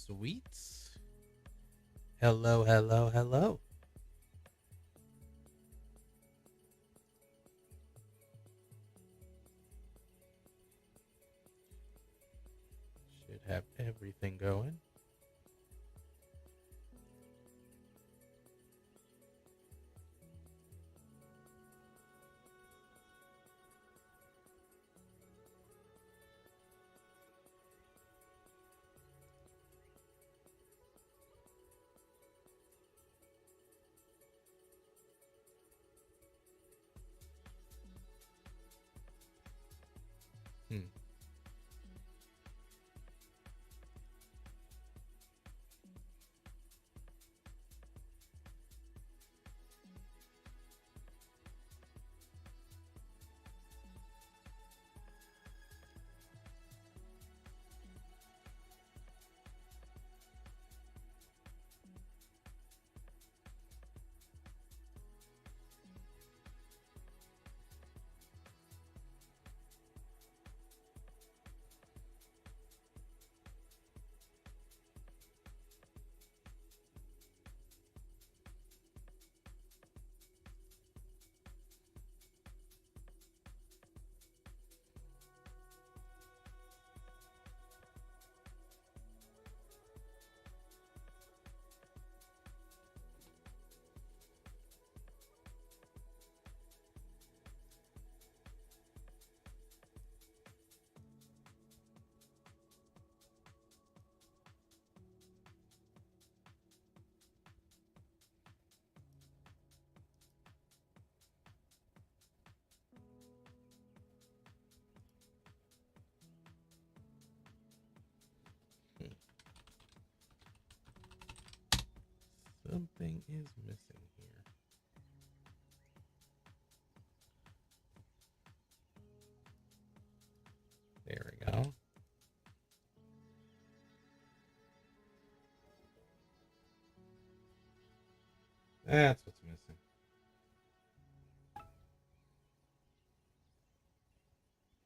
Sweets. Hello, hello, hello. Should have everything going. Hmm. Hmm. Something is missing here. There we go. That's what's missing.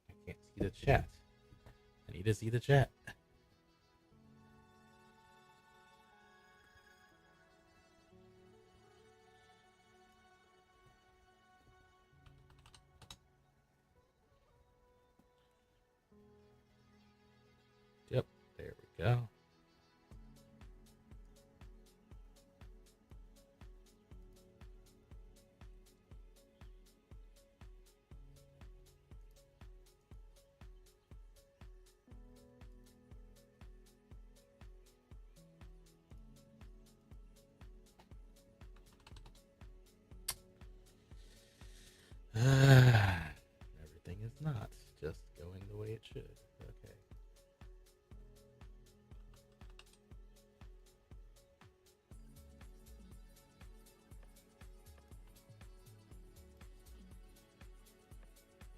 I can't see the chat. I need to see the chat. Yep, there we go. Everything is not just going the way it should. Okay.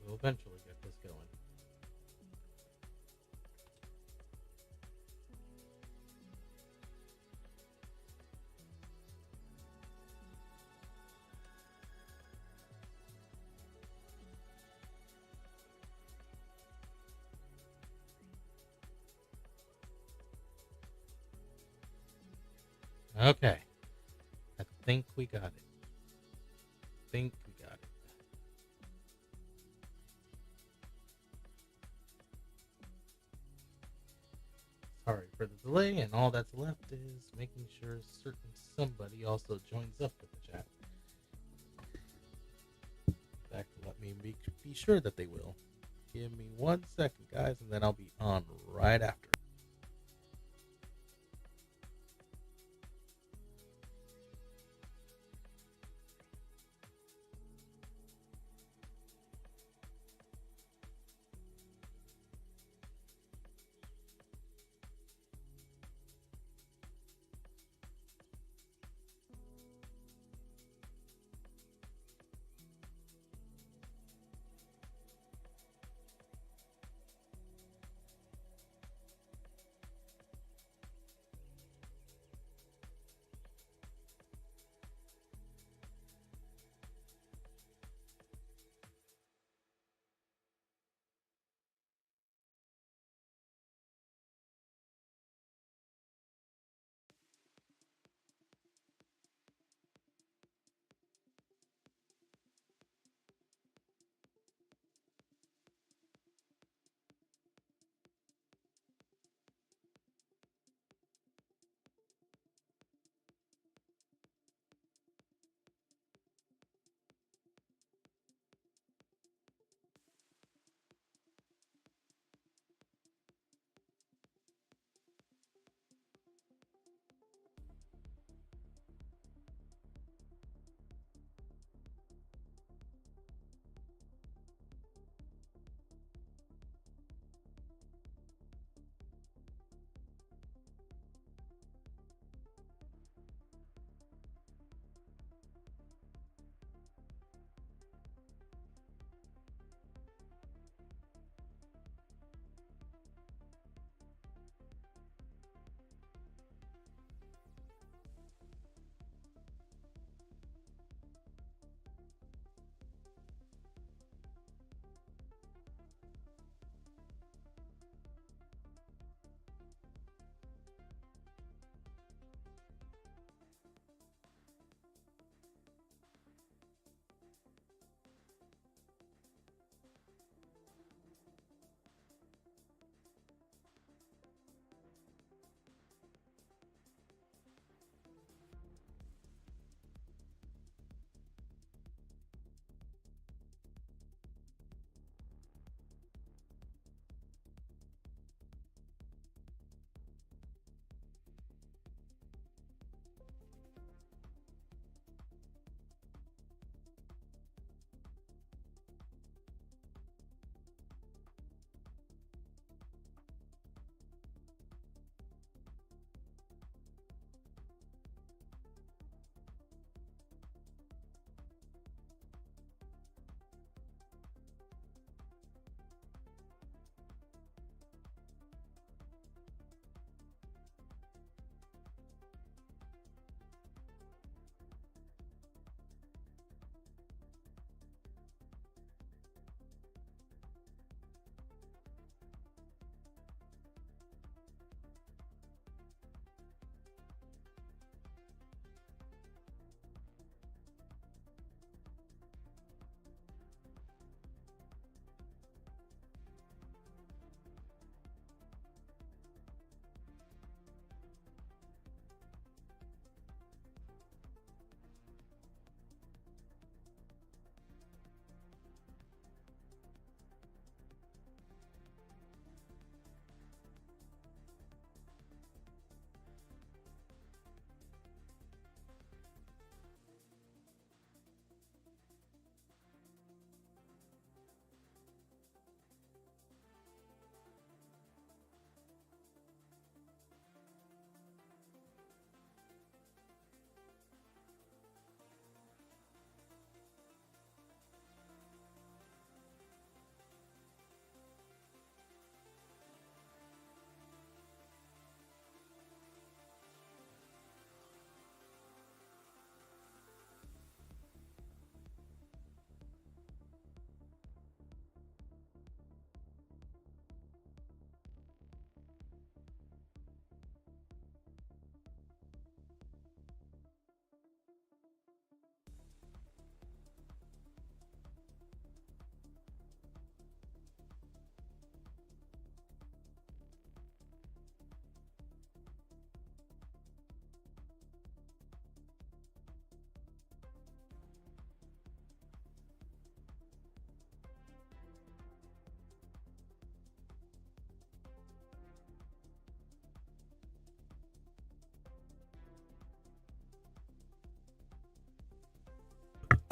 We'll eventually get this going. Okay. I think we got it. Think we got it. Sorry for the delay, and all that's left is making sure certain somebody also joins up with the chat. In fact, let me be sure that they will. Give me 1 second, guys, and then I'll be on right after.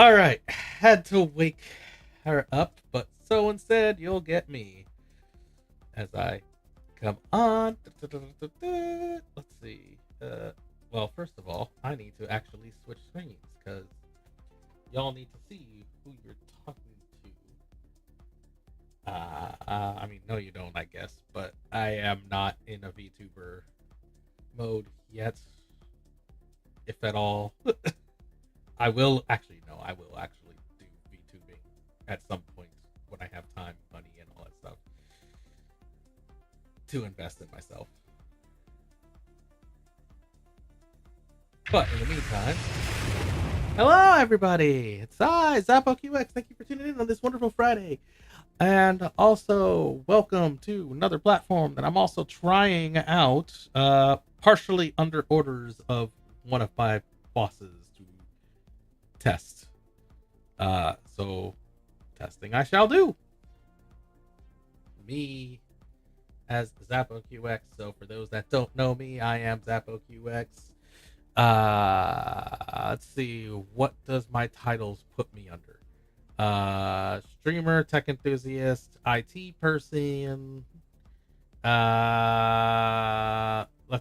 All right, had to wake her up, but so instead you'll get me as I come on. Let's see. Well, first of all, I need to actually switch screens because y'all need to see who you're talking to. I mean, no, you don't, I guess, but I am not in a VTuber mode yet, if at all. I will actually no, I will actually do VTubing at some point when I have time, money, and all that stuff to invest in myself. But in the meantime, hello everybody! It's I, ZappoQX. Thank you for tuning in on this wonderful Friday. And also, welcome to another platform that I'm also trying out, partially under orders of one of my bosses to test. So testing I shall do. Me as ZappoQX. So for those that don't know me, I am ZappoQX. Let's see, what does my titles put me under? Streamer, tech enthusiast, IT person. Let's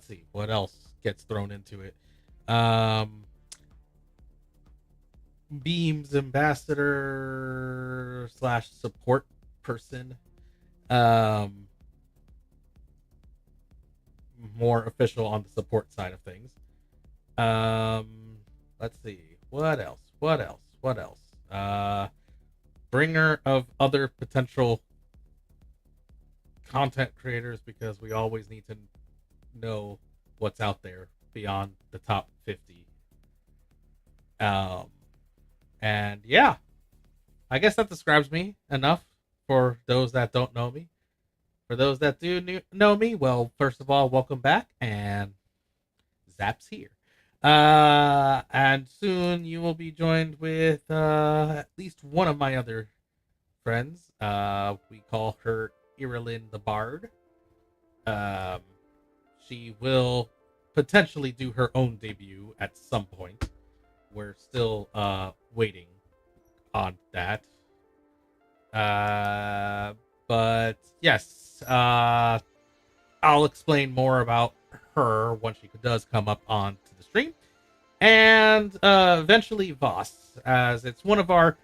see, what else gets thrown into it? Beams ambassador slash support person. More official on the support side of things. Let's see, what else? Bringer of other potential content creators, because we always need to know what's out there beyond the top 50. And yeah, I guess that describes me enough for those that don't know me. For those that do know me, well, first of all, welcome back, and Zap's here. And soon you will be joined with at least one of my other friends. We call her Irilyn the Bard. She will potentially do her own debut at some point. We're still waiting on that. But yes, I'll explain more about her once she does come up onto the stream. And eventually Voss, as it's one of our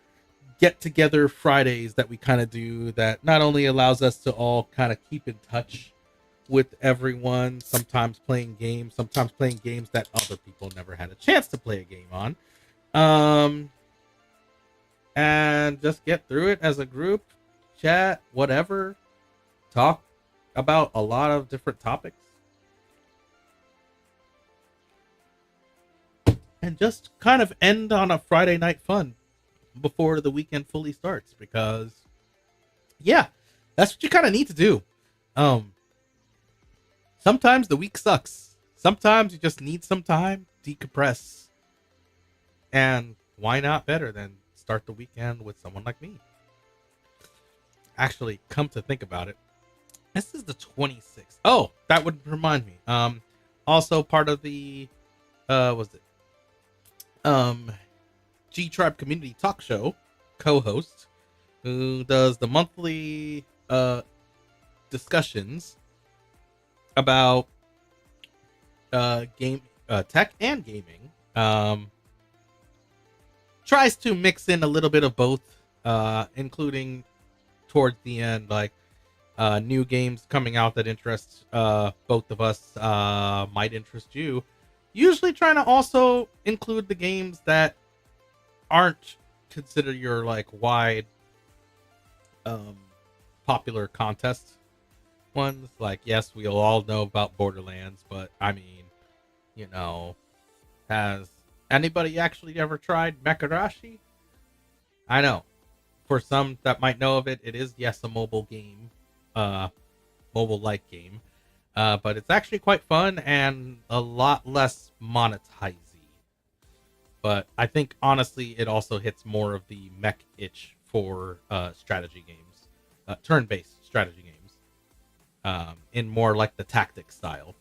get-together Fridays that we kind of do that not only allows us to all kind of keep in touch with everyone, sometimes playing games that other people never had a chance to play a game on. And just get through it as a group, chat, whatever, talk about a lot of different topics. And just kind of end on a Friday night fun before the weekend fully starts, because yeah, that's what you kind of need to do. Sometimes the week sucks. Sometimes you just need some time, decompress. And why not better than start the weekend with someone like me? Actually, come to think about it, this is the 26th. Oh, that would remind me. Also part of the was it G Tribe Community Talk Show co-host, who does the monthly discussions about game tech and gaming. Tries to mix in a little bit of both, including towards the end, like new games coming out that interest both of us, might interest you. Usually trying to also include the games that aren't considered your like wide popular contest ones. Like, yes, we'll all know about Borderlands, but I mean, you know, has anybody actually ever tried Mekarashi? I know, for some that might know of it, it is, yes, a mobile game, mobile-like game, but it's actually quite fun and a lot less monetizey. But I think, honestly, it also hits more of the mech itch for strategy games, turn-based strategy games, in more like the tactic style.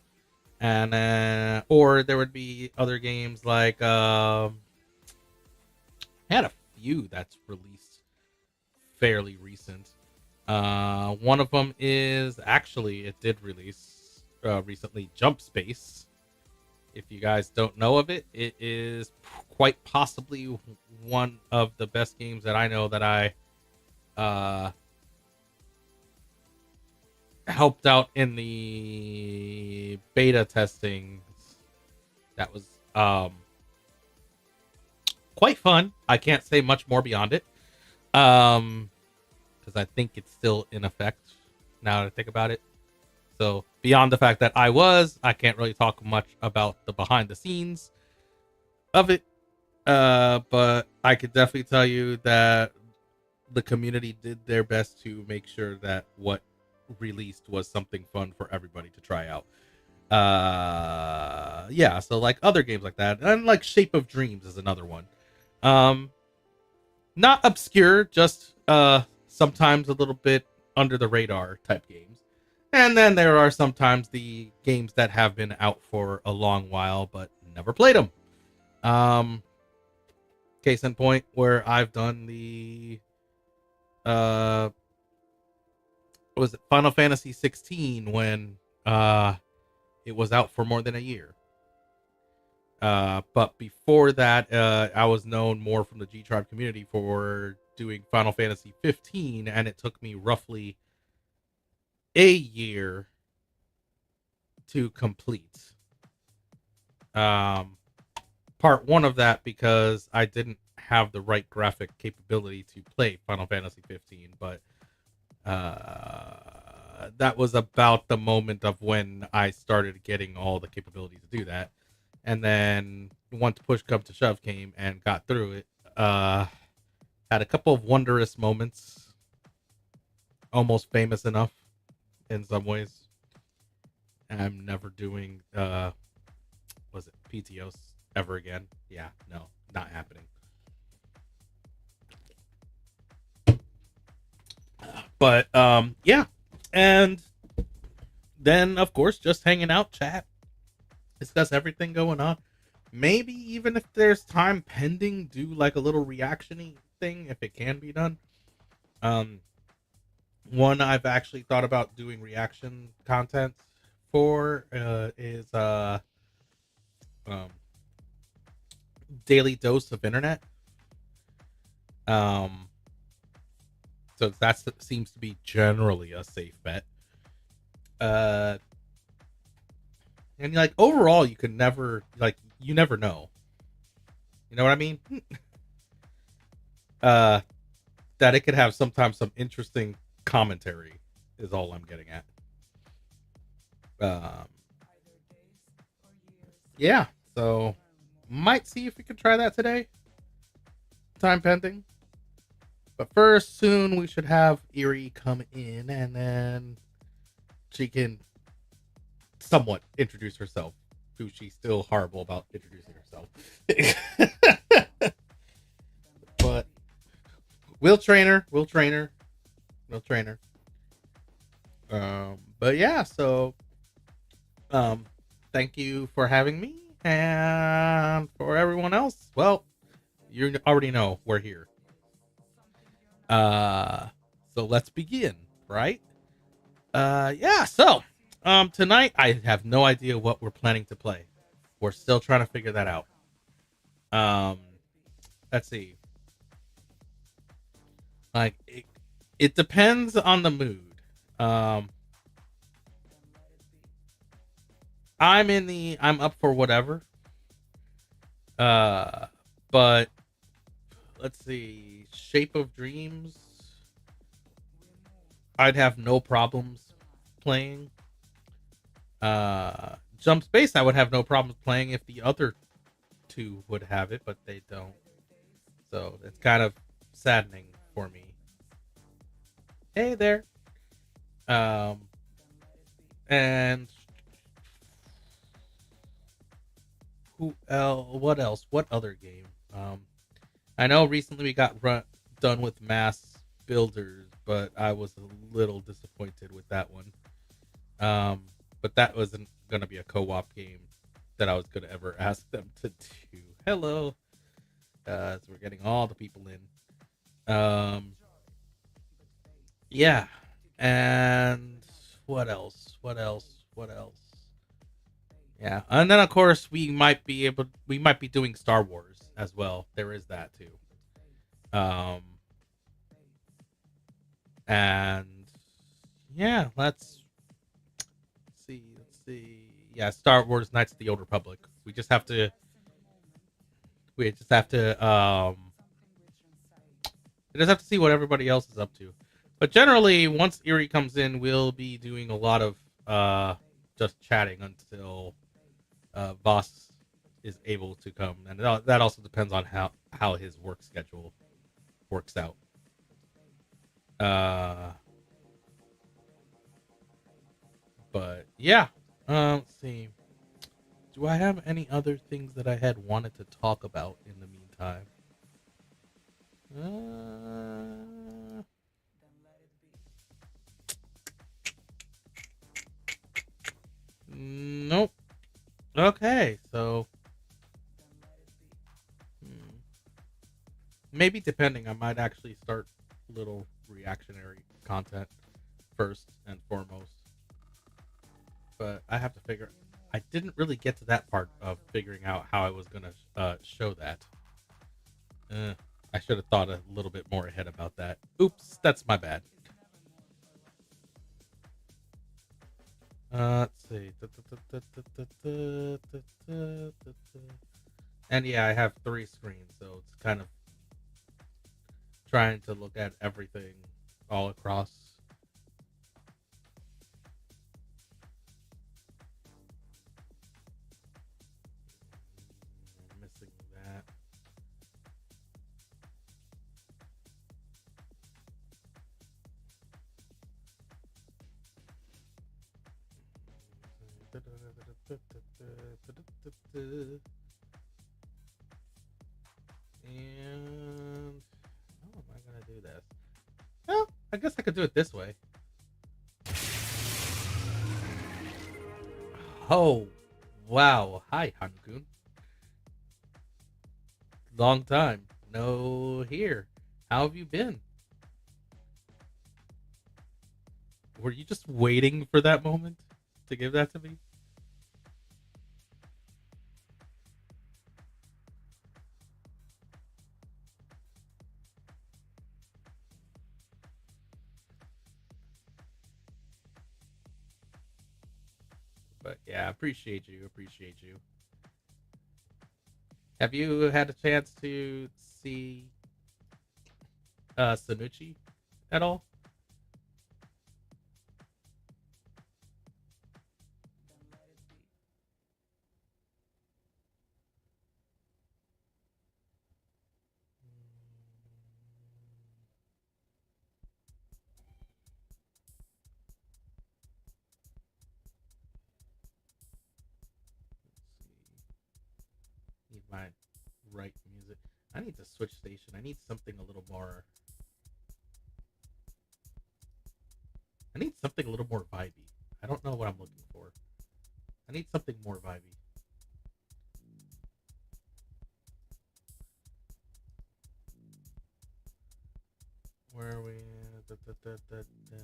And or there would be other games like I had a few that's released fairly recent. One of them is actually it did release recently, Jump Space. If you guys don't know of it, it is quite possibly one of the best games that I know that I uh, helped out in the beta testing. That was quite fun. I can't say much more beyond it. Because I think it's still in effect now that I think about it. So beyond the fact that I can't really talk much about the behind the scenes of it. But I could definitely tell you that the community did their best to make sure that what released was something fun for everybody to try out. Yeah, so like other games like that, and like Shape of Dreams is another one. Um, Not obscure, just sometimes a little bit under the radar type games. And then there are sometimes the games that have been out for a long while but never played them. Um, Case in point, where I've done the uh, what was it, Final Fantasy 16 when it was out for more than a year. But before that, I was known more from the G Tribe community for doing Final Fantasy 15, and it took me roughly a year to complete. Um, Part one of that because I didn't have the right graphic capability to play Final Fantasy 15, but that was about the moment of when I started getting all the capability to do that. And then once push come to shove came and got through it, had a couple of wondrous moments, almost famous enough in some ways. I'm never doing was it PTOS ever again? Yeah, no, not happening. But yeah. And then of course just hanging out, chat, discuss everything going on. Maybe even if there's time pending, do like a little reactiony thing if it can be done. Um One I've actually thought about doing reaction content for is um Daily Dose of Internet. Um so that seems to be generally a safe bet. Uh and like overall you could never like you never know. You know what I mean? Uh that it could have sometimes some interesting commentary is all I'm getting at. Um yeah, so might see if we could try that today. Time pending. But first, soon we should have Erie come in and then she can somewhat introduce herself. Who she's still horrible about introducing herself. But we'll train her. We'll train her. We'll train her. But yeah, so um thank you for having me. And for everyone else, well, you already know we're here. Uh so let's begin, right? Yeah, so tonight I have no idea what we're planning to play. We're still trying to figure that out. Um let's see. Like it depends on the mood. Um I'm up for whatever. Uh but let's see. Shape of Dreams I'd have no problems playing. Jump Space I would have no problems playing if the other two would have it, but they don't. So it's kind of saddening for me. Hey there. Um, and who else? What else? What other game? I know recently we got done with Mass Builders, but I was a little disappointed with that one. Um, but that wasn't gonna be a co-op game that I was gonna ever ask them to do. Hello. So we're getting all the people in. Yeah, and what else? What else? What else? Yeah, and then of course we might be doing Star Wars as well. There is that too. Um, and yeah, let's see, let's see. Yeah, Star Wars Knights of the Old Republic. We just have to we just have to see what everybody else is up to. But generally, once Erie comes in, we'll be doing a lot of uh just chatting until Voss is able to come, and that also depends on how his work schedule works out. Uh, but yeah, let's see. Do I have any other things that I had wanted to talk about in the meantime? Uh, nope. Okay, so hmm, maybe depending, I might actually start little reactionary content first and foremost. But I have to figure. I didn't really get to that part of figuring out how I was gonna show that. Uh, I should have thought a little bit more ahead about that. Oops, that's my bad. Let's see. And yeah, I have three screens, so it's kind of trying to look at everything all across. Missing that. And how am I gonna do this? Well, I guess I could do it this way. Oh, wow. Hi, Hankun. Long time. No here. How have you been? Were you just waiting for that moment to give that to me? But yeah, appreciate you. Appreciate you. Have you had a chance to see Sanucci at all? Need my right music. I need to switch station. I need something a little more. I need something a little more vibey. I don't know what I'm looking for. I need something more vibey. Where are we? Da, da, da, da, da.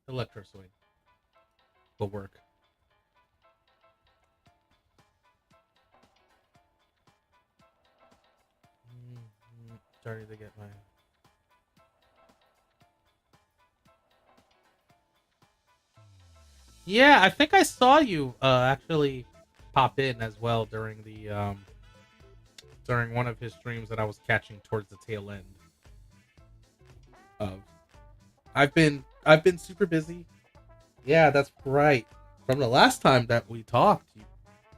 Electro swing will work. Starting to get my. Yeah, I think I saw you actually pop in as well during one of his streams that I was catching towards the tail end of. I've been super busy. Yeah, that's right. From the last time that we talked, you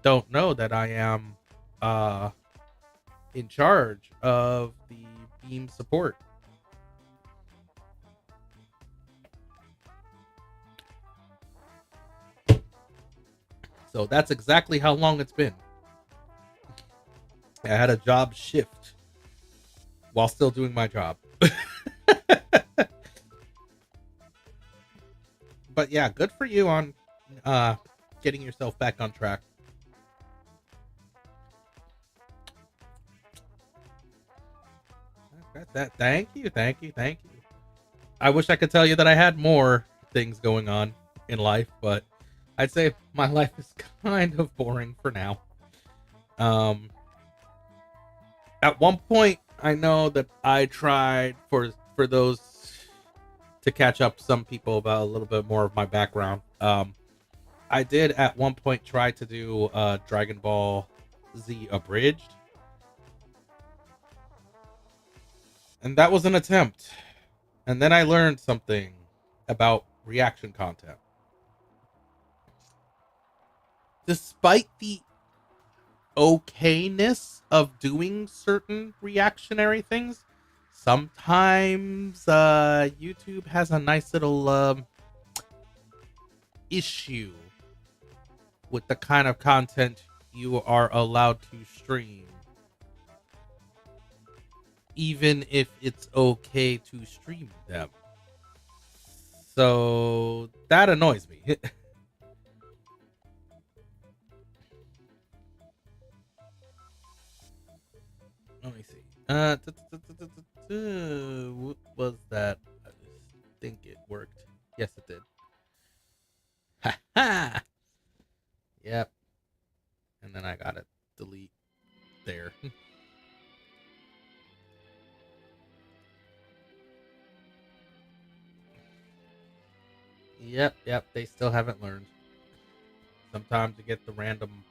don't know that I am uh in charge of the Beam support. So that's exactly how long it's been. I had a job shift while still doing my job. but yeah, good for you on uh getting yourself back on track. Thank you, thank you, thank you. I wish I could tell you that I had more things going on in life, but I'd say my life is kind of boring for now. Um, at one point, I know that I tried for those to catch up some people about a little bit more of my background. I did at one point try to do Dragon Ball Z abridged, and that was an attempt. And then I learned something about reaction content. Despite the okayness of doing certain reactionary things, sometimes YouTube has a nice little issue with the kind of content you are allowed to stream, even if it's okay to stream them. So that annoys me. Let me see. What was that? I think it worked. Yes, it did. Ha ha! Yep. And then I gotta delete there. Yep. They still haven't learned. Sometimes you get the random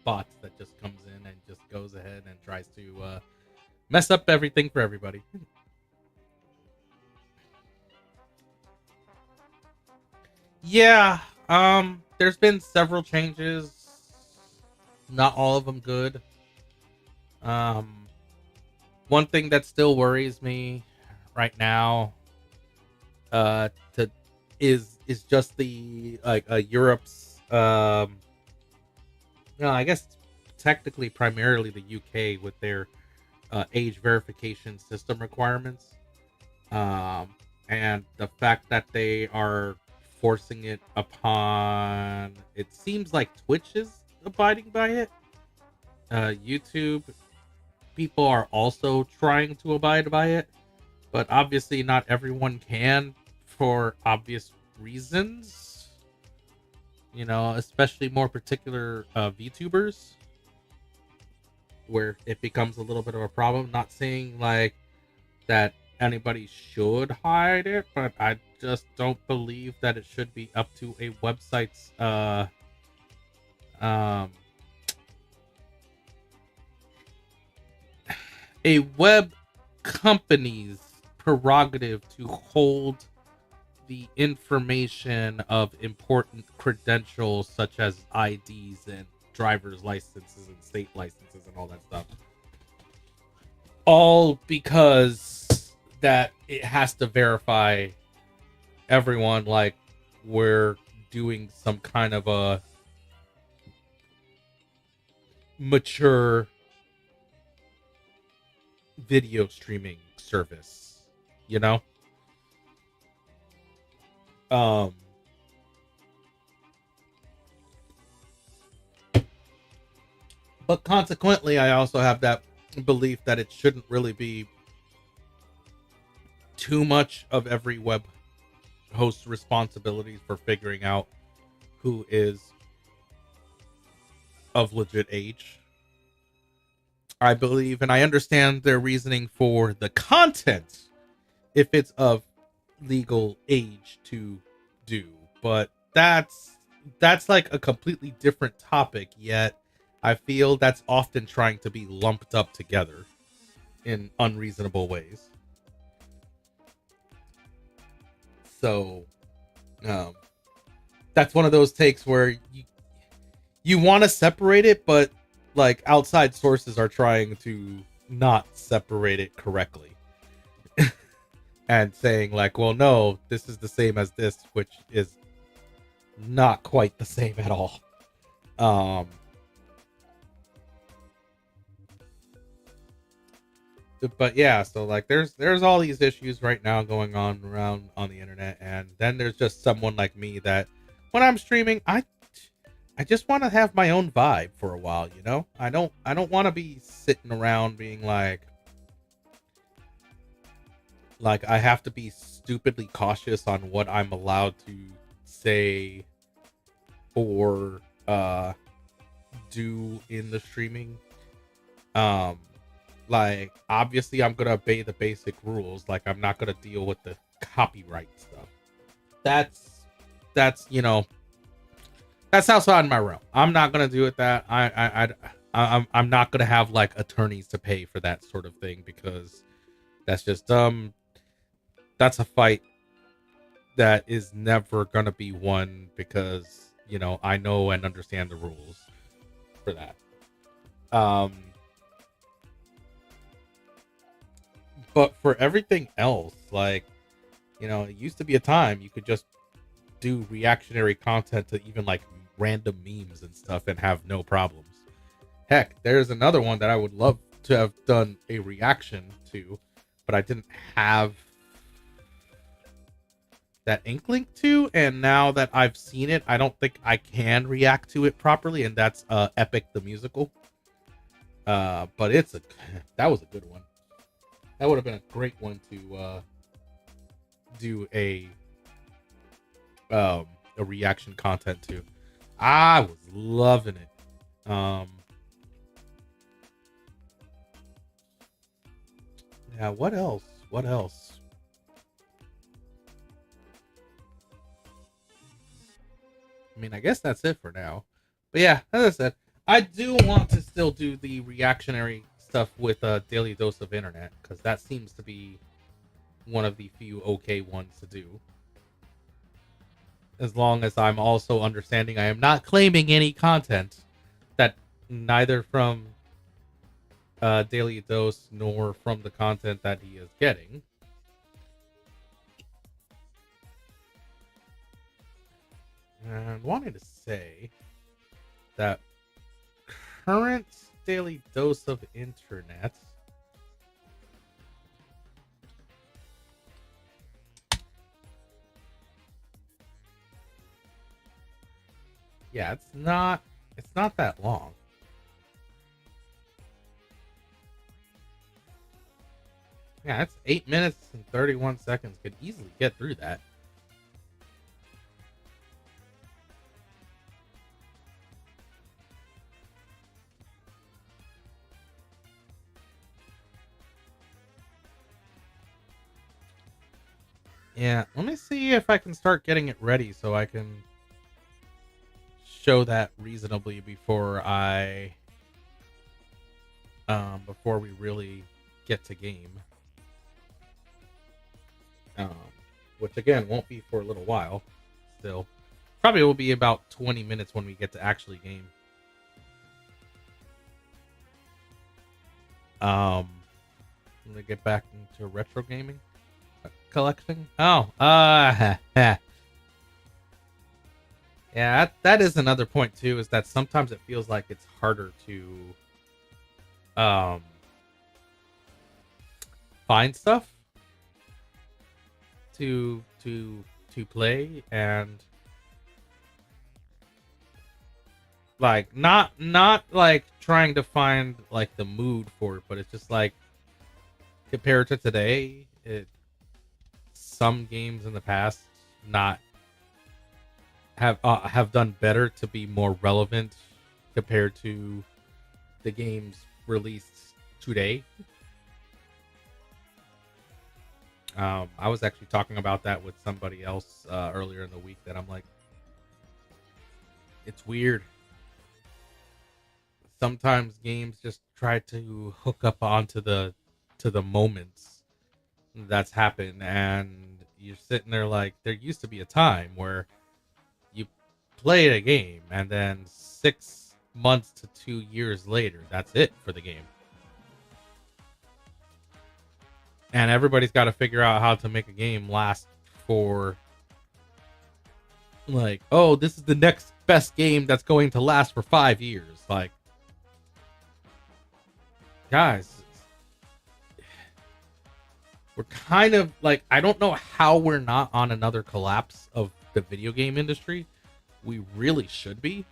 bots that just comes in and just goes ahead and tries to mess up everything for everybody. Yeah, there's been several changes. Not all of them good. Um, One thing that still worries me right now, to is just the like Europe's no, I guess technically primarily the UK with their age verification system requirements, um, and the fact that they are forcing it upon. It seems like Twitch is abiding by it. YouTube people are also trying to abide by it, but obviously not everyone can for obvious reasons. You know, especially more particular VTubers, where it becomes a little bit of a problem. Not saying like that anybody should hide it, but I just don't believe that it should be up to a website's um a web company's prerogative to hold the information of important credentials such as IDs and driver's licenses and state licenses and all that stuff. All because that it has to verify everyone like we're doing some kind of a mature video streaming service, you know? Um but consequently I also have that belief that it shouldn't really be too much of every web host's responsibilities for figuring out who is of legit age. I believe and I understand their reasoning for the content if it's of legal age to do, but that's like a completely different topic, yet I feel that's often trying to be lumped up together in unreasonable ways. So that's one of those takes where you want to separate it, but like outside sources are trying to not separate it correctly and saying like, well, no, this is the same as this, which is not quite the same at all. but yeah, so like there's all these issues right now going on around on the internet, and then there's just someone like me that when I'm streaming, I just want to have my own vibe for a while, you know? I don't want to be sitting around being like I have to be stupidly cautious on what I'm allowed to say or do in the streaming. Um like obviously I'm going to obey the basic rules, like I'm not going to deal with the copyright stuff. That's that's outside my realm. I'm not gonna do it. That I'm not gonna have like attorneys to pay for that sort of thing because that's just that's a fight that is never gonna be won because I know and understand the rules for that. Um, but for everything else, like it used to be a time you could just do reactionary content to even like random memes and stuff and have no problems. Heck, there's another one that I would love to have done a reaction to, but I didn't have that inkling to, and now that I've seen it, I don't think I can react to it properly, and that's Epic the Musical. But that was a good one. That would have been a great one to do a reaction content to. I was loving it. Yeah, what else? What else? I mean, I guess that's it for now. But yeah, as I said, I do want to still do the reactionary stuff with a daily dose of internet because that seems to be one of the few okay ones to do. As long as I'm also understanding I am not claiming any content that neither from Daily Dose nor from the content that he is getting. And wanted to say that current Daily Dose of Internet yeah, it's not that long. Yeah, it's 8 minutes and 31 seconds. Could easily get through that. Yeah, let me see if I can start getting it ready so I can show that reasonably before we really get to game. Um, which again won't be for a little while. Still, probably will be about 20 minutes when we get to actually game. I'm gonna get back into retro gaming collecting. Oh, yeah, that is another point too. Is that sometimes it feels like it's harder to um find stuff to play, and like not like trying to find like the mood for it, but it's just like compared to today, some games in the past not have done better to be more relevant compared to the games released today. I was actually talking about that with somebody else earlier in the week, that I'm like, it's weird. Sometimes games just try to hook up onto the moments that's happened, and you're sitting there like, there used to be a time where you played a game and then 6 months to 2 years later, that's it for the game. And everybody's got to figure out how to make a game last for, like, oh, this is the next best game that's going to last for 5 years. Like, guys, we're kind of like, I don't know how we're not on another collapse of the video game industry. We really should be,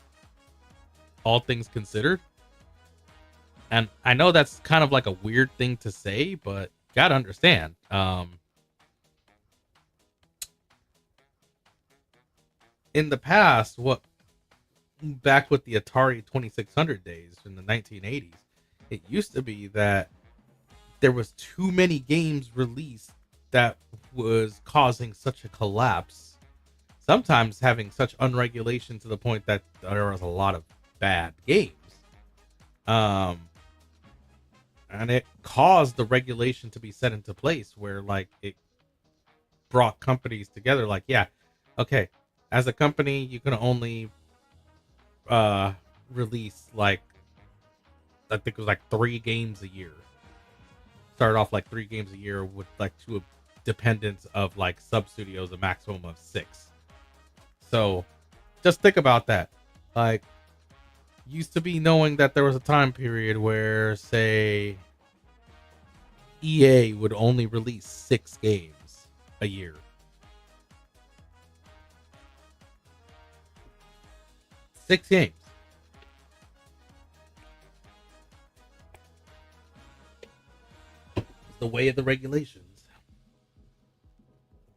all things considered. And I know that's kind of like a weird thing to say, but gotta understand. In the past, what back with the Atari 2600 days in the 1980s, it used to be that there was too many games released that was causing such a collapse. Sometimes having such unregulation to the point that there was a lot of bad games. Um, and it caused the regulation to be set into place where like it brought companies together. Like, yeah, okay, as a company, you can only release like, I think it was like 3 games a year. Started off like 3 games a year with like to a dependence of like sub studios, a maximum of 6. So just think about that. Like, used to be knowing that there was a time period where, say, EA would only release 6 games a year. 6 games. It's the way of the regulations.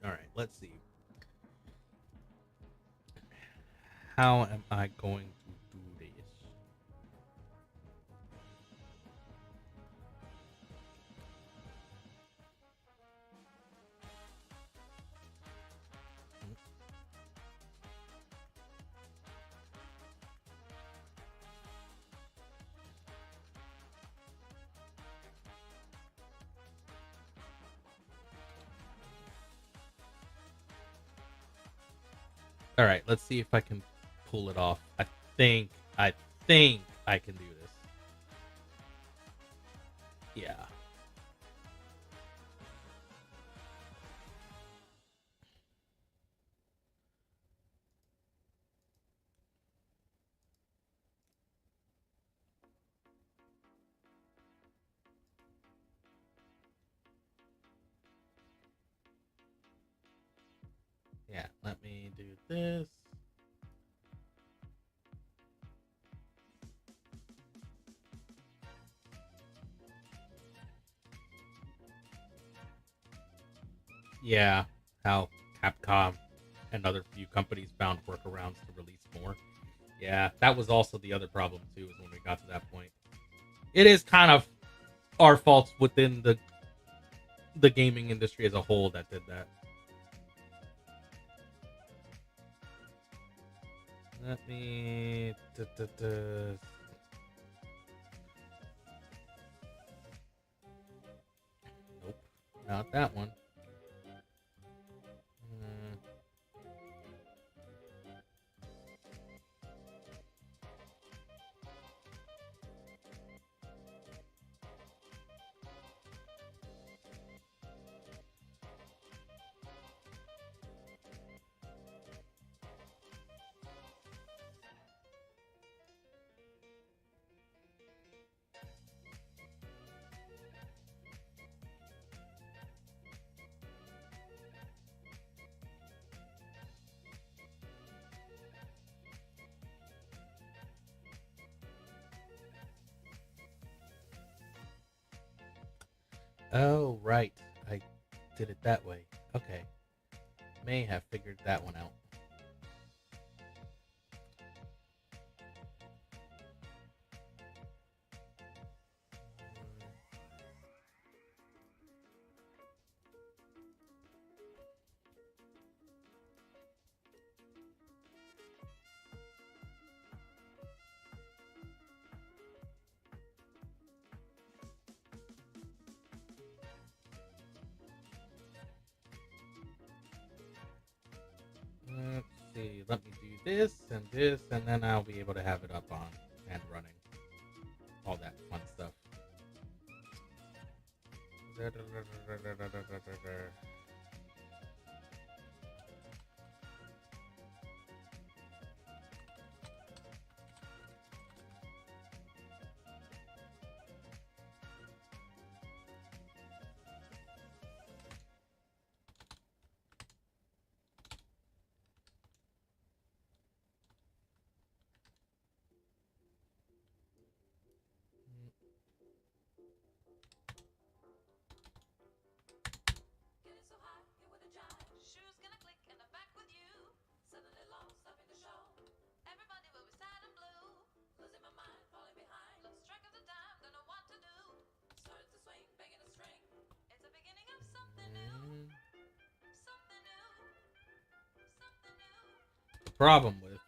All right, let's see. How am I going to do this? All right, let's see if I can pull it off. Think, I think I can do this. Yeah. Yeah, let me do this. Yeah, how Capcom and other few companies found workarounds to release more. Yeah, that was also the other problem too, is when we got to that point. It is kind of our faults within the gaming industry as a whole that did that. Let me Nope, not that one. Mm, Oh, right. I did it that way. Okay. May have figured that one out. Let's see. Let me do this, and then I'll be able to have it up on and running. All that fun stuff. problem with.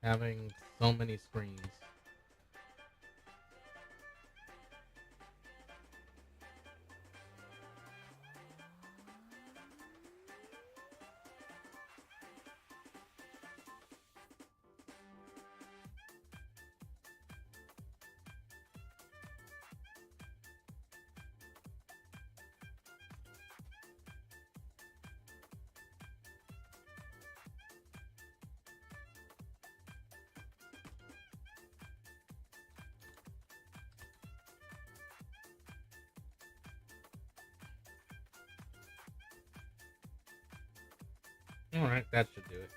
Having so many screens. Alright, that should do it.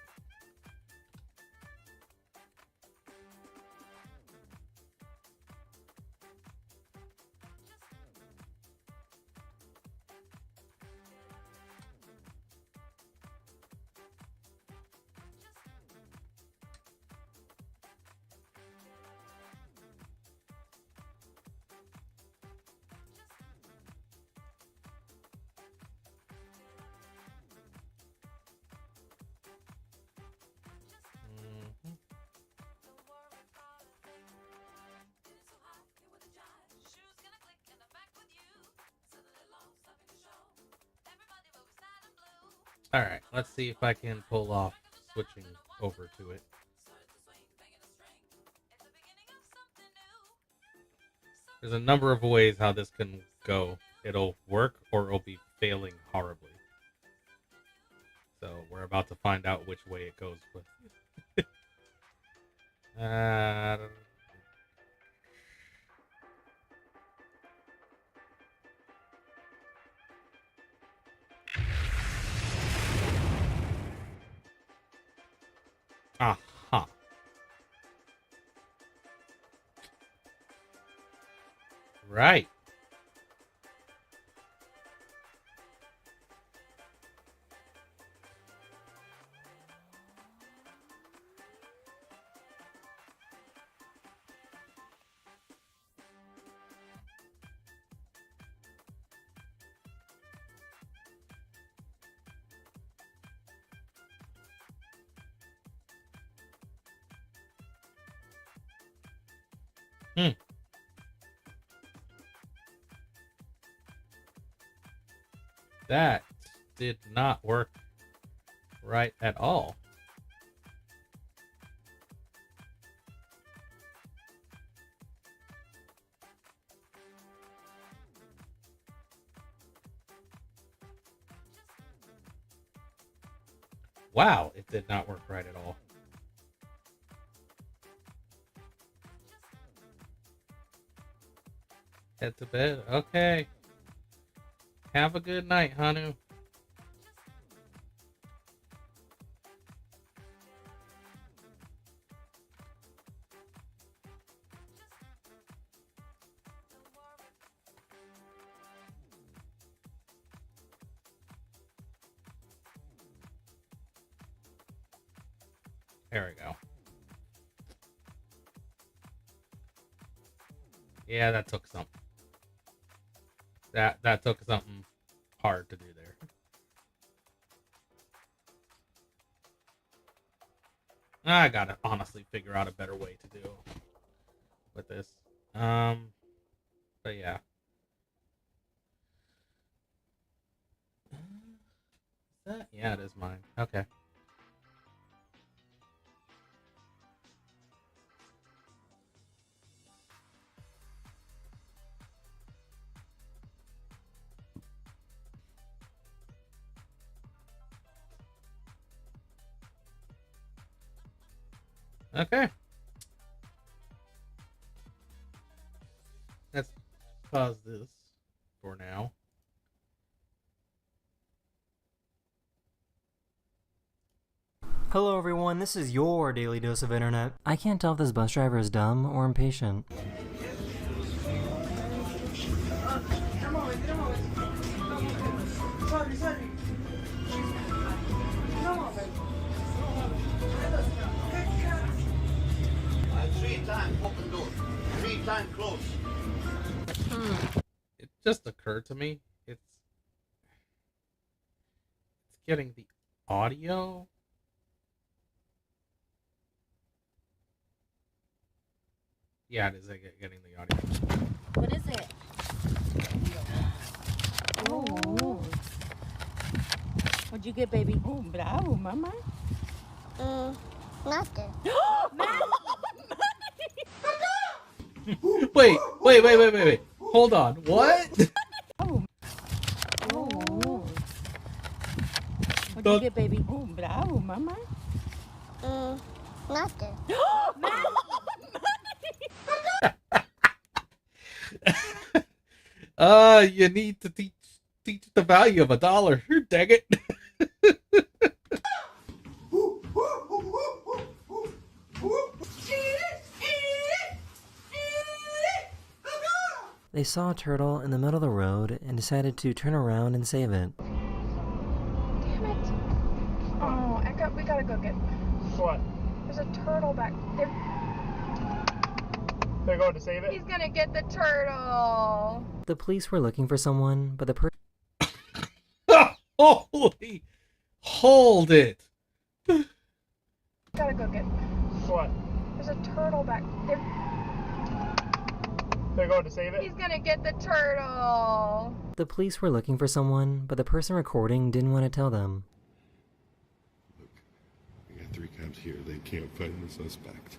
Alright, let's see if I can pull off switching over to it. There's a number of ways how this can go. It'll work or it'll be failing horribly. So we're about to find out which way it goes with. Aha. Right. That did not work right at all. Wow, it did not work right at all. Head to bed? Okay. Have a good night, Hanu. There we go. Yeah, that took something. That took something hard to do there. I gotta honestly figure out a better way to do with this. But yeah. Is that? Yeah, it is mine. Okay. Okay. Let's pause this for now. Hello everyone, this is your daily dose of internet. I can't tell if this bus driver is dumb or impatient. time close. It just occurred to me. It's getting the audio. Yeah, it is getting the audio. What is it? Oh. What'd you get, baby? Oh, bravo, mamá. Nothing. Wait. Hold on. What? Oh. What'd you get, baby? Oh, bravo, mamá. Nothing. You need to teach the value of $1. Dang it. They saw a turtle in the middle of the road and decided to turn around and save it. Damn it. Oh, we gotta go get... What? There's a turtle back there. They're going to save it? He's gonna get the turtle. The police were looking for someone, but the person Holy! Hold it! Gotta go get... What? There's a turtle back there. They're going to save it? He's gonna get the turtle. The police were looking for someone, but the person recording didn't want to tell them. Look, we got 3 cops here. They can't find the suspect.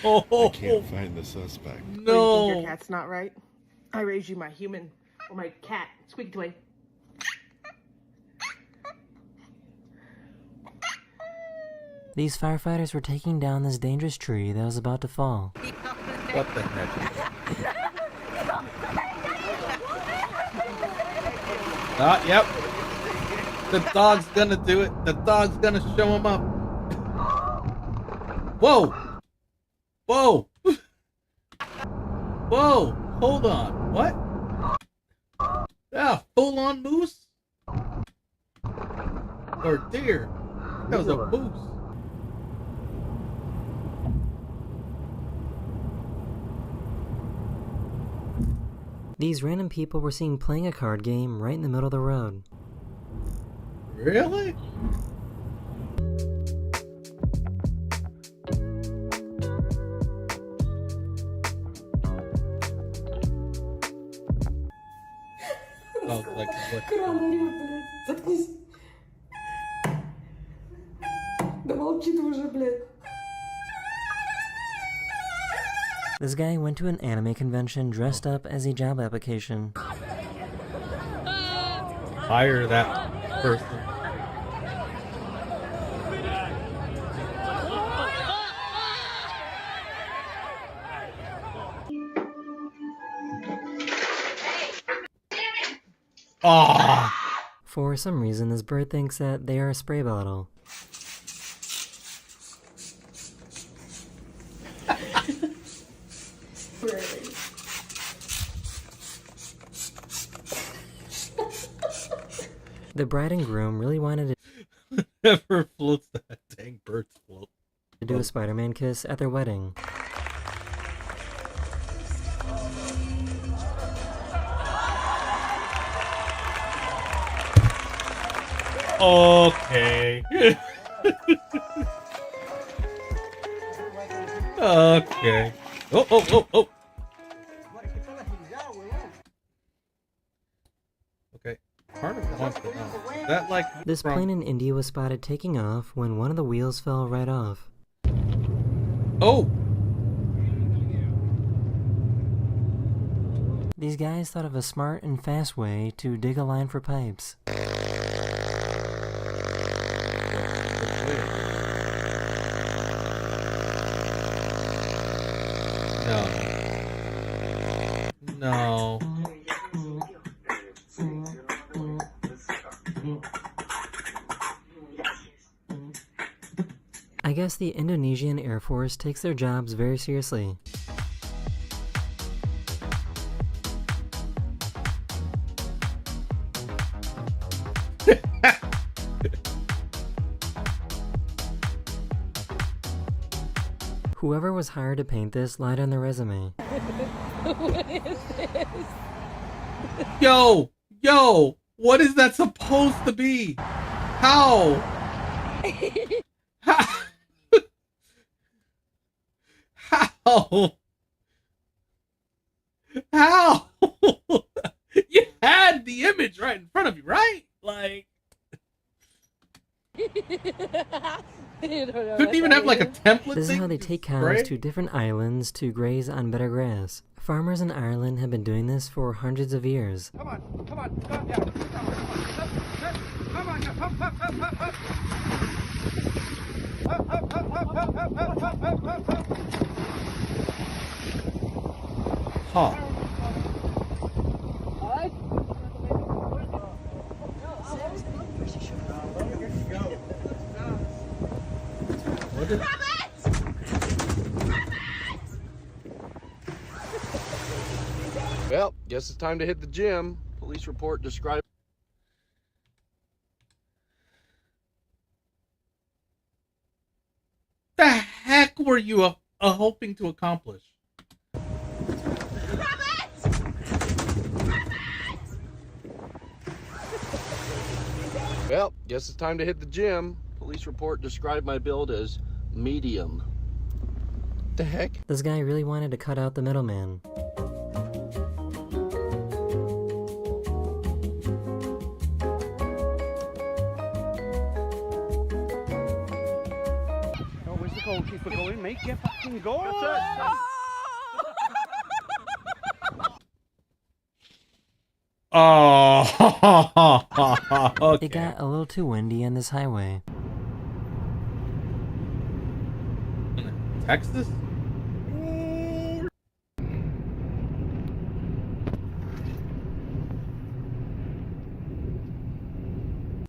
Oh, They can't find the suspect. You think no! your cat's not right? I raised you my human or my cat. Squeak toy. These firefighters were taking down this dangerous tree that was about to fall. What the heck? Yep. The dog's gonna do it. The dog's gonna show him up. Whoa! Whoa! Whoa! Hold on. What? Yeah, full-on moose? Or deer? That was a moose. These random people were seen playing a card game right in the middle of the road. Really? Oh, like what? Заткнись. Да молчи ты уже, блядь. This guy went to an anime convention dressed up as a job application. Fire that person. Ah! For some reason, this bird thinks that they are a spray bottle. The bride and groom really wanted Never floats that dang bird's float. to do a Spider-Man kiss at their wedding. Okay. Okay. Oh. Okay. Part of me wants to know. Is that like This from- plane in India was spotted taking off when one of the wheels fell right off. Oh! These guys thought of a smart and fast way to dig a line for pipes. No. I guess the Indonesian Air Force takes their jobs very seriously. Whoever was hired to paint this lied on their resume. Yo, what is that supposed to be? How? How? How? How? You had the image right in front of you, right? Like, couldn't even have like a template. This is thing how they to take spray? cows to different islands to graze on better grass. Farmers in Ireland have been doing this for hundreds of years. Come on, stop now. Come on, Huh. What is... Well, guess it's time to hit the gym. Police report described. The heck were you hoping to accomplish? Well, guess it's time to hit the gym. Police report described my build as medium. The heck? This guy really wanted to cut out the middleman. Oh, where's the goalkeeper going, mate? Get fucking goal! Oh, okay. It got a little too windy on this highway. Texas?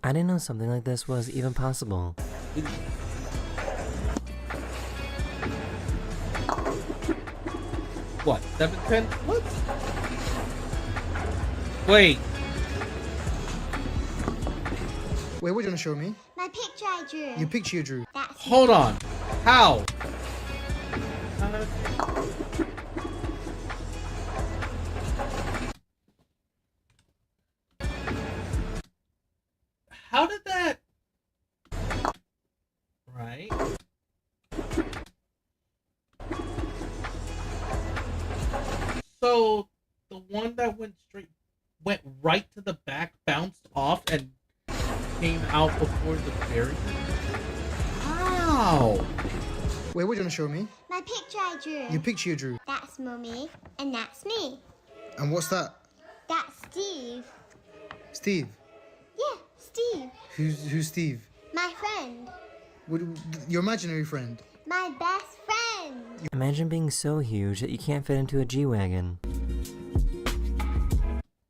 I didn't know something like this was even possible. What? 710? What? Wait. Wait, what are you gonna show me? My picture I drew. Your picture you drew. That's Hold on. How? How did that? Right. So the one that went right to the back, bounced off, and came out before the barrier. How? Wait, what are you gonna show me? my picture I drew. Your picture you drew. That's Mummy, and that's me. And what's that? That's Steve. Steve. Yeah, Steve. Who's Steve? My friend. What, your imaginary friend. My best friend. Imagine being so huge that you can't fit into a G-Wagon.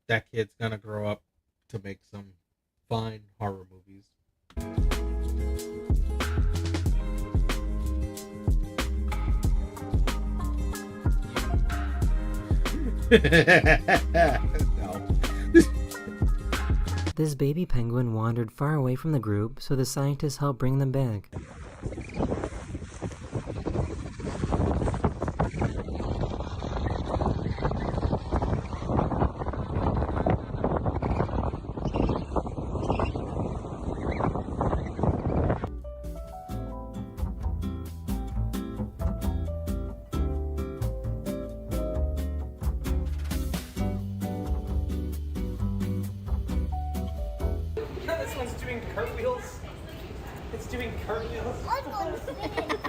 That kid's gonna grow up to make some fine horror movies. No. This baby penguin wandered far away from the group, so the scientists helped bring them back. This one's doing cartwheels. It's doing cartwheels.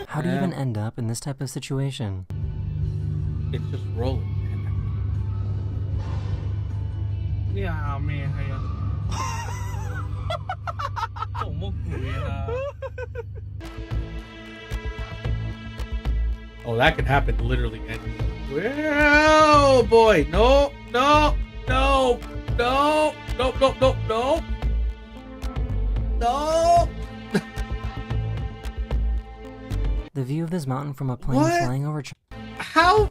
How do you even end up in this type of situation? It's just rolling. Yeah, man. Oh, that can happen literally anywhere. Oh boy, no, no, no, no, no, no, no, no, no. The view of this mountain from a plane What? flying over How?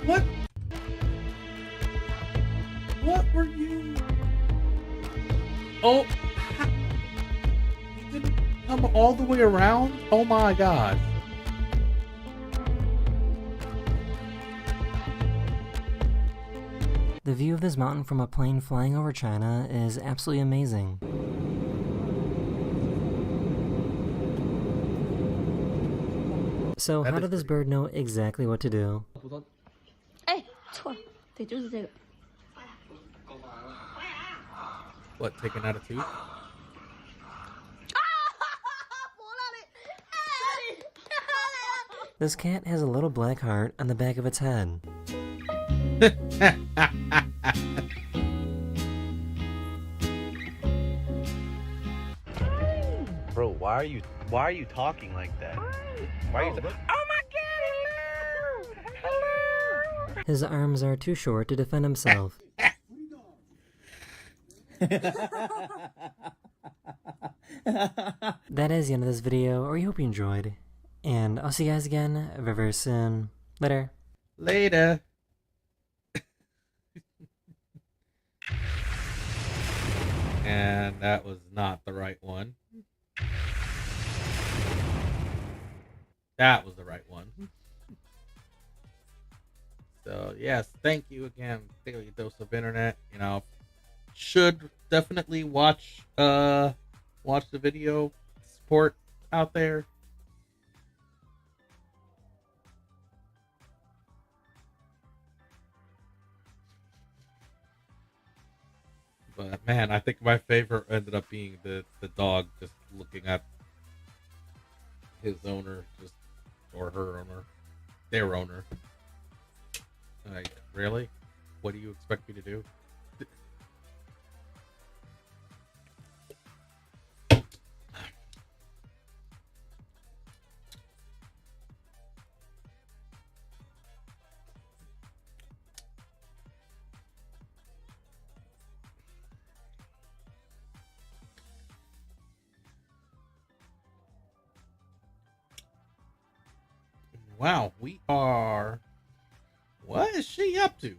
What? What were you? Oh, you didn't come all the way around? Oh my gosh. The view of this mountain from a plane flying over China is absolutely amazing. So how did this bird know exactly what to do? 哎，错了，对，就是这个。 What, taking out a tooth? This cat has a little black heart on the back of its head. Bro, why are you talking like that? Why are you His arms are too short to defend himself. That is the end of this video. We hope you enjoyed. And I'll see you guys again very, very soon. Later. Later. And that was not the right one. That was the right one. So yes, thank you again, Daily Dose of Internet. You know, should definitely watch the video support out there. But man, I think my favorite ended up being the dog just looking at his owner, just or her owner, their owner. Like, really? What do you expect me to do? Wow, we are... What is she up to?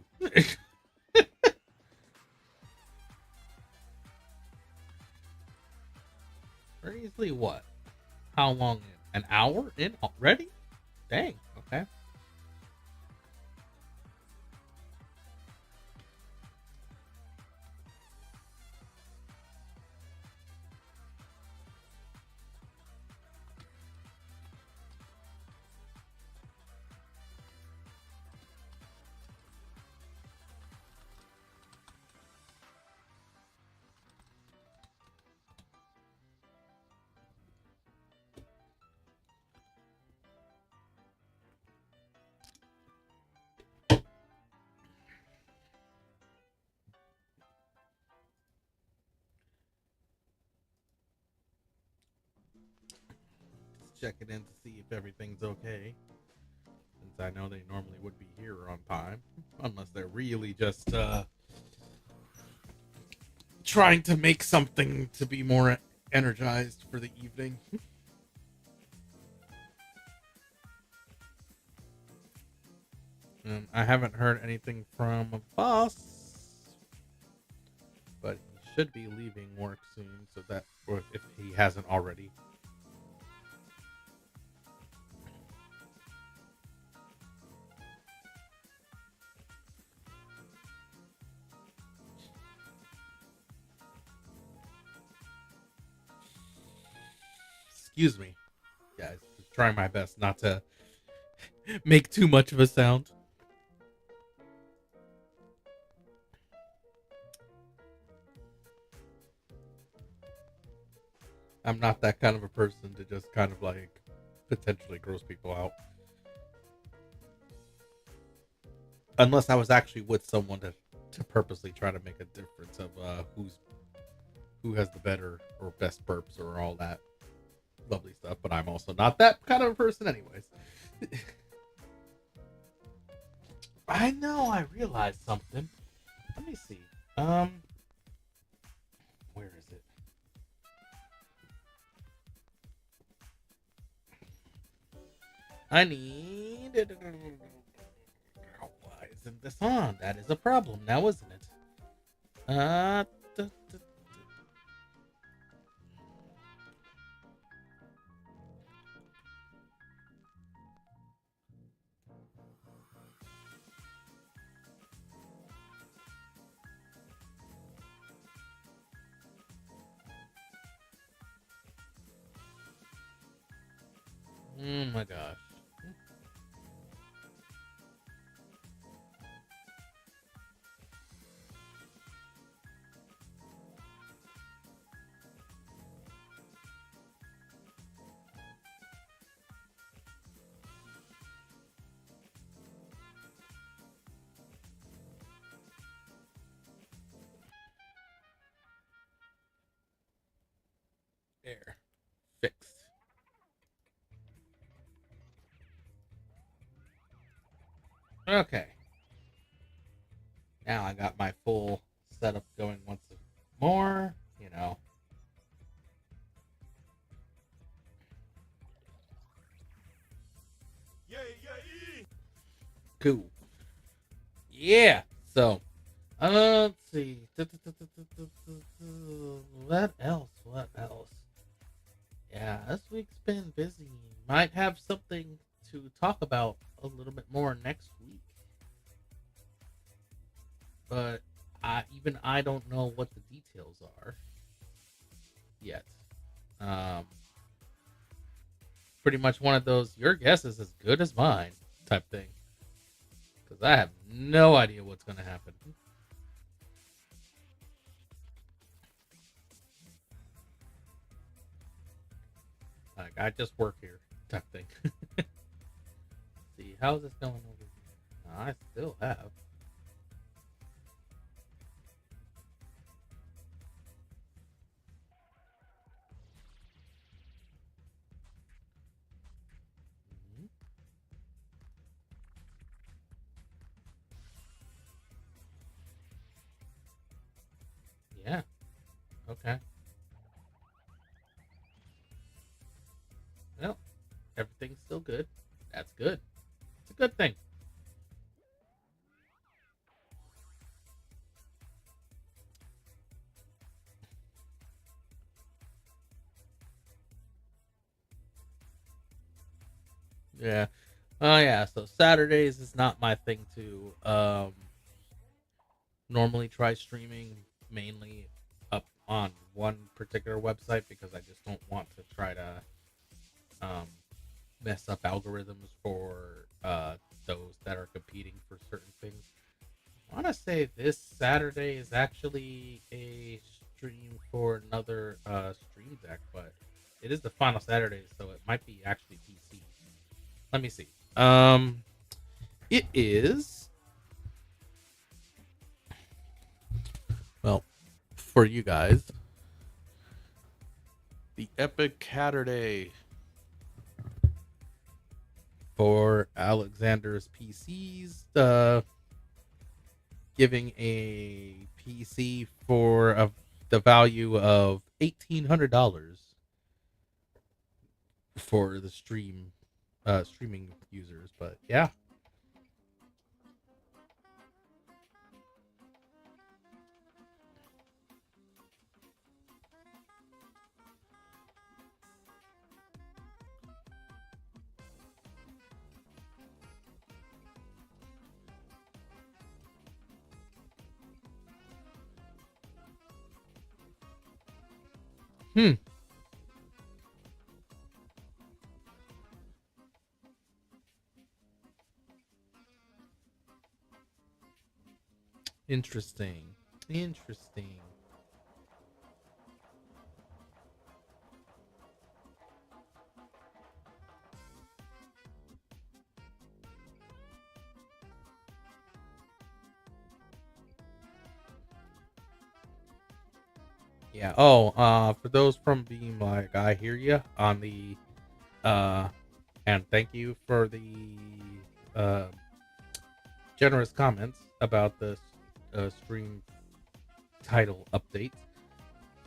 Seriously, what? How long in? An hour in already? Dang, okay. Checking in to see if everything's okay, since I know they normally would be here on time, unless they're really just trying to make something to be more energized for the evening. I haven't heard anything from a boss, but he should be leaving work soon, so that, or if he hasn't already. Excuse me, guys. Just trying my best not to make too much of a sound. I'm not that kind of a person to just kind of like potentially gross people out. Unless I was actually with someone to purposely try to make a difference of who has the better or best burps or all that lovely stuff, but I'm also not that kind of a person anyways. I know, I realized something. Let me see. Where is it? I need... Why isn't this on? That is a problem now, isn't it? Oh my gosh. There. Fixed. Okay. Now I got my full setup going once more, you know. Cool. Yeah. So, let's see. What else? What else? Yeah, this week's been busy. Might have something to talk about a little bit more next week. But I don't know what the details are yet. Pretty much one of those, your guess is as good as mine type thing. Because I have no idea what's going to happen. Like, I just work here type thing. See, how's this going over here? I still have. Yeah. Okay. Well, everything's still good. That's good. It's a good thing. Yeah. Oh yeah, so Saturdays is not my thing to normally try streaming mainly up on one particular website because I just don't want to try to mess up algorithms for those that are competing for certain things. I want to say this Saturday is actually a stream for another stream deck, but it is the final Saturday, so it might be actually PC. Let me see. It is. Well, for you guys, the Epic Saturday for Alexander's PCs, giving a PC for the value of $1,800 for the streaming users. But yeah. Interesting. Yeah. Oh, for those from being like, I hear you on the, and thank you for the generous comments about the stream title update.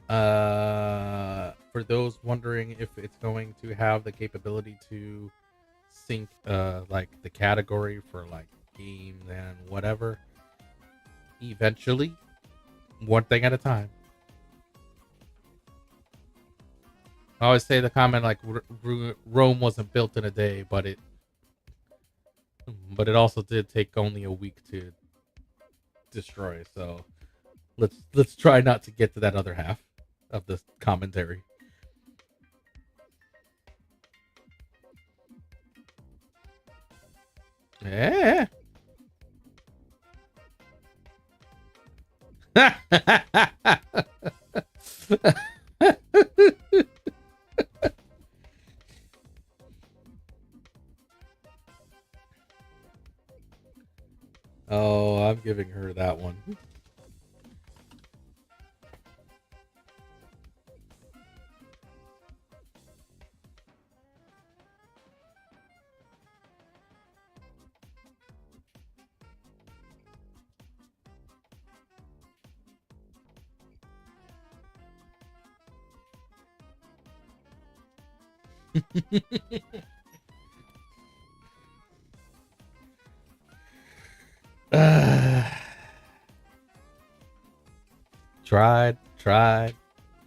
For those wondering if it's going to have the capability to sync like the category for like games and whatever, eventually, one thing at a time. I always say the comment like Rome wasn't built in a day, but it also did take only a week to destroy. So let's try not to get to that other half of the commentary. Yeah. Oh, I'm giving her that one.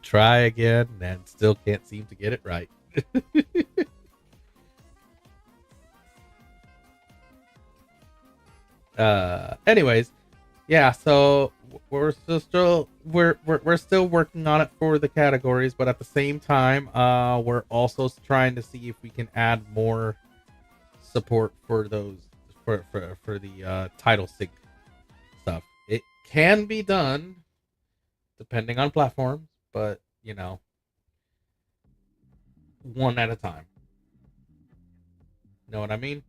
Try again, and still can't seem to get it right. Anyways, yeah, so we're still working on it for the categories, but at the same time, we're also trying to see if we can add more support for those for the title sync stuff. It can be done depending on platforms, but you know, one at a time. Know what I mean?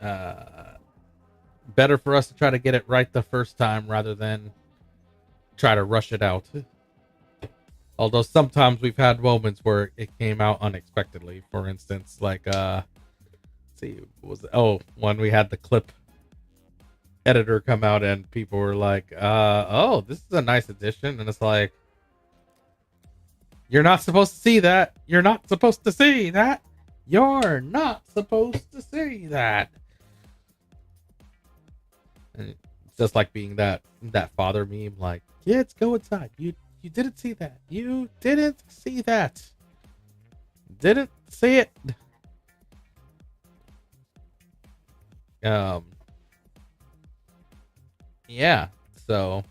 Better for us to try to get it right the first time rather than try to rush it out. Although sometimes we've had moments where it came out unexpectedly. For instance, like let's see, when we had the clip editor come out and people were like, oh, this is a nice addition, and it's like, you're not supposed to see that. You're not supposed to see that. You're not supposed to see that. And it's just like being that father meme, like, kids, go inside. You didn't see that. You didn't see that. Didn't see it. Yeah, so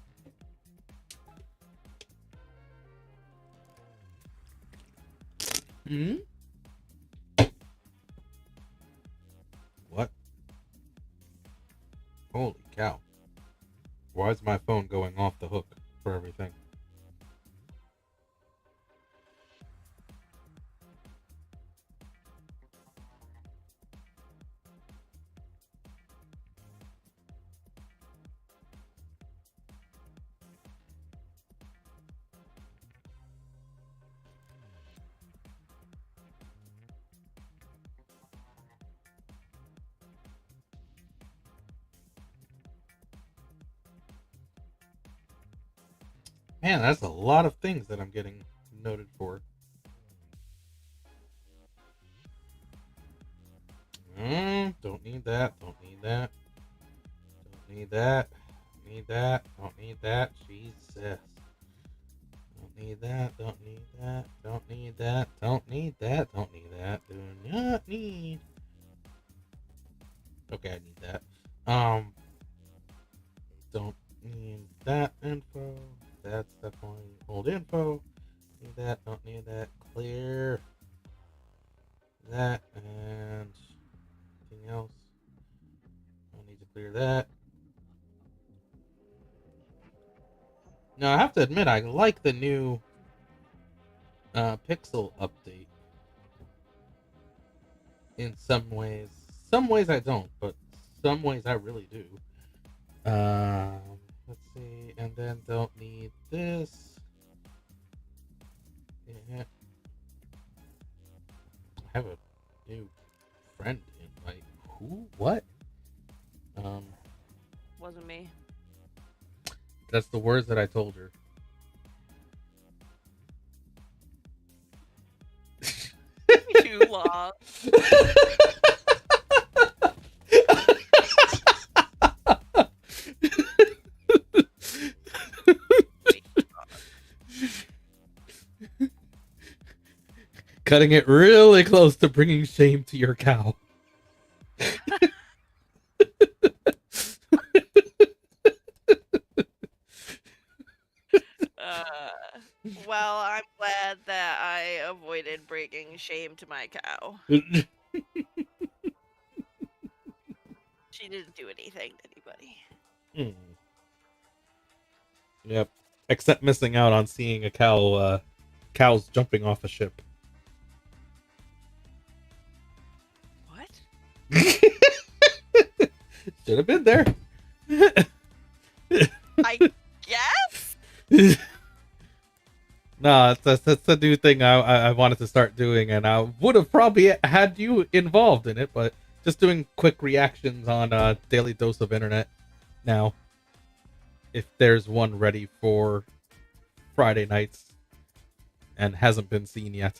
what? Holy cow. Why is my phone going off the hook for everything? Man, that's a lot of things that I'm getting noted for. Don't need that. Don't need that. Don't need that. Need that. Don't need that. Jesus. Don't need that. Don't need that. Don't need that. Don't need that. Don't need that. Do not need. Okay, I need that. Don't need that info. That's definitely old info. Need that. Don't need that. Clear that and anything else. Don't need to clear that. Now I have to admit I like the new Pixel update. In some ways. Some ways I don't, but some ways I really do. Let's see, and then don't need this. Yeah. I have a new friend invite. Who? What? Wasn't me. That's the words that I told her. Too long. Cutting it really close to bringing shame to your cow. Well, I'm glad that I avoided bringing shame to my cow. She didn't do anything to anybody. Yep. Except missing out on seeing a cows jumping off a ship. What? Should have been there. I guess? No, that's a new thing I wanted to start doing, and I would have probably had you involved in it, but just doing quick reactions on Daily Dose of Internet now. If there's one ready for Friday nights and hasn't been seen yet.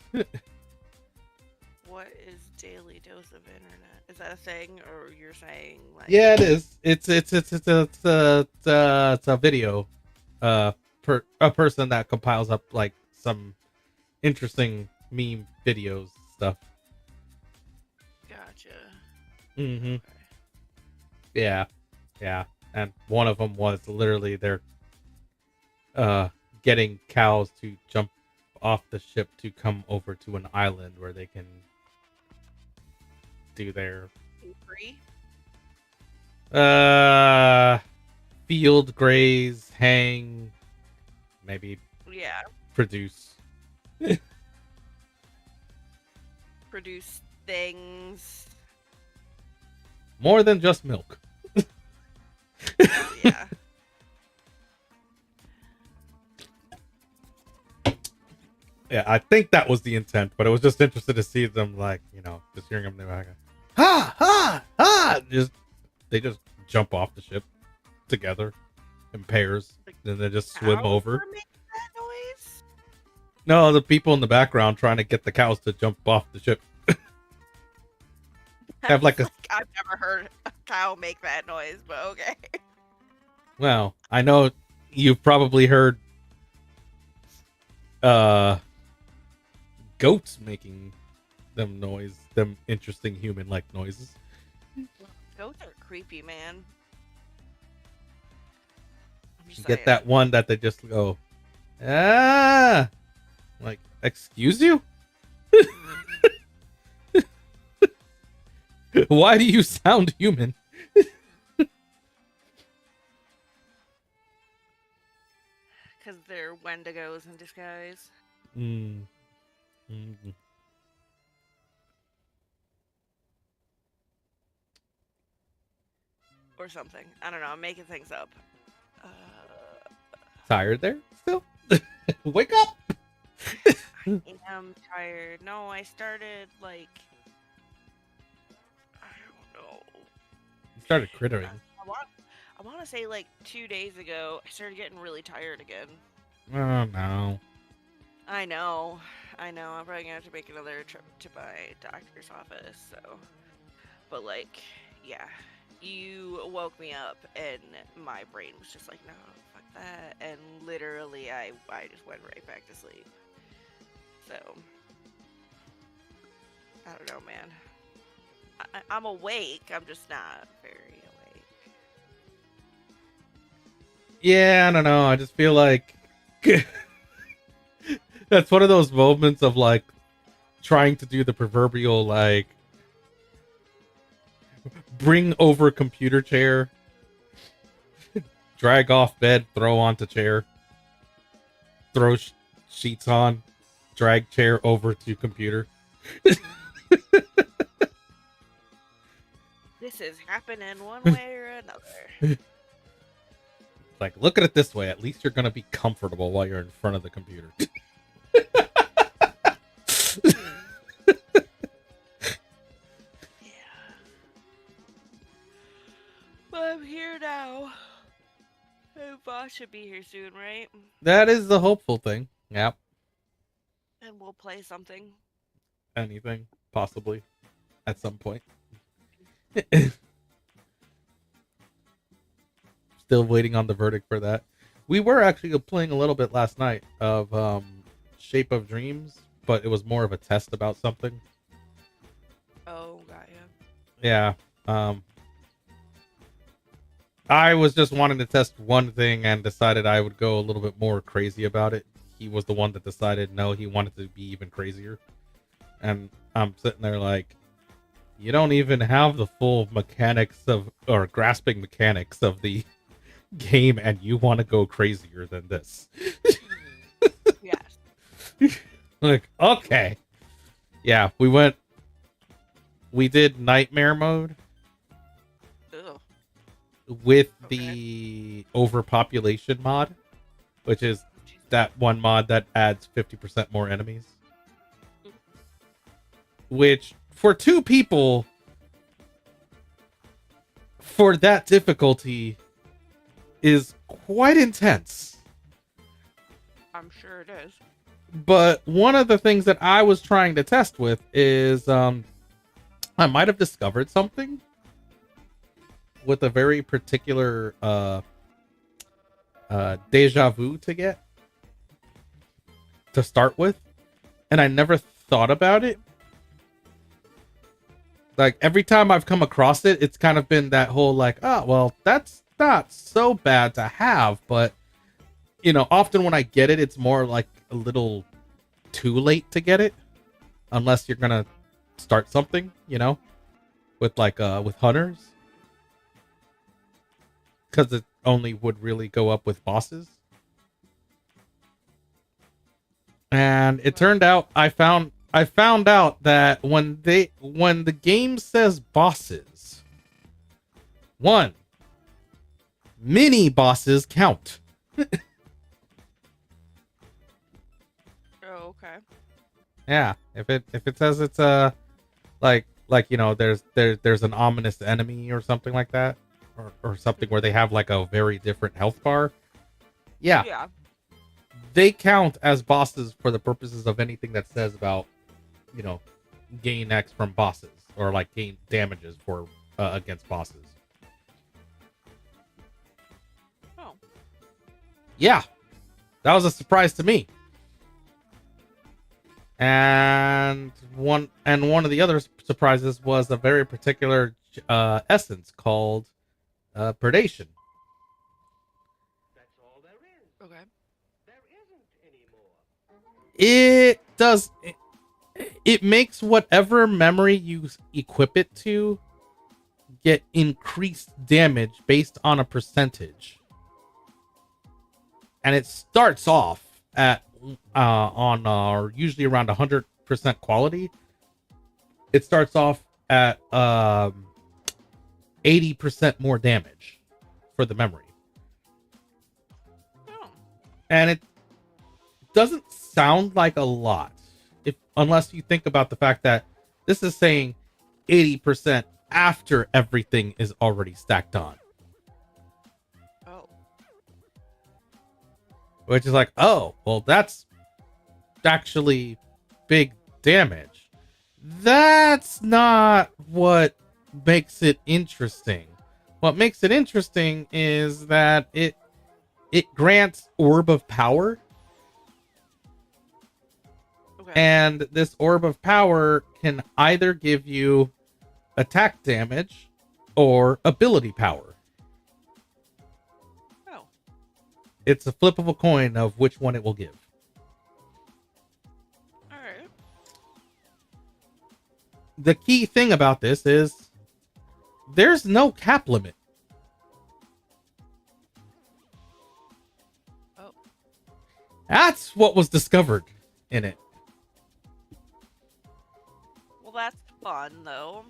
What is Daily Dose of Internet? Is that a thing, or you're saying like? Yeah, it is. It's a video, a person that compiles up like some interesting meme videos stuff. Gotcha. Mm-hmm. Yeah, and one of them was literally they're getting cows to jump off the ship to come over to an island where they can do their Free? field graze, hang, maybe Yeah. produce. Produce things. More than just milk. Yeah. Yeah, I think that was the intent, but I was just interested to see them, like, just hearing them, they're like, ha, ha, ha! They just jump off the ship together in pairs, and they just swim Cows over. were making that noise? No, the people in the background trying to get the cows to jump off the ship. Have like a I've never heard a cow make that noise, but okay. Well, I know you've probably heard goats making them interesting human-like noises. Goats are creepy, man. I'm You just get saying. that one that they just go, ah, like, excuse you? Why do you sound human? Because they're Wendigos in disguise. Or something. I don't know. I'm making things up. Tired there still? Wake up! I am tired. No, I started like I don't know. You started crittering. I want to say like 2 days ago. I started getting really tired again. Oh no. I know. I'm probably gonna have to make another trip to my doctor's office. So, but like, yeah, you woke me up and my brain was just like, no, fuck that, and literally, I just went right back to sleep. So, I don't know, man. I'm awake. I'm just not very awake. Yeah, I don't know. I just feel like that's one of those moments of like trying to do the proverbial like bring over computer chair, drag off bed, throw onto chair, throw sheets on, drag chair over to computer. This is happening one way or another. Like, look at it this way. At least you're going to be comfortable while you're in front of the computer. Well, I'm here now. Boss should be here soon, right? That is the hopeful thing. Yep. And we'll play something. Anything, possibly, at some point. Still waiting on the verdict for that. We were actually playing a little bit last night of Shape of Dreams, but it was more of a test about something. Oh, got ya. Yeah. I was just wanting to test one thing and decided I would go a little bit more crazy about it. He was the one that decided no, he wanted to be even crazier. And I'm sitting there like, you don't even have the full mechanics of or grasping mechanics of the game, and you want to go crazier than this. Yes. Like, okay. Yeah, we did nightmare mode Ugh. with the overpopulation mod, which is that one mod that adds 50% more enemies. Which, for 2 people, for that difficulty, is quite intense. I'm sure it is. But one of the things that I was trying to test with is I might have discovered something with a very particular deja vu to start with, and I never thought about it. Like, every time I've come across it, it's kind of been that whole like, oh, well, that's not so bad to have, but you know, often when I get it, it's more like a little too late to get it, unless you're gonna start something, you know, with like with hunters, because it only would really go up with bosses. And it turned out I found out that when the game says bosses, one, mini bosses count. Oh, okay. Yeah, if it says it's like you know, there's an ominous enemy or something like that, or something where they have like a very different health bar. Yeah. Yeah. They count as bosses for the purposes of anything that says about, you know, gain X from bosses, or like gain damages for against bosses. Oh. Yeah, that was a surprise to me. And one of the other surprises was a very particular essence called predation. Okay. It makes whatever memory you equip it to get increased damage based on a percentage, and it starts off at on usually around 100% quality. It starts off at 80% more damage for the memory. Oh. And it doesn't sound like a lot, unless you think about the fact that this is saying 80% after everything is already stacked on. Oh. Which is like, oh, well, that's actually big damage. That's not what makes it interesting. What makes it interesting is that it grants Orb of Power. Okay. And this Orb of Power can either give you attack damage or ability power. Oh. It's a flip of a coin of which one it will give. Alright. The key thing about this is there's no cap limit. Oh. That's what was discovered in it. Well, that's fun, though.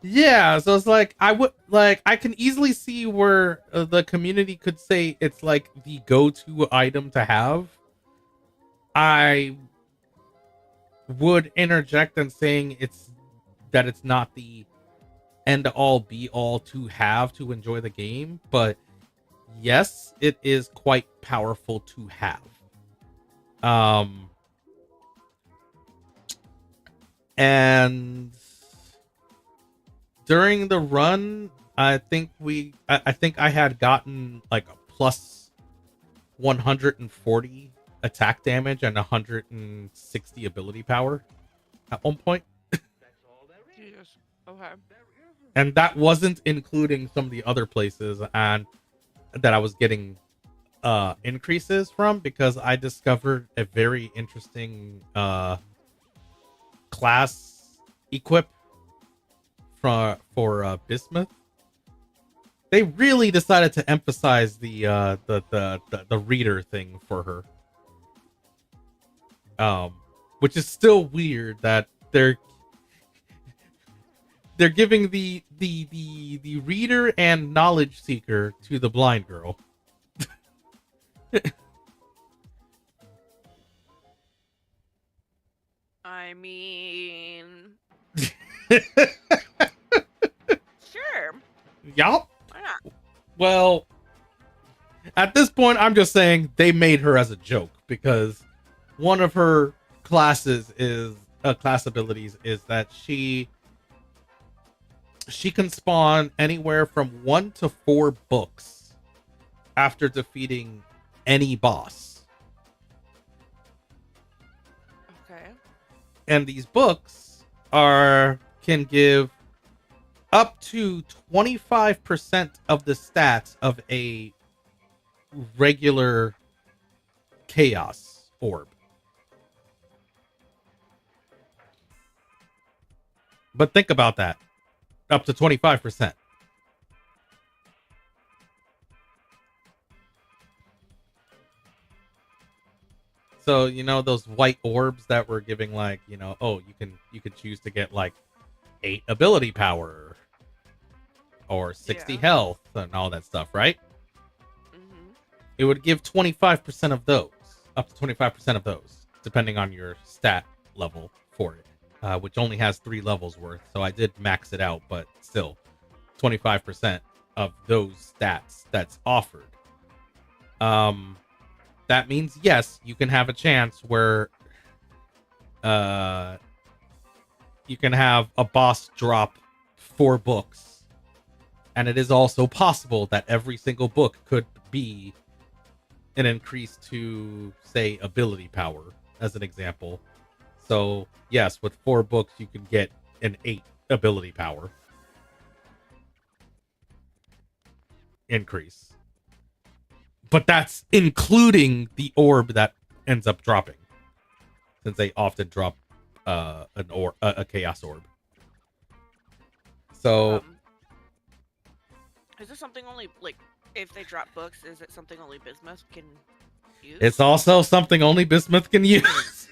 Yeah, so it's like I can easily see where the community could say it's like the go-to item to have. I would interject in saying it's not the end-all be-all to have to enjoy the game, but yes, it is quite powerful to have. And during the run, I think I had gotten like a plus 140 attack damage and 160 ability power at one point. Jesus. Okay. And that wasn't including some of the other places and that I was getting increases from, because I discovered a very interesting class equip for Bismuth, they really decided to emphasize the reader thing for her. Which is still weird that they're giving the reader and knowledge seeker to the blind girl. I mean, sure. Yup. Why not? Well, at this point, I'm just saying they made her as a joke because one of her classes is class abilities is that she can spawn anywhere from 1 to 4 books after defeating any boss. Okay. And these books can give up to 25% of the stats of a regular chaos orb. But think about that. Up to 25%. So, you know, those white orbs that were giving like, you know, oh, you can choose to get like 8 ability power or 60 health and all that stuff, right? Mm-hmm. It would give 25% of those, up to 25% of those, depending on your stat level for it. Which only has 3 levels worth, so I did max it out, but still 25% of those stats that's offered. That means yes, you can have a chance where you can have a boss drop 4 books, and it is also possible that every single book could be an increase to, say, ability power, as an example. So, yes, with 4 books, you can get an 8 ability power increase. But that's including the orb that ends up dropping, since they often drop a chaos orb. So, is this something only, like, if they drop books, is it something only Bismuth can use? it's also something only Bismuth can use.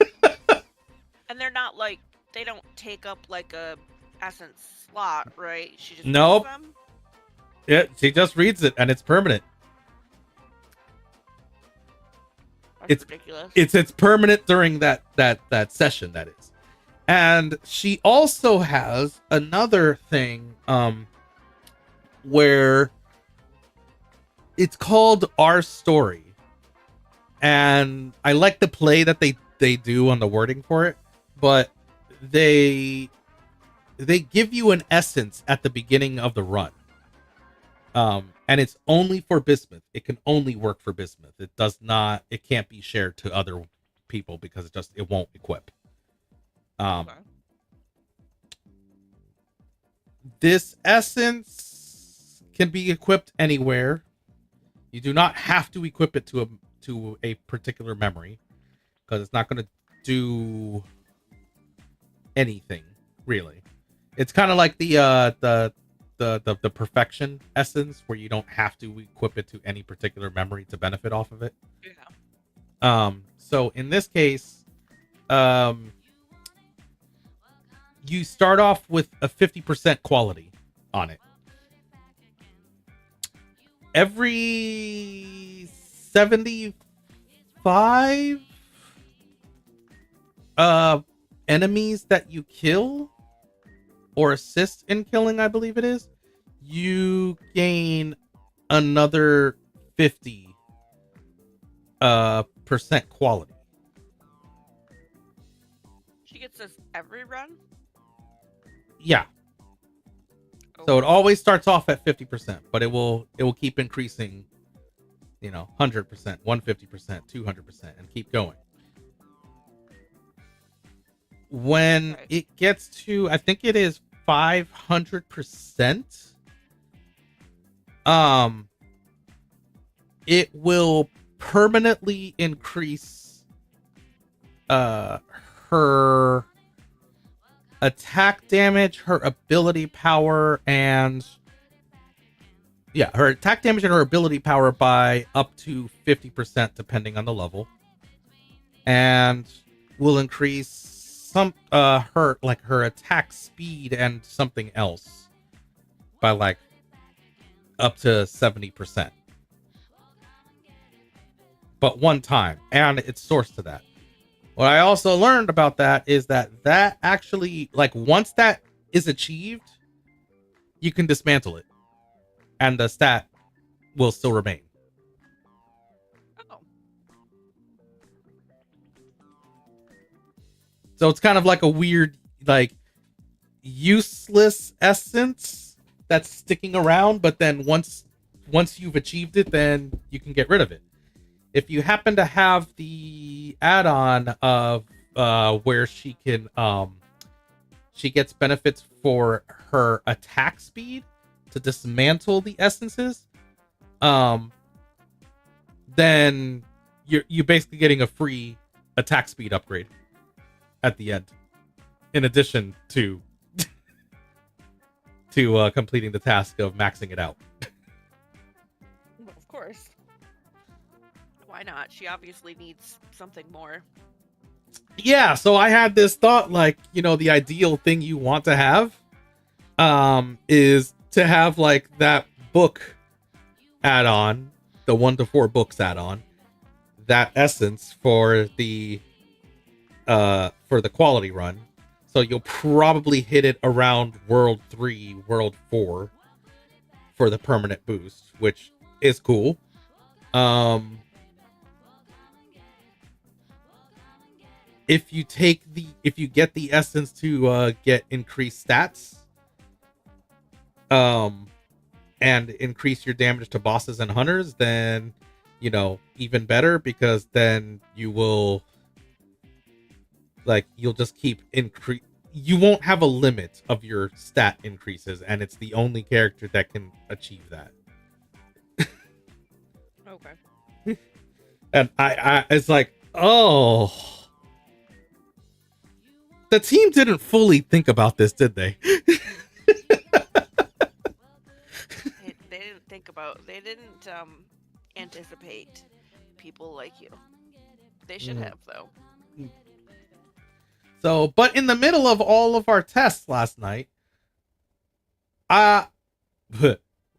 And they're not like, they don't take up like a essence slot, right? She just Nope. reads them? Yeah, she just reads it and it's permanent. That's ridiculous. It's permanent during that session, that is. And she also has another thing where it's called Our Story. And I like the play that they do on the wording for it, but they give you an essence at the beginning of the run. And it's only for Bismuth. It can only work for Bismuth. It can't be shared to other people because it won't equip. This essence can be equipped anywhere. You do not have to equip it to a particular memory, because it's not going to do anything really. It's kind of like the perfection essence, where you don't have to equip it to any particular memory to benefit off of it. Yeah. So in this case, you start off with a 50% quality on it. Every 75 enemies that you kill or assist in killing, I believe it is, you gain another 50 percent quality. She gets this every run? Yeah. So it always starts off at 50%, but it will keep increasing, 100%, 150%, 200%, and keep going. When it gets to, I think it is 500%, it will permanently increase her attack damage, her ability power, and her attack damage and her ability power by up to 50% depending on the level, and will increase some her attack speed and something else by like up to 70%. But one time, and it's sourced to that. What I also learned about that is that actually, like, once that is achieved, you can dismantle it, and the stat will still remain. Oh. So it's kind of like a weird, like, useless essence that's sticking around, but then once you've achieved it, then you can get rid of it. If you happen to have the add-on of where she can she gets benefits for her attack speed to dismantle the essences, then you're basically getting a free attack speed upgrade at the end, in addition to completing the task of maxing it out. Well, of course. Why not? She obviously needs something more. Yeah, so I had this thought, like, you know, the ideal thing you want to have is to have like that book add-on, the 1 to 4 books add-on, that essence for the quality run. So you'll probably hit it around World 3, World 4 for the permanent boost, which is cool. If you get the essence to get increased stats, and increase your damage to bosses and hunters, then, you know, even better, because then you'll just keep you won't have a limit of your stat increases, and it's the only character that can achieve that. Okay. And I it's like, oh, the team didn't fully think about this, did they? They didn't anticipate people like you. They should have, though. So, but in the middle of all of our tests last night,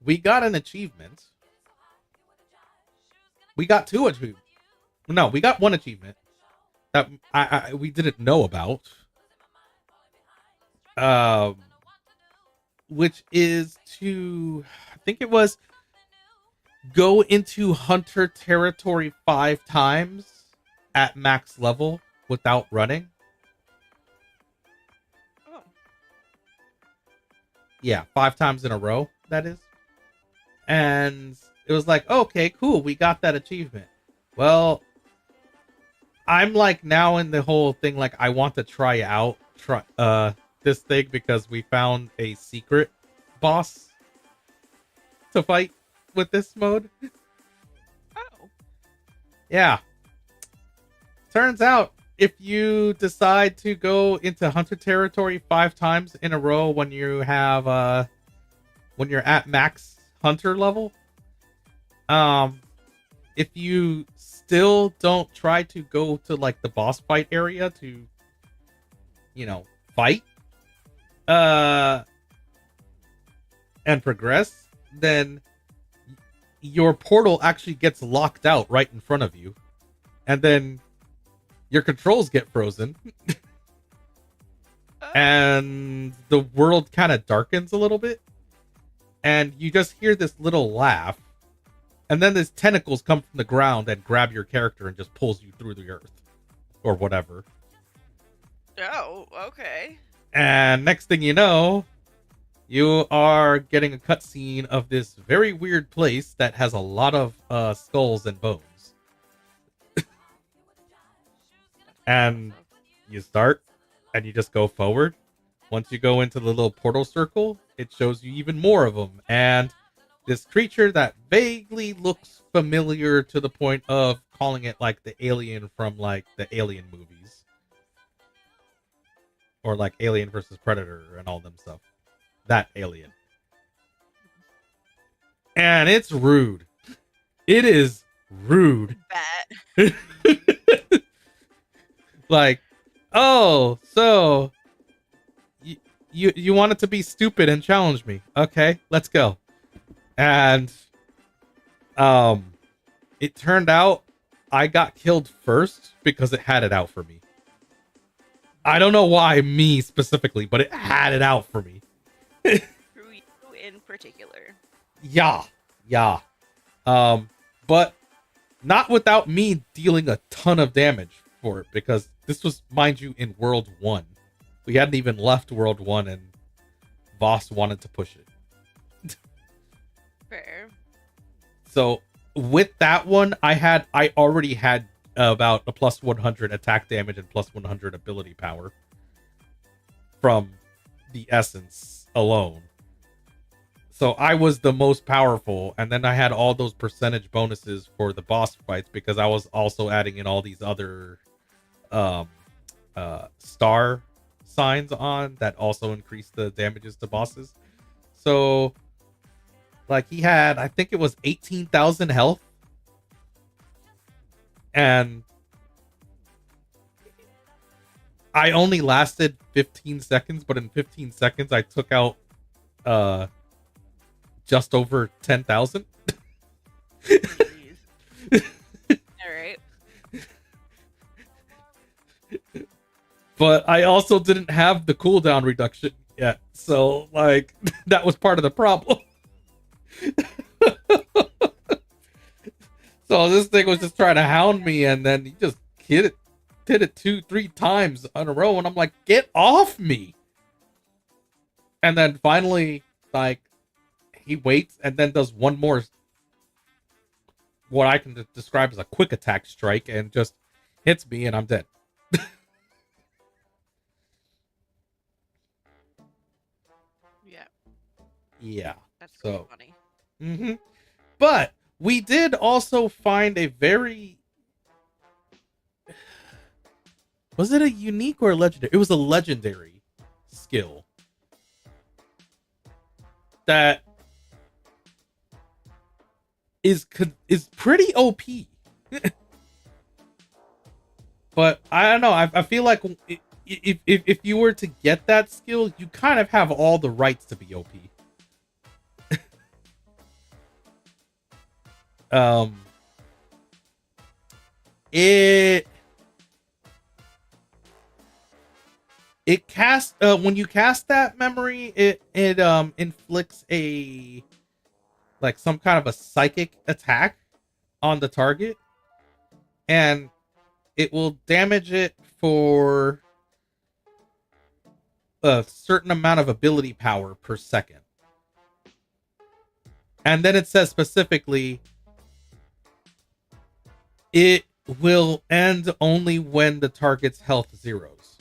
we got an achievement. We got 2 achievements. No, we got 1 achievement that we didn't know about. Which is to, I think it was, go into hunter territory 5 times at max level without running. Oh. Yeah, 5 times in a row, that is. And it was like, okay, cool, we got that achievement. Well, I'm like now in the whole thing, like, I want to try this thing because we found a secret boss to fight with this mode. Oh. Yeah. Turns out, if you decide to go into hunter territory 5 times in a row when you have when you're at max hunter level, if you still don't try to go to like the boss fight area to, you know, fight and progress, then your portal actually gets locked out right in front of you, and then your controls get frozen and the world kind of darkens a little bit, and you just hear this little laugh, and then these tentacles come from the ground and grab your character and just pulls you through the earth or whatever. Oh, okay. And next thing you know, you are getting a cutscene of this very weird place that has a lot of skulls and bones. And you start, and you just go forward. Once you go into the little portal circle, it shows you even more of them. And this creature that vaguely looks familiar to the point of calling it like the alien from like the Alien movies. or like Alien versus Predator and all them stuff. That Alien. And it's rude. It is rude. Bet. Like, oh, so you wanted to be stupid and challenge me. Okay, let's go. And it turned out I got killed first because it had it out for me. I don't know why me specifically, but it had it out for me. Who you in particular? Yeah. But not without me dealing a ton of damage for it, because this was, mind you, in World 1. We hadn't even left World 1 and Voss wanted to push it. Fair. So with that one, I already had about a plus 100 attack damage and plus 100 ability power from the essence alone. So I was the most powerful, and then I had all those percentage bonuses for the boss fights because I was also adding in all these other star signs on that also increase the damages to bosses. So like he had, I think it was 18,000 health, and I only lasted 15 seconds, but in 15 seconds I took out just over 10,000. All right. But I also didn't have the cooldown reduction yet, so like that was part of the problem. So this thing was just trying to hound me, and then he just hit it 2-3 times in a row, and I'm like, get off me. And then finally, like, he waits and then does one more, what I can describe as a quick attack strike, and just hits me, and I'm dead. Yeah. That's pretty So funny. But we did also find a very, was it a unique or a legendary? It was a legendary skill that is pretty OP. But I don't know. I feel like if you were to get that skill, you kind of have all the rights to be OP. It casts when you cast that memory, it inflicts a, like, some kind of a psychic attack on the target, and it will damage it for a certain amount of ability power per second. And then it says specifically, it will end only when the target's health zeros.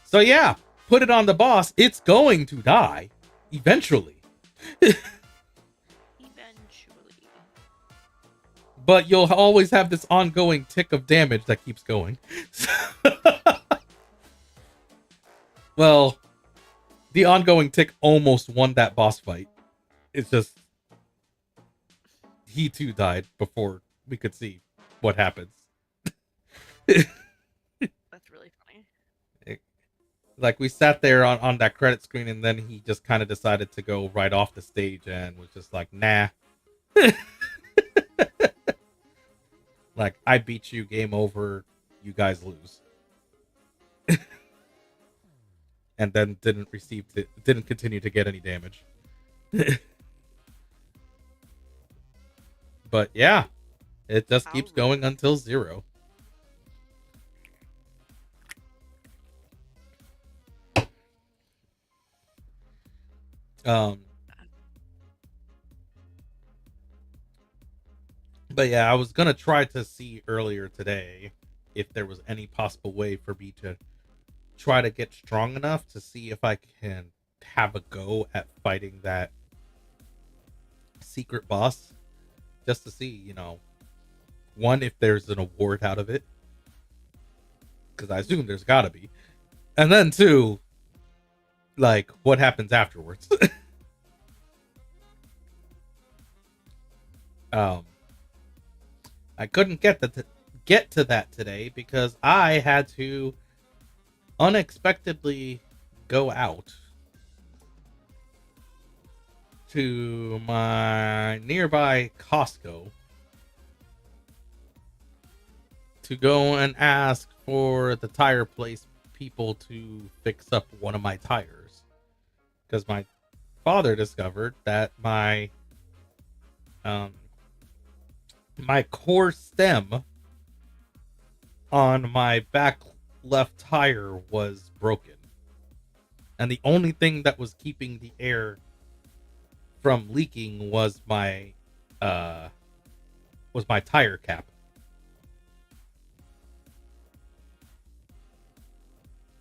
So yeah, put it on the boss. It's going to die eventually. But you'll always have this ongoing tick of damage that keeps going. Well, the ongoing tick almost won that boss fight. It's just, he too died before we could see what happens. That's really funny. Like, we sat there on that credit screen, and then he just kind of decided to go right off the stage and was just like, nah. Like, I beat you, game over, you guys lose. And then didn't continue to get any damage. But yeah, it just keeps going until 0. But yeah, I was gonna try to see earlier today if there was any possible way for me to try to get strong enough to see if I can have a go at fighting that secret boss, just to see, you know, one, if there's an award out of it, because I assume there's got to be, and then two, like what happens afterwards. I couldn't get to that today because I had to unexpectedly go out to my nearby Costco to go and ask for the tire place people to fix up one of my tires, because my father discovered that my core stem on my back left tire was broken, and the only thing that was keeping the air from leaking was my tire cap.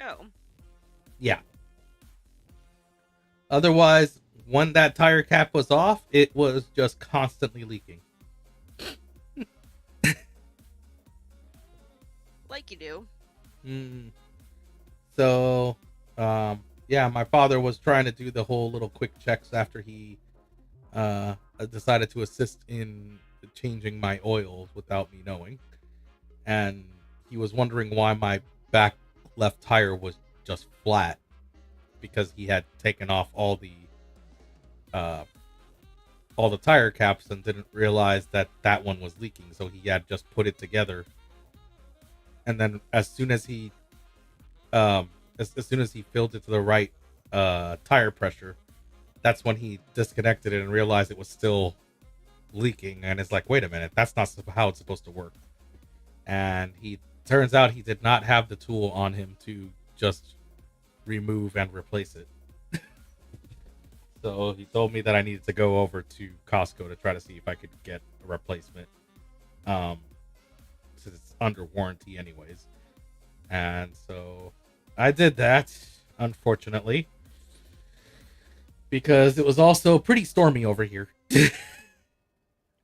Oh. Yeah. Otherwise, when that tire cap was off, it was just constantly leaking. Like you do. So, yeah, my father was trying to do the whole little quick checks after he decided to assist in changing my oils without me knowing. And he was wondering why my back left tire was just flat, because he had taken off all the tire caps and didn't realize that that one was leaking, so he had just put it together. And then as soon as he filled it to the right tire pressure, that's when he disconnected it and realized it was still leaking. And it's like, wait a minute, that's not how it's supposed to work. And he turns out he did not have the tool on him to just remove and replace it. So he told me that I needed to go over to Costco to try to see if I could get a replacement, since it's under warranty anyways. And so I did that, unfortunately, because it was also pretty stormy over here.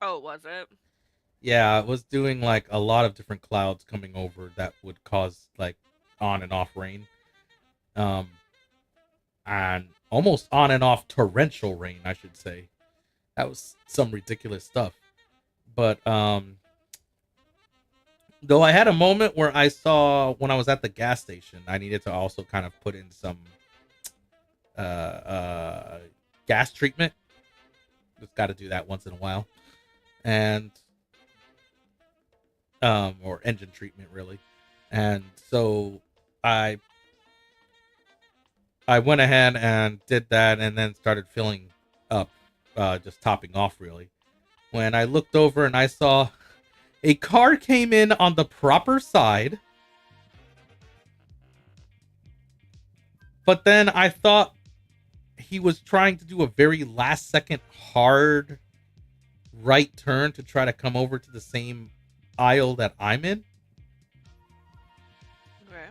Oh, was it? Yeah, it was doing like a lot of different clouds coming over that would cause like on and off rain. And almost on and off torrential rain, I should say. That was some ridiculous stuff. But though I had a moment where I saw, when I was at the gas station, I needed to also kind of put in some gas treatment. Just got to do that once in a while. And or engine treatment, really. And so I went ahead and did that, and then started filling up, just topping off, really. When I looked over and I saw a car came in on the proper side, but then I thought he was trying to do a very last second hard right turn to try to come over to the same aisle that I'm in. Okay.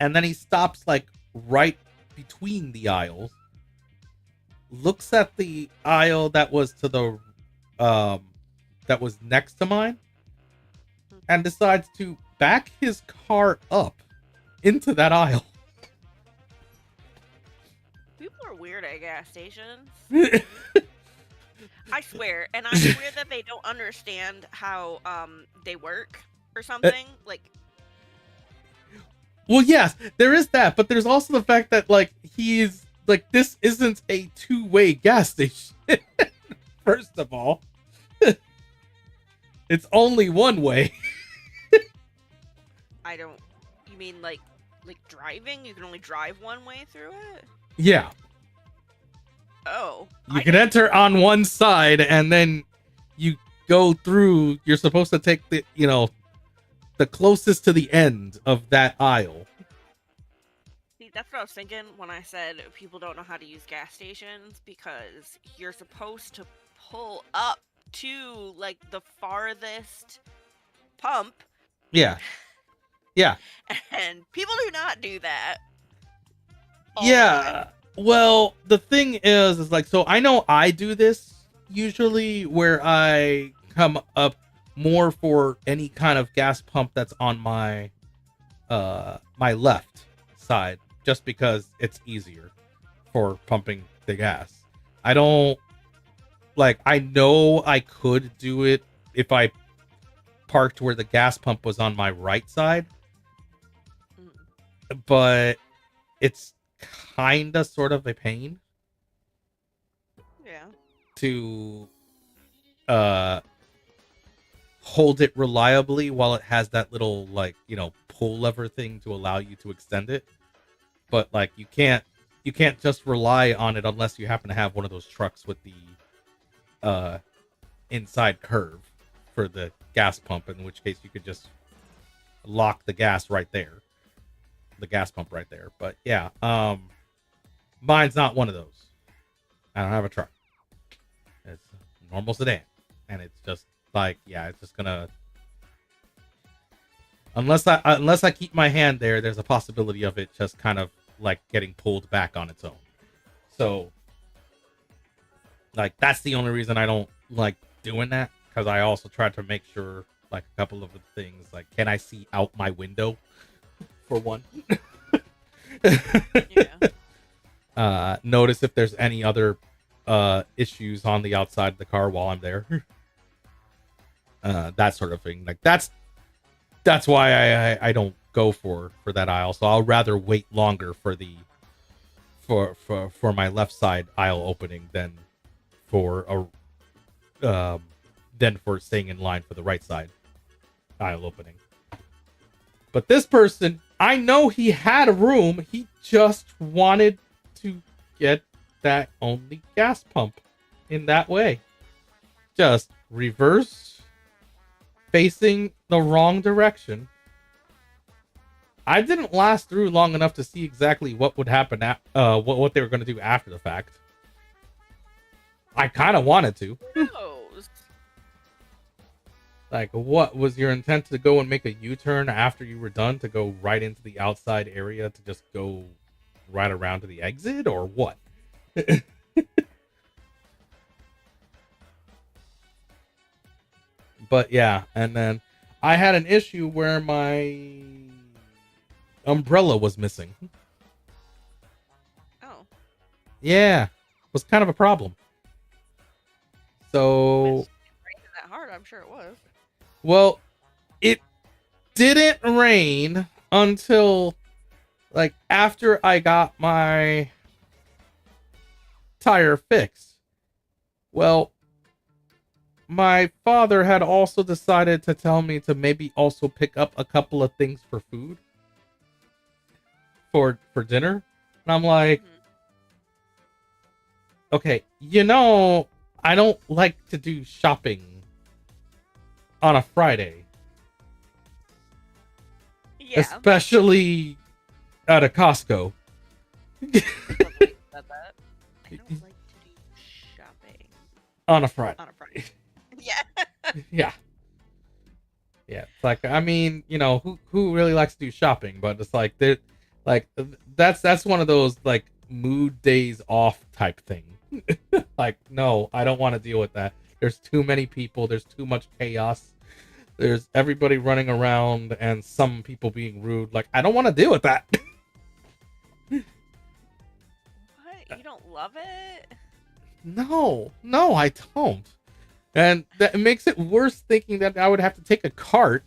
And then he stops like right between the aisles, looks at the aisle that was to the that was next to mine, and decides to back his car up into that aisle. People are weird at gas stations. I swear, and I swear that they don't understand how they work or something. Like, well, yes, there is that, but there's also the fact that like he's like, this isn't a two-way gas station. First of all, it's only one way. I don't. You mean like driving? You can only drive one way through it? Yeah. Oh. You can enter on one side, and then you go through. You're supposed to take the, the closest to the end of that aisle. See, that's what I was thinking when I said people don't know how to use gas stations, because you're supposed to pull up to like the farthest pump. Yeah. Yeah. And people do not do that. Yeah. Well, the thing is like, so I know I do this usually where I come up more for any kind of gas pump that's on my my left side, just because it's easier for pumping the gas. I don't like, I know I could do it if I parked where the gas pump was on my right side, but it's kind of sort of a pain to hold it reliably while it has that little, like, you know, pull lever thing to allow you to extend it. But like, you can't just rely on it unless you happen to have one of those trucks with the inside curve for the gas pump, in which case you could just lock the gas right there, the gas pump right there. But yeah, mine's not one of those. I don't have a truck. It's a normal sedan, and it's just like, yeah, it's just gonna, unless I keep my hand there, there's a possibility of it just kind of like getting pulled back on its own. So like, that's the only reason I don't like doing that, because I also tried to make sure, like, a couple of the things, like, can I see out my window, for one? Notice if there's any other issues on the outside of the car while I'm there. That sort of thing. Like, that's why I don't go for that aisle. So I'll rather wait longer for the for my left side aisle opening than for staying in line for the right side aisle opening. But this person, I know he had a room. He just wanted to get that only gas pump in that way. Just reverse, facing the wrong direction. I didn't last through long enough to see exactly what would happen at what they were going to do after the fact. I kind of wanted to. Like, what was your intent, to go and make a U-turn after you were done, to go right into the outside area to just go right around to the exit, or what? But yeah, and then I had an issue where my umbrella was missing. Oh. Yeah, it was kind of a problem. So That hard, I'm sure it was. Well, it didn't rain until, like, after I got my tire fixed. Well, my father had also decided to tell me to maybe also pick up a couple of things for food for dinner. And I'm like, okay, you know, I don't like to do shopping on a Friday. Yeah. Especially at a Costco. I don't like to do shopping On a Friday. On a Friday. Yeah. Yeah. Yeah. It's like, I mean, you know, who really likes to do shopping? But it's like, that's one of those, like, mood days off type thing. Like, no, I don't want to deal with that. There's too many people. There's too much chaos. There's everybody running around and some people being rude. Like, I don't want to deal with that. What? You don't love it? No, I don't. And that makes it worse, thinking that I would have to take a cart.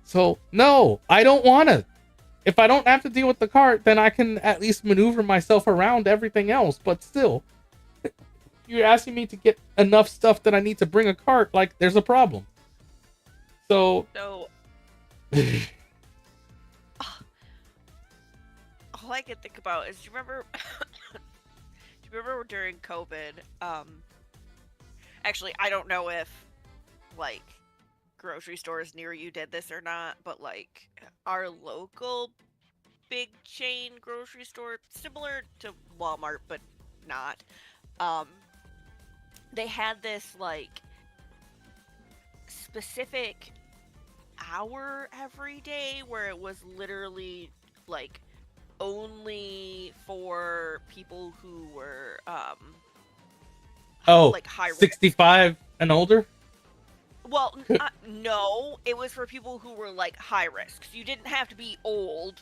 So, no, I don't want to. If I don't have to deal with the cart, then I can at least maneuver myself around everything else. But still, you're asking me to get enough stuff that I need to bring a cart, like, there's a problem. So all I can think about is, do you remember during COVID, actually, I don't know if, like, grocery stores near you did this or not, but, like, our local big chain grocery store, similar to Walmart but not, they had this, like, specific hour every day where it was literally, like, only for people who were oh, like high 65 and older. Well, no, it was for people who were like high risk. So you didn't have to be old,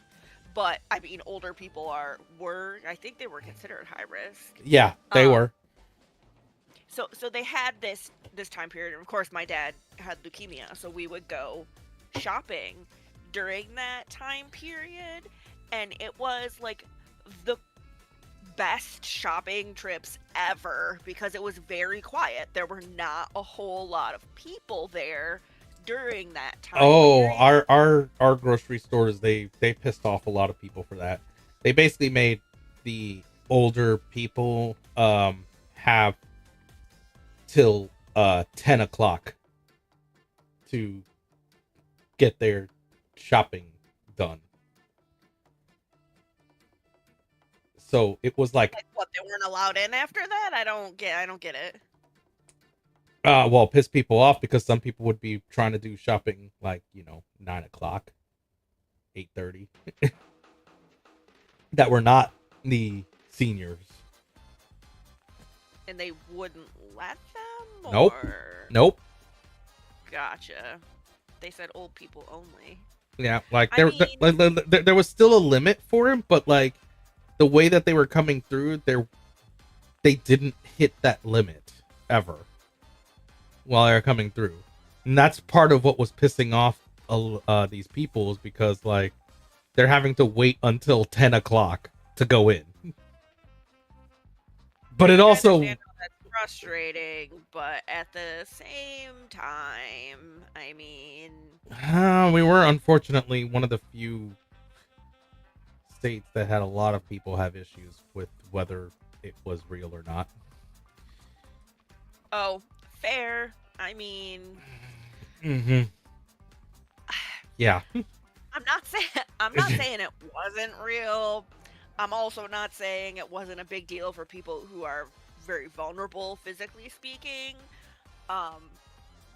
but I mean, older people were. I think they were considered high risk. Yeah, they were. So they had this time period, and of course, my dad had leukemia, so we would go shopping during that time period, and it was like the best shopping trips ever because it was very quiet. There were not a whole lot of people there during that time. Oh, period. our grocery stores, they pissed off a lot of people for that. They basically made the older people have till 10 o'clock to get their shopping done. So it was like what, they weren't allowed in after that? I don't get it. Well, piss people off because some people would be trying to do shopping like, 9 o'clock, 8:30 that were not the seniors. And they wouldn't let them? Nope. Or... Nope. Gotcha. They said old people only. Yeah, like there was still a limit for him, but like the way that they were coming through, they didn't hit that limit ever while they were coming through, and that's part of what was pissing off these people, is because like they're having to wait until 10 o'clock to go in. But it also that's frustrating, but at the same time, I mean, we were unfortunately one of the few states that had a lot of people have issues with whether it was real or not. Oh, fair. I mean, Yeah. I'm not saying it wasn't real. I'm also not saying it wasn't a big deal for people who are very vulnerable, physically speaking.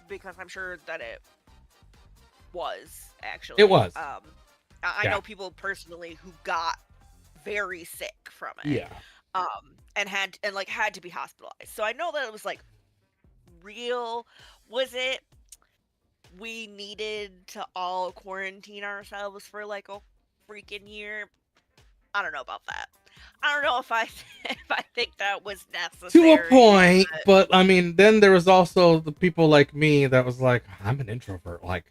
Because I'm sure that it was actually. It was. I know people personally who got very sick from it. Yeah. And had to be hospitalized. So I know that it was like real. Was it? We needed to all quarantine ourselves for like a freaking year. I don't know about that. I don't know if I think that was necessary. To a point, but I mean, then there was also the people like me that was like, I'm an introvert. Like,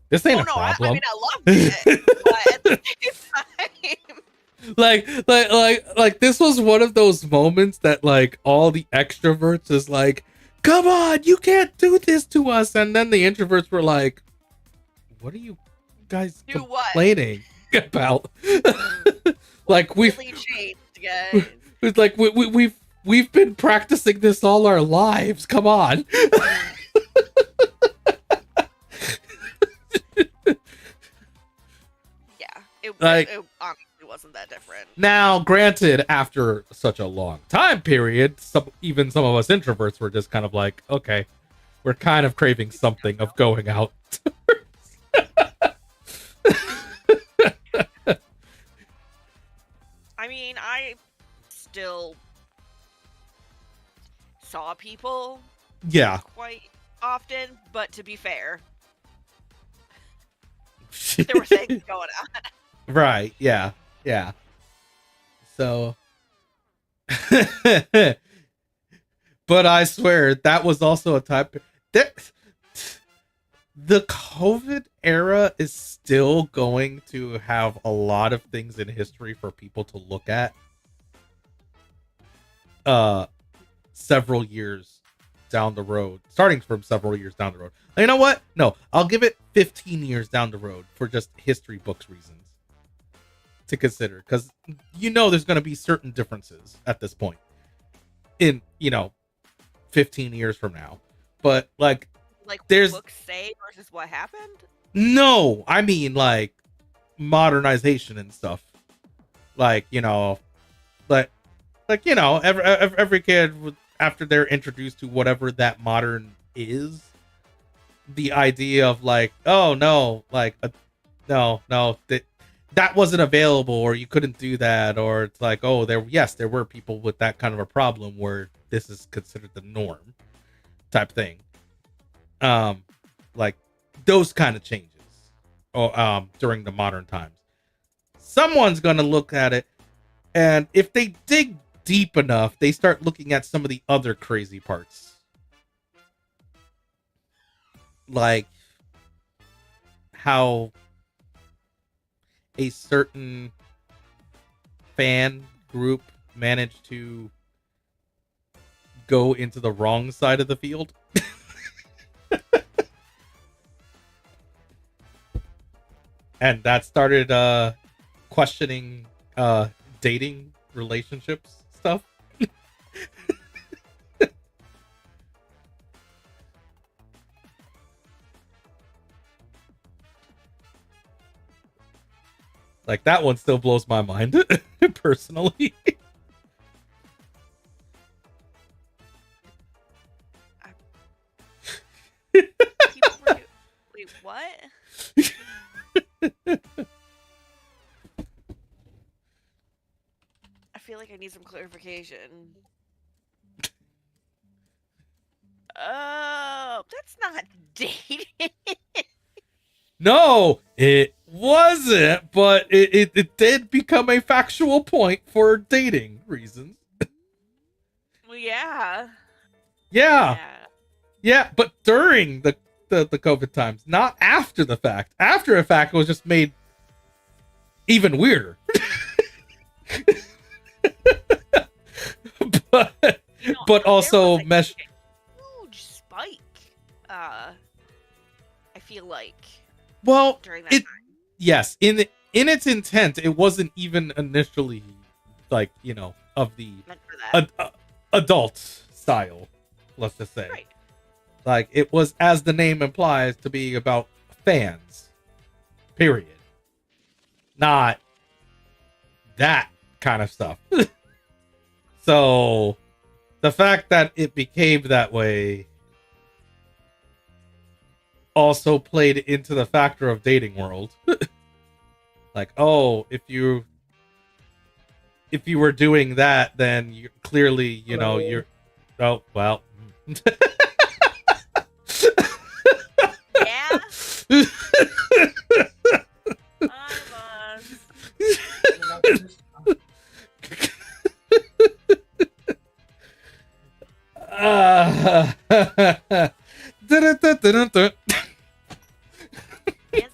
this ain't a problem. I mean, I loved it, but at the same time, like this was one of those moments that like all the extroverts is like, come on, you can't do this to us, and then the introverts were like, what are you guys complaining about? Like we've really changed, guys. It's like we've been practicing this all our lives. Come on. Yeah, it honestly wasn't that different. Now, granted, after such a long time period, even some of us introverts were just kind of like, okay, we're kind of craving something of going out. I mean, I still saw people Yeah. quite often, but to be fair, there were things going on. Right, yeah. So but I swear that was also a time that the COVID era is still going to have a lot of things in history for people to look at several years down the road, starting from several years down the road. You know what? No, I'll give it 15 years down the road for just history books reasons to consider, because there's going to be certain differences at this point in 15 years from now, but like there's books say versus what happened. No, I mean like modernization and stuff, every kid, after they're introduced to whatever that modern is, the idea of like, oh no, like that wasn't available, or you couldn't do that, or it's like, oh, there were people with that kind of a problem where this is considered the norm type thing. Like those kind of changes, or during the modern times. Someone's gonna look at it, and if they dig deep enough, they start looking at some of the other crazy parts, like how a certain fan group managed to go into the wrong side of the field. And that started questioning dating, relationships stuff. Like that one still blows my mind personally. Wait, what? I feel like I need some clarification. Oh, that's not dating. No, it wasn't, but it did become a factual point for dating reasons. Well, yeah. Yeah. Yeah, but during the COVID times, not after the fact. After the fact, it was just made even weirder. but also mesh. Huge spike. I feel like. Well, during that time. Yes, in its intent, it wasn't even initially like, you know, of the adult style. Let's just say. Right. Like, it was, as the name implies, to be about fans. Period. Not that kind of stuff. So, the fact that it became that way also played into the factor of dating world. Like, oh, if you were doing that, then you clearly, you know, you're... Oh, well... Yeah. Yes,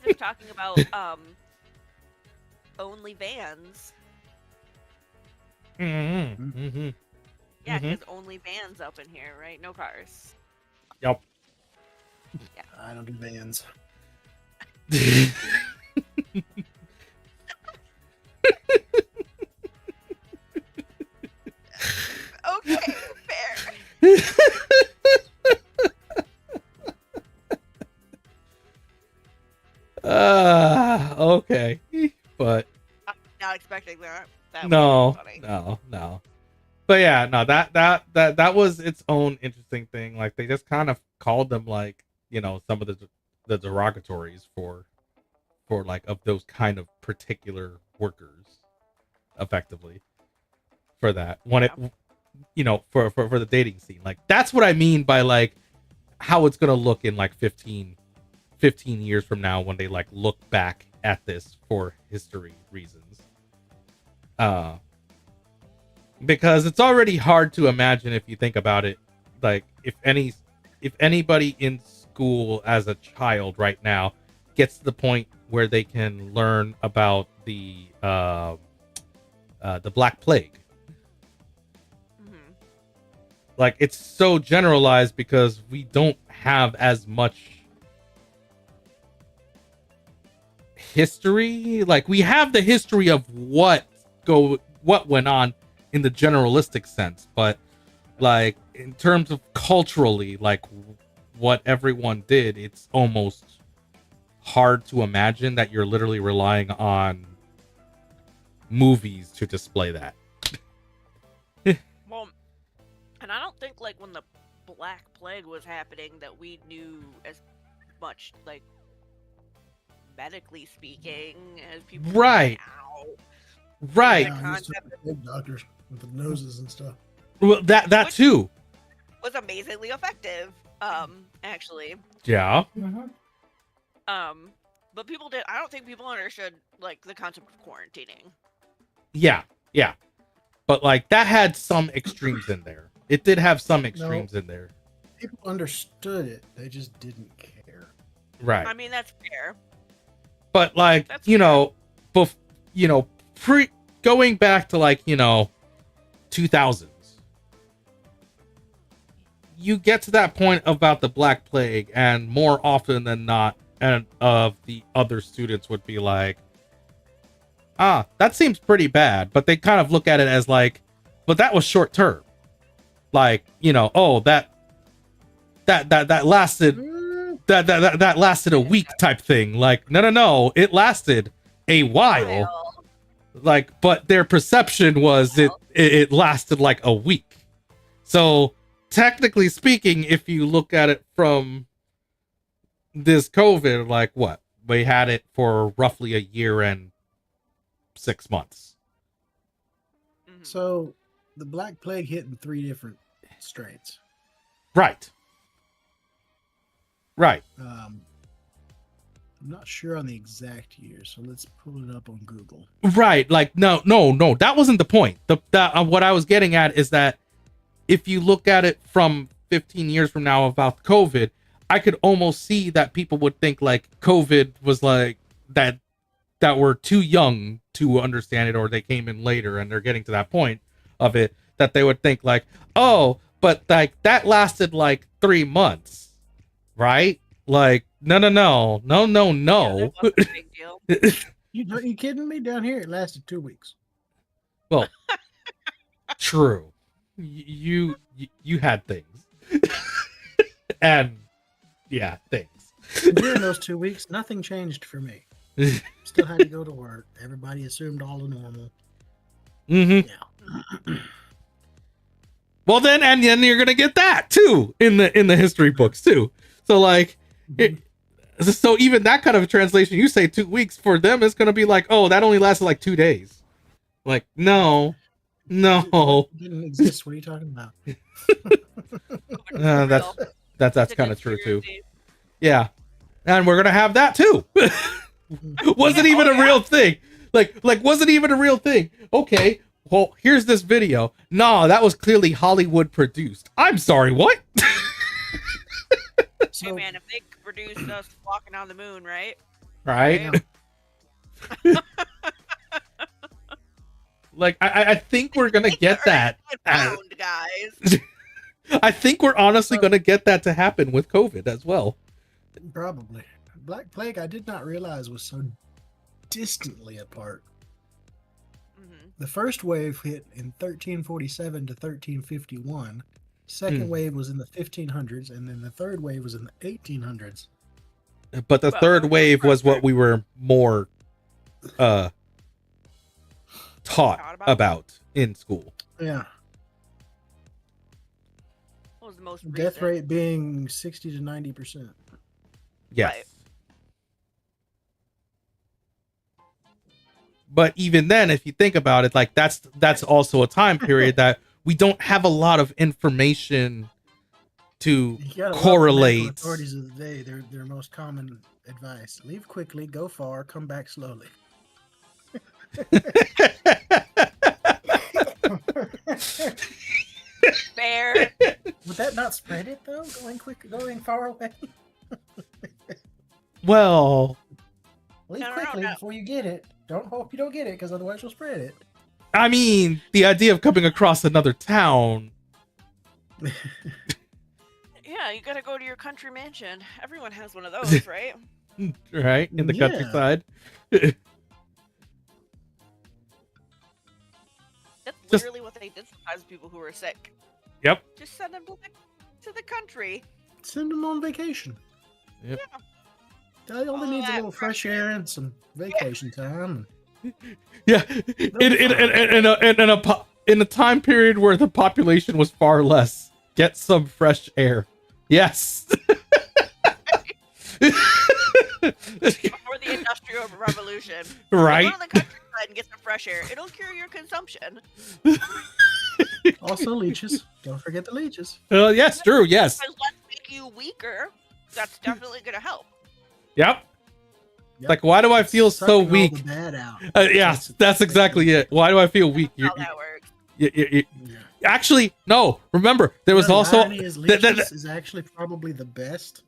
they're talking about OnlyVans. Mm-hmm. Yeah, because OnlyVans up in here, right? No cars. Yep. Yeah. I don't do vans. Okay, fair. Okay. But I'm not expecting that. That no. But yeah, no, that was its own interesting thing. Like, they just kind of called them, like, you know, some of the derogatories for like of those kind of particular workers, effectively, for that when it, you know, for the dating scene. Like, that's what I mean by like how it's gonna look in like 15 years from now when they like look back at this for history reasons. Because it's already hard to imagine, if you think about it, like if anybody in school as a child right now gets to the point where they can learn about the Black Plague. Like, it's so generalized because we don't have as much history. Like, we have the history of what went on in the generalistic sense, but like in terms of culturally, like what everyone did, it's almost hard to imagine that you're literally relying on movies to display that. Well, and I don't think like when the Black Plague was happening that we knew as much, like, medically speaking, as people Right. now. Right. Yeah, big doctors with the noses and stuff. Well, that too was amazingly effective, actually. Yeah. But people did. I don't think people understood like the concept of quarantining. Yeah. Yeah. But like that had some extremes in there. It did have some extremes in there. People understood it. They just didn't care. Right. I mean, that's fair. But like, That's you know, going back to like, 2000s, you get to that point about the Black Plague, and more often than not, and of the other students would be like, that seems pretty bad. But they kind of look at it as like, but that was short term. Like, that lasted that lasted a week type thing. Like, no, it lasted a while. Like, but their perception was it lasted like a week. So technically speaking, if you look at it from this COVID, like what? We had it for roughly a year and 6 months. So the Black Plague hit in 3 different strains. Right. I'm not sure on the exact year, so let's pull it up on Google. Right. Like, no, that wasn't the point. What I was getting at is that if you look at it from 15 years from now about COVID, I could almost see that people would think like COVID was like that were too young to understand it, or they came in later and they're getting to that point of it that they would think like, oh, but like that lasted like 3 months, right? Like, no. Yeah, that wasn't a big deal. You kidding me? Down here, it lasted 2 weeks. Well, true. You had things, and yeah, things. During those 2 weeks, nothing changed for me. Still had to go to work. Everybody assumed all the normal. Mm-hmm. Yeah. Well, then you're gonna get that too in the history books too. So like, so even that kind of a translation, you say 2 weeks, for them it's gonna be like, oh, that only lasted like 2 days. Like, no. It didn't exist. What are you talking about? That's kind of true too. Yeah, and we're gonna have that too. Wasn't even a real thing. Like wasn't even a real thing. Okay, well, here's this video. No, that was clearly Hollywood produced. I'm sorry, what? Hey man, if they produced us walking on the moon, right? Right. Like, I think we're gonna get that. Found, guys. I think we're honestly gonna get that to happen with COVID as well. Probably. Black Plague, I did not realize was so distantly apart. The first wave hit in 1347 to 1351. Second wave was in the 1500s, and then the third wave was in the 1800s. But the third wave was what we were more taught about in school. Yeah. What was the most Death rate being 60 to 90%. Yes. Right. But even then, if you think about it, like that's also a time period that we don't have a lot of information to correlate. Authorities of the day, their most common advice: leave quickly, go far, come back slowly. Fair. Would that not spread it though? Going far away. Well, leave quickly before you get it. Don't hope you don't get it, because otherwise you'll spread it. I mean, the idea of coming across another town. Yeah, you gotta go to your country mansion. Everyone has one of those, right? Right, in the countryside. That's literally what they did sometimes with people who were sick. Yep. Just send them to the country. Send them on vacation. Yep. Yeah. They only needs a little fresh air and some vacation time. Yeah, in a time period where the population was far less, get some fresh air. Yes. Before the Industrial Revolution. Right. Go to the countryside and get some fresh air. It'll cure your consumption. Also leeches. Don't forget the leeches. Yes, true. Yes. Let's make you weaker. That's definitely gonna help. Yep. Yep. Like, why do I feel so Sucking all weak? the bad out. Yeah, that's exactly it. Why do I feel weak? How that works. Actually, no. Remember, there was The also, irony is leeches is actually probably the best.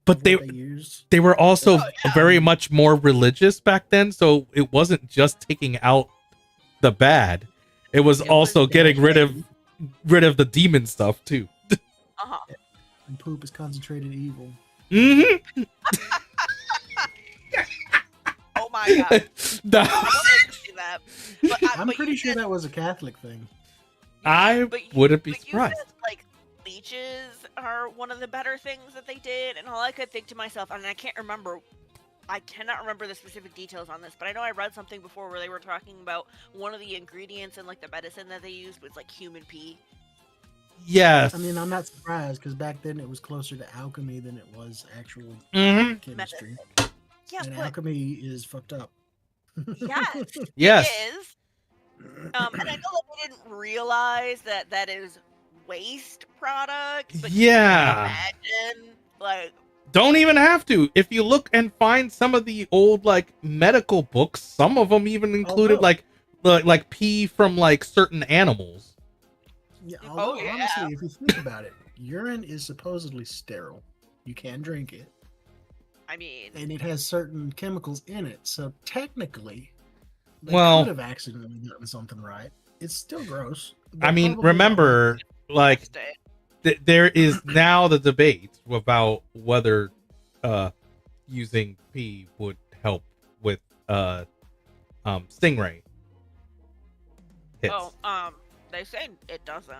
but of they what they used. they were also very much more religious back then, so it wasn't just taking out the bad; it was also getting rid of the demon stuff too. And poop is concentrated evil. Mm-hmm. Oh my god. That I wanted to see that. But I'm but pretty you sure said- that was a Catholic thing. I wouldn't be but you surprised. said, like, leeches are one of the better things that they did, and all I could think to myself, and I cannot remember the specific details on this, but I know I read something before where they were talking about one of the ingredients in like the medicine that they used was like human pee. Yes. I mean, I'm not surprised because back then it was closer to alchemy than it was actual Mhm. chemistry. Yeah, and but alchemy is fucked up. yes, Yes. it is. And I know that they didn't realize that that is waste product. But Yeah. imagine, like, Don't even have to. If you look and find some of the old like medical books, some of them even included like pee from like certain animals. Yeah, although honestly, if you think about it, urine is supposedly sterile. You can drink it. I mean, and it has certain chemicals in it, so technically, they Well- could have accidentally gotten something right. It's still gross. I They mean, probably remember, like there is now the debate about whether using pee would help with stingray hits. oh, they say it doesn't.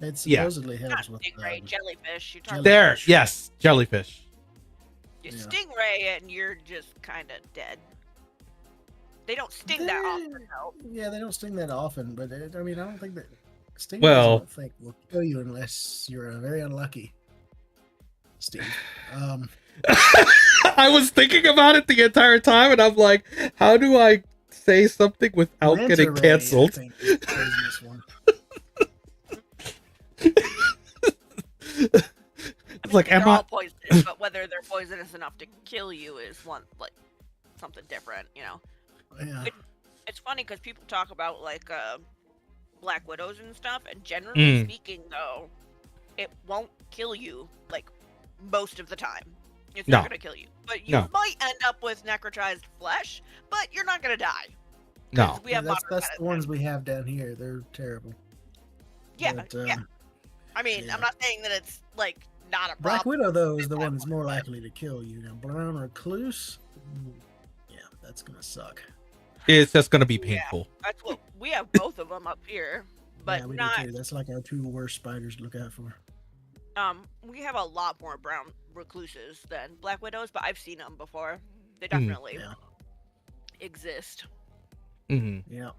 It Yeah. supposedly Not helps with stingray, jellyfish. You talk There, yes, jellyfish. You stingray and you're just kind of dead. They don't sting that often, though. Yeah, they don't sting that often, but I mean, I don't think that stingers. Well- I don't think will kill you unless you're very unlucky, Steve. I was thinking about it the entire time, and I'm like, how do I say something without Manta getting ray, canceled? I think, is the craziest one. It's like, they're am all I? poisonous, but whether they're poisonous enough to kill you is one like something different, you know. Yeah. It's funny because people talk about like black widows and stuff, and generally speaking, though, it won't kill you like most of the time. It's No. not gonna kill you, but you No. might end up with necrotized flesh, but you're not gonna die. No. We have that's modern the ones we have down here. They're terrible. Yeah, But, yeah. I mean, I'm not saying that it's like not a Black problem. Widow though is the one that's more likely to kill you. Now, Brown Recluse, yeah, that's gonna suck. It's just gonna be painful. That's what we have both of them up here, but yeah, we not. do too. That's like our two worst spiders to look out for. We have a lot more brown recluses than black widows, but I've seen them before. They Mhm. definitely exist. Mm-hmm. Yeah.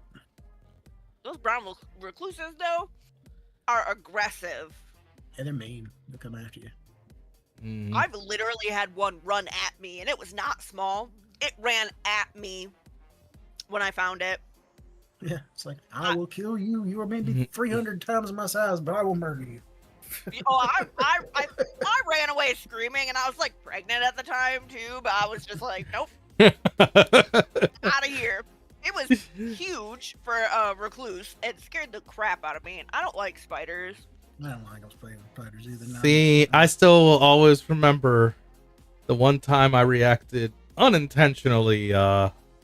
Those brown recluses, though, are aggressive. And they're mean. They'll come after you. Mm-hmm. I've literally had one run at me, and it was not small. It ran at me when I found it. Yeah, it's like I will kill you. You are maybe 300 times my size, but I will murder you. Oh, I ran away screaming, and I was like pregnant at the time too. But I was just like, nope, out of here. It was huge for a recluse. It scared the crap out of me, and I don't like spiders. I don't like those spiders either. No. See, I still will always remember the one time I reacted unintentionally,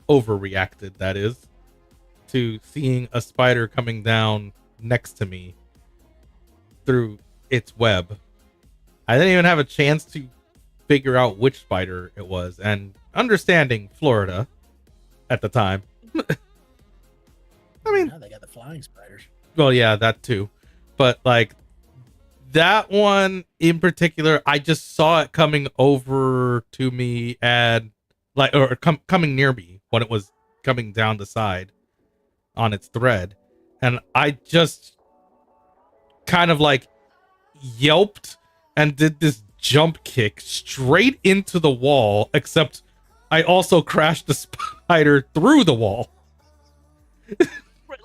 overreacted, that is, to seeing a spider coming down next to me through its web. I didn't even have a chance to figure out which spider it was, and understanding Florida at the time. I mean, Now they got the flying spiders. well, yeah, that too. But like that one in particular, I just saw it coming over to me and like, or coming near me when it was coming down the side on its thread. And I just kind of like yelped and did this jump kick straight into the wall, except I also crashed the spider through the wall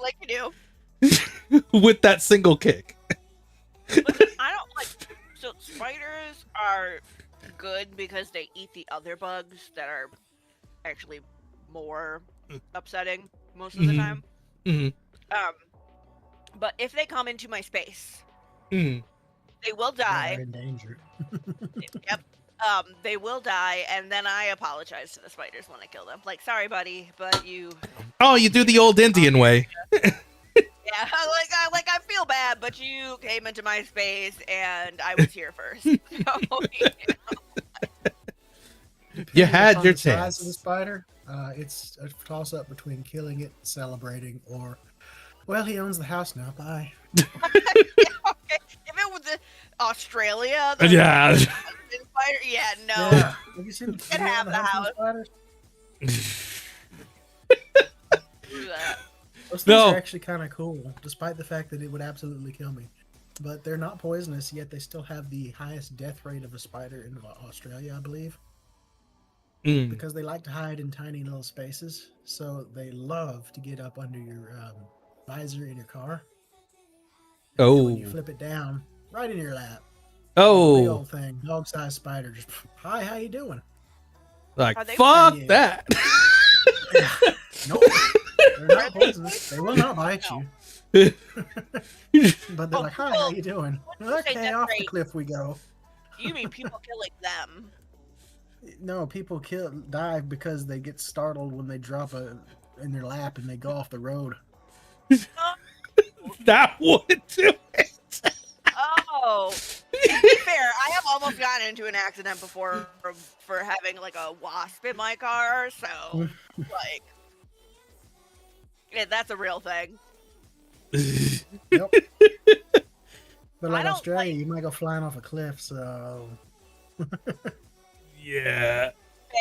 Like you do. with that single kick. Listen, I don't like. So spiders are good because they eat the other bugs that are actually more upsetting most of the time. But if they come into my space, they will die. They're in danger. Yep. They will die, and then I apologize to the spiders when I kill them. Like, sorry, buddy, but you. Oh, you do the old Indian way. Yeah, like I feel bad, but you came into my space, and I was here first. So, You had Upon your the size chance. of the spider, it's a toss up between killing it, celebrating, or, well, he owns the house now. Bye. yeah, okay. If it was Australia, the Yeah. spider, yeah, no. Yeah. Have you seen the Can have the house. spiders? Do that. Those things No. are actually kind of cool, despite the fact that it would absolutely kill me. But they're not poisonous, yet they still have the highest death rate of a spider in Australia, I believe. Because they like to hide in tiny little spaces, so they love to get up under your visor in your car. And when you Oh. flip it down, right in your lap. Big Oh. old thing, dog-sized spider. Just, hi, how you doing? Like, Are they fuck Yeah. that. Nope, they're not poisonous. They will not bite you. But they're like, hi, how you doing? When you say Okay, death off the rate, cliff we go. you mean people killing them? No, people die because they get startled when they drop in their lap and they go off the road. That would do it. Oh, to be fair, I have almost gotten into an accident before for having like a wasp in my car, so like, yeah, that's a real thing. Yep. But I like don't Australia, you might go flying off a cliff, so. Yeah.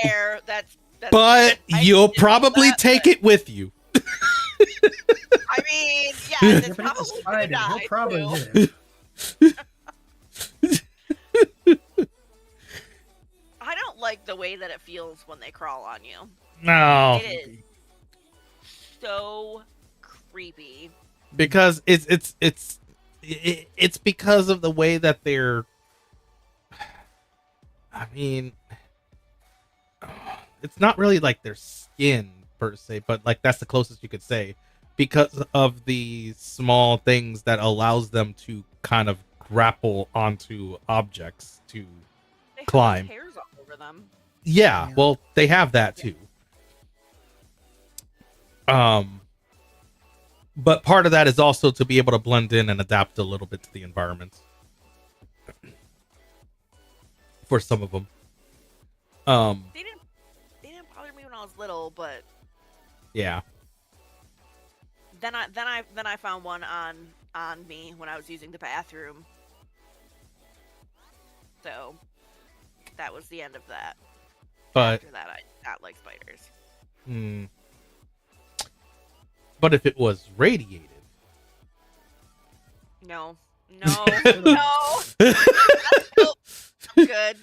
Fair, that's But I you'll didn't know probably that, take it with you. I mean, yeah, it's If it's a probably gonna spider, die. he'll probably too. live. I don't like the way that it feels when they crawl on you. No. It is so creepy. Because it's because of the way that they're, I mean, it's not really like their skin per se, but like that's the closest you could say, because of the small things that allows them to kind of grapple onto objects to They have climb. hairs all over them. Yeah, well, they have that too. But part of that is also to be able to blend in and adapt a little bit to the environment. For some of them. They didn't bother me when I was little, but Yeah. then I found one on me when I was using the bathroom. So that was the end of that. But After that, I did not like spiders. But if it was radiated, No, no. Nope, I'm good.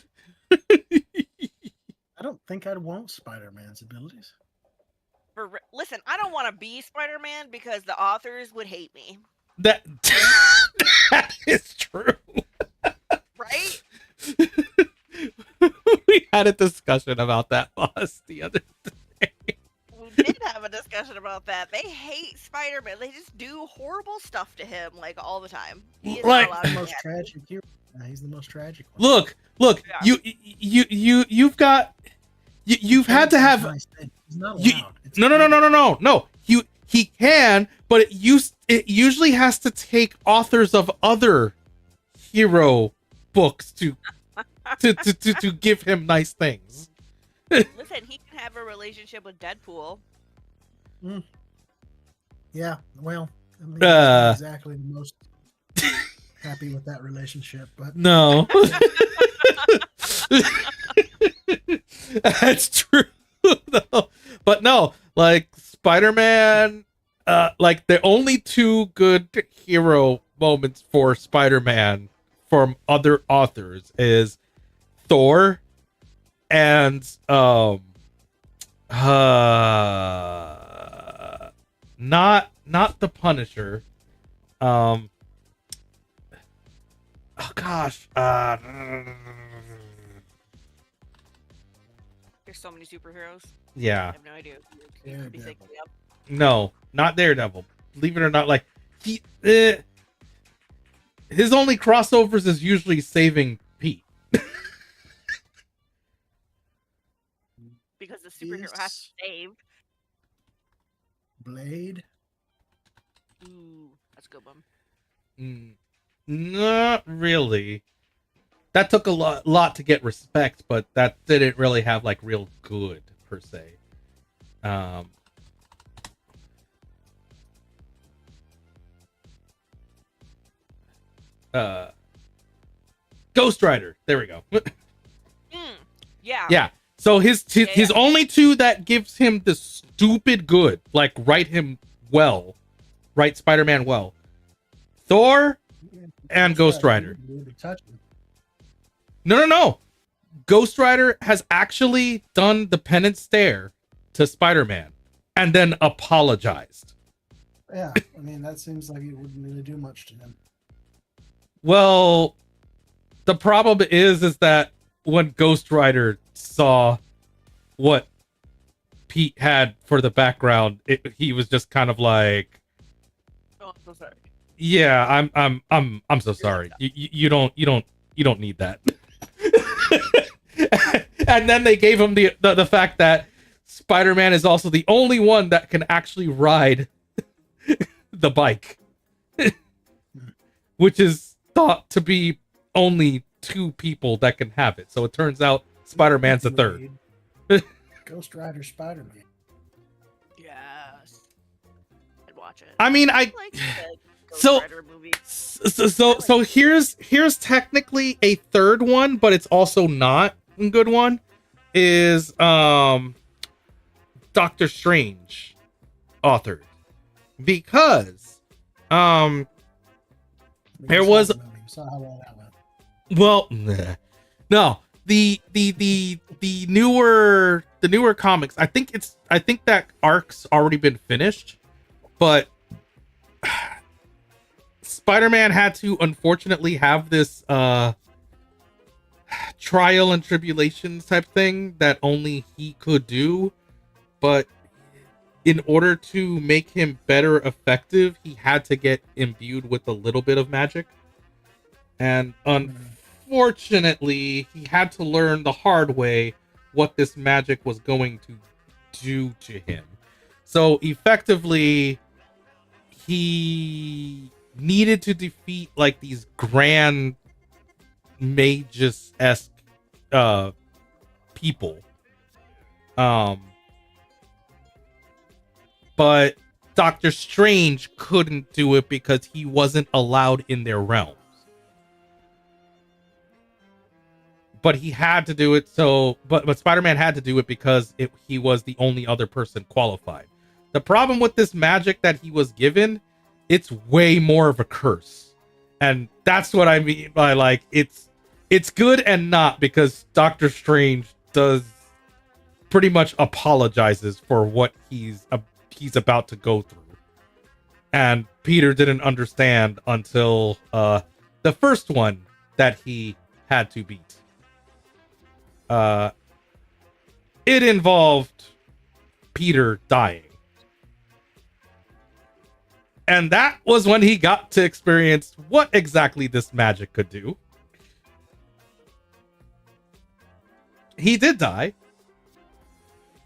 I don't think I'd want Spider-Man's abilities. Listen, I don't want to be Spider-Man because the authors would hate me. that that is true. Right? We had a discussion about that, boss, the other day. We did have a discussion about that. They hate Spider-Man. They just do horrible stuff to him like all the time. He is Like- not allowed The to most be happy. tragic hero. He's the most tragic one. Look, Yeah. you've got you've had to have Nice thing. He's not you, allowed. It's no. He can, but it usually has to take authors of other hero books to give him nice things. Listen, he can have a relationship with Deadpool. Yeah, well, I mean, he's not exactly the most happy with that relationship, but No. That's true. though. But no, like Spider-Man, like the only two good hero moments for Spider-Man from other authors is Thor and not the Punisher. Oh gosh. so many superheroes. Yeah. I have no idea. Who you could be thinking of. No, not Daredevil. Believe it or not, like he, his only crossovers is usually saving Pete. Because the superhero has to save. Blade. Ooh, that's a good one. Not really. That took a lot to get respect, but that didn't really have like real good per se. Ghost Rider. There we go. Yeah. Yeah. So his only two that gives him the stupid good, like write him well, write Spider-Man well. Thor and Ghost Rider. No. Ghost Rider has actually done the penance stare to Spider-Man and then apologized. Yeah, I mean, that seems like it wouldn't really do much to him. Well, the problem is that when Ghost Rider saw what Pete had for the background, he was just kind of like, "Oh, I'm so sorry." Yeah, I'm so sorry. You don't need that. And then they gave him the fact that Spider-Man is also the only one that can actually ride the bike, which is thought to be only 2 people that can have it. So it turns out Spider-Man's the third. Ghost Rider Spider-Man. Yes. I'd watch it. I mean, so here's technically a third one, but it's also not a good one. Is Doctor Strange authored, because there was no the newer comics. I think that arc's already been finished, but Spider-Man had to unfortunately have this trial and tribulations type thing that only he could do, but in order to make him better effective, he had to get imbued with a little bit of magic. And unfortunately, he had to learn the hard way what this magic was going to do to him. So effectively, he needed to defeat like these grand magus-esque people. But Doctor Strange couldn't do it because he wasn't allowed in their realms. But he had to do it but Spider-Man had to do it because he was the only other person qualified. The problem with this magic that he was given, it's way more of a curse. And that's what I mean by like it's good and not, because Doctor Strange does pretty much apologizes for what he's about to go through. And Peter didn't understand until the first one that he had to beat. It involved Peter dying. And that was when he got to experience what exactly this magic could do. He did die.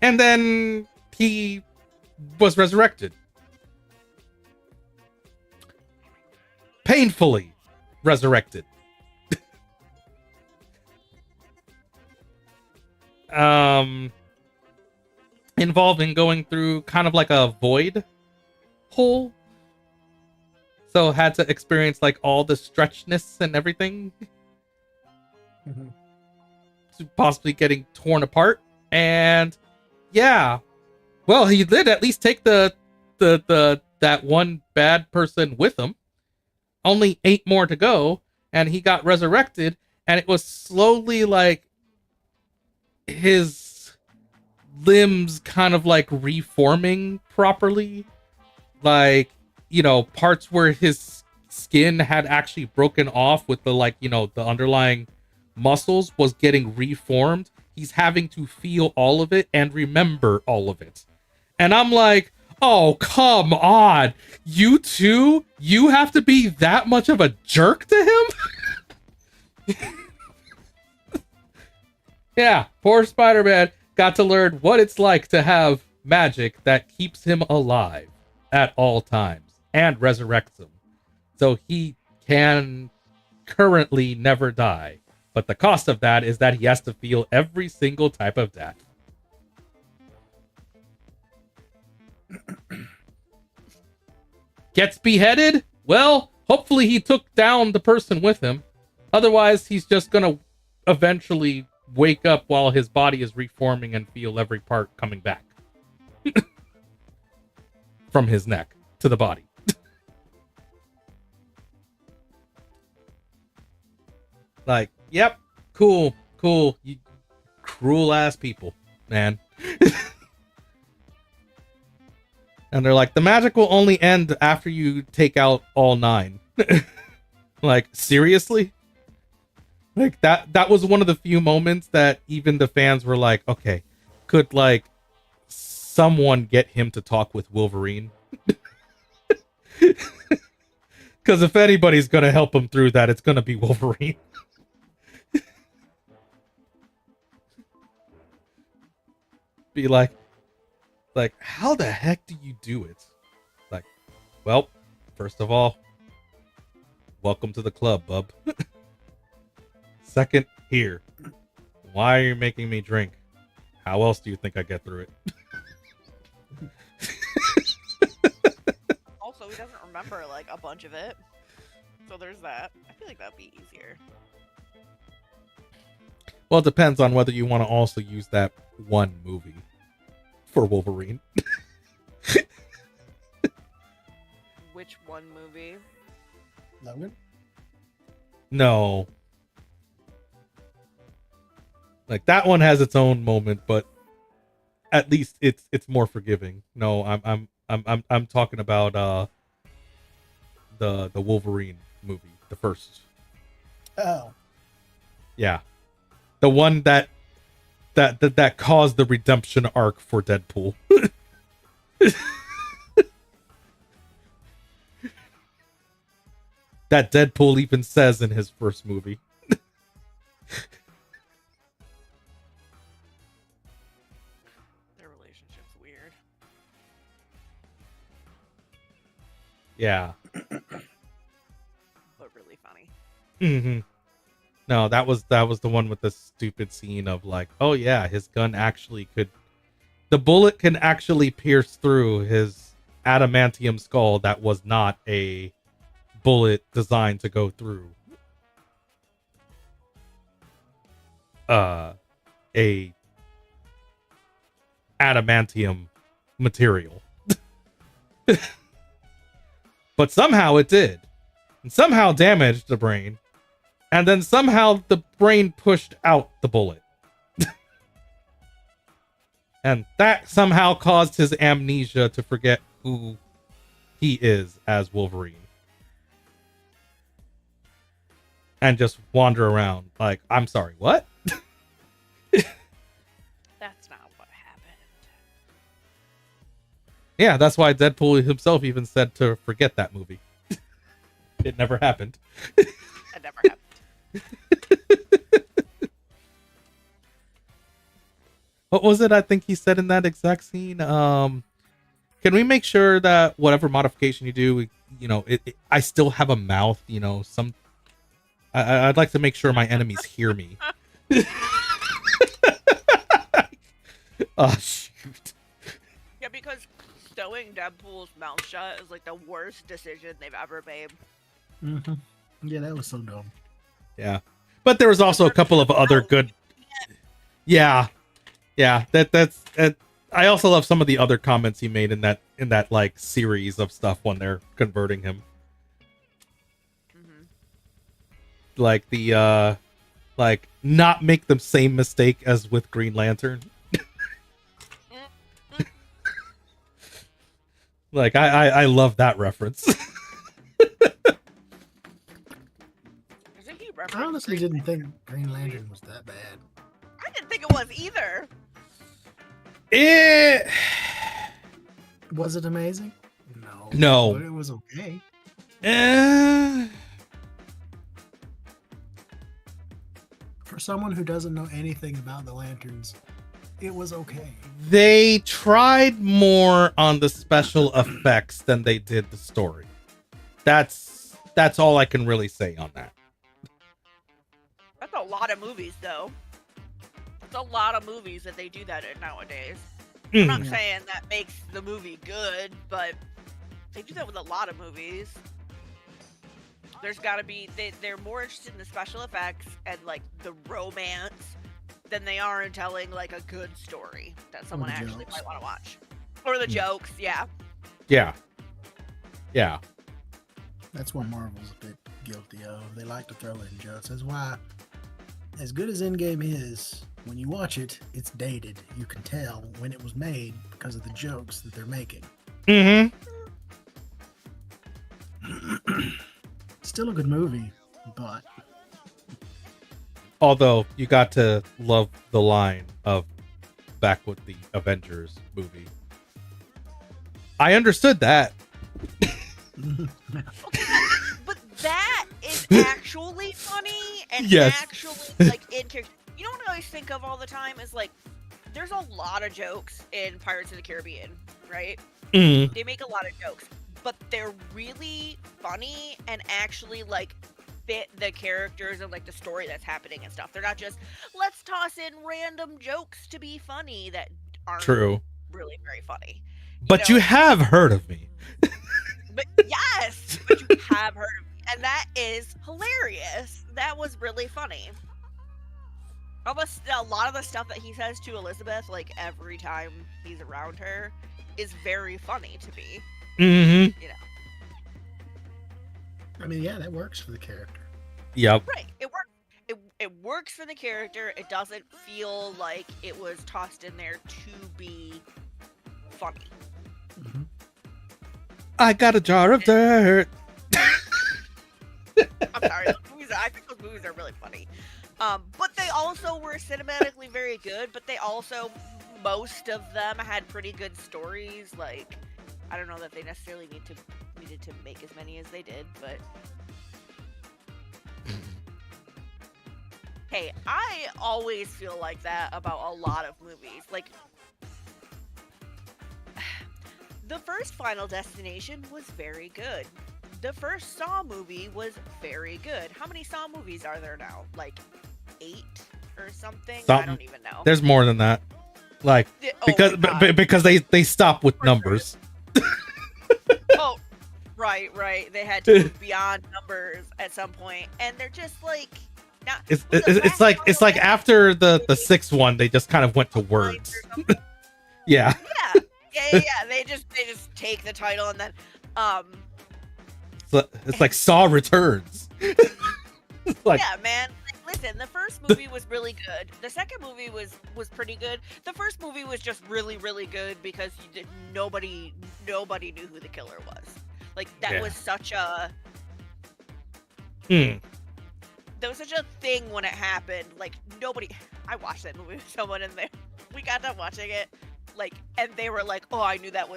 And then he was resurrected. Painfully resurrected. Involving going through kind of like a void hole. So had to experience like all the stretchness and everything. Mm-hmm. Possibly getting torn apart. And yeah, well, he did at least take that one bad person with him. Only 8 more to go, and he got resurrected, and it was slowly like his limbs kind of like reforming properly. Like, you know, parts where his skin had actually broken off with the, like, you know, the underlying muscles was getting reformed. he's having to feel all of it and remember all of it. And I'm like, oh, come on. You two? You have to be that much of a jerk to him? Yeah, poor Spider-Man got to learn what it's like to have magic that keeps him alive at all times and resurrects him. So he can currently never die. But the cost of that is that he has to feel every single type of death. Gets beheaded? Well, hopefully he took down the person with him. Otherwise, he's just gonna eventually wake up while his body is reforming and feel every part coming back. From his neck to the body. Like, yep, cool. You cruel ass people, man. And they're like, the magic will only end after you take out all 9. Like, seriously? Like, that was one of the few moments that even the fans were like, okay, could, like, someone get him to talk with Wolverine? Because if anybody's going to help him through that, it's going to be Wolverine. Be like, how the heck do you do it? Like, well, first of all, welcome to the club, bub. Second, here. Why are you making me drink? How else do you think I get through it? Also, he doesn't remember like a bunch of it. So there's that. I feel like that'd be easier. Well, it depends on whether you want to also use that one movie for Wolverine. Which one movie? Logan? No. Like, that one has its own moment, but at least it's more forgiving. No, I'm talking about the Wolverine movie, the first. Oh. Yeah. The one that caused the redemption arc for Deadpool. That Deadpool even says in his first movie. Their relationship's weird. Yeah. But really funny. Mm-hmm. No, that was the one with the stupid scene of like, oh yeah, his gun actually could, the bullet can actually pierce through his adamantium skull that was not a bullet designed to go through a adamantium material. But somehow it did. And somehow damaged the brain. And then somehow the brain pushed out the bullet. And that somehow caused his amnesia to forget who he is as Wolverine. And just wander around like, I'm sorry, what? That's not what happened. Yeah, that's why Deadpool himself even said to forget that movie. It never happened. It never happened. What was it I think he said in that exact scene? Can we make sure that whatever modification you do, you know, I still have a mouth, you know, I'd like to make sure my enemies hear me. Oh, shoot. Yeah, because sewing Deadpool's mouth shut is like the worst decision they've ever made. Mm-hmm. Yeah, that was so dumb. Yeah. But there was also a couple of other good... Yeah. Yeah, that's... I also love some of the other comments he made in that like series of stuff when they're converting him. Like the like not make the same mistake as with Green Lantern. Like I love that reference. I honestly didn't think Green Lantern was that bad. I didn't think it was either. Was it amazing? No. No. But it was okay. For someone who doesn't know anything about the Lanterns, it was okay. They tried more on the special effects than they did the story. That's all I can really say on that. That's a lot of movies, though. It's a lot of movies that they do that in nowadays. I'm not saying that makes the movie good, but they do that with a lot of movies. There's got to be they're more interested in the special effects and like the romance than they are in telling like a good story that someone actually might want to watch, or the jokes. Yeah. That's what Marvel's a bit guilty of. They like to throw in jokes. That's why, as good as Endgame is, when you watch it, it's dated. You can tell when it was made because of the jokes that they're making. Mm-hmm. Still a good movie, but Although you got to love the line of back with the Avengers movie. I understood that. But that is actually funny and actually like in character. You know what I always think of all the time is like, there's a lot of jokes in Pirates of the Caribbean, right? Mm. They make a lot of jokes, but they're really funny and actually like fit the characters and like the story that's happening and stuff. They're not just let's toss in random jokes to be funny that aren't really very funny. But you have heard of me. But yes, but you have heard of me, and that is hilarious. That was really funny. Almost a lot of the stuff that he says to Elizabeth, like every time he's around her, is very funny to me. Mm-hmm. You know. I mean, yeah, that works for the character. Yep. Right. It works. It works for the character. It doesn't feel like it was tossed in there to be funny. Mm-hmm. I got a jar of dirt. I'm sorry. I think those movies are really funny. But they also were cinematically very good, but they also, most of them had pretty good stories. Like, I don't know that they necessarily needed to make as many as they did, but hey, I always feel like that about a lot of movies. Like, the first Final Destination was very good. The first Saw movie was very good. How many Saw movies are there now? Like 8 or something? I don't even know. There's more than that. Like because they stop with numbers. Oh, right. They had to move beyond numbers at some point, and they're just like not. It's like after the sixth one, they just kind of went to words. Yeah. Yeah. They just take the title and then it's like Saw Returns. Like, yeah, man. Like, listen, the first movie was really good. The second movie was pretty good. The first movie was just really, really good because nobody knew who the killer was. Like that was such a there was such a thing when it happened. Like nobody. I watched that movie with someone in there. We got done watching it. Like, and they were like, "Oh, I knew that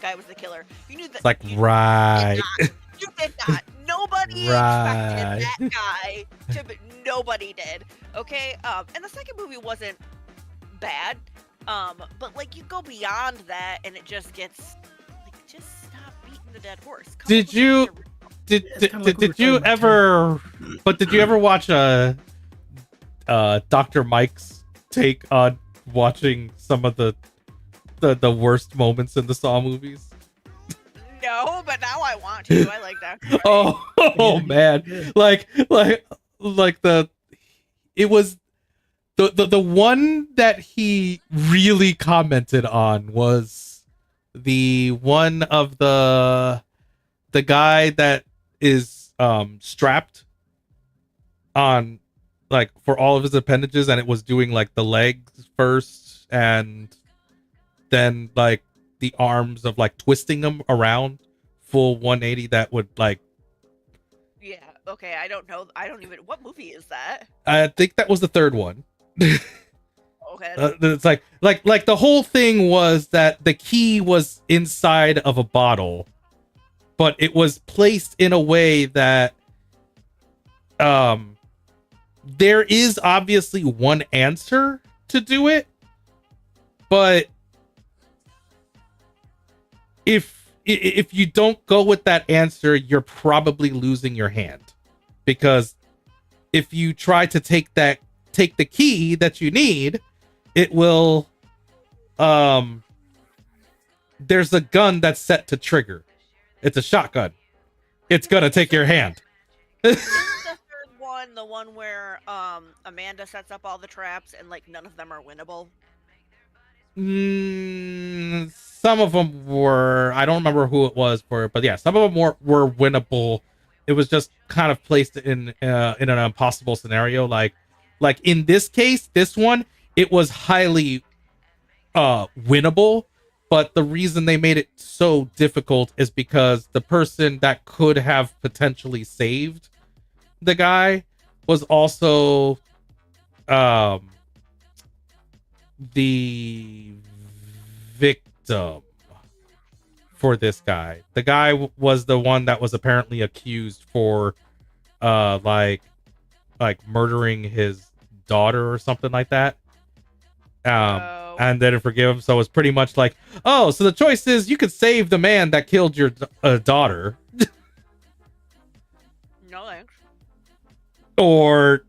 guy was the killer." You knew that. It's like, right. You did not. Nobody expected that guy to be. Nobody did. Okay. And the second movie wasn't bad. But like you go beyond that, and it just gets like, just stop beating the dead horse. Did you ever? But did you ever watch Dr. Mike's take on watching some of the worst moments in the Saw movies? No, but now I want to. I like that. Oh man, like it was the one that he really commented on was the one of the guy that is strapped on like for all of his appendages, and it was doing like the legs first and then like the arms of like twisting them around full 180. That would like, yeah, okay, I don't know, I don't even, what movie is that? I think that was the third one. ahead. It's like the whole thing was that the key was inside of a bottle, but it was placed in a way that there is obviously one answer to do it, but if you don't go with that answer, you're probably losing your hand, because if you try to take the key that you need, it will there's a gun that's set to trigger. It's a shotgun. It's gonna take your hand. Isn't the third one the one where Amanda sets up all the traps and like none of them are winnable? Some of them were. I don't remember who it was for, but yeah, some of them were winnable. It was just kind of placed in an impossible scenario. Like in this case, this one, it was highly winnable, but the reason they made it so difficult is because the person that could have potentially saved the guy was also the victim for this guy. The guy was the one that was apparently accused for like murdering his daughter or something like that. And didn't forgive him, so it was pretty much like, oh, so the choice is you could save the man that killed your daughter. No thanks. Or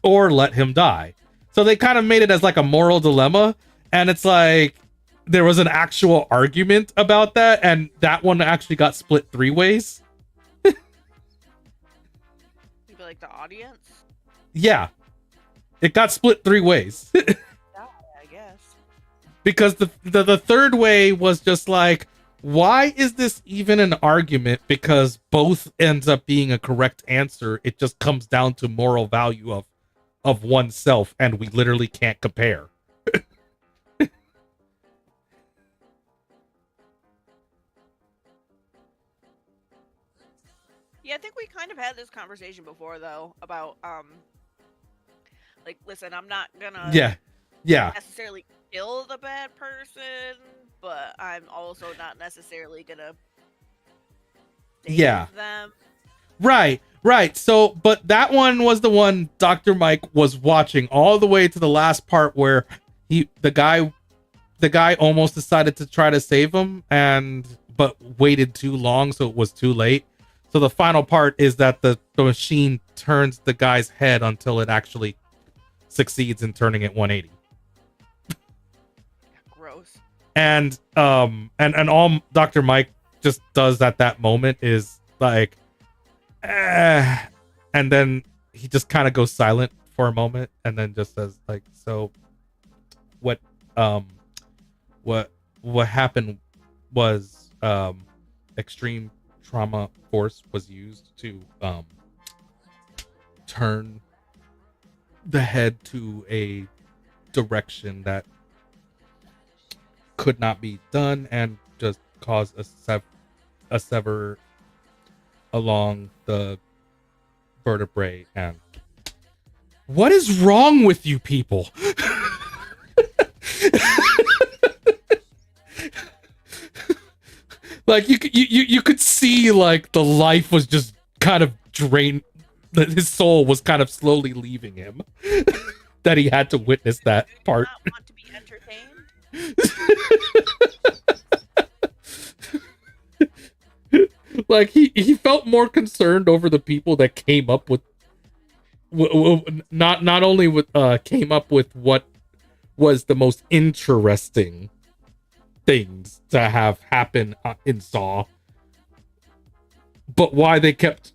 let him die. So they kind of made it as like a moral dilemma, and it's like there was an actual argument about that, and that one actually got split 3 ways. You feel like the audience? Yeah. It got split 3 ways. I guess. Because the third way was just like, why is this even an argument? Because both ends up being a correct answer. It just comes down to moral value of oneself, and we literally can't compare. Yeah, I think we kind of had this conversation before, though, about like, listen, I'm not gonna Yeah. necessarily kill the bad person, but I'm also not necessarily gonna save them. Right. So, but that one was the one Dr. Mike was watching all the way to the last part where the guy almost decided to try to save him, but waited too long, so it was too late. So the final part is that the machine turns the guy's head until it actually succeeds in turning it 180. Gross. And all Dr. Mike just does at that moment is like, and then he just kind of goes silent for a moment, and then just says like, so what happened was extreme trauma force was used to turn the head to a direction that could not be done, and just cause a sever along the vertebrae. And what is wrong with you people? Like you could see like the life was just kind of drained, that his soul was kind of slowly leaving him. That he had to witness that part. Do you not want to be entertained? Like he felt more concerned over the people that came up with not only with came up with what was the most interesting things to have happen in Saw, but why they kept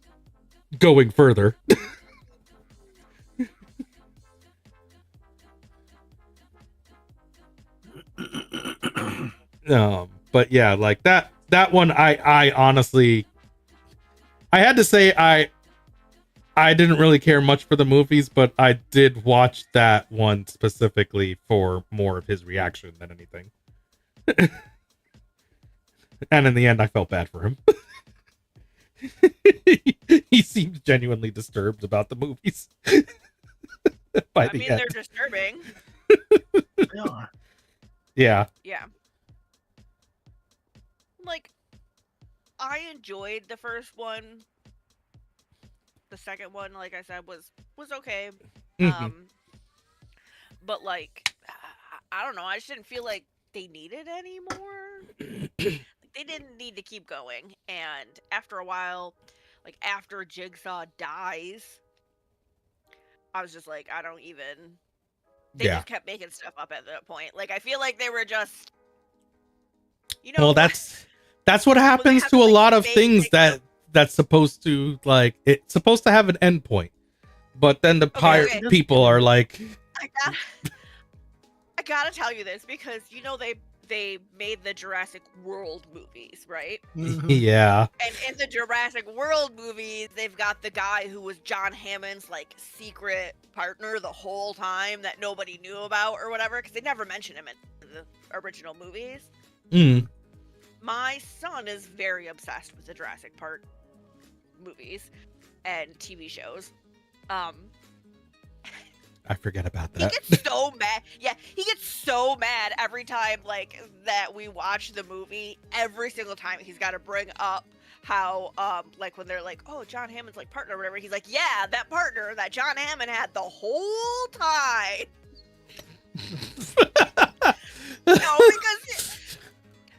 going further. But yeah, like that one, I honestly, I had to say I didn't really care much for the movies, but I did watch that one specifically for more of his reaction than anything. And in the end, I felt bad for him. He seems genuinely disturbed about the movies. I mean, they're disturbing. They are. Yeah. Yeah. Like, I enjoyed the first one. The second one, like I said, was okay. But like, I don't know. I just didn't feel like they needed any more. They didn't need to keep going. And after a while, like after Jigsaw dies, I was just like, I don't even. They just kept making stuff up at that point. Like, I feel like they were just, you know. Well, that's what happens to a lot of things that's supposed to, like, it's supposed to have an end point, but then the pirate people are like, I gotta tell you this because you know they made the Jurassic World movies, right? Yeah. And in the Jurassic World movies, they've got the guy who was John Hammond's like secret partner the whole time that nobody knew about or whatever, because they never mentioned him in the original movies. My son is very obsessed with the Jurassic Park movies and TV shows. I forget about He that. gets so mad. Yeah, he gets so mad every time, like, that we watch the movie. Every single time he's got to bring up how, like, when they're like, oh, John Hammond's, like, partner or whatever, he's like, yeah, that partner that John Hammond had the whole time. No, because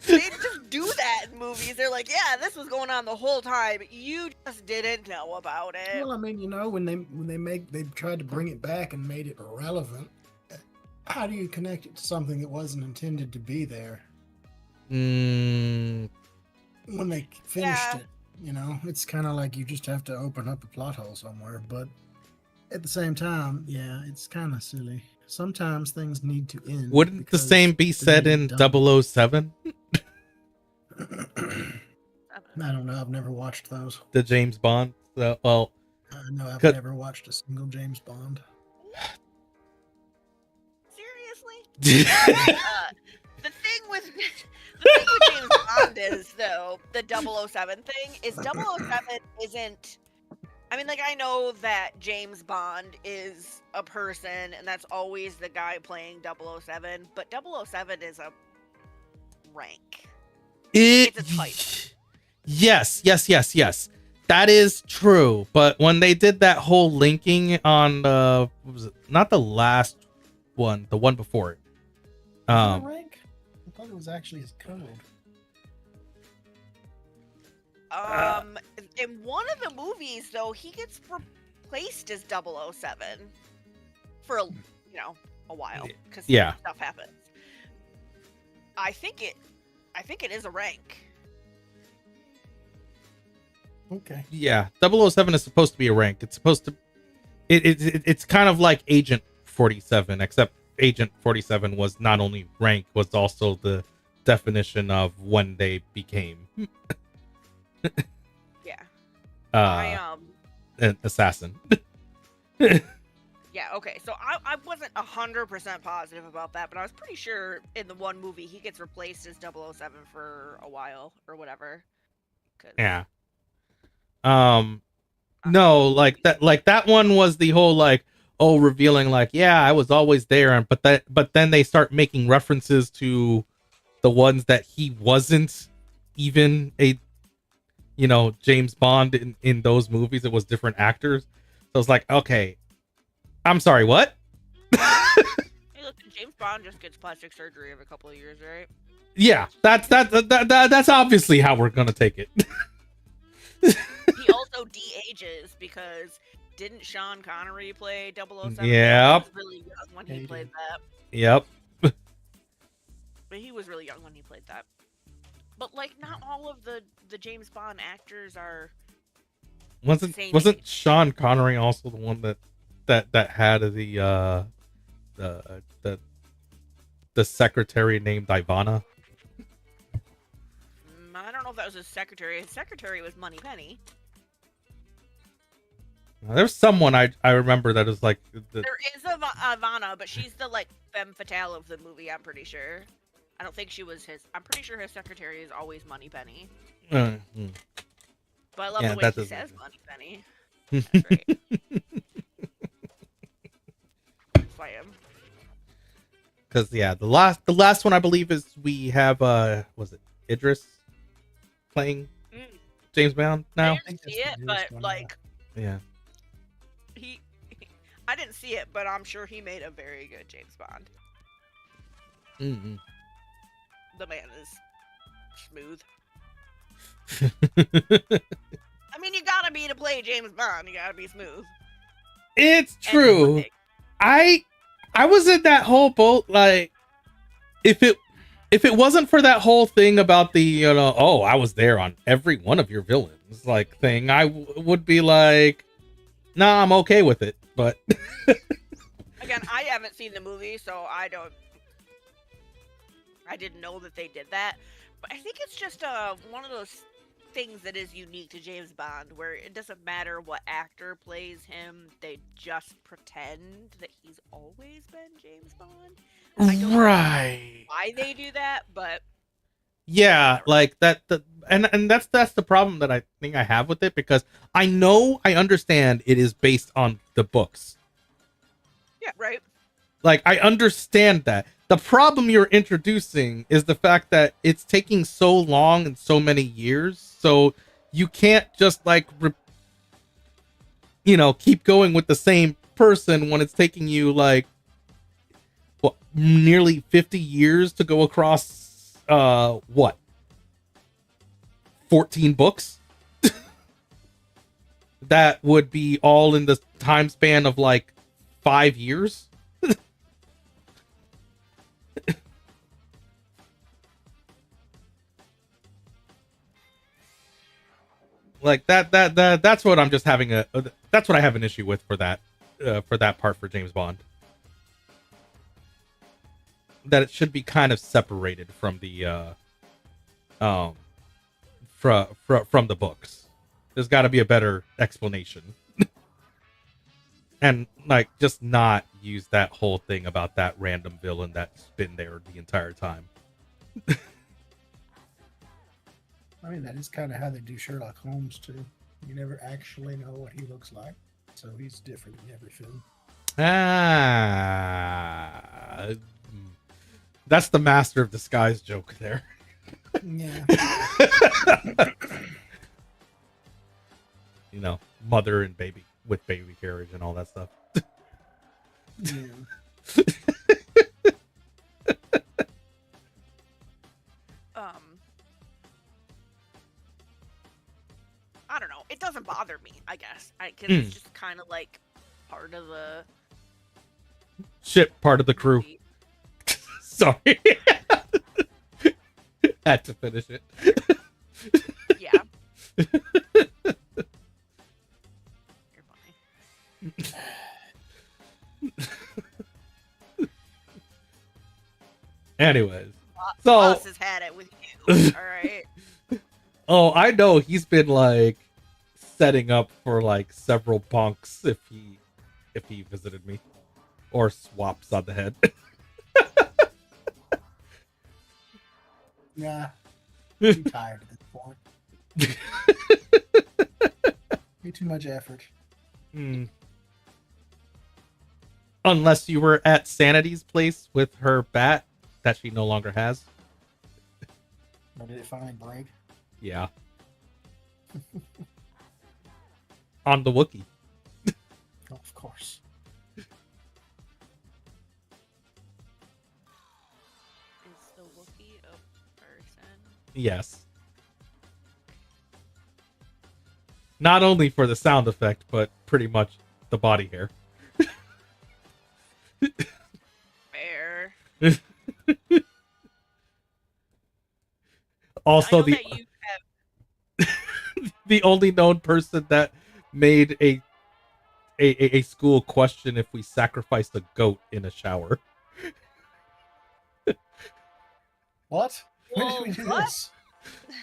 they just do that in movies. They're like, yeah, this was going on the whole time. You just didn't know about it. Well, I mean, you know, when they tried to bring it back and made it relevant, how do you connect it to something that wasn't intended to be there? When they finished it, you know, it's kind of like you just have to open up a plot hole somewhere. But at the same time, yeah, it's kind of silly. Sometimes things need to end. Wouldn't the same be said in 007? I don't know. I've never watched those. The James Bond? Well, no, I've never watched a single James Bond. Seriously? The thing with James Bond is, though, the 007 thing is 007 isn't. I mean, like, I know that James Bond is a person, and that's always the guy playing 007, but 007 is a rank. It's a type. Yes. That is true. But when they did that whole linking on what was it? Not the last one, the one before it. Rank? I thought it was actually his code. In one of the movies, though, he gets replaced as 007 for a while because stuff happens. I think it is a rank. Okay. Yeah, 007 is supposed to be a rank. It's supposed to. It's kind of like Agent 47, except Agent 47 was not only rank, was also the definition of when they became. An assassin. Yeah, okay. So I wasn't 100% positive about that, but I was pretty sure in the one movie he gets replaced as 007 for a while or whatever. Yeah. No, like that one was the whole revealing I was always there, but then they start making references to the ones that he wasn't even a James Bond in those movies. It was different actors. So it's like, okay, I'm sorry, what? Hey, listen, James Bond just gets plastic surgery every couple of years, right? Yeah, that's obviously how we're gonna take it. He also de-ages because didn't Sean Connery play 007? Yep. He was really young when he played that. Yep. But he was really young when he played that. But not all of the James Bond actors are. Wasn't Sean Connery also the one that had the secretary named Ivana? I don't know if that was his secretary. His secretary was Moneypenny. There's someone I remember that is like. There is Ivana, but she's the femme fatale of the movie. I'm pretty sure. I don't think she was his. I'm pretty sure his secretary is always Moneypenny. But I love the way he says Moneypenny. That's right. That's why Because the last one I believe is we have was it Idris playing James Bond now? I didn't see it, but like Yeah. I didn't see it, but I'm sure he made a very good James Bond. Mm-hmm. The man is smooth. I mean, you gotta be to play James Bond. You gotta be smooth. It's true. I was in that whole boat. Like, if it wasn't for that whole thing about the I was there on every one of your villains like thing, I would be like, nah, I'm okay with it. But again, I haven't seen the movie, so I didn't know that they did that. But I think it's just one of those things that is unique to James Bond, where it doesn't matter what actor plays him, they just pretend that he's always been James Bond. I don't know why they do that, but yeah, like that. And that's the problem that I think I have with it, because I understand it is based on the books. Yeah, right. Like, I understand that. The problem you're introducing is the fact that it's taking so long and so many years, so you can't just like keep going with the same person when it's taking you like nearly 50 years to go across 14 books. That would be all in the time span of like 5 years. Like that's what I'm just having that's what I have an issue with for that part for James Bond. That it should be kind of separated from the from the books. There's got to be a better explanation. And like, just not use that whole thing about that random villain that's been there the entire time. I mean, that is kind of how they do Sherlock Holmes, too. You never actually know what he looks like, so he's different in every film. That's the master of disguise joke there. Yeah. Mother and baby with baby carriage and all that stuff. Yeah. I don't know. It doesn't bother me, I guess. Because it's just kind of like part of the part of the crew. Sorry. Had to finish it. Yeah. You're funny. Anyways. Boss has had it with you. Alright. Oh, I know he's been like setting up for like several bunks if he visited me, or swaps on the head. Yeah. I'm tired at this point. Be too much effort. Unless you were at Sanity's place with her bat that she no longer has. Or did it finally break? Yeah. On the Wookiee. Oh, of course. Is the Wookiee a person? Yes. Not only for the sound effect, but pretty much the body hair. Fair. Also, the only known person that made a school question if we sacrificed a goat in a shower. What? When did we do this?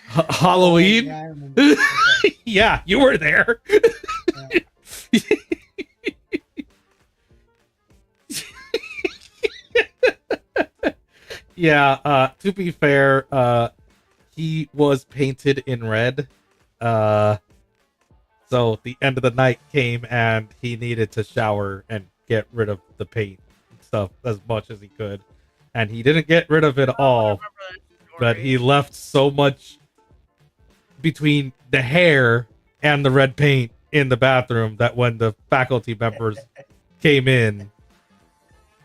Halloween? Yeah, I remember. Okay. Yeah, you were there. Yeah, to be fair, he was painted in red. So the end of the night came and he needed to shower and get rid of the paint and stuff as much as he could. and he didn't get rid of it all, but he left so much between the hair and the red paint in the bathroom that when the faculty members came in,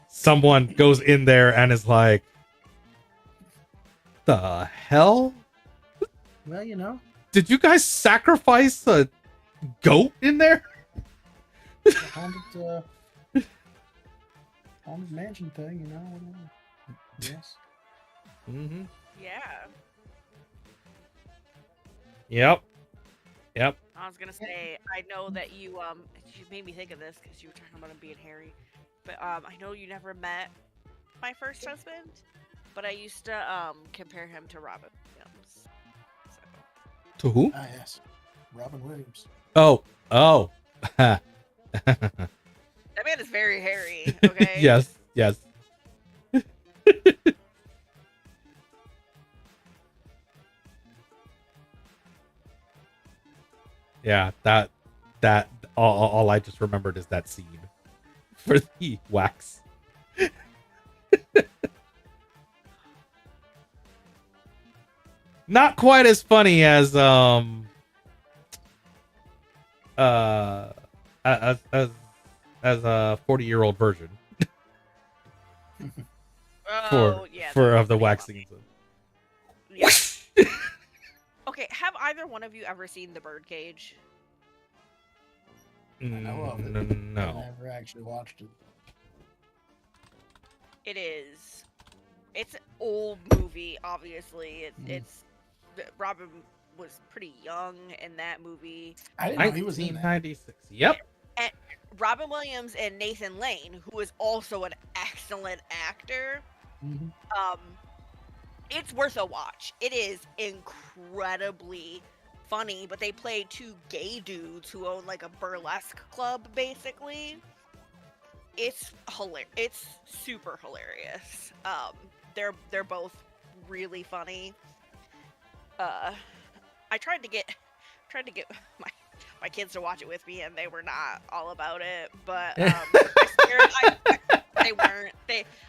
someone goes in there and is like, the hell? Well, you know, Did you guys sacrifice a goat in there? haunted mansion thing, you know. Whatever. Yes. Mm-hmm. Yeah. Yep. Yep. I was gonna say, I know that you made me think of this because you were talking about him being hairy, but I know you never met my first husband, but I used to compare him to Robin Williams. So. To who? Ah, yes. Robin Williams. Oh. That man is very hairy. Okay. Yes. Yes. Yeah, that all I just remembered is that scene for the wax. Not quite as funny as a 40-year-old version of the wax scene. Yeah. Okay, have either one of you ever seen The Birdcage? I know of it. No. I never actually watched it. It's an old movie, obviously. It's Robin was pretty young in that movie. I didn't know he was in that. 1996. Yep. And Robin Williams and Nathan Lane, who is also an excellent actor. Mm-hmm. It's worth a watch. It is incredibly funny, but they play two gay dudes who own like a burlesque club, basically. It's hilarious. It's super hilarious. They're both really funny. I tried to get my kids to watch it with me, and they were not all about it. But they weren't.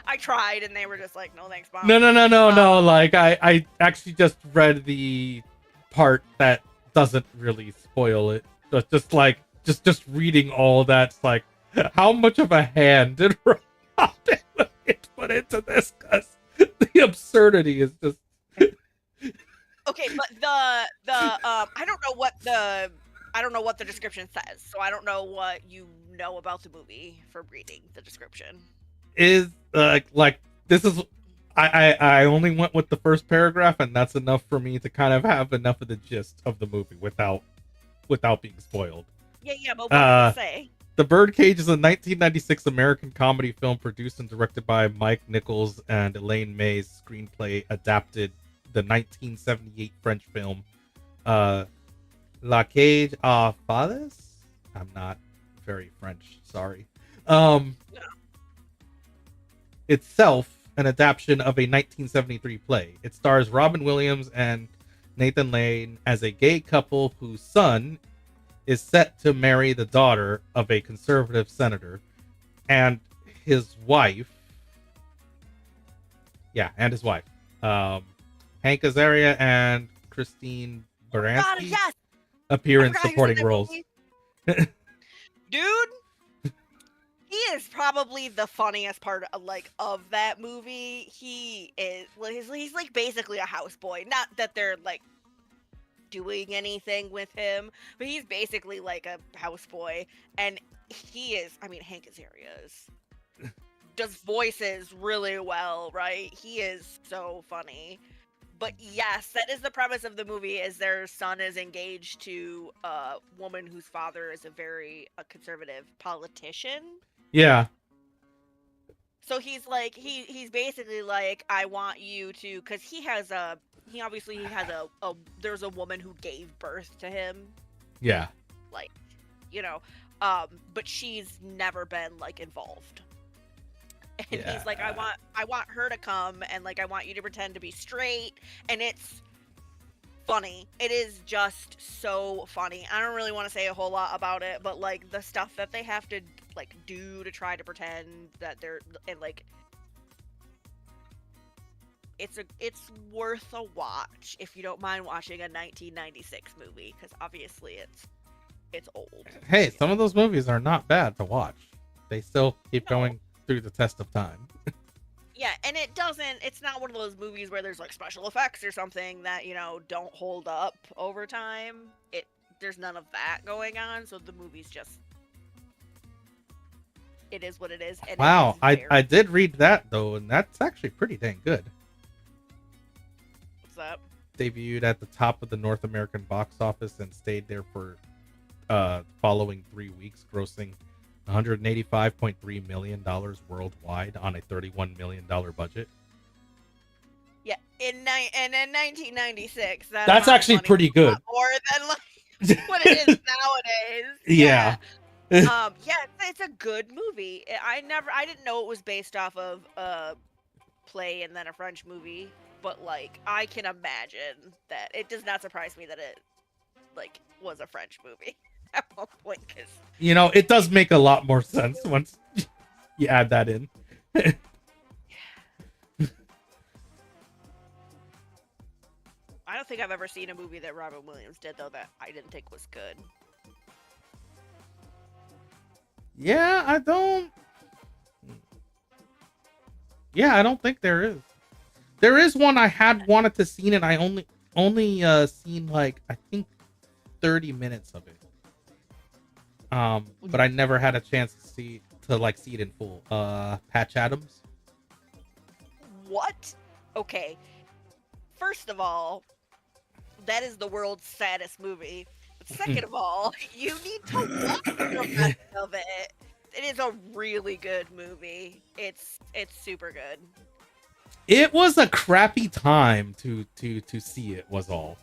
I tried, and they were just like, "No, thanks, Mom." No. Like I actually just read the part that doesn't really spoil it. Just reading all that's like, how much of a hand did Robin Williams put into this? Because the absurdity is just. Okay, but I don't know what the description says, so I don't know what you know about the movie for reading the description. Is like this is I only went with the first paragraph, and that's enough for me to kind of have enough of the gist of the movie without being spoiled. Yeah, but what does it say? The Birdcage is a 1996 American comedy film produced and directed by Mike Nichols and Elaine May's screenplay adapted the 1978 French film La Cage aux Folles. I'm not very French, sorry. Itself an adaptation of a 1973 play. It stars Robin Williams and Nathan Lane as a gay couple whose son is set to marry the daughter of a conservative senator, and his wife. Yeah, and his wife. Hank Azaria and Christine Baranski appear in supporting roles. Dude, he is probably the funniest part of that movie. He is. Well, he's like basically a houseboy. Not that they're like doing anything with him, but he's basically like a houseboy, and he is. I mean, Hank Azaria does voices really well, right? He is so funny. But yes, that is the premise of the movie, is their son is engaged to a woman whose father is a conservative politician. Yeah. So he's like, he's basically like, I want you to, because there's a woman who gave birth to him. Yeah. Like, but she's never been like involved. And he's like, I want her to come, and like I want you to pretend to be straight, and it's funny. It is just so funny. I don't really want to say a whole lot about it, but like the stuff that they have to like do to try to pretend that they're, and like it's worth a watch if you don't mind watching a 1996 movie, because obviously it's old. Hey, some of those movies are not bad to watch. They still keep going through the test of time. Yeah, and it's not one of those movies where there's like special effects or something that, you know, don't hold up over time. There's none of that going on, so the movie's just, it is what it is. And Wow, it is I did read that though, and that's actually pretty dang good. What's up? Debuted at the top of the North American box office and stayed there for following 3 weeks, grossing $185.3 million worldwide on a $31 million budget. Yeah, in 1996, That's actually pretty good. More than like what it is nowadays. Yeah. Yeah, it's a good movie. I didn't know it was based off of a play and then a French movie, but like I can imagine that it does not surprise me that it like was a French movie at one point, because You know, it does make a lot more sense once you add that in. I don't think I've ever seen a movie that Robin Williams did though that I didn't think was good. Yeah, I don't think there is. There is one I had wanted to see, and I only seen like I think 30 minutes of it. But I never had a chance to see it in full. Patch Adams. What? Okay. First of all, that is the world's saddest movie. But second of all, you need to watch the rest of it. It is a really good movie. It's super good. It was a crappy time to see it, was all.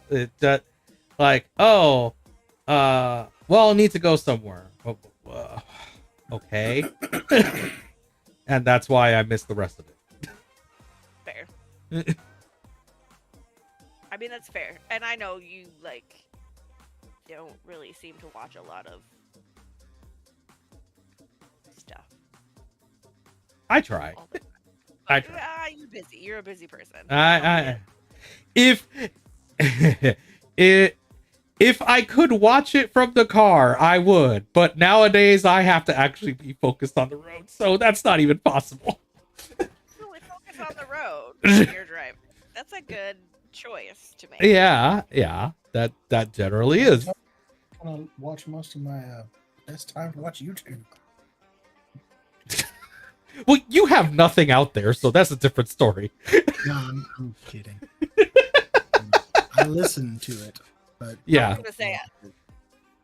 Well, I need to go somewhere. Okay. And that's why I missed the rest of it. Fair. I mean, that's fair. And I know you, like, don't really seem to watch a lot of stuff. I try. I try. You're busy. You're a busy person. If I could watch it from the car, I would. But nowadays, I have to actually be focused on the road, so that's not even possible. Really focus on the road when you're driving. That's a good choice to make. Yeah, that generally is. I'm gonna watch most of my best time to watch YouTube. Well, you have nothing out there, so that's a different story. No, I'm kidding. I listen to it, but yeah, I was gonna say,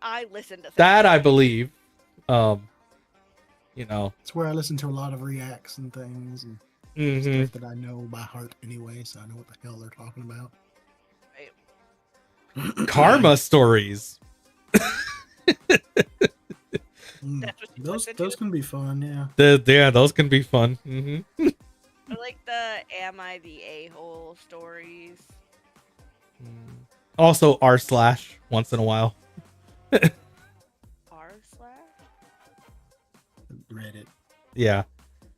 I listen to things. that I believe. You know, it's where I listen to a lot of reacts and things and stuff that I know by heart anyway, so I know what the hell they're talking about. Right. Karma stories. Those can be fun, yeah. Those can be fun. Mm-hmm. I like the "Am I the A-hole" stories. Also, r/ once in a while. R/? Reddit. Yeah,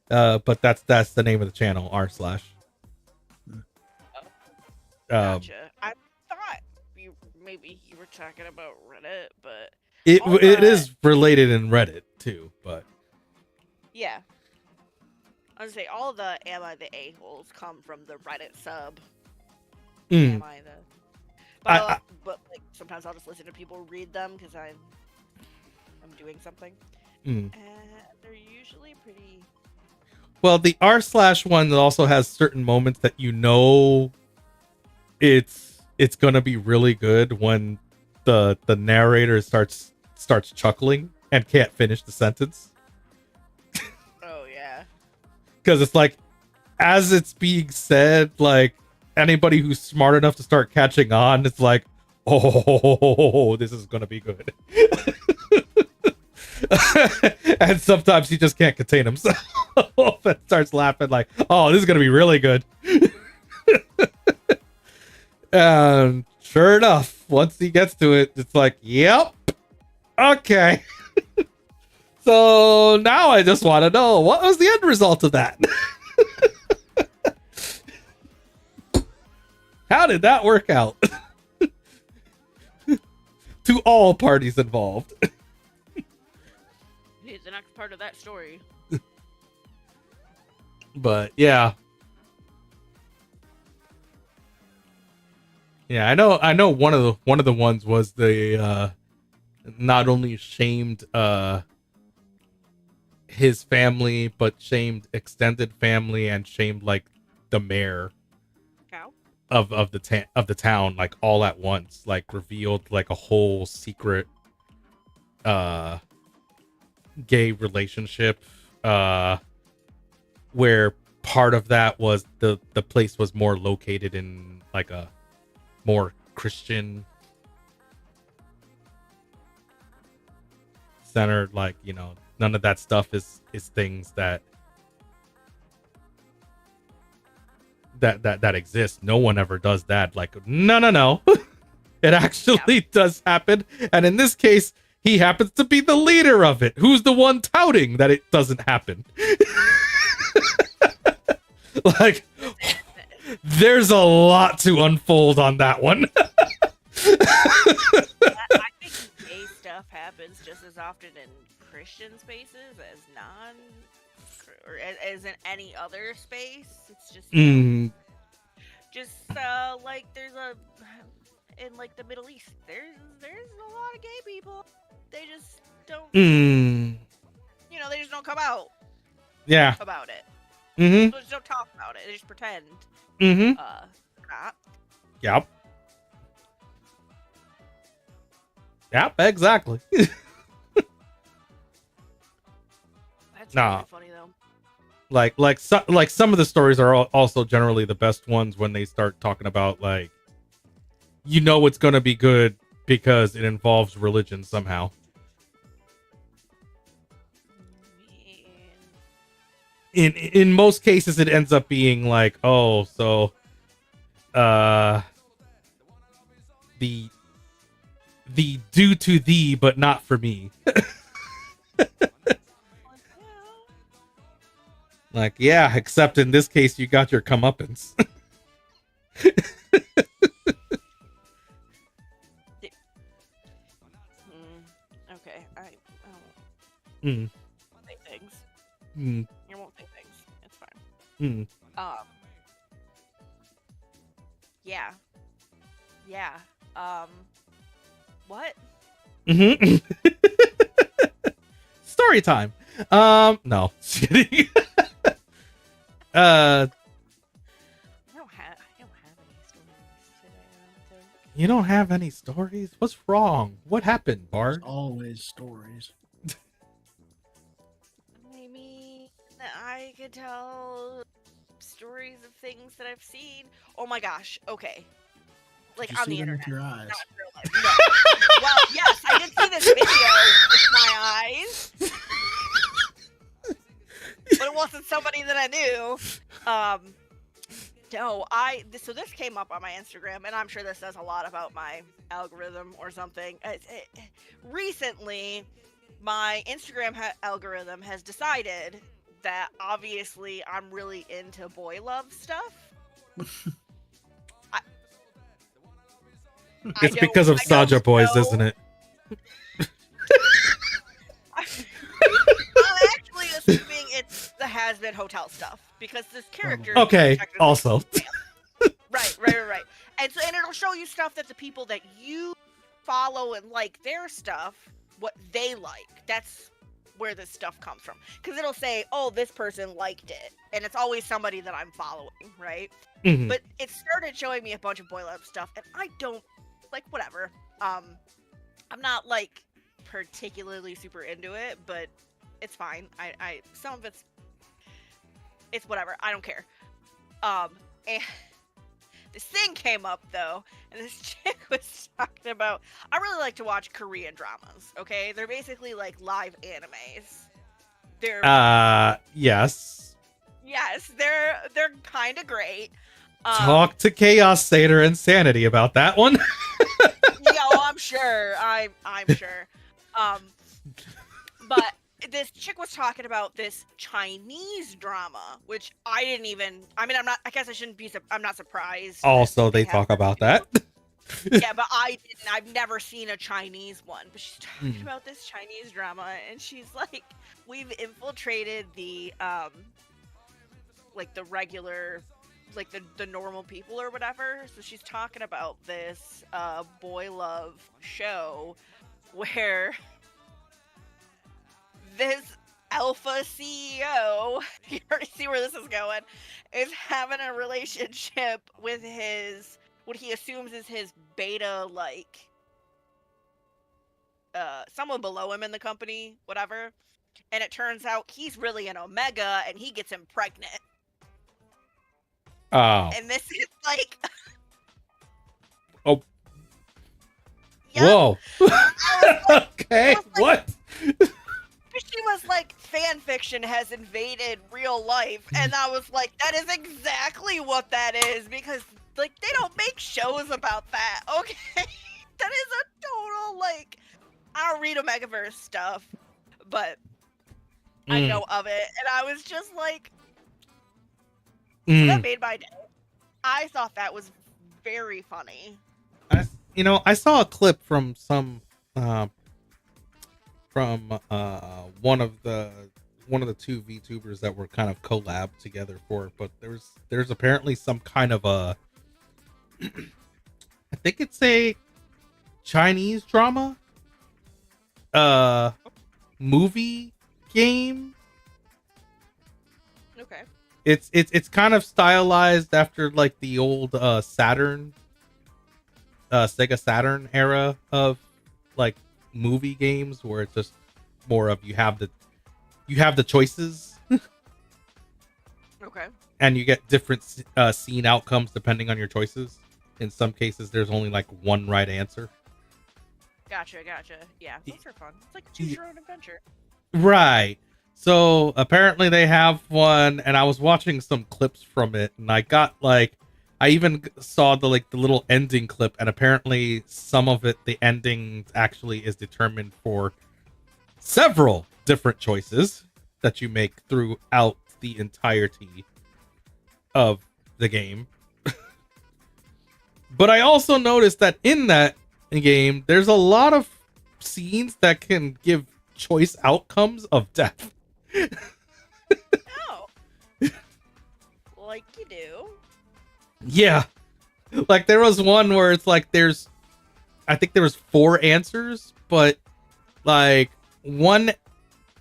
but that's the name of the channel, r/. Gotcha. I thought maybe you were talking about Reddit, but it is related in Reddit too, but yeah. I was gonna say all the "Am I the A-holes" come from the Reddit sub. Am I the? But like sometimes I'll just listen to people read them because I'm doing something, and they're usually pretty. Well, the r/ one also has certain moments that you know it's gonna be really good when the narrator starts chuckling and can't finish the sentence. Oh yeah. Because it's like, as it's being said, like anybody who's smart enough to start catching on, it's like, oh, this is gonna be good. And sometimes he just can't contain himself and starts laughing like, oh, this is gonna be really good. And sure enough, once he gets to it, it's like, yep, okay. So now I just want to know, what was the end result of that? How did that work out? To all parties involved. Here's the next part of that story. But yeah. Yeah, I know one of the ones was the not only shamed his family, but shamed extended family and shamed like the mayor of the town, like all at once, like revealed like a whole secret gay relationship where part of that was the place was more located in like a more Christian centered, like, you know, none of that stuff is things that exist. No one ever does that. Like, no. It actually does happen. And in this case, he happens to be the leader of it. Who's the one touting that it doesn't happen? Like, there's a lot to unfold on that one. I think gay stuff happens just as often in Christian spaces as non, or as in any other space. It's just like there's in like the Middle East, there's a lot of gay people. They just don't, you know, they just don't come out. Yeah. About it. Mm-hmm. They just don't talk about it. They just pretend. Mm-hmm. Not. Yep. Yep, exactly. That's nah. really funny though. Like some of the stories are also generally the best ones when they start talking about, like, you know, it's gonna be good because it involves religion somehow. In most cases, it ends up being like, oh, so the due to thee, but not for me. Like, yeah, except in this case, you got your comeuppance. Okay, I Mm. say things. Mm. You won't say things. It's fine. Mm. Yeah. Yeah. What? Mm-hmm. Story time. No. Just kidding. I don't have any stories today, I don't think. You don't have any stories? What's wrong? What happened, Bard? There's always stories. I mean, I could tell stories of things that I've seen. Oh my gosh. Okay. Like Did you on see the them internet. with your eyes? Not in real life. No. Well, yes, I did see this video with my eyes. But it wasn't somebody that I knew. No, so this came up on my Instagram, and I'm sure this says a lot about my algorithm or something. Recently, my Instagram algorithm has decided that obviously I'm really into boy love stuff. It's because of Saja Boys, isn't it? I'm actually assuming it's the Has-Been Hotel stuff, because this character... Okay, also. Right. And it'll show you stuff that the people that you follow and like their stuff, what they like. That's where this stuff comes from. Because it'll say, oh, this person liked it. And it's always somebody that I'm following, right? Mhm. But it started showing me a bunch of boy love stuff, and I don't, like, whatever. I'm not, like, particularly super into it, but it's fine. I some of it's whatever. I don't care. And this thing came up, though, and this chick was talking about, I really like to watch Korean dramas, okay? They're basically, like, live animes. They're... Yes. Yes, they're kind of great. Talk to Chaos Satyr and Sanity about that one. Yeah, well, I'm sure. I'm sure. But this chick was talking about this Chinese drama, which I didn't even. I mean, I'm not. I guess I shouldn't be. I'm not surprised. that Also, they have talk about that. Yeah, but I didn't. I've never seen a Chinese one. But she's talking Hmm. about this Chinese drama, and she's like, "We've infiltrated the like the regular, like the normal people or whatever." So she's talking about this boy love show where this alpha CEO, you already see where this is going, is having a relationship with his, what he assumes is his beta, like, someone below him in the company, whatever. And it turns out he's really an Omega, and he gets him pregnant. Oh. And this is like, Oh. Yep. Whoa. Okay. like- What? she was like, fan fiction has invaded real life, and I was like, that is exactly what that is, because like they don't make shows about that. Okay. That is a total, like, I don't read Omegaverse stuff, but I Mm. know of it, and I was just like, Mm. that made my day. I thought that was very funny. I saw a clip from some one of the two VTubers that were kind of collab together for it, but there's apparently some kind of a I think it's a Chinese drama movie game. Okay. It's kind of stylized after like the old Saturn Sega Saturn era of like movie games, where it's just more of you have the choices Okay. and you get different scene outcomes depending on your choices. In some cases there's only like one right answer. Gotcha. Yeah, those are fun. It's like choose your own adventure. Right. So apparently they have one, and I was watching some clips from it, and I got like, I even saw the little ending clip, and apparently some of it, the ending actually is determined for several different choices that you make throughout the entirety of the game. But I also noticed that in that game, there's a lot of scenes that can give choice outcomes of death. Oh. Like you do. Yeah. Like there was one where it's like I think there was 4 answers, but like one,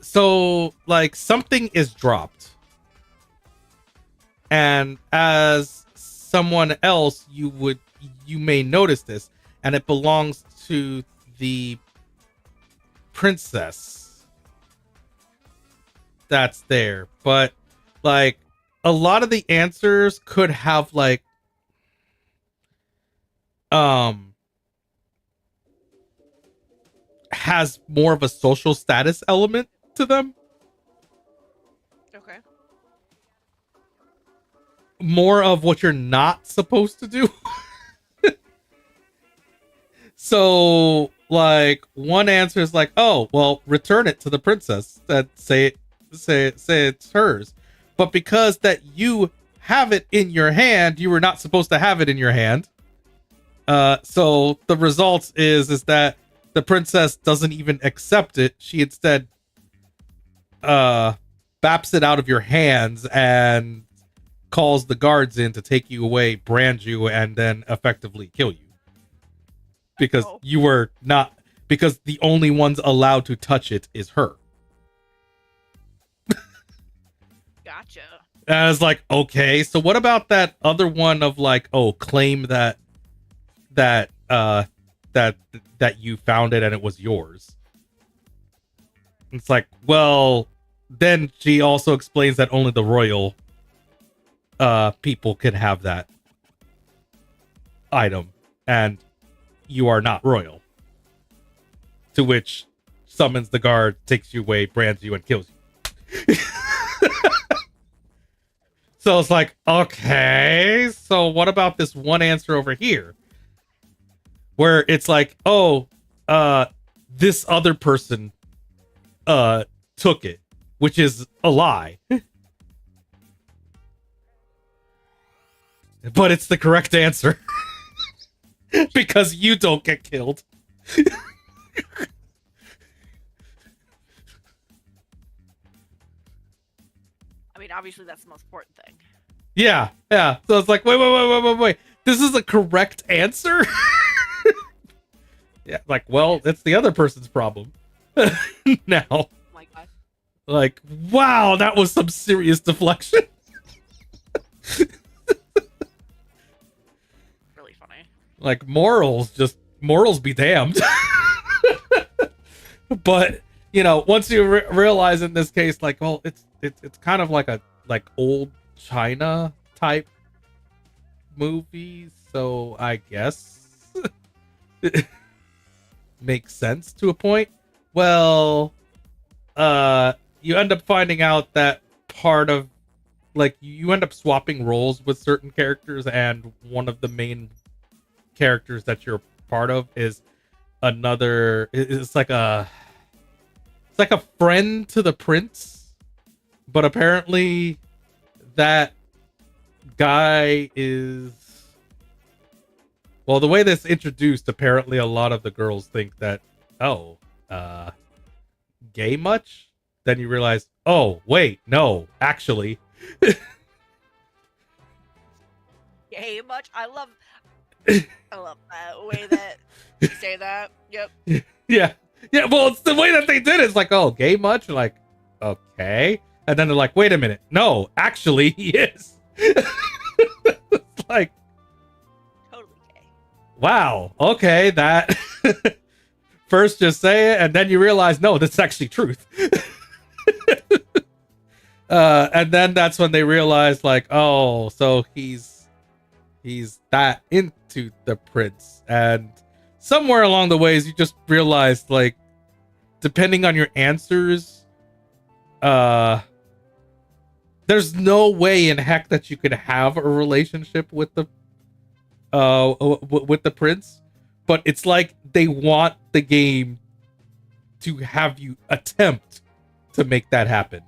so like something is dropped. And as someone else, you may notice this, and it belongs to the princess that's there. But like a lot of the answers could have like has more of a social status element to them. Okay. More of what you're not supposed to do. So like one answer is like, oh well, return it to the princess, that say it's hers. But because that you have it in your hand, you were not supposed to have it in your hand. So the result is that the princess doesn't even accept it. She instead baps it out of your hands and calls the guards in to take you away, brand you, and then effectively kill you. Because you were not, because the only ones allowed to touch it is her. Gotcha. And I was like, okay, so what about that other one of like, oh, claim that you found it and it was yours. It's like, well, then she also explains that only the royal people can have that item, and you are not royal. To which summons the guard, takes you away, brands you, and kills you. So it's like, okay, so what about this one answer over here? Where it's like, oh, this other person took it, which is a lie. But it's the correct answer. Because you don't get killed. I mean, obviously that's the most important thing. Yeah. So it's like, wait. This is the correct answer? Yeah, like, well, it's the other person's problem. Now. Oh my god. Like, wow, that was some serious deflection. Really funny. Like, morals be damned. But, you know, once you realize in this case, like, well, it's kind of like a old China type movie, so I guess it makes sense to a point. Well, you end up finding out that part of, like, you end up swapping roles with certain characters, and one of the main characters that you're part of is another. It's like a friend to the prince, but apparently that guy is, well, the way this introduced, apparently a lot of the girls think that, gay much? Then you realize, oh wait, no, actually. Yay much. I love that way that you say that. Yep. Yeah, well, it's the way that they did it. It's like, oh, gay much? Like, okay. And then they're like, wait a minute, no, actually he is. It's like, Totally gay. wow, okay, that first just say it, and then you realize, no, that's actually truth. And then that's when they realize, like, oh, so he's that into the prince. And somewhere along the ways, you just realize, like, depending on your answers, there's no way in heck that you could have a relationship with the prince. But it's like they want the game to have you attempt to make that happen.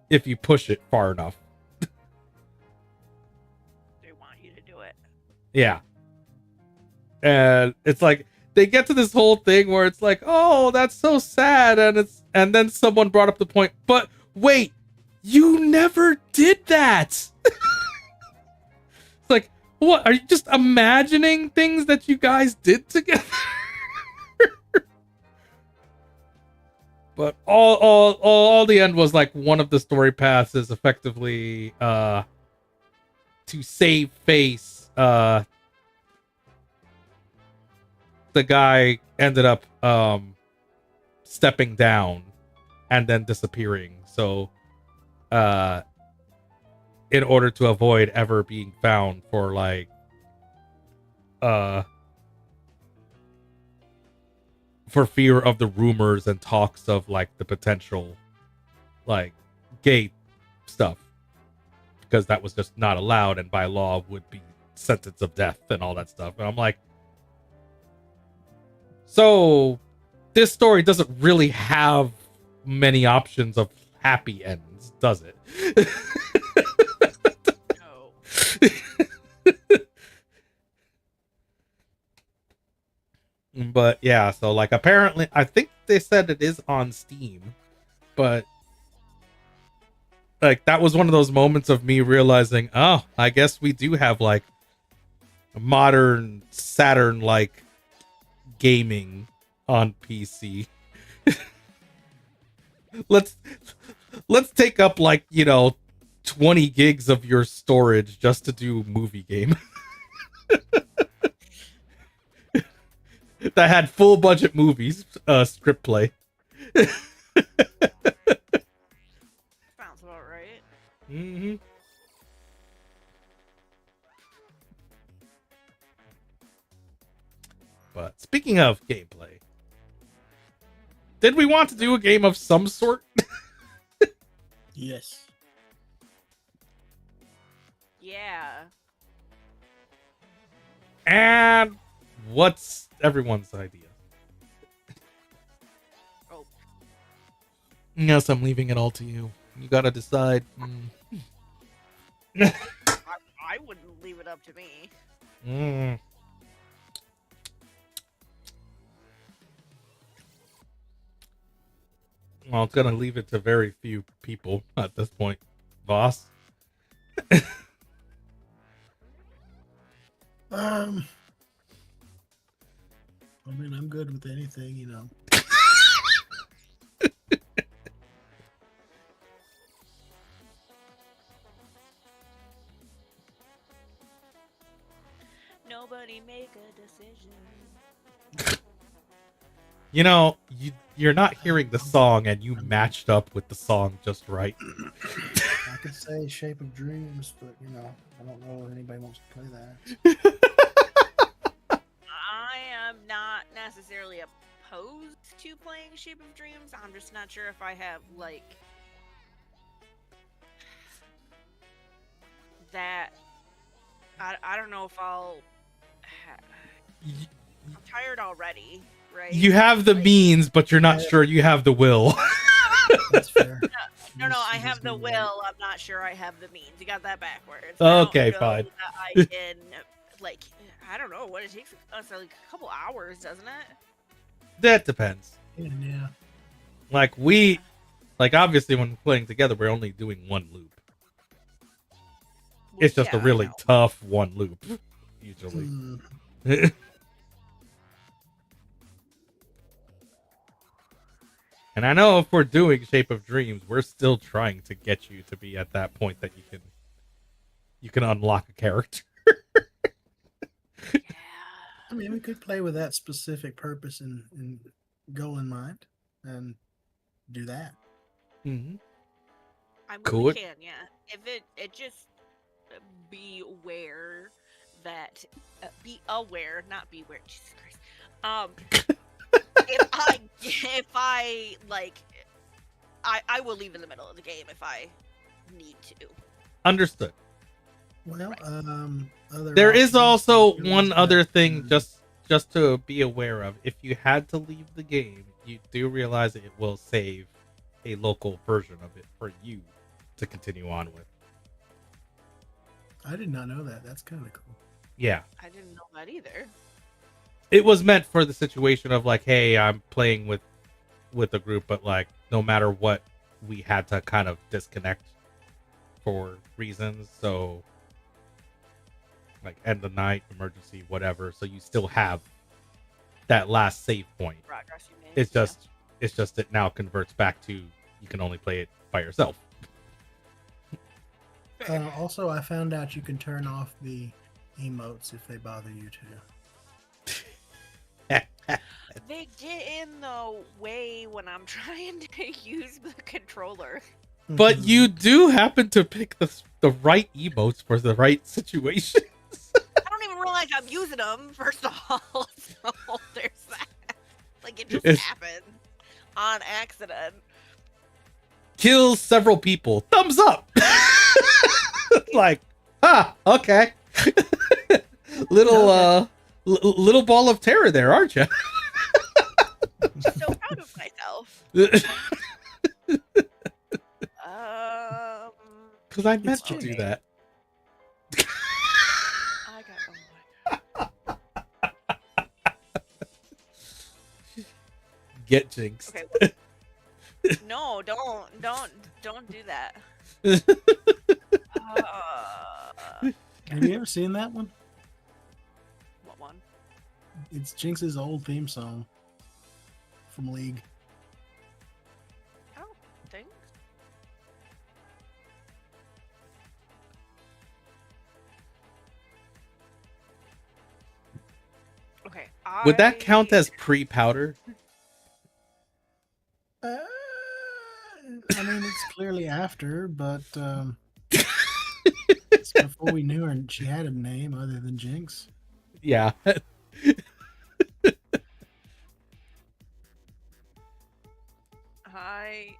If you push it far enough. They want you to do it. Yeah. And it's like they get to this whole thing where it's like, oh, that's so sad, and then someone brought up the point, but wait, you never did that. It's like, what? Are you just imagining things that you guys did together? But all the end was like one of the story paths is effectively to save face. The guy ended up stepping down and then disappearing. So in order to avoid ever being found for like for fear of the rumors and talks of like the potential like gay stuff, because that was just not allowed and by law would be sentence of death and all that stuff. And I'm like, so this story doesn't really have many options of happy ends, does it? No. But yeah, so like apparently I think they said it is on Steam, but like that was one of those moments of me realizing, oh, I guess we do have like modern Saturn like gaming on PC. let's take up like, you know, 20 gigs of your storage just to do movie game. That had full budget movies, script play. Sounds about right. Mm-hmm. But speaking of gameplay, did we want to do a game of some sort? Yes. Yeah. And what's everyone's idea? Oh, Yes, I'm leaving it all to you. You gotta decide. I wouldn't leave it up to me. Well, it's gonna leave it to very few people at this point, boss. I mean, I'm good with anything, you know. Nobody make a decision. You know, you're not hearing the song, and you matched up with the song just right. I could say Shape of Dreams, but, you know, I don't know if anybody wants to play that. I am not necessarily opposed to playing Shape of Dreams. I'm just not sure if I have, like, that. I don't know if I'll. I'm tired already, right? You have the means, but you're not sure you have the will. That's fair. No, I have the will. I'm not sure I have the means. You got that backwards. Okay, I don't know fine. that I can, like, I don't know what it takes us like a couple hours, doesn't it? That depends. Yeah. Like obviously when we're playing together, we're only doing one loop. It's just a really tough one loop, usually. And I know if we're doing Shape of Dreams, we're still trying to get you to be at that point that you can unlock a character. I mean, we could play with that specific purpose and goal in mind and do that. Mm-hmm. I really Could. can, yeah. If it just be aware that be aware, not beware. Jesus Christ. if I like, I will leave in the middle of the game if I need to. Understood. Well, There is also one other thing just to be aware of. If you had to leave the game, you do realize it will save a local version of it for you to continue on with. I did not know that. That's kind of cool. Yeah. I didn't know that either. It was meant for the situation of like, hey, I'm playing with a group, but like no matter what, we had to kind of disconnect for reasons. So like end the night, emergency, whatever. So you still have that last save point. Progress you made, It's just it now converts back to you can only play it by yourself. Also, I found out you can turn off the emotes if they bother you too. They get in the way when I'm trying to use the controller. But you do happen to pick the right emotes for the right situation. I don't even realize I'm using them, first of all. So there's that. Like, it just happened on accident. Kills several people. Thumbs up. Like, okay. Little ball of terror there, aren't you? I'm so proud of myself. Because I meant to do that. Get jinxed. Okay, no, don't do that. Have you ever seen that one? What one? It's Jinx's old theme song from League. I don't think. Okay. Would that count as pre-powder? I mean, it's clearly after, but it's before we knew her and she had a name other than Jinx. Yeah. I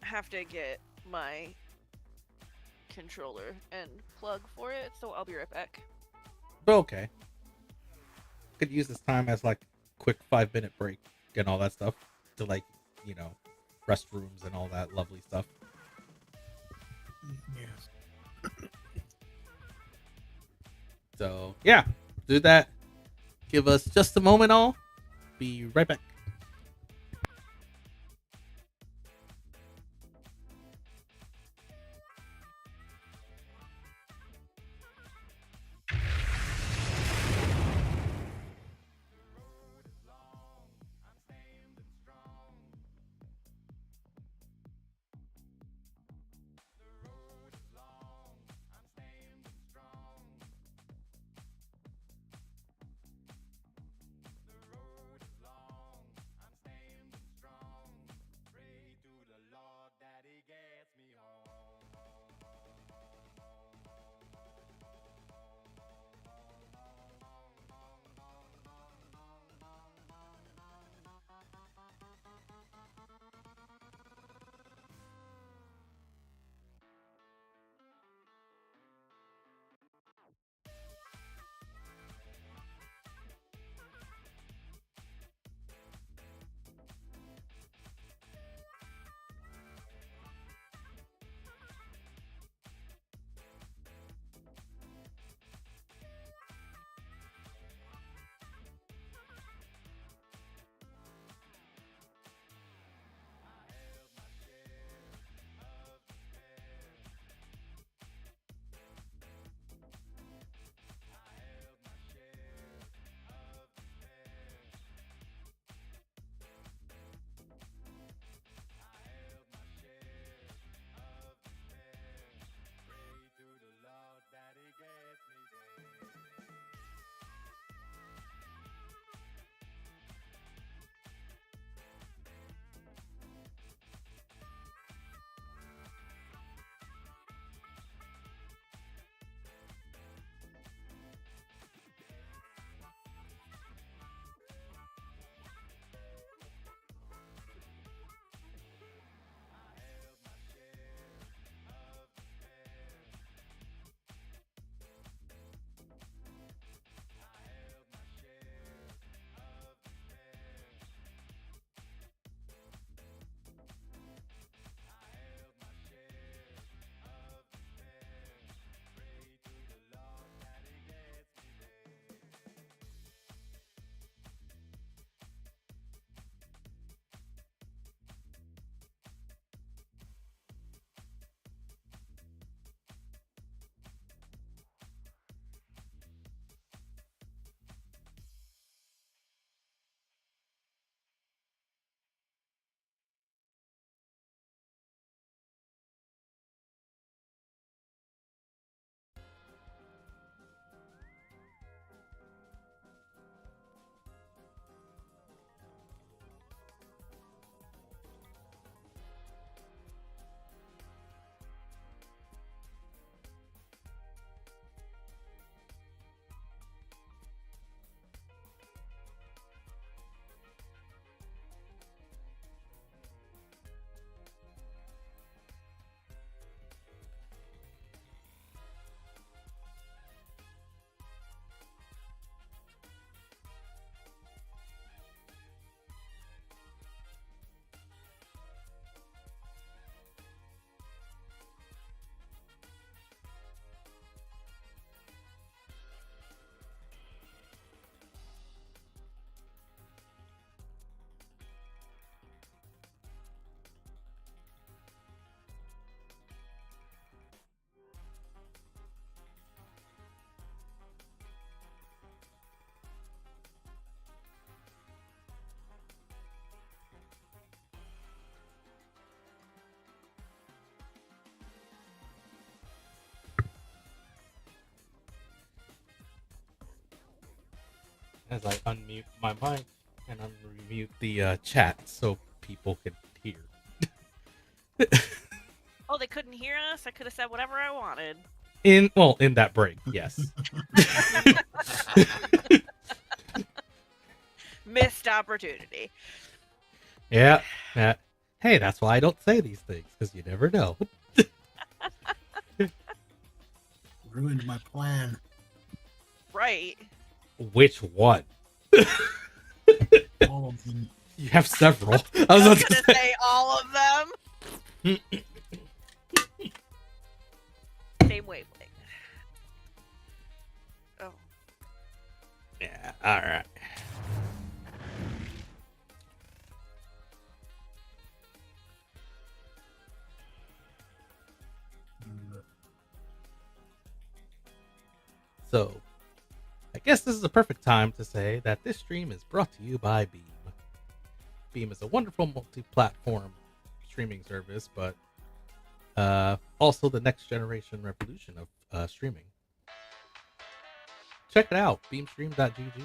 have to get my controller and plug for it, so I'll be right back. Okay. Could use this time as like quick 5-minute break and all that stuff to like, restrooms and all that lovely stuff. Yes. So yeah, do that. Give us just a moment, all. Be right back. As I unmute my mic and unmute the chat so people can hear. Oh, they couldn't hear us? I could have said whatever I wanted. In that break, yes. Missed opportunity. Yeah. Hey, that's why I don't say these things, because you never know. Ruined my plan. Right. Which one? All of them. You have several. I was gonna say all of them. Same wavelength. Oh. Yeah. All right. So, I guess this is a perfect time to say that this stream is brought to you by Beam. Beam is a wonderful multi-platform streaming service, but also the next generation revolution of streaming. Check it out, beamstream.gg.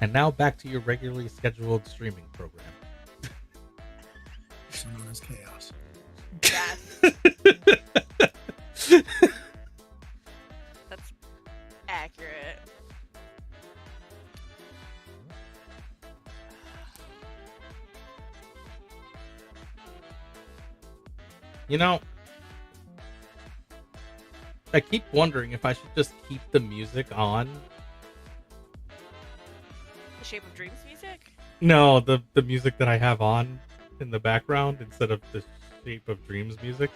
And now back to your regularly scheduled streaming program. Known as chaos. That's accurate. You know, I keep wondering if I should just keep the music on. The Shape of Dreams music? No, the music that I have on in the background instead of the Shape of Dreams music.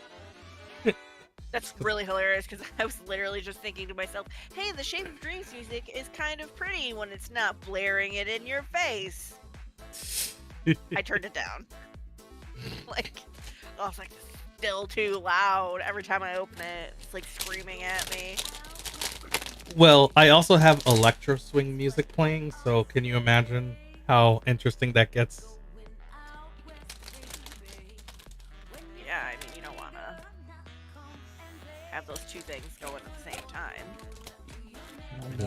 That's really hilarious because I was literally just thinking to myself, hey, the Shape of Dreams music is kind of pretty when it's not blaring it in your face. I turned it down. Like, I was like, still too loud. Every time I open it, it's like screaming at me. Well, I also have electro swing music playing, so can you imagine how interesting that gets? Yeah, I mean, you don't want to have those two things going at the same time.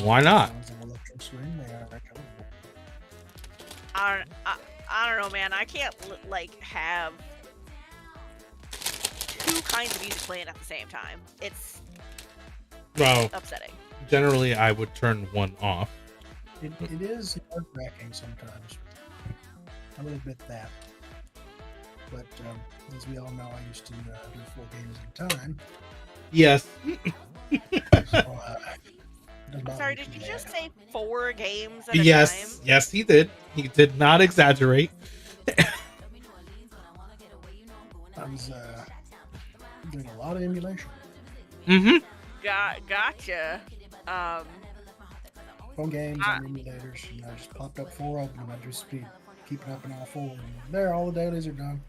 Why not? I don't know, man. I can't like have two kinds of music playing at the same time. It's Well, upsetting. Generally, I would turn one off. It is nerve-wracking sometimes. I will admit that. But as we all know, I used to do 4 games at a time. Yes. So, Sorry, did you just say 4 games at a time? Yes, he did. He did not exaggerate. I was doing a lot of emulation. Mm-hmm. Gotcha. Phone games and emulators, and I just popped up 4 of them. I just be keeping up in all 4. And there, all the dailies are done.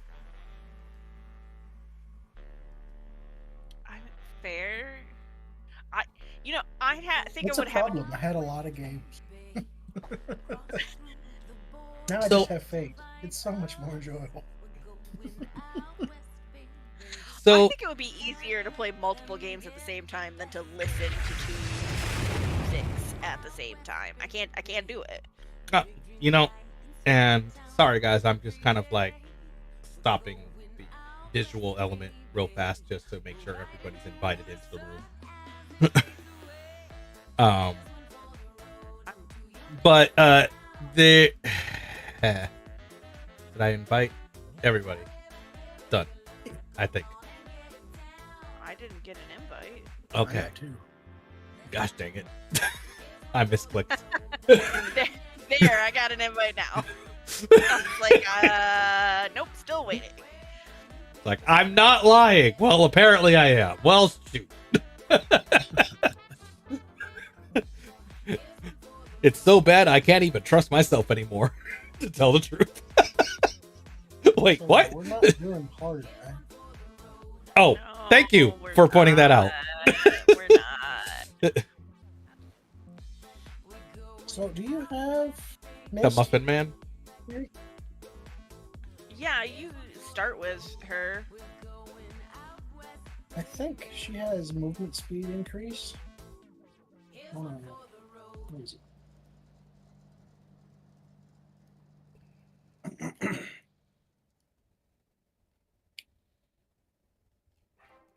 I'm fair. I think What's I would the have. problem? I had a lot of games. Now I So- just have faith. It's so much more enjoyable. I So, think it would be easier to play multiple games at the same time than to listen to 2 musics at the same time. I can't do it. you know, and sorry guys, I'm just kind of like stopping the visual element real fast just to make sure everybody's invited into the room. But did I invite everybody? Done, I think. I didn't get an invite. Okay. Gosh dang it. I misclicked. There, I got an invite now. I was like, nope, still waiting. Like, I'm not lying. Well, apparently I am. Well, shoot. It's so bad I can't even trust myself anymore, to tell the truth. Wait, what? We're not doing hard, right? Oh, thank you for pointing that out. We're not. So, do you have The Muffin Man? Yeah, you start with her. I think she has movement speed increase. Hold on. What is it?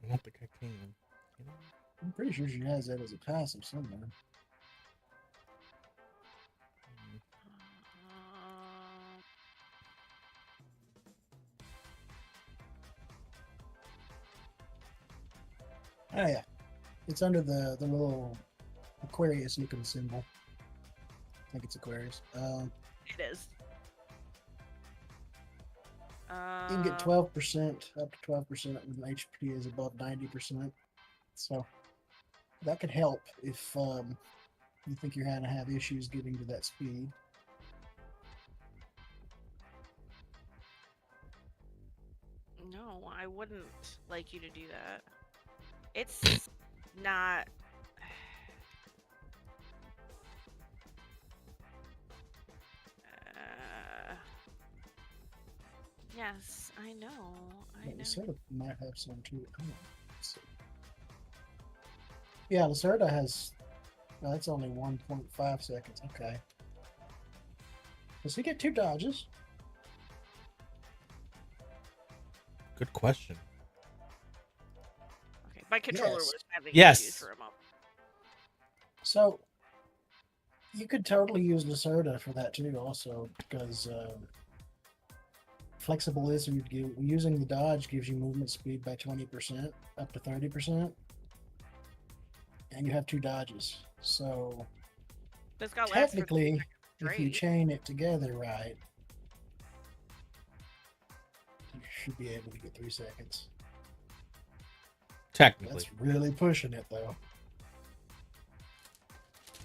I don't think I can. I'm pretty sure she has that as a passive somewhere. Oh yeah, it's under the little Aquarius looking symbol. think it's Aquarius. It is. You can get 12%, up to 12% when HP is above 90%. So that could help if you think you're going to have issues getting to that speed. No, I wouldn't like you to do that. It's not. Yes, I know. Lacerda might have some too. Come on. Let's see. Yeah, Lacerda has. No, that's only 1.5 seconds. Okay. Does he get 2 dodges? Good question. Okay, my controller Yes. was having Yes. issues for a moment. So you could totally use Lacerda for that too, also because flexible lizard using the dodge gives you movement speed by 20%, up to 30%, and you have 2 dodges. So This got last for technically, 3 seconds if you straight. chain it together right, you should be able to get 3 seconds. Technically. That's really pushing it though.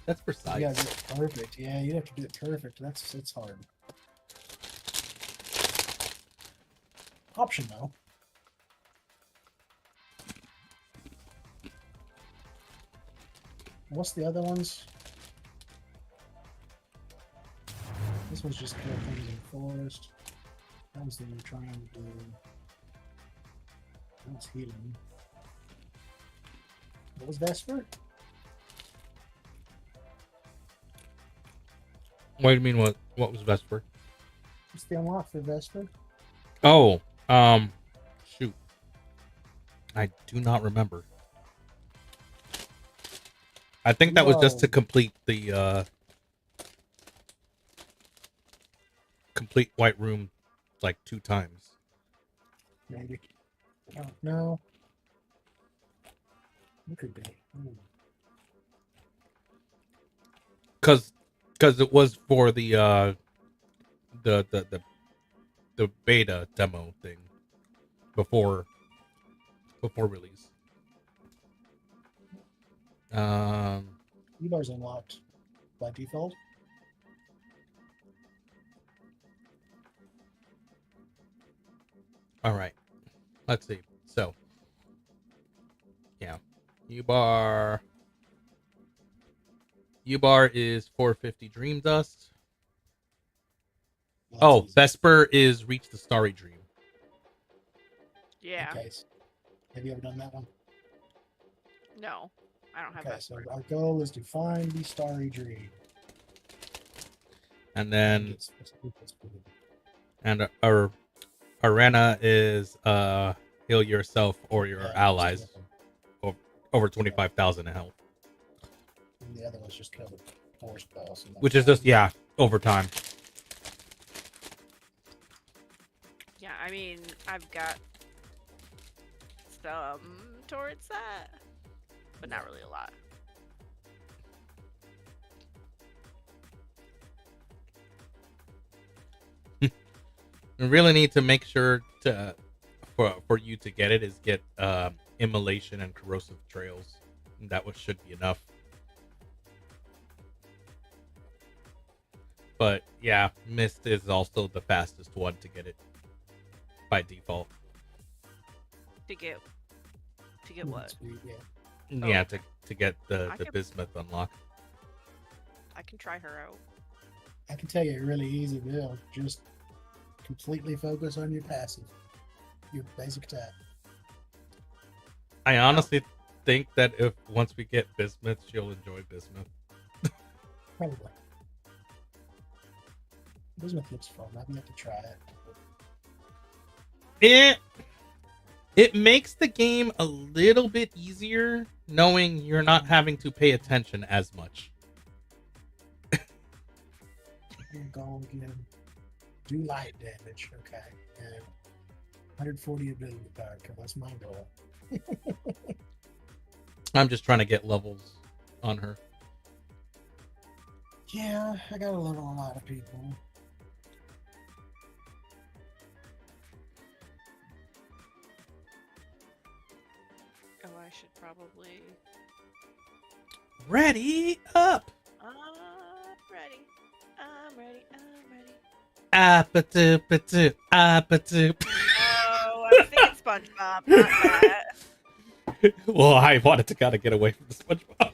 That's precise. You gotta do it perfect. Yeah, you have to do it perfect. It's hard. Option though. What's the other ones? This one's just kill things in the forest. That was the one trying to do. That's healing. What was Vesper? What do you mean? What was Vesper? What's the unlock for Vesper? Oh, shoot. I do not remember. I think that was just to complete the complete White Room like 2 times. Maybe. Oh, no. It could be. Cause it was for the beta demo thing before release. E-bar's unlocked by default. All right. Let's see. So, yeah, U-bar is 450 Dream Dust. Well, that's easy. Vesper is Reach the Starry Dream. Yeah. Okay. Have you ever done that one? No, I don't have Okay, that. so our goal is to find the Starry Dream. And then It's pretty- and our Arena is heal yourself or your yeah, allies just kill over 25,000 in health, them. The other one's just kill the forest boss. And which is just over time. Yeah, I mean, I've got some towards that, but not really a lot. You really need to make sure for you to get it is get Immolation and Corrosive Trails. That should be enough. But yeah, Mist is also the fastest one to get it by default. To get what? Speed, yeah. Yeah, to get the I can- Bismuth unlock. I can try her out. I can tell you a really easy build. Just completely focus on your passive, your basic attack. I honestly think that if once we get Bismuth, she'll enjoy Bismuth. Probably. Bismuth looks fun. Maybe you have to try it. It makes the game a little bit easier knowing you're not having to pay attention as much. Go again. Do light damage. Okay. And 140 ability power. That's my goal. I'm just trying to get levels on her. Yeah, I gotta level a lot of people. Oh, I should probably. Ready up. Ready. I'm ready. I'm ready. Apatoop, apatoop. Oh, I was thinking SpongeBob, not that. Well, I wanted to kind of get away from the SpongeBob.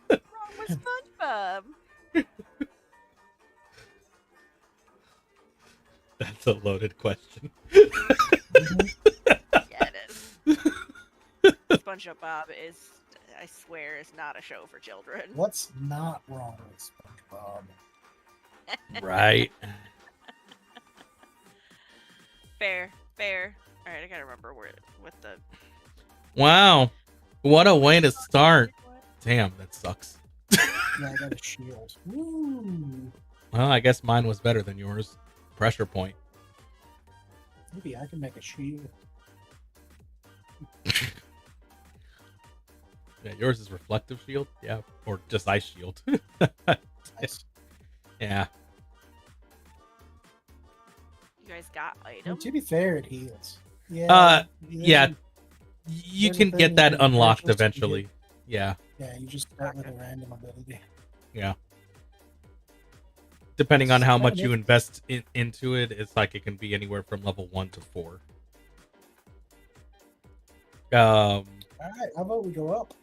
What's wrong with SpongeBob? That's a loaded question. Yeah, it is. SpongeBob is, I swear, is not a show for children. What's not wrong with SpongeBob? Right. Fair. All right, I gotta remember where with the. Wow. What a way to start. Damn, that sucks. Yeah, I got a shield. Woo! Well, I guess mine was better than yours. Pressure point. Maybe I can make a shield. Yeah, yours is reflective shield. Yeah, or just ice shield. Nice. Yeah. You guys got And items. to be fair, it heals. Yeah. Yeah. You there's a can thing get that you can unlocked purchase to eventually. get- Yeah. Yeah, you just start with a random ability. Yeah. Depending on how Kind much of you neat. invest into it, it's like it can be anywhere from level 1 to 4. Alright, how about we go up?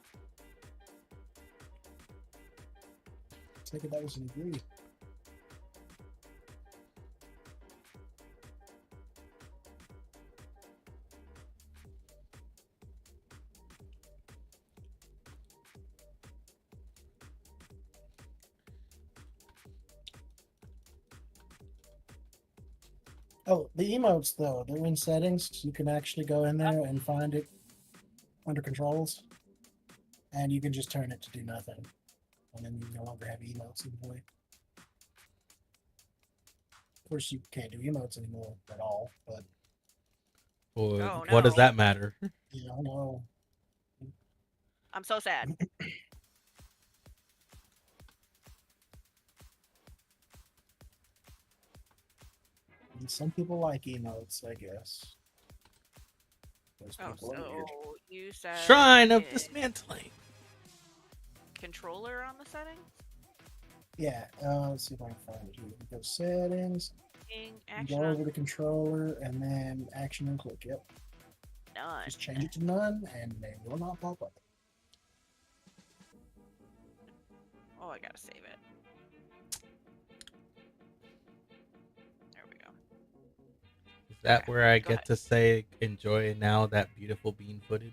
Take it that was an agree. Oh, the emotes though, they're in settings. You can actually go in there and find it under controls. And you can just turn it to do nothing. And then you no longer have emotes in the way. Of course, you can't do emotes anymore at all, but Well, Oh, what does no. that matter? you don't know. I'm so sad. And some people like emotes, I guess. Those Oh, people are so weird. you said Shrine of it- Dismantling. controller on the settings. Yeah, let's see if I can find it here. You go settings, you Action go on over the controller, and then action and click. Yep. none. Just change it to none, and they will not pop up. Oh, I gotta save it. There we go. Is that Okay, where I go get ahead. to say enjoy now that beautiful bean footage?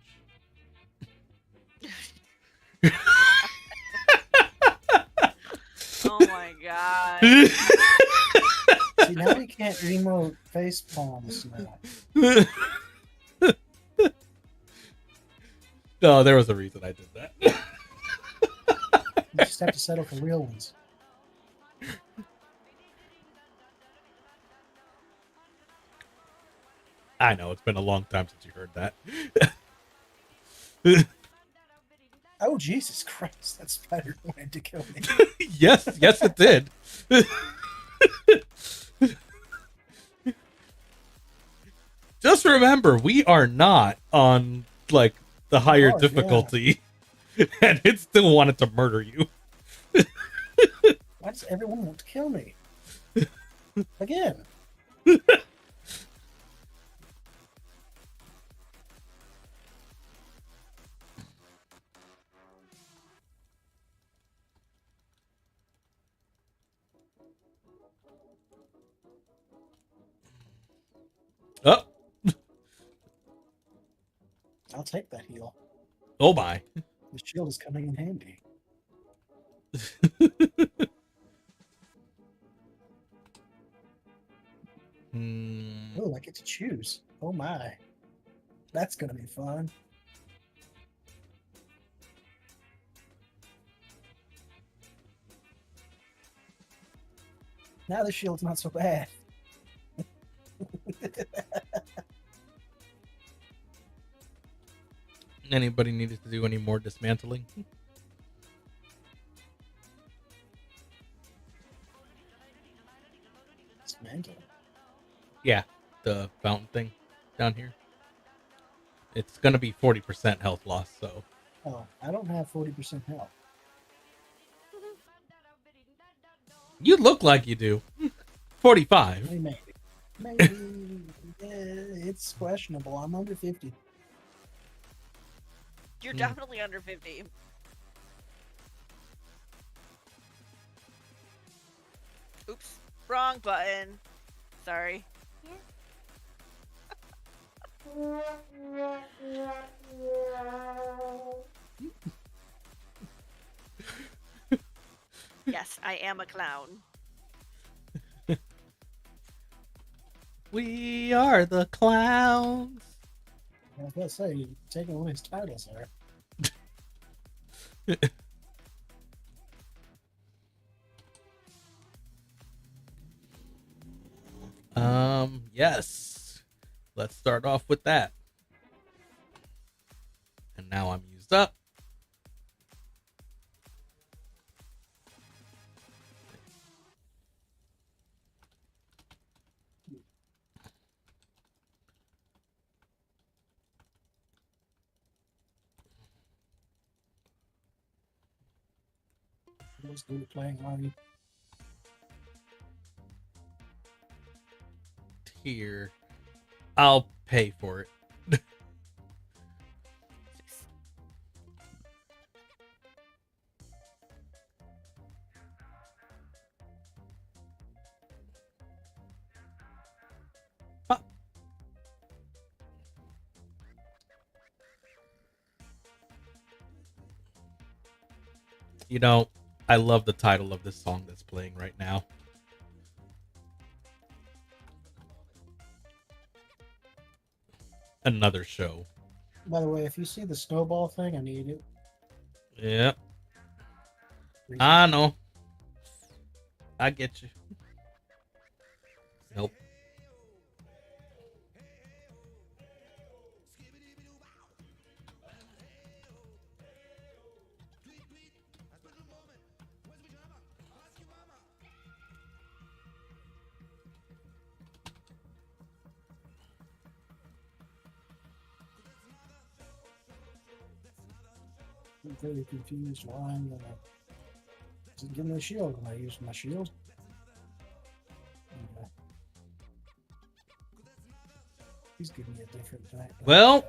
Oh my god. See, now we can't emote face palms now. No, there was a reason I did that. You just have to settle for real ones. I know, it's been a long time since you heard that. Oh, Jesus Christ, that spider wanted to kill me. yes, it did. Just remember, we are not on like the higher Oh, yeah. difficulty, and it still wanted to murder you. Why does everyone want to kill me? Again. Oh, I'll take that heal. oh my! The shield is coming in handy. Oh, I get to choose. Oh my. That's gonna be fun. Now the shield's not so bad. Anybody needed to do any more dismantling? Yeah, the fountain thing down here. It's gonna be 40% health loss, so. Oh, I don't have 40% health. You look like you do. 45. Maybe. It's questionable. I'm under 50. You're definitely under 50. Oops, wrong button. Sorry. Yes, I am a clown. We are the clowns. I was going to say, you're taking one of his titles there. Yes. Let's start off with that. And now I'm used up. Let's do the playing army. Here. I'll pay for it. You know, I love the title of this song that's playing right now. Another show. By the way, if you see the snowball thing, I need it. Yep. I know. I get you. Nope. I'm very confused why I'm gonna just give me a shield when I use my shield. Okay. He's giving me a different thing. Well,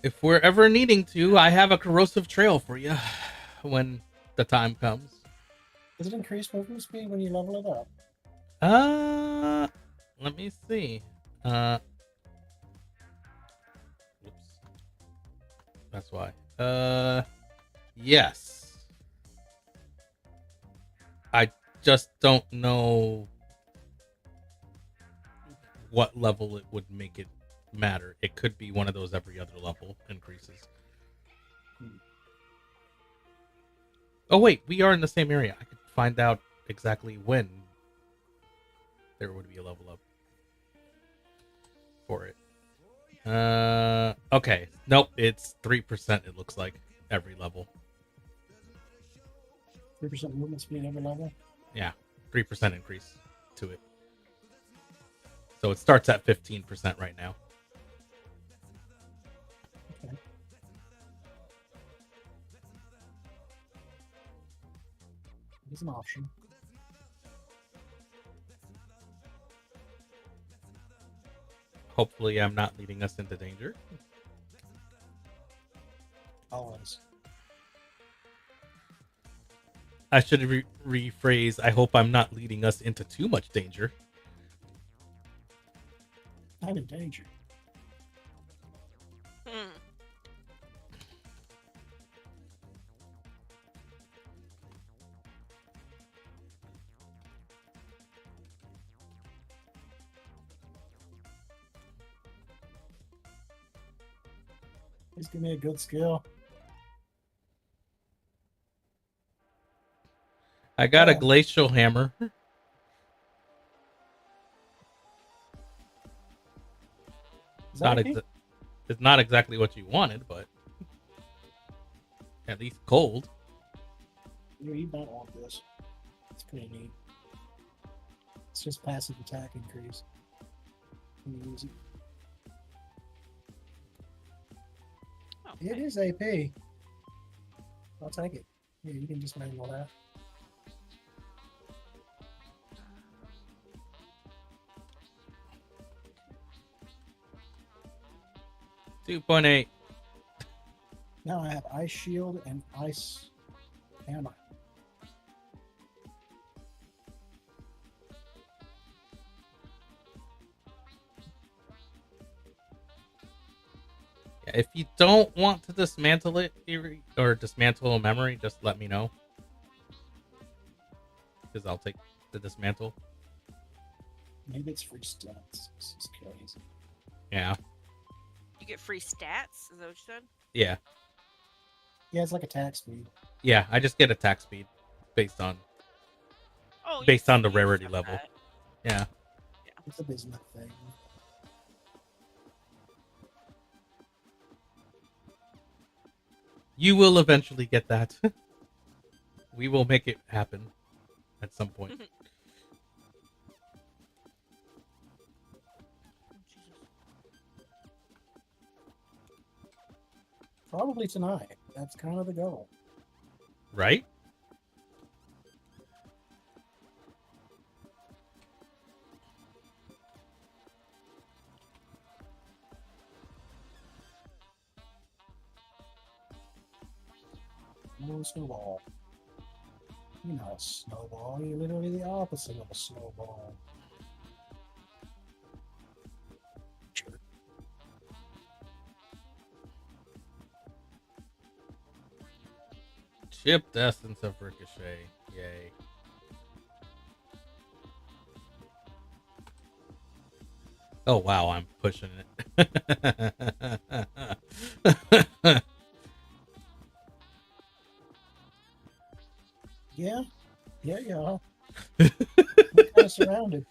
if we're ever needing to, I have a corrosive trail for you when the time comes. Does it increase movement speed when you level it up? Let me see. Oops. That's why. Yes. I just don't know what level it would make it matter. It could be one of those every other level increases. Oh wait, we are in the same area. I could find out exactly when there would be a level up for it. Okay. Nope, it's 3%, it looks like, every level. 3% movement speed every level? Yeah, 3% increase to it. So it starts at 15% right now. Okay. It's an option. Hopefully I'm not leading us into danger. Always. I should rephrase, I hope I'm not leading us into too much danger. I'm in danger. Please give me a good skill. I got a glacial hammer. It's not exactly what you wanted, but at least cold. You might want this. It's pretty neat. It's just passive attack increase. When you use it. It is AP. I'll take it. Yeah, you can just manual that. $2.8. Now I have Ice Shield and Ice Hammer. Yeah, if you don't want to dismantle it or dismantle a memory, just let me know. Because I'll take the dismantle. Maybe it's free stats. This is crazy. Yeah. You get free stats? Is that what you said? Yeah. Yeah, it's like attack speed. Yeah, I just get attack speed based on the rarity level. Yeah. It's a bismuth thing. You will eventually get that. We will make it happen at some point. Probably tonight. That's kind of the goal. Right? No snowball. You're not a snowball. You're literally the opposite of a snowball. Sure. Chipped essence of Ricochet. Yay. Oh wow, I'm pushing it. Yeah. Yeah, yeah. We're kind of surrounded.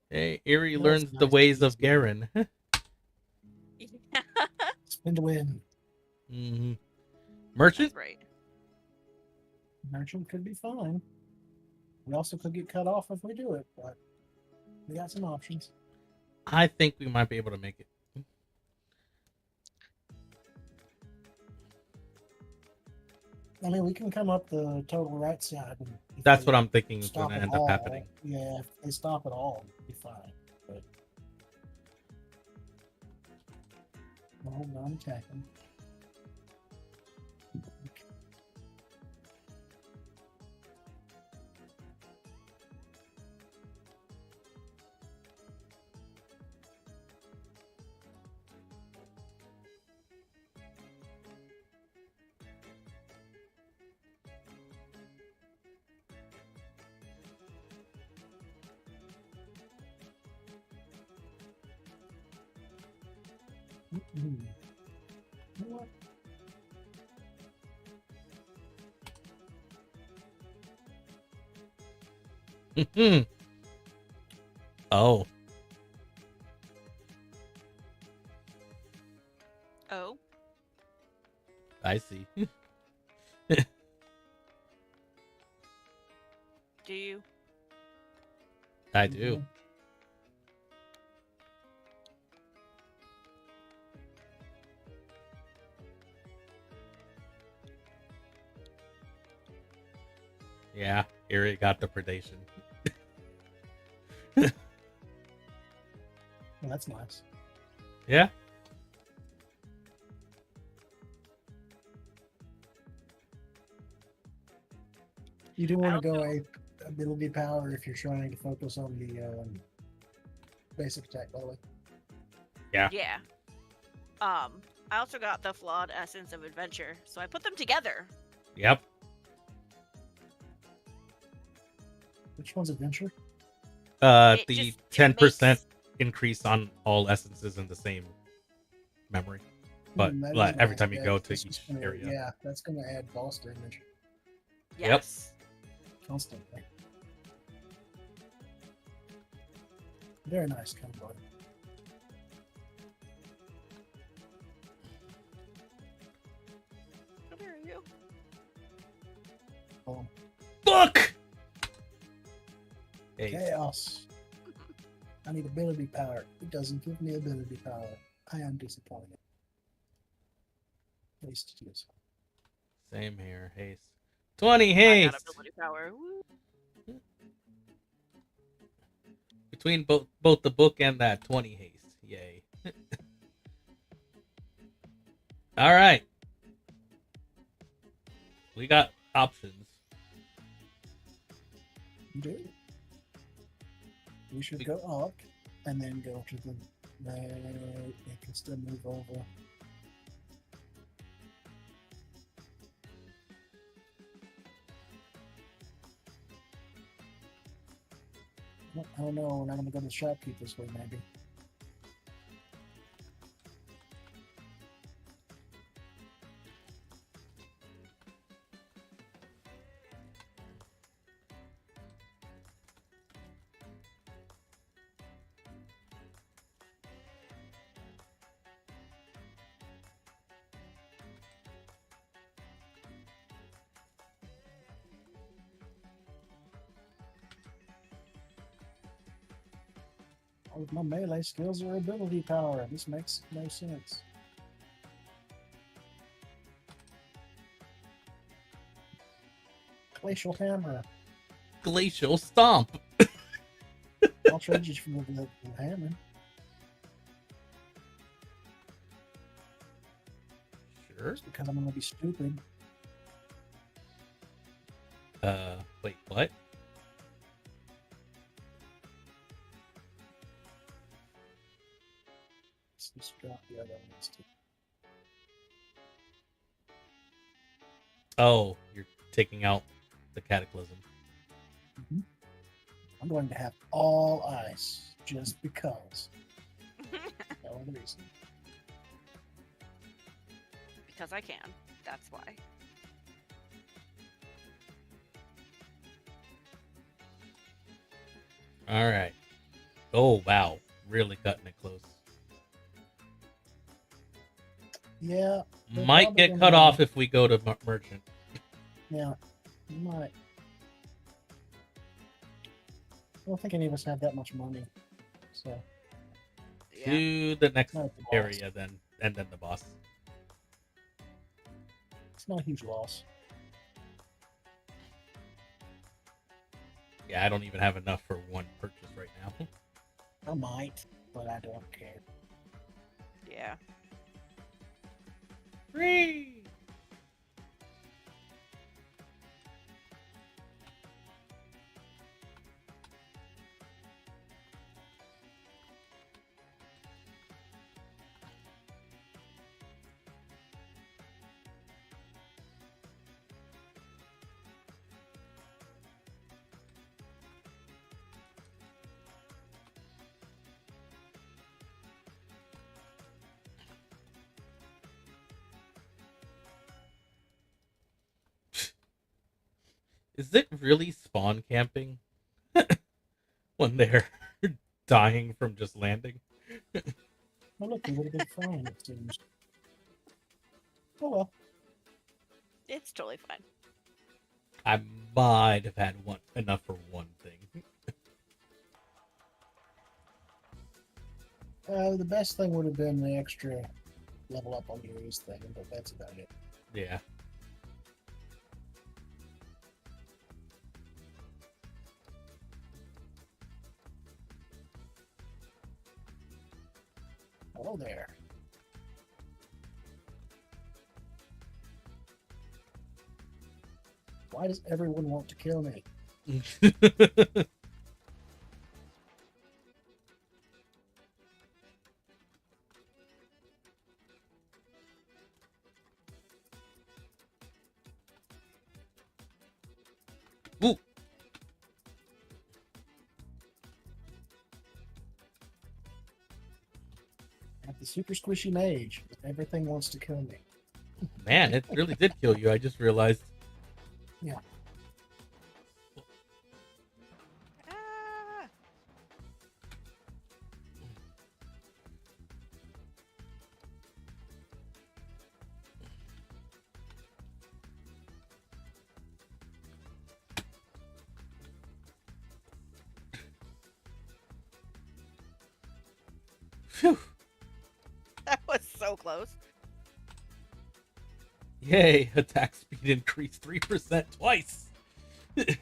Hey, Erie That's learns the nice. ways of Garen. Spin to win. Mm-hmm. Merchant? That's right. Merchant could be fine. We also could get cut off if we do it, but we got some options. I think we might be able to make it. I mean, we can come up the total right side. And if That's they what I'm thinking is stop going to it end up all, happening. Yeah, if they stop it all, it'll be fine. But hold on, attacking. You know what? Oh. Oh. I see. Do you? I do. Yeah, Erie got the predation. Well, that's nice. Yeah. You do want to go a ability power if you're trying to focus on the basic attack, by the way. Yeah. Yeah. I also got the flawed essence of adventure, so I put them together. Yep. Which one's adventure? It The just- it 10% makes- increase on all essences in the same memory. But That like, is every nice. time you Yeah, go to that's each just gonna- area. Yeah, that's going to add boss damage Yes. constantly. Very nice, kind boy. Where are you? Oh, Fuck! Hey, chaos. I need ability power. It doesn't give me ability power. I am disappointed. Haste is useful. same here. Haste. 20 I haste! got ability power. Woo. Between both the book and that 20 haste. Yay. Alright. We got options. Indeed. We should go up and then go to the right. It can still move over. I don't know. We're not going to go to the shopkeep this way, maybe. With my melee skills or ability power, this makes no sense. Glacial hammer. Glacial stomp. I'll trade you for the hammer. Sure. Just because I'm gonna be stupid. Wait, what? Let's just drop the other ones too. Oh, you're taking out the cataclysm. I'm going to have all ice just because. No other reason. Because I can. That's why. Alright. Oh, wow. Really cutting it close. Yeah. they're Might probably get gonna- cut off if we go to merchant. Yeah, you might. I don't think any of us have that much money, so To the next Not the boss. area, then, and then the boss. it's not a huge loss. Yeah, I don't even have enough for one purchase right now. I might, but I don't care. Yeah. Free. Is it really spawn camping when they're dying from just landing? Well, look, we would have been fine, it seems. Oh well. It's totally fine. I might have had enough for one thing. The best thing would have been the extra level up on your ease thing, but that's about it. Yeah. Hello there. Why does everyone want to kill me? Ooh. At the super squishy mage, everything wants to kill me. Man, it really did kill you. I just realized. Yeah. Phew. That was so close. Yay! Attack speed increased 3% twice. Backward.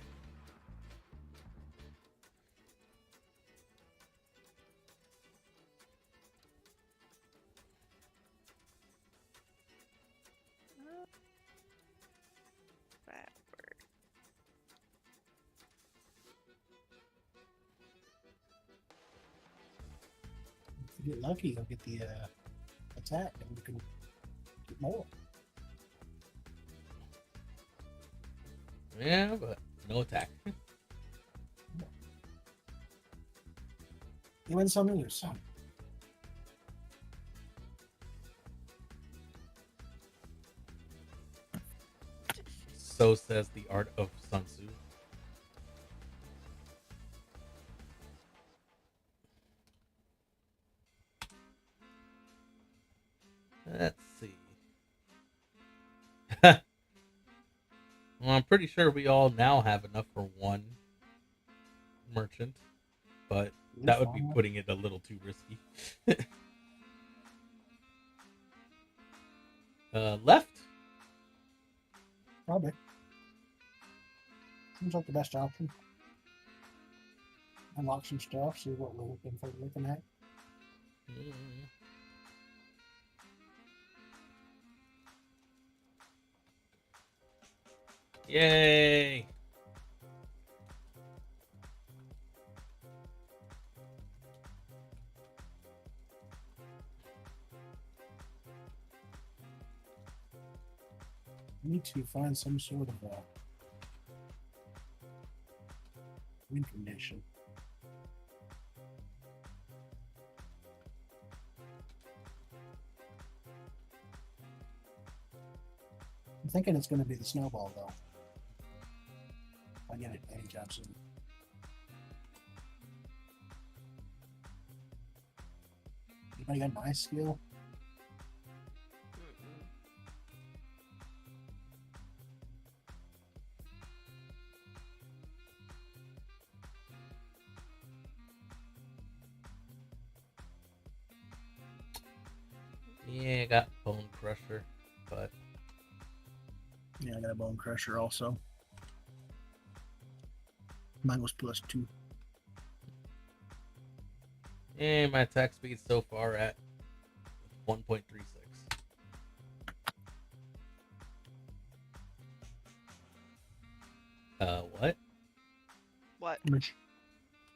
If you get lucky, you'll get the attack, and you can get more. Yeah, but no attack. You win some, you lose some. So says the art of Sun Tzu. Let's see. Well, I'm pretty sure we all now have enough for one merchant, but that would be putting it a little too risky. Left? Probably. Seems like the best option. Unlock some stuff, see what we're looking at. Yay! We need to find some sort of win condition. I'm thinking it's going to be the snowball, though. I get it anytime soon. Anybody got my skill? Yeah, I got Bone Crusher, but Yeah, I got a Bone Crusher also. Mine was +2. yeah, my attack speed so far at 1.36. What? What?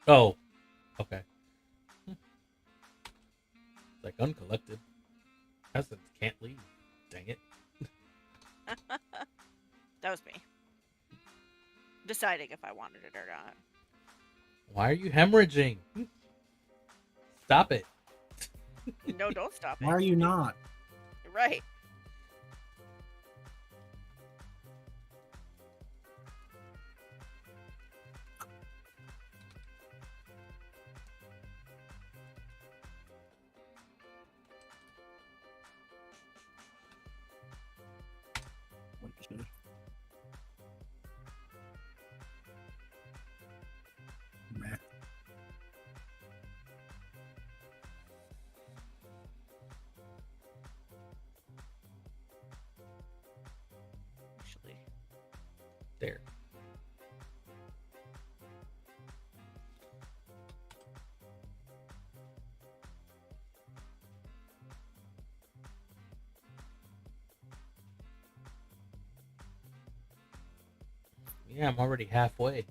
Oh, okay. It's like uncollected. Peasants can't leave. Dang it. That was me. Deciding if I wanted it or not. Why are you hemorrhaging? Stop it. No, don't stop it. Why are you not? You're right. Meh. Actually. There. Yeah, I'm already halfway.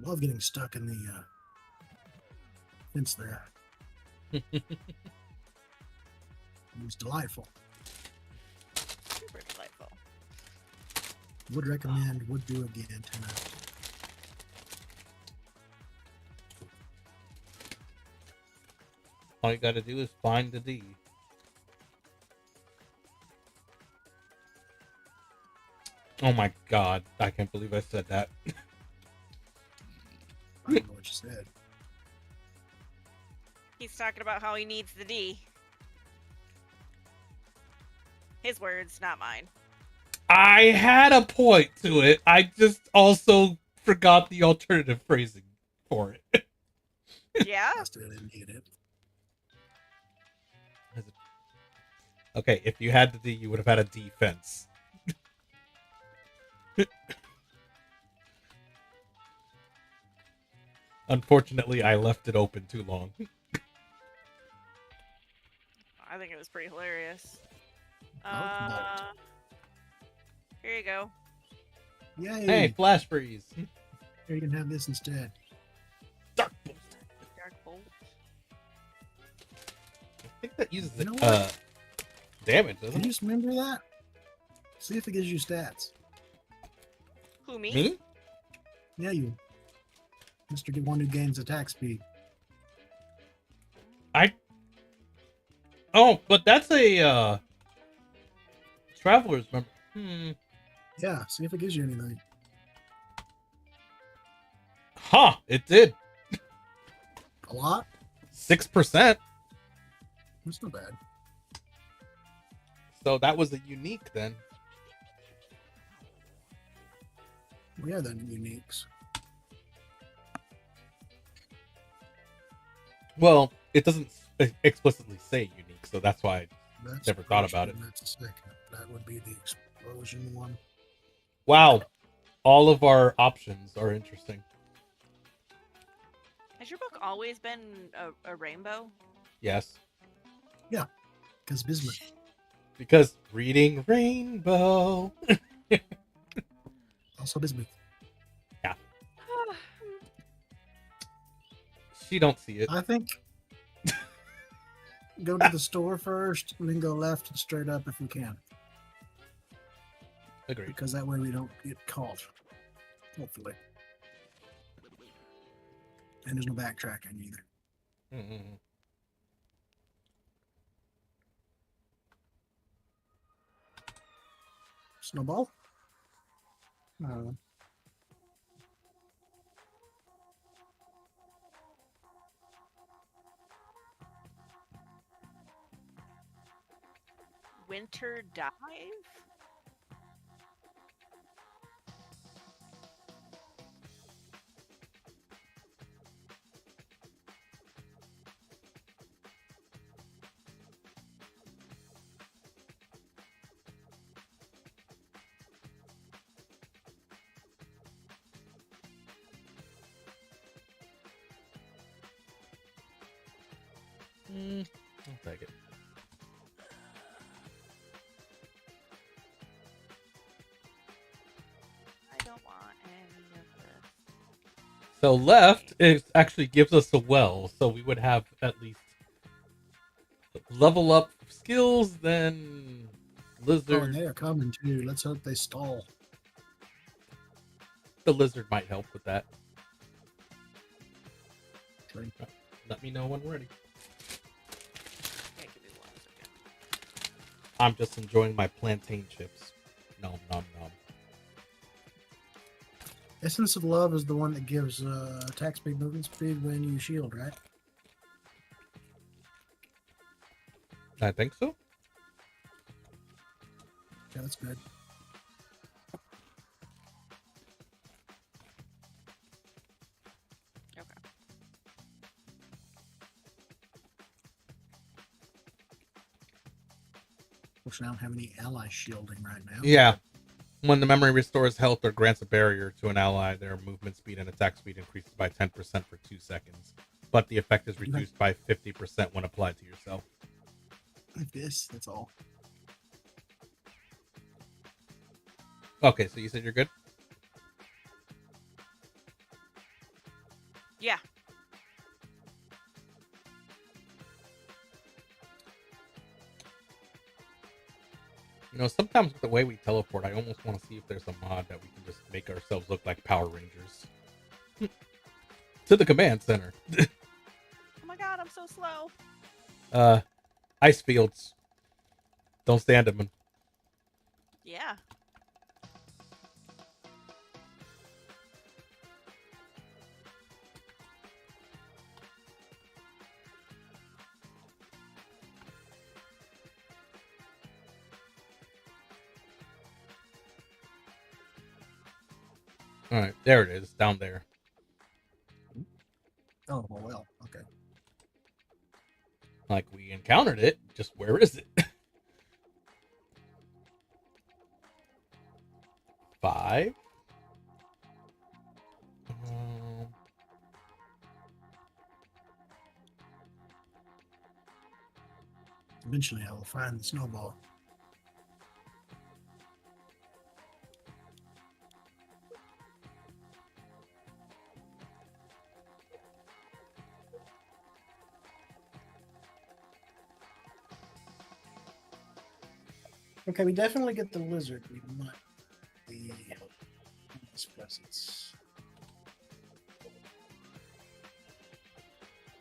Love getting stuck in the fence there. It was delightful. Super delightful. Would recommend, would do again tonight. All you gotta do is find the D. Oh my god, I can't believe I said that. I don't know what you said. He's talking about how he needs the D. His words, not mine. I had a point to it. I just also forgot the alternative phrasing for it. Yeah? I still didn't get it. Okay, if you had the D, you would have had a defense. Unfortunately, I left it open too long. I think it was pretty hilarious. Oh, Here you go. Yay! Hey, flash freeze. Here, you can have this instead. Dark Bolt. I think that uses You know what? damage, Can doesn't you it? just remember that? See if it gives you stats. Who, me? Me? Yeah, you. Mr. One who gains attack speed. Oh, but that's a traveler's member. Yeah, see if it gives you anything. Huh, it did. A lot? 6%. That's not bad. So that was a unique then. We are the uniques. Well, it doesn't explicitly say unique, so that's why I That's never thought about it. That's the second. That would be the explosion one. Wow. All of our options are interesting. Has your book always been a rainbow? Yes. Yeah, because Bismuth. Because reading Rainbow. Also Bismuth. Yeah. She don't see it. I think go to the store first and then go left and straight up if we can. Agreed. Because that way we don't get caught. Hopefully. And there's no backtracking either. Mm-mm. Snowball? Winter Dive? I'll take it. I don't want any of this. So left, it actually gives us a well, so we would have at least level up skills, then Oh, lizard. and they are coming too. Let's hope they stall. The lizard might help with that. Okay. Let me know when we're ready. Okay, give me 1 second. I'm just enjoying my plantain chips. Nom nom nom. Essence of Love is the one that gives attack speed, movement speed when you shield, right? I think so. Yeah, that's good. Okay. Which I don't have any ally shielding right now. Yeah. When the memory restores health or grants a barrier to an ally, their movement speed and attack speed increases by 10% for 2 seconds. But the effect is reduced by 50% when applied to yourself. Like this, that's all. Okay, so you said you're good? Yeah. You know, sometimes with the way we teleport, I almost want to see if there's a mod that we can just make ourselves look like Power Rangers. To the command center. Oh my god, I'm so slow. Ice fields. Don't stand them. Yeah. All right, there it is, down there. Oh, well, okay. Like we encountered it, just where is it? 5. Eventually, I will find the snowball. Okay, we definitely get the lizard. We might be his presence.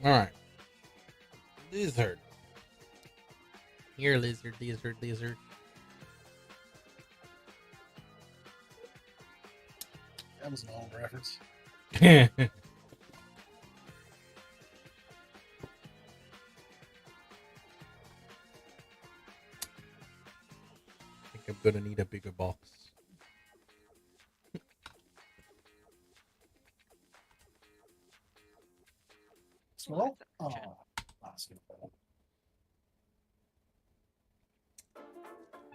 All right. Lizard. Here, lizard, lizard, lizard. That was an old reference. I think I'm gonna need a bigger box. Small? Oh, awesome.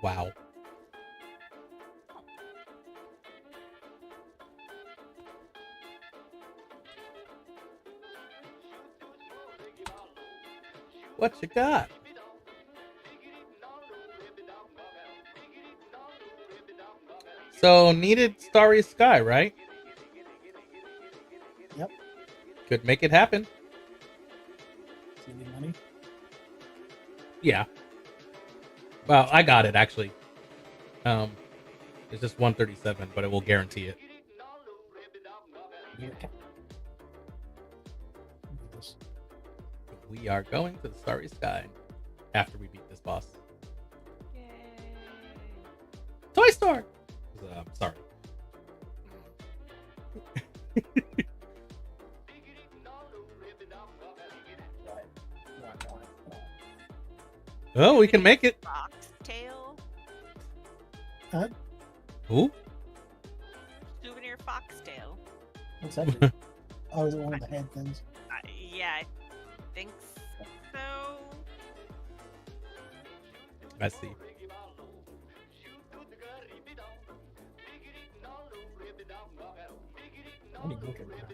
Wow. What you got? So, needed Starry Sky, right? Yep. Could make it happen. Any money? Yeah. Well, I got it, actually. It's just 137, but it will guarantee it. We are going to the Starry Sky after we beat this boss. Yay. Toy Store! Sorry. Oh, we can make it. Foxtail. Huh? Who? Souvenir foxtail. What's that? Oh, is it one of the head things? Yeah, I think so. I see. I need to look at that.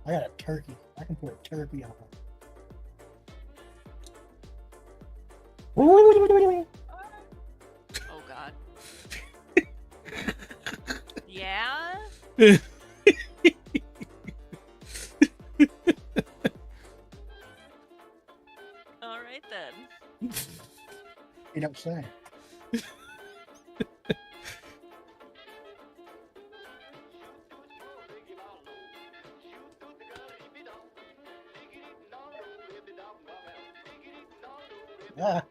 I got a turkey. I can put a turkey on it. Oh God. Yeah. All right then. You don't say. Ah.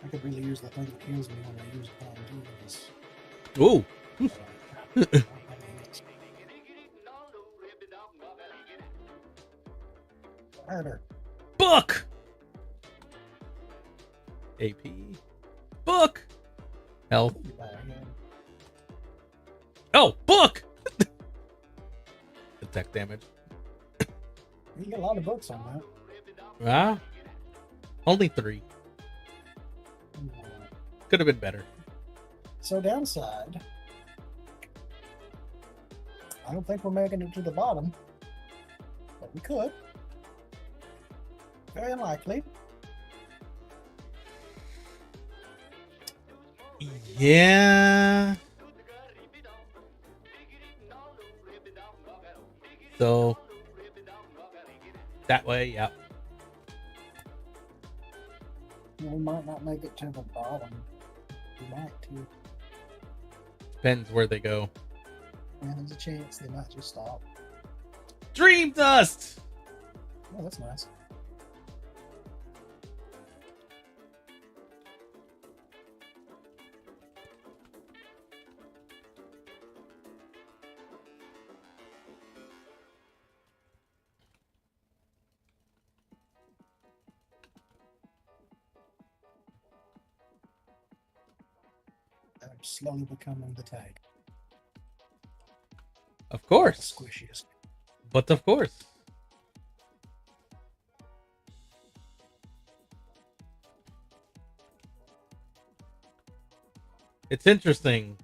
I could really use the thing that heals me when I use it on this. Ooh. Harder. Book! AP. Book! Health. Oh, book! Attack damage. You get a lot of books on that. Ah. Only 3. Could have been better. So downside, I don't think we're making it to the bottom, but we could. Very unlikely. Yeah. So that way, yeah. We might not make it to the bottom. We might too. Depends where they go. And there's a chance they might just stop. Dream Dust! Oh, that's nice. I'm slowly becoming the tag. Of course. Squishiest. But of course. It's interesting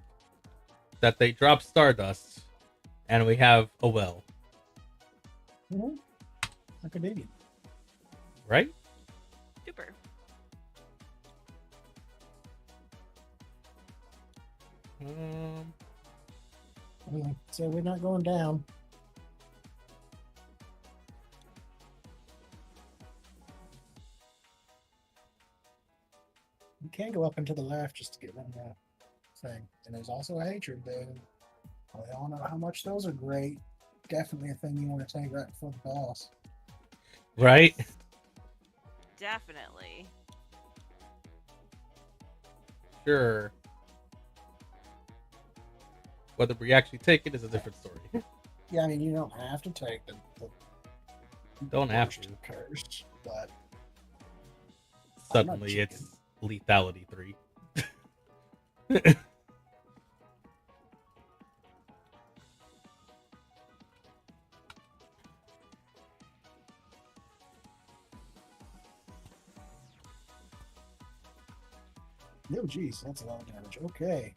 that they drop Stardust and we have a well. Mm-hmm. I could dig it. Right? Super. So we're not going down. You can go up and to the left just to get rid of that thing. And there's also a hatred there. We all know how much those are great. Definitely a thing you want to take right before the boss. Right? Definitely. Sure. Whether we actually take it is a different story. Yeah, I mean, you don't have to take the Don't have to. curse, but Suddenly it's lethality 3. no, geez, that's a lot of damage. Okay.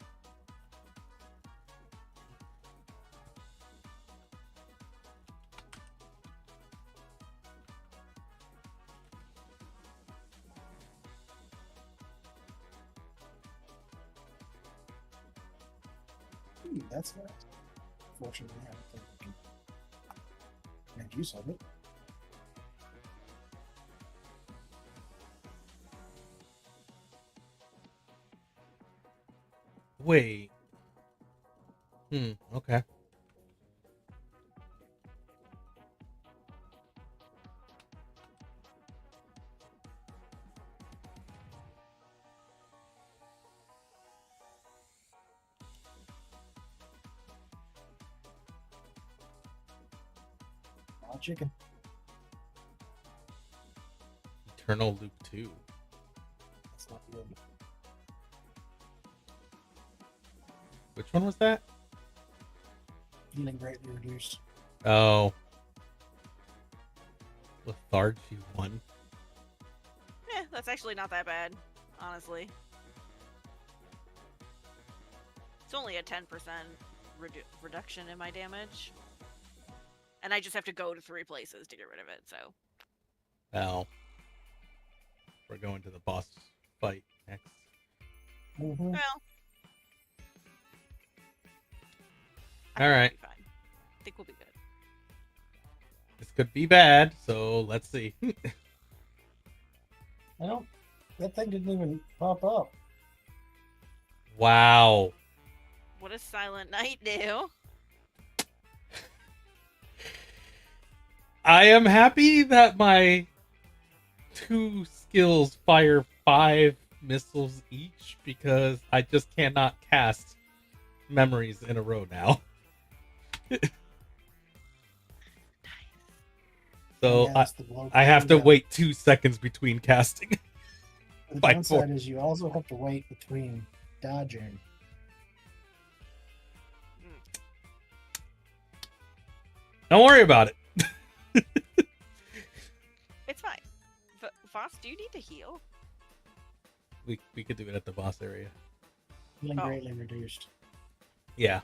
That's nice. Fortunately, I don't think we can make use of it. Wait. Okay. Chicken. Eternal Loop 2. That's not good. Which one was that? Healing greatly reduced. Oh. Lethargy 1. That's actually not that bad, honestly. It's only a 10% reduction in my damage. And I just have to go to 3 places to get rid of it, so. Oh. We're going to the boss fight next. Mm-hmm. Well. Alright. I think we'll be good. This could be bad, so let's see. That thing didn't even pop up. Wow. What does Silent Night do? I am happy that my 2 skills fire 5 missiles each because I just cannot cast memories in a row now. So Yeah, I have to wait 2 seconds between casting. The By downside 4. is you also have to wait between dodging. Don't worry about it. It's fine. Voss, do you need to heal? We could do it at the boss area. Healing greatly reduced. Yeah.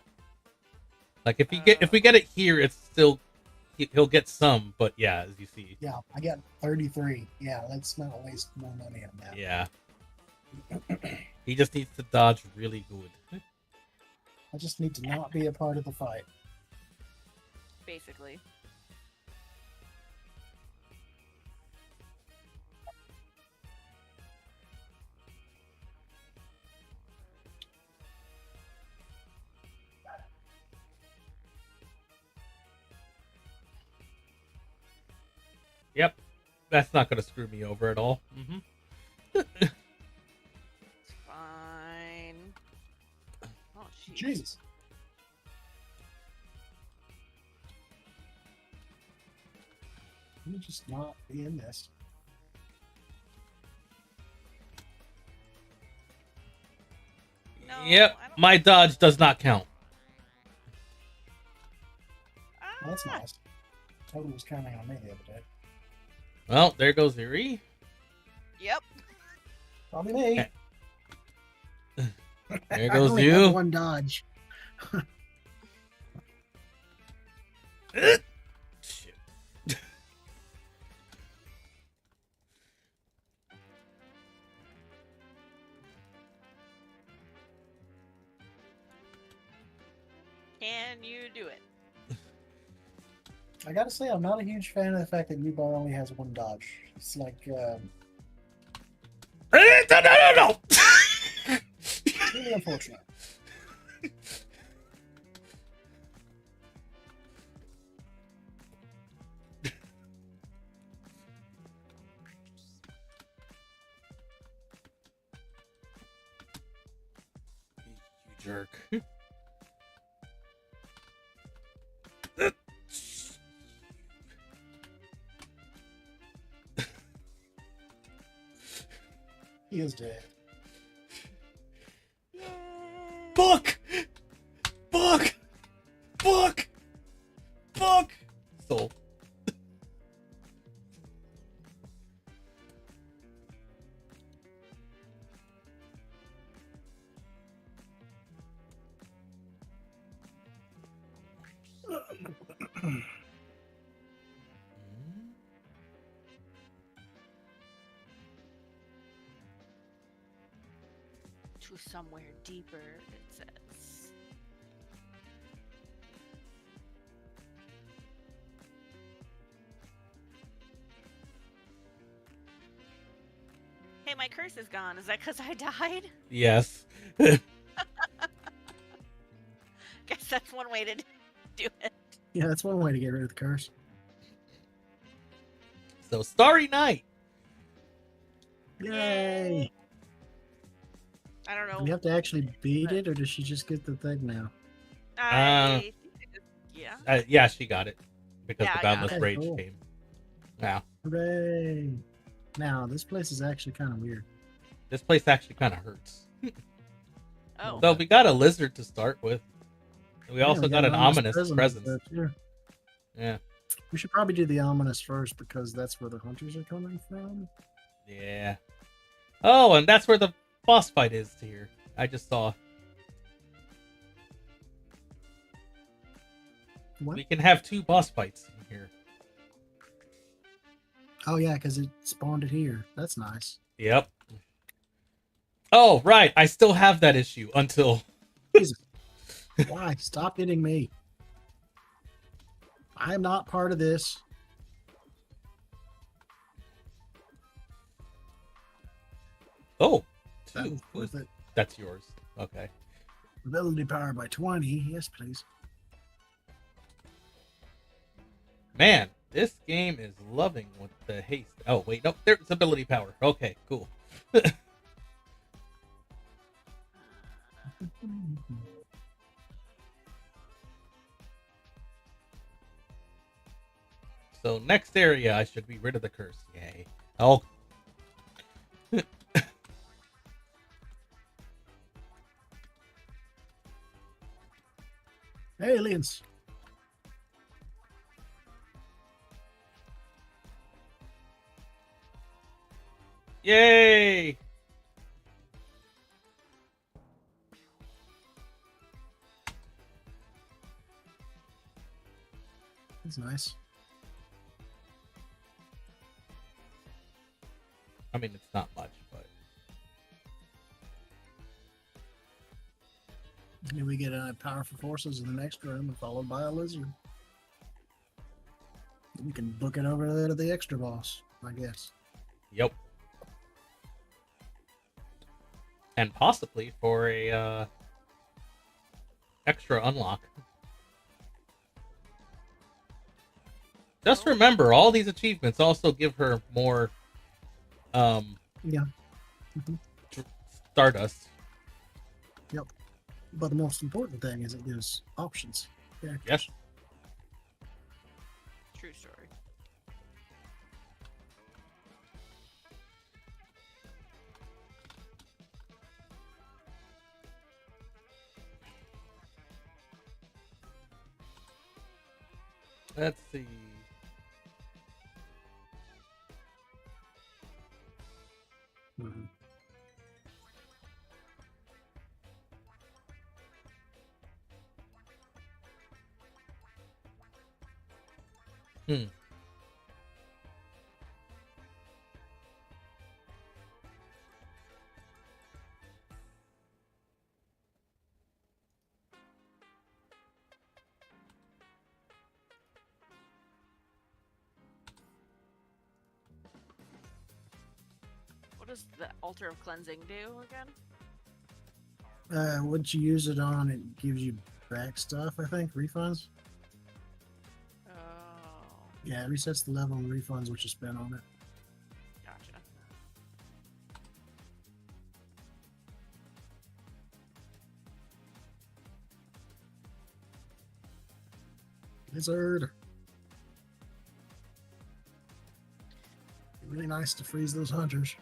Like if we get it here, it's still he'll get some, but yeah, as you see. Yeah, I got 33. Yeah, let's not waste more money on that. Yeah. He just needs to dodge really good. I just need to not be a part of the fight. Basically. Yep. That's not going to screw me over at all. Mm-hmm. It's fine. Oh, jeez. Jesus. Let me just not be in this. No, Yep. My dodge does not count. Well, that's nice. Total was counting on me the other day. Well, there goes Yuri. Yep. Probably me. There I goes only you. have one dodge. Shit. Can you do it? I gotta say, I'm not a huge fan of the fact that U-Bar only has one dodge. It's like, No! really unfortunate. You jerk. He is dead. Book! Book! Book! Book! Soul. To somewhere deeper, it says. Hey, my curse is gone. Is that because I died? Yes. Guess that's one way to do it. Yeah, that's one way to get rid of the curse. So, Starry Night. Yay! I don't know. Do we have to actually beat it, or does she just get the thing now? I yeah. Yeah, she got it. Because Yeah, the I got Boundless it. Rage Cool. came. Now, Hooray! Now, this place is actually kind of weird. this place actually kind of hurts. Oh. So, we got a lizard to start with. We also we got an ominous presence. there, too. Yeah. We should probably do the ominous first because that's where the hunters are coming from. Yeah. Oh, and that's where the boss fight is here. I just saw. What? We can have 2 boss fights in here. Oh yeah, because it spawned it here. That's nice. Yep. Oh, right. I still have that issue until... Jesus. Why? Stop hitting me. I am not part of this. Oh. That 2. was worth it. That's yours. Okay. Ability power by 20. Yes, please. Man, this game is loving with the haste. Oh, wait. No, there's ability power. Okay, cool. So next area, I should be rid of the curse. Yay. Oh. Aliens. Yay! That's nice. I mean, it's not much, but... And then we get powerful forces in the next room, followed by a lizard. We can book it over there to the extra boss, I guess. Yep. And possibly for a extra unlock. Just remember, all these achievements also give her more, Yeah. Stardust. Yep. But the most important thing is it gives options. Yeah. Yes. True story. Let's see. Mhm. Hmm. What does the altar of cleansing do again? Once you use it on, it gives you back stuff, I think, refunds. Oh, Yeah, it resets the level and refunds what you spent on it. gotcha. Blizzard. Really nice to freeze those hunters.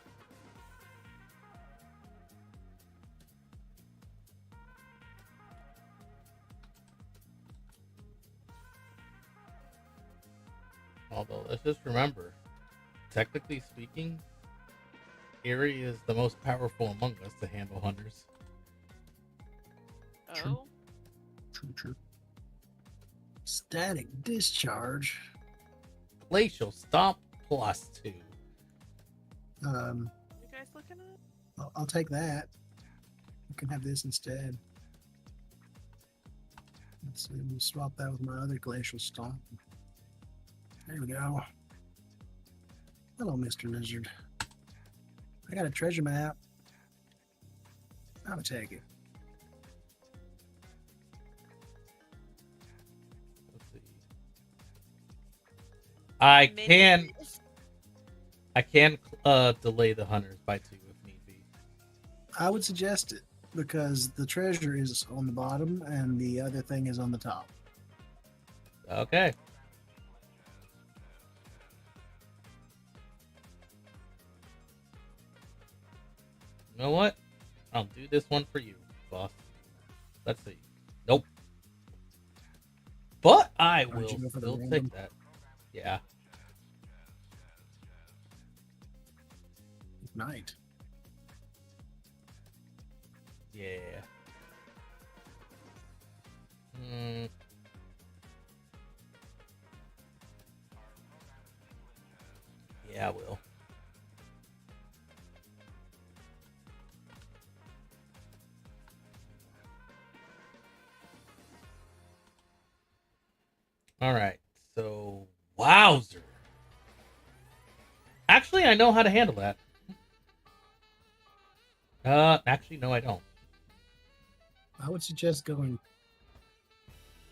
Although, let's just remember, technically speaking, Eerie is the most powerful among us to handle hunters. True. Oh, True. Static discharge. Glacial Stomp +2. you guys looking at? I'll take that. You can have this instead. Let's see, we'll swap that with my other glacial stomp. There we go. Hello, Mr. Lizard. I got a treasure map. I'm gonna take it. Let's see. I Minis? can delay the hunters by 2 if need be. I would suggest it because the treasure is on the bottom and the other thing is on the top. Okay. You know what? I'll do this one for you, boss. Let's see. Nope. But I will you go for the still random? take that. Yeah. Night. Yeah. Hmm. Yeah, I will. All right. So, wowzer. Actually, I know how to handle that. Actually, no, I don't. I would suggest going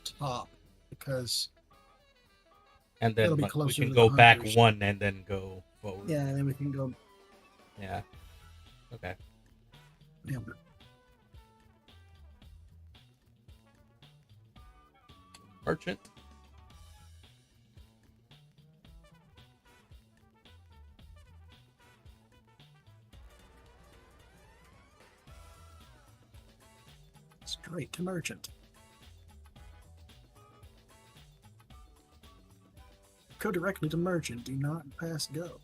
top because And then it'll be like, we closer can to go the back hunters. 1 and then go forward. Yeah, and then we can go. Yeah. Okay. Yeah. Merchant. Straight to merchant. Go directly to merchant. Do not pass go.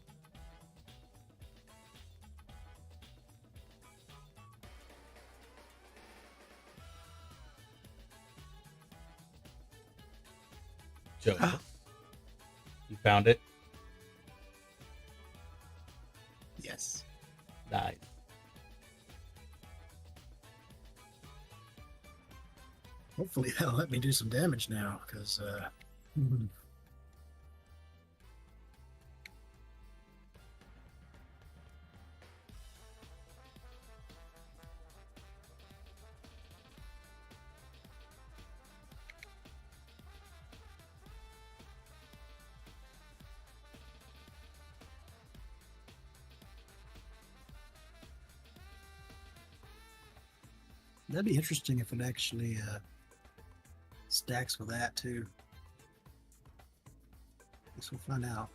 Joseph. You found it? Yes. Nice. Hopefully that'll let me do some damage now, because That'd be interesting if it actually stacks with that too. Guess we'll find out.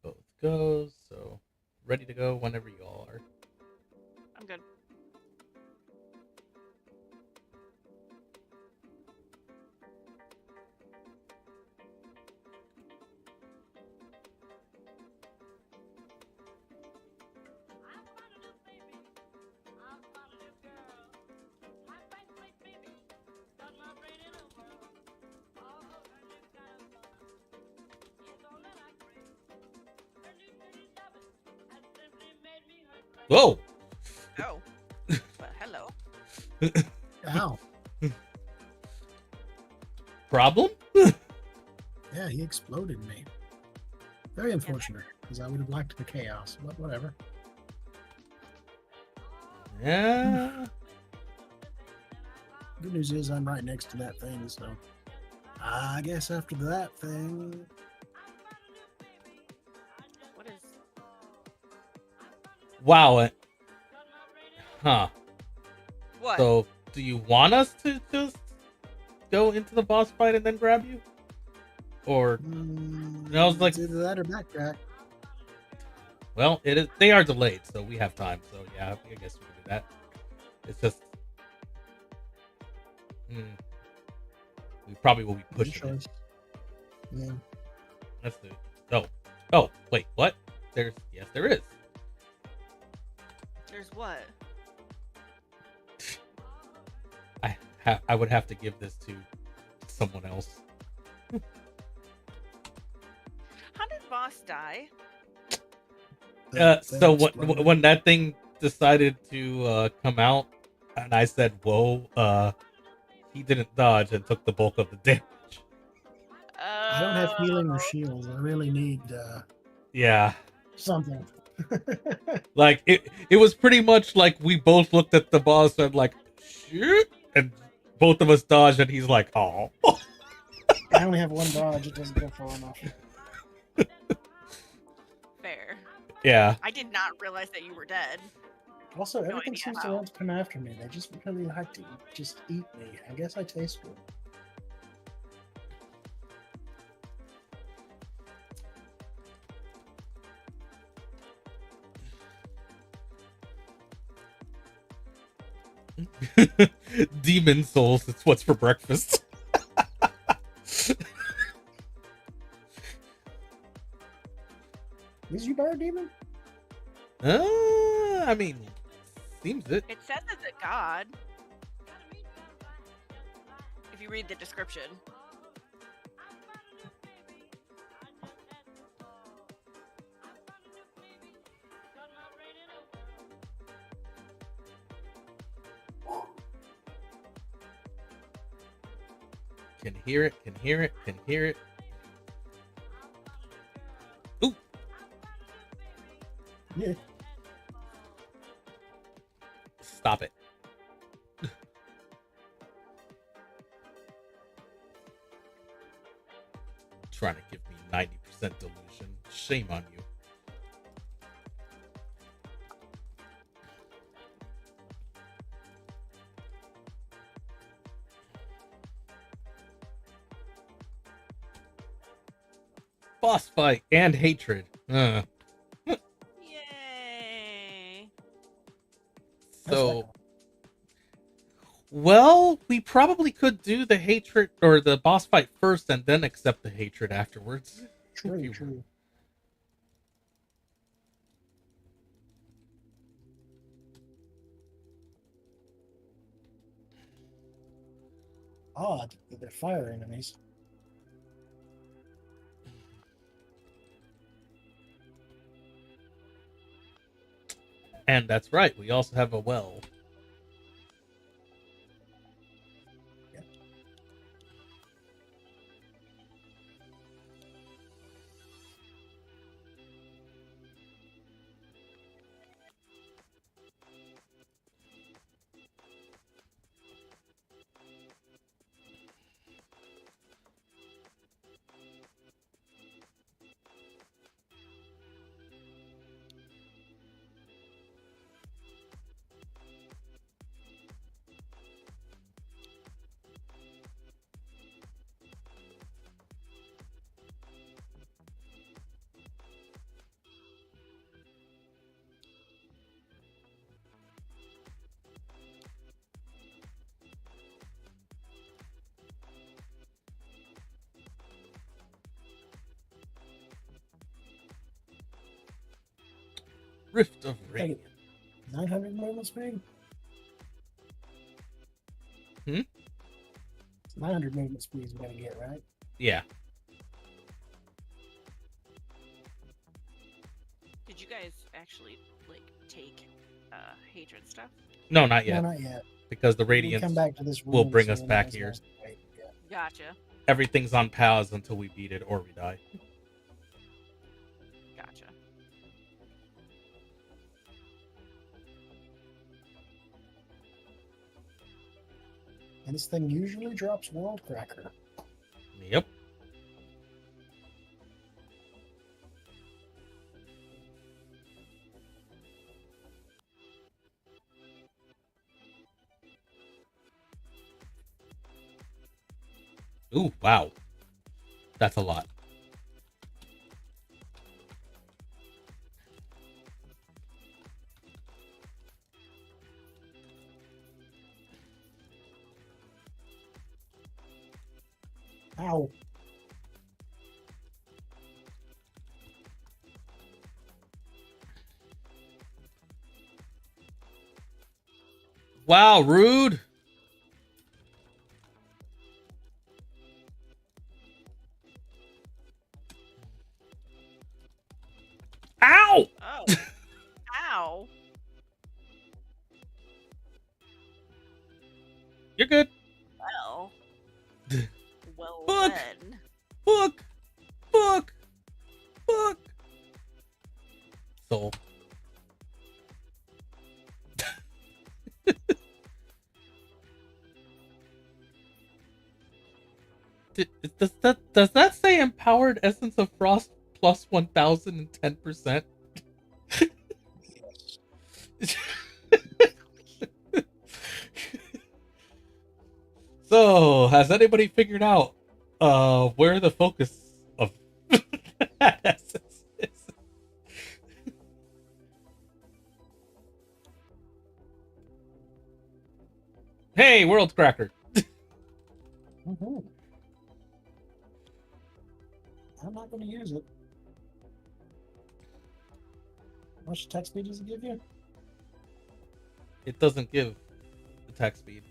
Both goes, so ready to go whenever you all are. I'm good. Whoa! Oh. Well, hello. Ow. Problem? Yeah, he exploded me. Very unfortunate, because I would have liked the chaos, but whatever. Yeah. Good news is I'm right next to that thing, so I guess after that thing, What is? Wow. Huh. What? So, do you want us to just go into the boss fight and then grab you? Or I was like, it's either that or backtrack. well, it is. They are delayed, so we have time. So yeah, I guess we can do that. It's just, we probably will be pushing it. Yeah. Let's do it. Oh, wait, what? There is. There's what? I would have to give this to someone else. How did Boss die? So when that thing decided to come out, and I said, "Whoa!" He didn't dodge and took the bulk of the damage. I don't have healing or shields. I really need Yeah, something. like it was pretty much like we both looked at the boss and like, shoot, and both of us dodged, and he's like, "Oh." I only have one dodge. It doesn't go far enough. Fair. Yeah. I did not realize that you were dead. Also, No everything idea seems to how. want to come after me. They just really like to just eat me. I guess I taste good. Demon souls. It's what's for breakfast. Is you bird demon? I mean, seems it. It says it's a god. If you read the description. Can hear it. Can hear it. Can hear it. Ooh. Yeah. Stop it. Trying to give me 90% delusion. Shame on you. Boss fight and hatred. Yay. So, well, we probably could do the hatred or the boss fight first and then accept the hatred afterwards. True, true. odd that they're fire enemies. And that's right, we also have a well. Rift of Rain. 900 movement speed? Hmm? 900 movement speed we're gonna get, right? Yeah. Did you guys actually like take hatred stuff? No, not yet. No, not yet. Because the We'll Radiance come back to this will room, bring so us then back that's here. nice. Right, yeah. Gotcha. Everything's on pause until we beat it or we die. Gotcha. And this thing usually drops World Cracker. Yep. Ooh, wow. That's a lot. Ow. Wow, rude. Ow! Oh. Ow. You're good. Well. Well Fuck. then. Fuck. Fuck. Fuck. Soul. Does that say empowered essence of frost plus 1010%? So, has anybody figured out where the focus of that essence is? Hey, World Cracker. Mm-hmm. I'm not going to use it. How much attack speed does it give you? It doesn't give attack speed.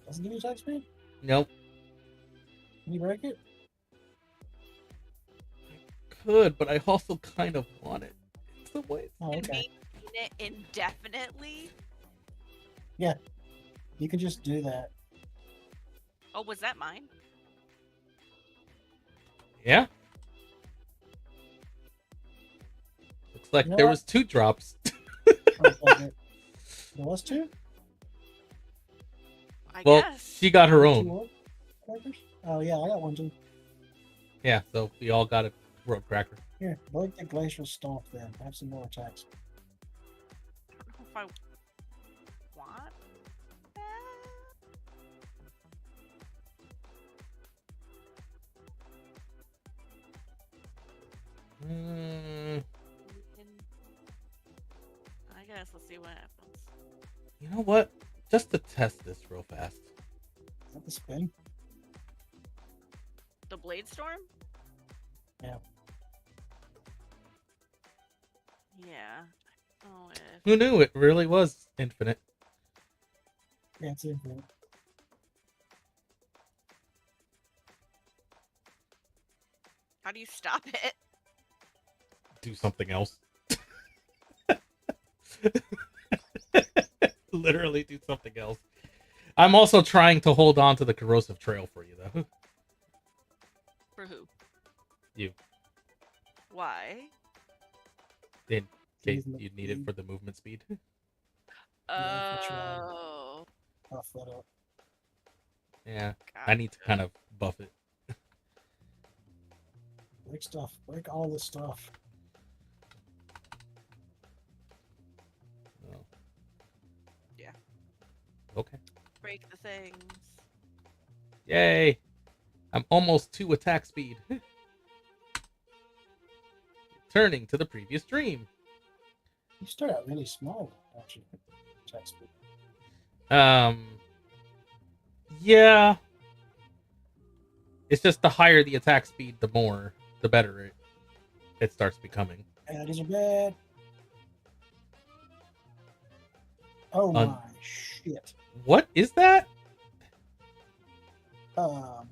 Doesn't give you attack speed? Nope. Can you break it? Could, but I also kind of want it in some ways. Oh, And okay. maintain it indefinitely? Yeah. You can just do that. Oh, was that mine? Yeah. Looks like You know there what? was 2 drops. There was 2? I Well, guess. she got her 2 own. World Crackers? Oh, yeah, I got one too. Yeah, so we all got a World Cracker. Here, break the glacial stomp then. Have some more attacks. I don't know if I want that. I guess let's see what happens. You know what? Just to test this real fast. Is that the spin? The Blade Storm? Yeah. Yeah. Oh, if... Who knew it really was infinite? Yeah, it's infinite. How do you stop it? Do something else. Literally do something else. I'm also trying to hold on to the corrosive trail for you, though. For who? You. Why? In case you need it for the movement speed. Oh. Buff that up. Yeah, I need to kind of buff it. Break stuff. Break all this stuff. Oh. Yeah. Okay. Break the things. Yay! I'm almost to attack speed. Turning to the previous dream. You start out really small, don't you? Attack speed. Yeah. It's just the higher the attack speed, the better it starts becoming. Baddies are bad. Oh my shit. What is that? Well,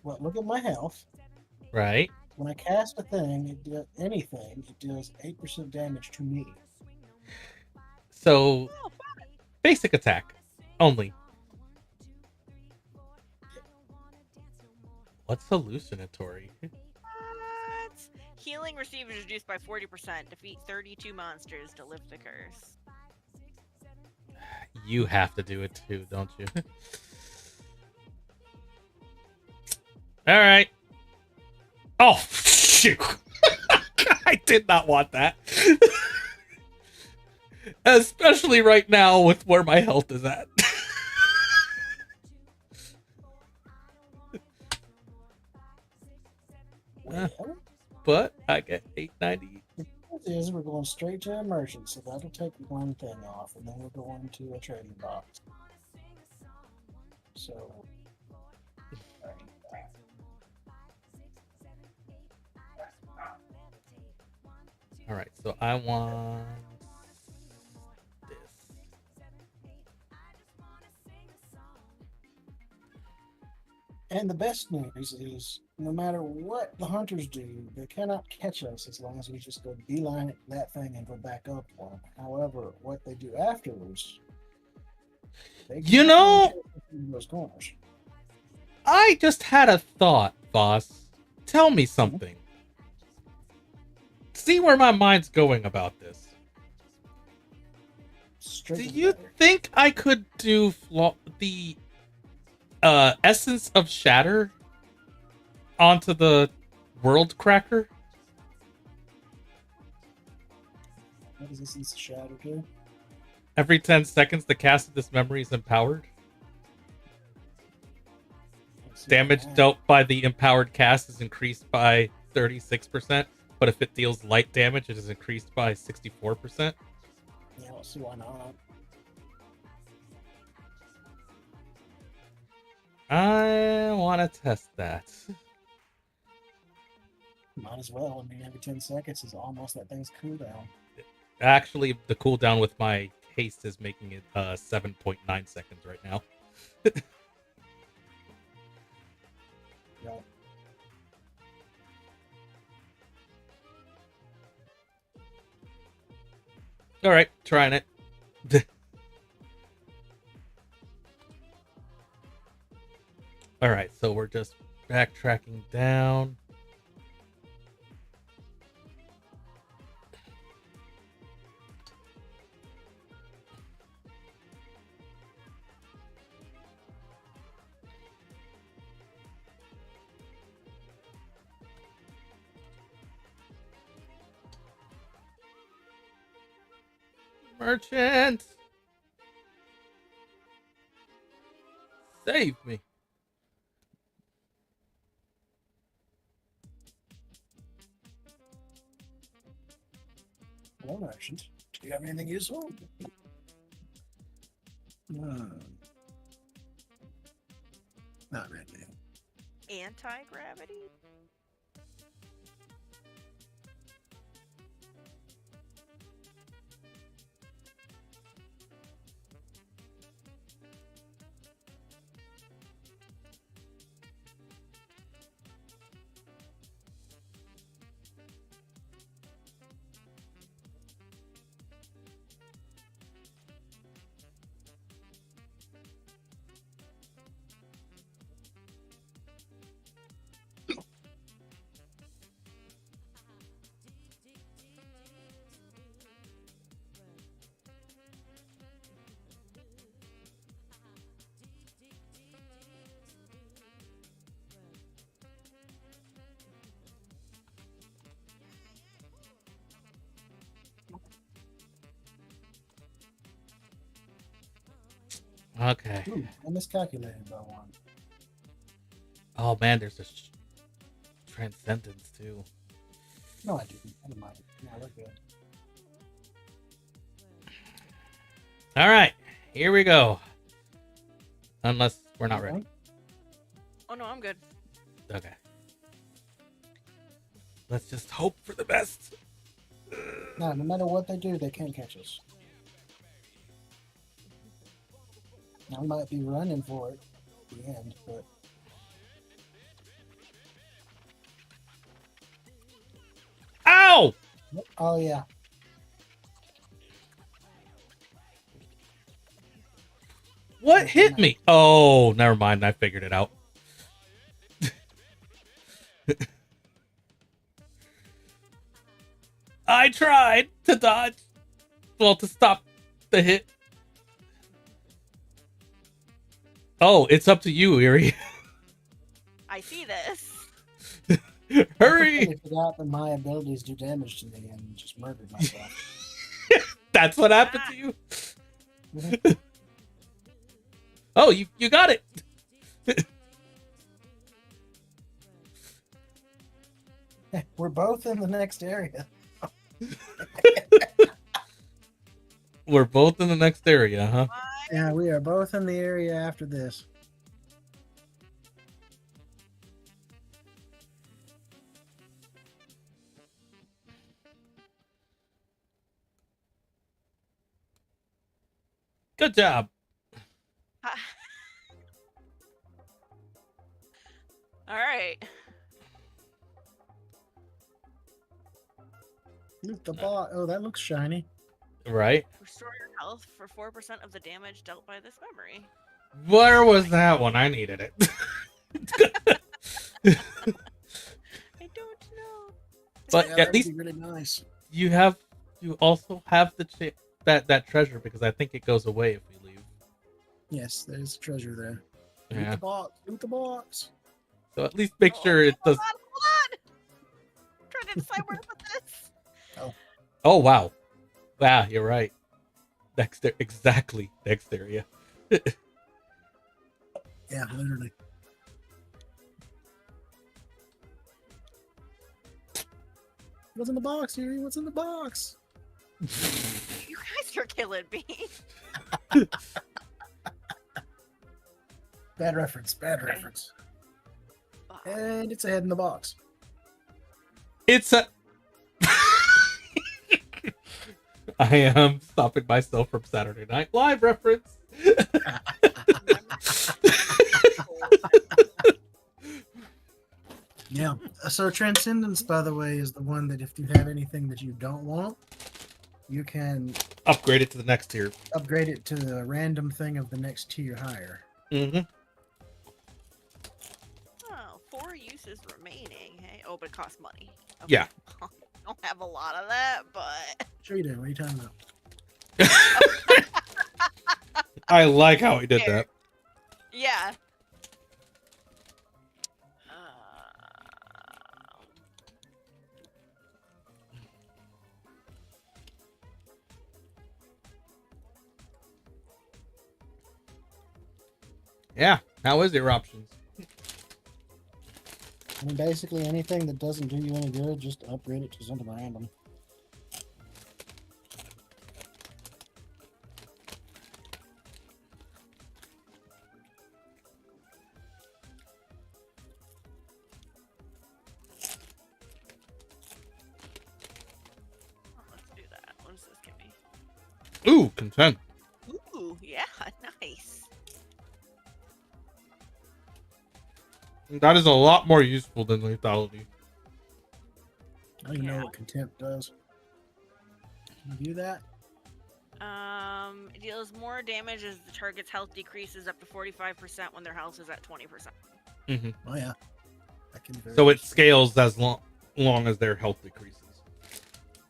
look at my health. Right. When I cast a thing, it does 8% damage to me. So, basic attack only. What's hallucinatory? What? Healing received is reduced by 40%. Defeat 32 monsters to lift the curse. You have to do it too, don't you? All right. Oh, shoot. I did not want that. Especially right now with where my health is at. But I get 890. Is we're going straight to immersion, so that'll take one thing off, and then we're going to a trading box. So, all right, so I want this. and the best news is, no matter what the hunters do, they cannot catch us as long as we just go beeline that thing and go back up one. However, what they do afterwards, they You know, those corners. I just had a thought, boss. Tell me something. See where my mind's going about this. Do you think I could do the Essence of Shatter onto the World Cracker? What does this shadow do? Every 10 seconds, the cast of this memory is empowered. Damage dealt by the empowered cast is increased by 36%, but if it deals light damage, it is increased by 64%. Yeah, let's see why not. I want to test that. Might as well. I mean, every 10 seconds is almost that thing's cooldown. Actually, the cooldown with my haste is making it 7.9 seconds right now. Yeah. All right, trying it. All right, so we're just backtracking down. Merchant! Save me. Hello, merchant. Do you have anything useful? No. Not really. Anti-gravity? Okay. Ooh, I miscalculated by one. Oh man, there's this transcendence too. No, I didn't. Never mind. No, we're good. All right, here we go. Unless we're not ready. Oh no, I'm good. Okay. Let's just hope for the best. No matter what they do, they can't catch us. I might be running for it at the end, but Ow! oh yeah. What hit me? Oh, never mind. I figured it out. I tried to dodge. Well, to stop the hit. Oh, it's up to you, Erie. I see this. Hurry! I forgot that my abilities do damage to me and just murdered myself. That's what happened to you? Oh, you got it. We're both in the next area. We're both in the next area, huh? Yeah, we are both in the area after this. Good job. All right. Look the bot. Oh, that looks shiny. Right? Restore your health for 4% of the damage dealt by this memory. Where was that one? I needed it. I don't know. But Yeah, at least really nice. you also have the that treasure, because I think it goes away if we leave. Yes, there's treasure there. Loot Yeah. the box. Loot the box. So at least make sure it does. Hold on. I'm trying to decide where to put this. Oh wow, wow, you're right. Exactly next area. Yeah, literally. What's in the box, Yuri? What's in the box? You guys are killing me. Bad reference. Bad reference. And it's a head in the box. It's a. I am stopping myself from Saturday Night Live reference. Yeah. So Transcendence, by the way, is the one that if you have anything that you don't want, you can Upgrade it to the next tier. upgrade it to the random thing of the next tier higher. Mm-hmm. Oh, 4 uses remaining. Hey, oh, but it costs money. Okay. Yeah. I don't have a lot of that, but Sure you do. What are you talking about? I like how he did that. yeah. Yeah. How is your options? I mean, basically anything that doesn't do you any good, just upgrade it to something random. Oh, let's do that. What does this give me? Ooh, content. Ooh, yeah, nice. That is a lot more useful than lethality. I don't even know what contempt does. Can you do that? It deals more damage as the target's health decreases up to 45% when their health is at 20%. Mm-hmm. Oh yeah. I can So it scales as long as their health decreases.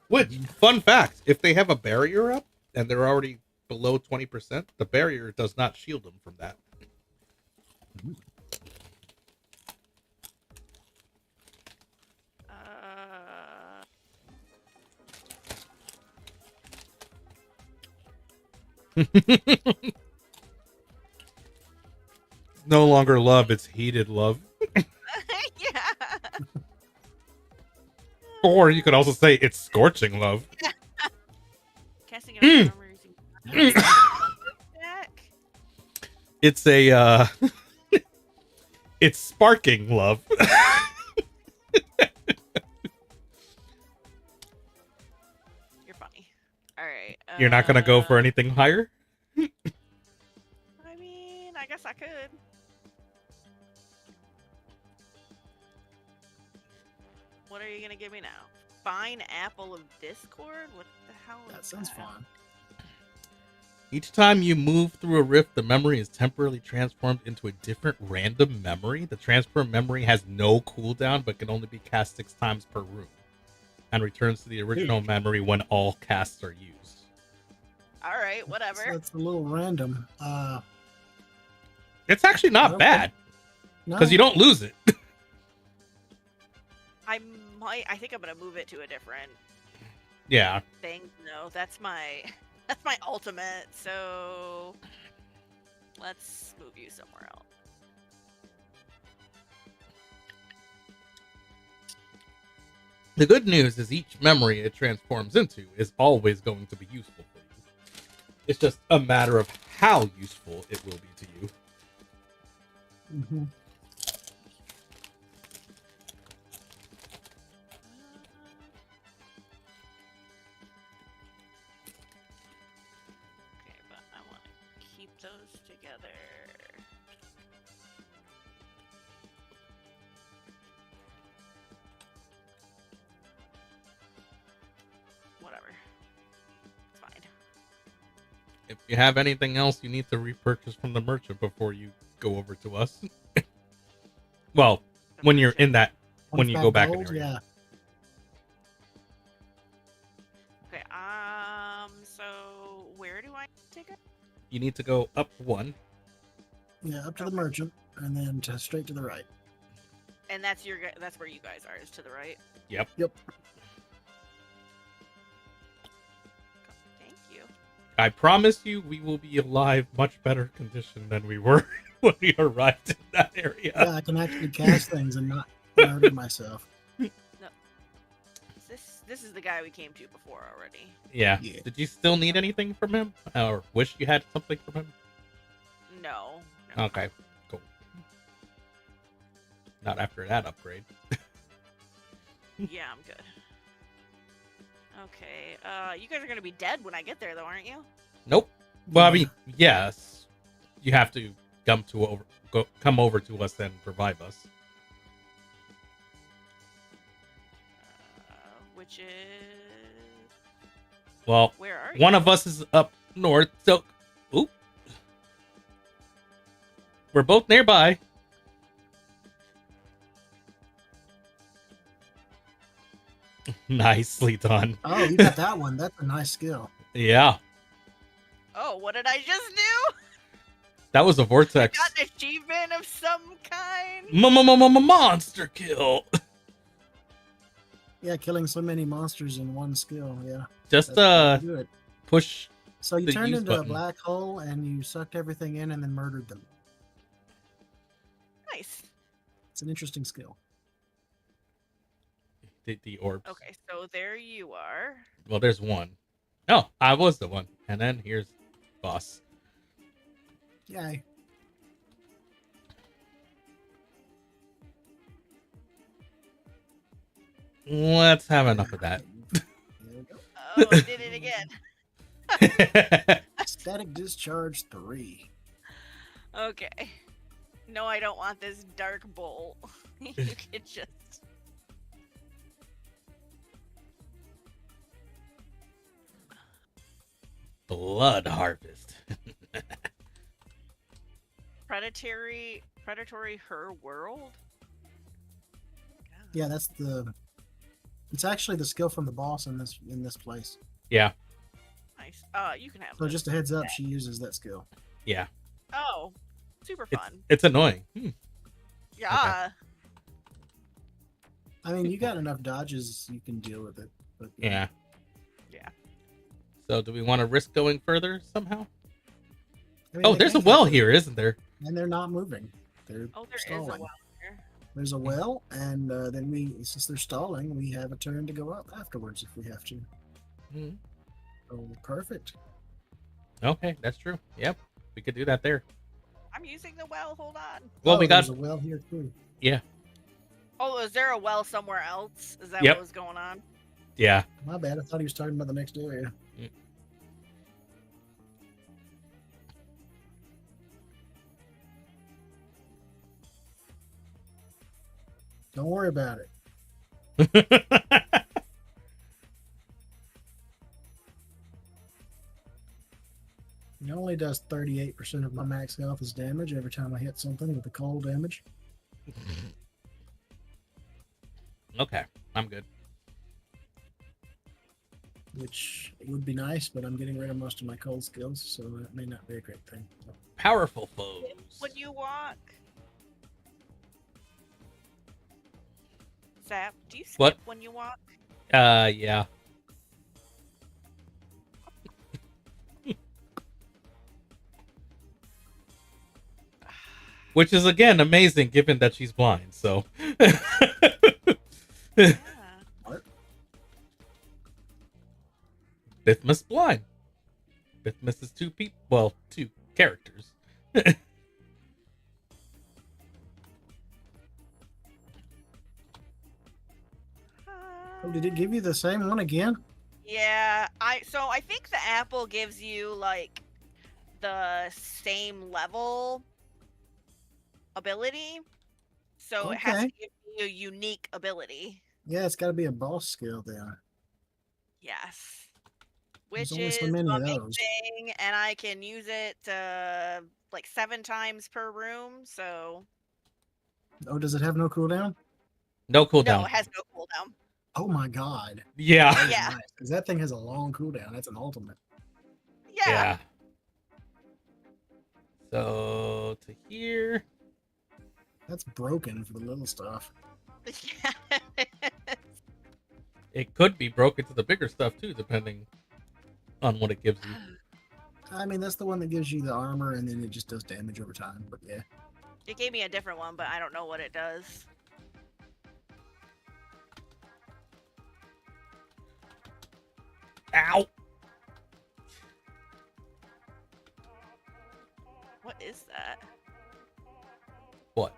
Which, fun fact, if they have a barrier up and they're already below 20%, the barrier does not shield them from that. no longer love, it's heated love. Yeah. Or you could also say it's scorching love. Casting out memories. It's a it's sparking love. You're funny. All right. You're not gonna go for anything higher? I mean, I guess I could. What are you gonna give me now? Fine apple of discord? What the hell? That is sounds that? fun. Each time you move through a rift, the memory is temporarily transformed into a different random memory. The transformed memory has no cooldown, but can only be cast 6 times per room, and returns to the original memory when all casts are used. All right, whatever. That's a little random. It's actually not Okay. bad, No, because you don't lose it. I think I'm gonna move it to a different Yeah. thing. No, that's my ultimate. So let's move you somewhere else. The good news is each memory it transforms into is always going to be useful for you. It's just a matter of how useful it will be to you. Mm-hmm. Okay, but I want to keep those together. Whatever. It's fine. If you have anything else you need to repurchase from the merchant before you go over to us. Well, when you're in that, when you go back in gold, area. yeah. Okay, so where do I take it? You need to go up 1. Yeah, up to the merchant, and then straight to the right. And that's where you guys are, is to the right. Yep. Yep. Thank you. I promise you, we will be alive much better condition than we were when we arrived in that area. Yeah, I can actually cast things and not murder myself. No. This is the guy we came to before already. Yeah. Yeah. Did you still need anything from him? Or wish you had something from him? No. Okay, cool. Not after that upgrade. Yeah, I'm good. Okay, you guys are gonna be dead when I get there, though, aren't you? Nope. Well, I mean, yes. You have to come over to us and revive us. Which is... Well, Where are one you? of us is up north, so... Oop. We're both nearby. Nicely done. Oh, you got that one. That's a nice skill. Yeah. Oh, what did I just do? That was a vortex. Got an achievement of some kind? Monster kill. Yeah, killing so many monsters in one skill. Yeah. Just That's pretty good. push. So you the turned use into button. a black hole and you sucked everything in and then murdered them. Nice. It's an interesting skill. The orbs. Okay, so there you are. Well, there's one. Oh, I was the one. And then here's boss. Yay. Let's have enough of that. Oh, I did it again. Static discharge 3. Okay. No, I don't want this dark bowl. You could just... Blood harvest. Predatory her world? Yeah, that's the. It's actually the skill from the boss in this place. Yeah. Nice. You can have So this. just a heads up, she uses that skill. Yeah. Oh, super fun. It's annoying. Yeah. I mean, you got enough dodges, you can deal with it. But Yeah. Yeah. So do we want to risk going further somehow? I mean, Oh, they there's a can well get- here, isn't there? And they're not moving. They're Oh, there is a stalling. well here. There's a well, and then since they're stalling, we have a turn to go up afterwards if we have to. Mhm. Oh, perfect. Okay, that's true. Yep, we could do that there. I'm using the well. Hold on. Well, we got. There's a well here too. Yeah, Oh, is there a well somewhere else? Is that Yep. what was going on? yeah. My bad. I thought he was talking about the next area. Mm. Don't worry about it. It only does 38% of my max health as damage every time I hit something with the cold damage. Okay, I'm good. Which would be nice, but I'm getting rid of most of my cold skills, so that may not be a great thing. Powerful foes. When you walk. Zap, do you skip What? when you walk? Yeah. Which is again amazing given that she's blind, so Bithmas blind. Bithmas is two characters. Oh, did it give you the same one again? Yeah, I think the apple gives you like the same level ability. So it has to Okay. give you a unique ability. Yeah, it's got to be a boss skill then. Yes. There's Which only is so many of those. amazing, and I can use it like 7 times per room, so Oh, does it have no cooldown? No no, cooldown. it has no cooldown. Oh my god. Yeah. Yeah. Because that thing has a long cooldown. That's an ultimate. Yeah. So to here. That's broken for the little stuff. It could be broken to the bigger stuff too, depending on what it gives you. I mean, that's the one that gives you the armor and then it just does damage over time. But yeah. It gave me a different one, but I don't know what it does. Ow! What is that? What?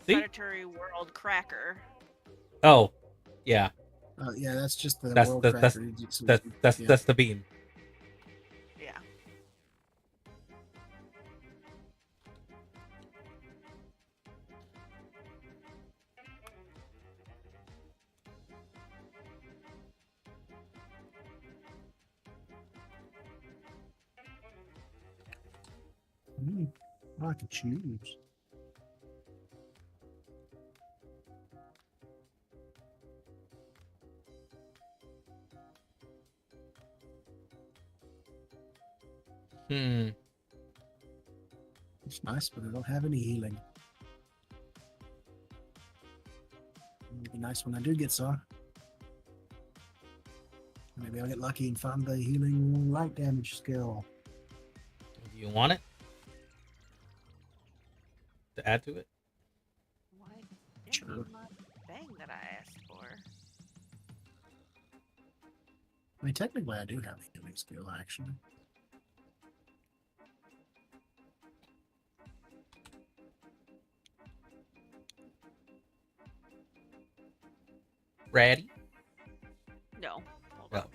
See? Predatory World Cracker. Oh, yeah. Yeah, that's just the That's world the, cracker. Yeah. that's the beam. Yeah. I can choose. It's nice, but I don't have any healing. It'll be nice when I do get some. Maybe I'll get lucky and find the healing light damage skill. Do you want it? To add to it? Why? Sure. Thing that I asked for. I mean, technically, I do have a healing skill, actually. Ready? No. Hold No. on.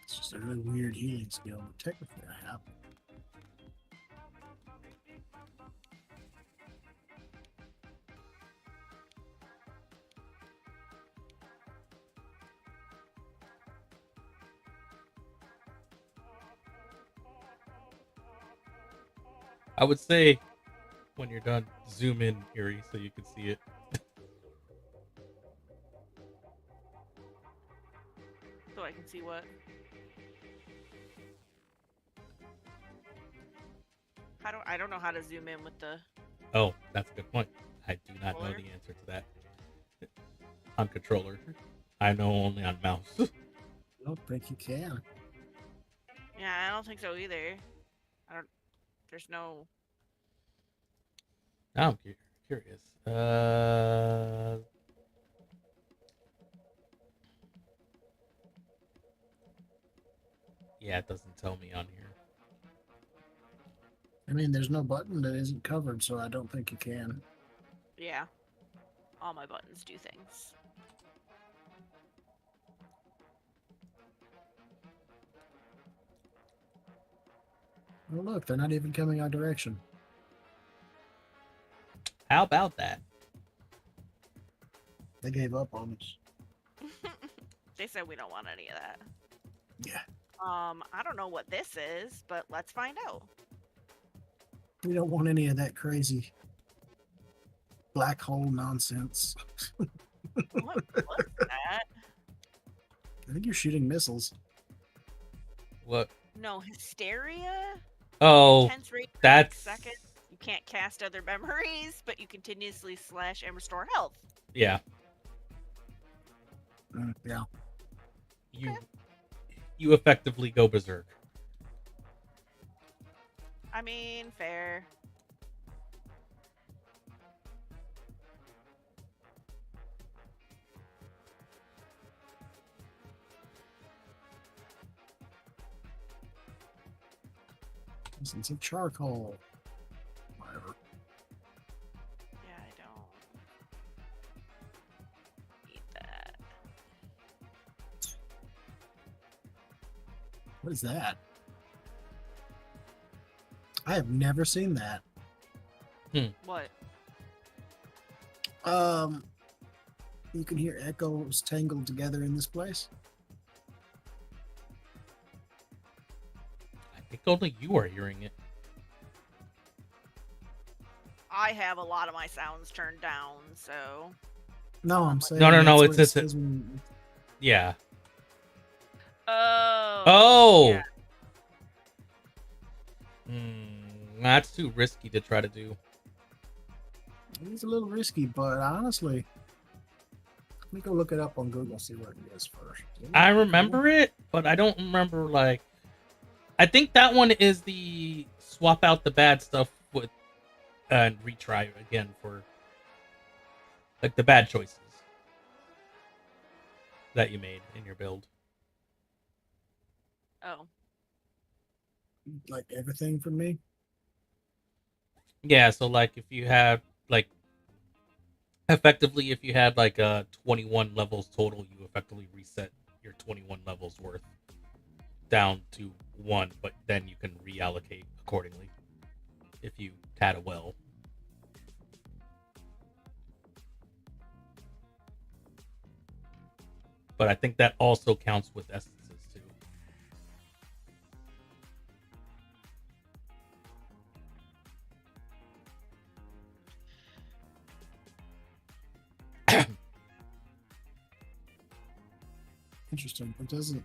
It's just a really weird healing skill, but technically, I have. I would say when you're done, zoom in, Erie, so you can see it. So I can see what. I don't know how to zoom in with the. Oh, that's a good point. I do not know Controller? the answer to that. On controller. I know only on mouse. think you can. Yeah, I don't think so either. There's no. Now I'm curious. Yeah, it doesn't tell me on here. I mean, there's no button that isn't covered, so I don't think you can. Yeah. All my buttons do things. Oh, look, they're not even coming our direction. How about that? They gave up on us. They said we don't want any of that. Yeah. I don't know what this is, but let's find out. We don't want any of that crazy black hole nonsense. What was that? I think you're shooting missiles. What? No, hysteria? Oh, Intense rate for that's... 6 seconds. You can't cast other memories, but you continuously slash and restore health. Yeah. Yeah. You effectively go berserk. I mean, fair. Essence of charcoal. Whatever. Yeah, I don't need that. What is that? I have never seen that. What? You can hear echoes tangled together in this place. I think only you are hearing it. I have a lot of my sounds turned down, so. No, I'm saying. No, that's it's what just says when- Yeah. Oh. Oh. Yeah. That's too risky to try to do. It's a little risky, but honestly, let me go look it up on Google, see what it is first. I remember it, but I don't remember, like... I think that one is the swap out the bad stuff with and retry again for like the bad choices that you made in your build. Oh. Like everything from me? Yeah, so like if you had like effectively if you had like 21 levels total, you effectively reset your 21 levels worth down to 1, but then you can reallocate accordingly if you had a well. But I think that also counts with essences too. Interesting. It doesn't.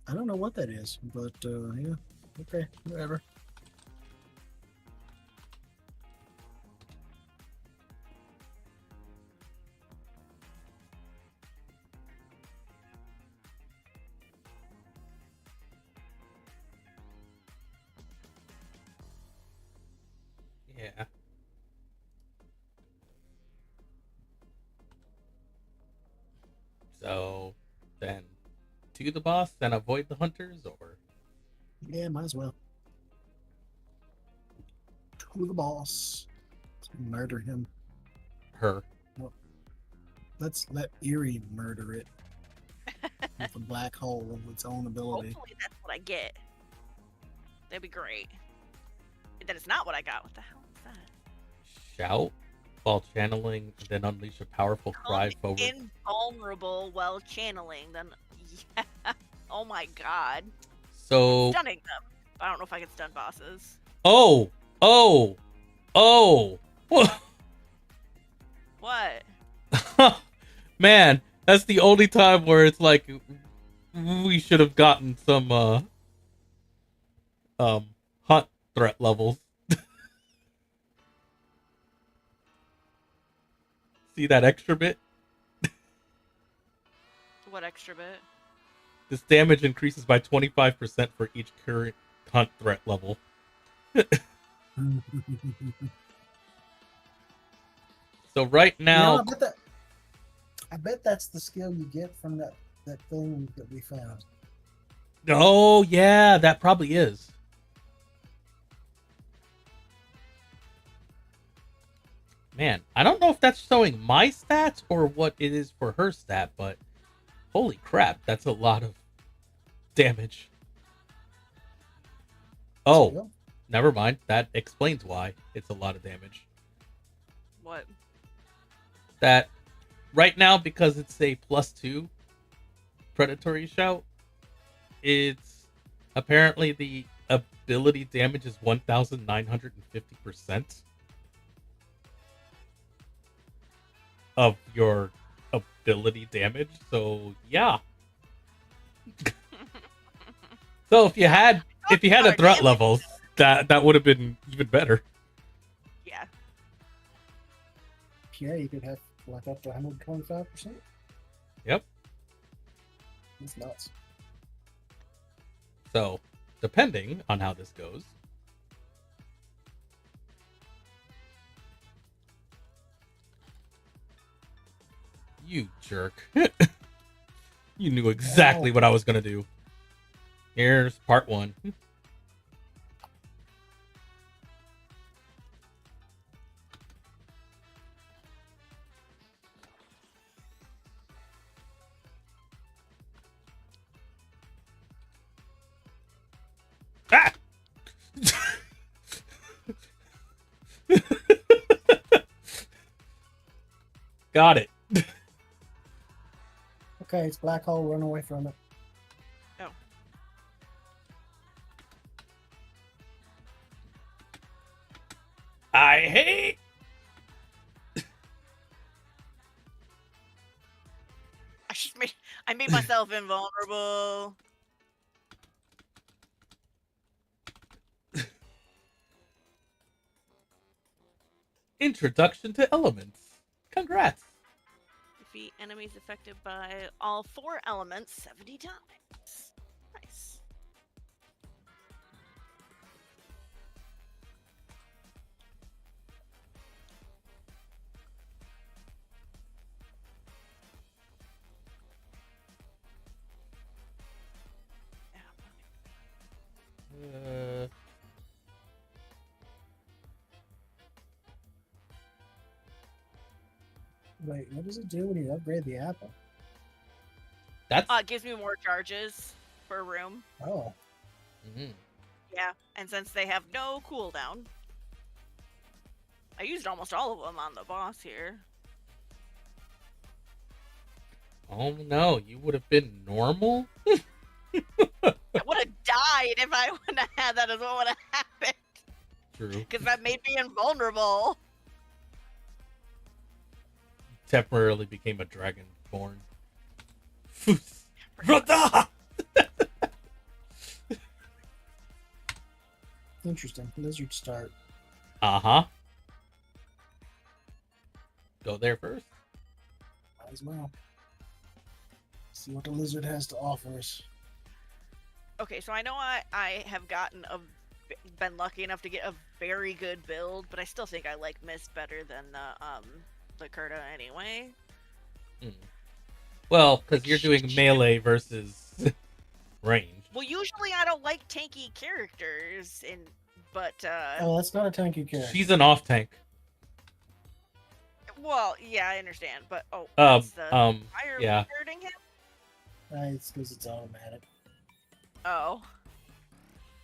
I don't know what that is, but yeah, okay, whatever. Yeah. So then to the boss, then avoid the hunters, or Yeah, might as well. To the boss. Murder him. her. Well, let's let Eerie murder it. With a black hole of its own ability. Hopefully that's what I get. That'd be great. And then it's not what I got. What the hell is that? Shout while channeling, and then unleash a powerful cry forward. Invulnerable while channeling. Then, yeah. Oh my god. So. Stunning them. I don't know if I can stun bosses. Oh! What? Man, that's the only time where it's like we should have gotten some hunt threat levels. See that extra bit? What extra bit? This damage increases by 25% for each current hunt threat level. So right now, You know, I bet that's the skill you get from that thing that we found. oh yeah, that probably is. Man, I don't know if that's showing my stats or what it is for her stat, but holy crap, that's a lot of damage. Oh, never mind. That explains why it's a lot of damage. What? That right now, because it's a +2 predatory shout, it's apparently the ability damage is 1,950% of your ability damage. So yeah. So if you had a threat level, that would have been even better. Yeah. Yeah, you could have like up to 125%. Yep. That's nuts. So, depending on how this goes, you jerk. You knew exactly what I was going to do. Here's part 1. Ah! Got it. Okay, it's black hole. Run away from it. Oh. I hate. I made myself invulnerable. Introduction to elements. Congrats. Defeat enemies affected by all 4 elements 70 times. Nice. Wait, what does it do when you upgrade the apple? That's It gives me more charges per room. Oh. Yeah, and since they have no cooldown, I used almost all of them on the boss here. Oh no, you would have been normal? I would have died if I wouldn't have had that as what would have happened. True. Because that made me invulnerable. Temporarily became a dragonborn. Rada! Interesting. Lizard start. Uh-huh. Go there first. Might as well. See what the lizard has to offer us. Okay, so I know I have been lucky enough to get a very good build, but I still think I like Mist better than the Kurta anyway. Well, because you're doing melee versus range. Well, usually I don't like tanky characters, but Oh, that's not a tanky character. She's an off tank. well, yeah, I understand, but fire yeah. hurting him? It's because it's automatic. Oh.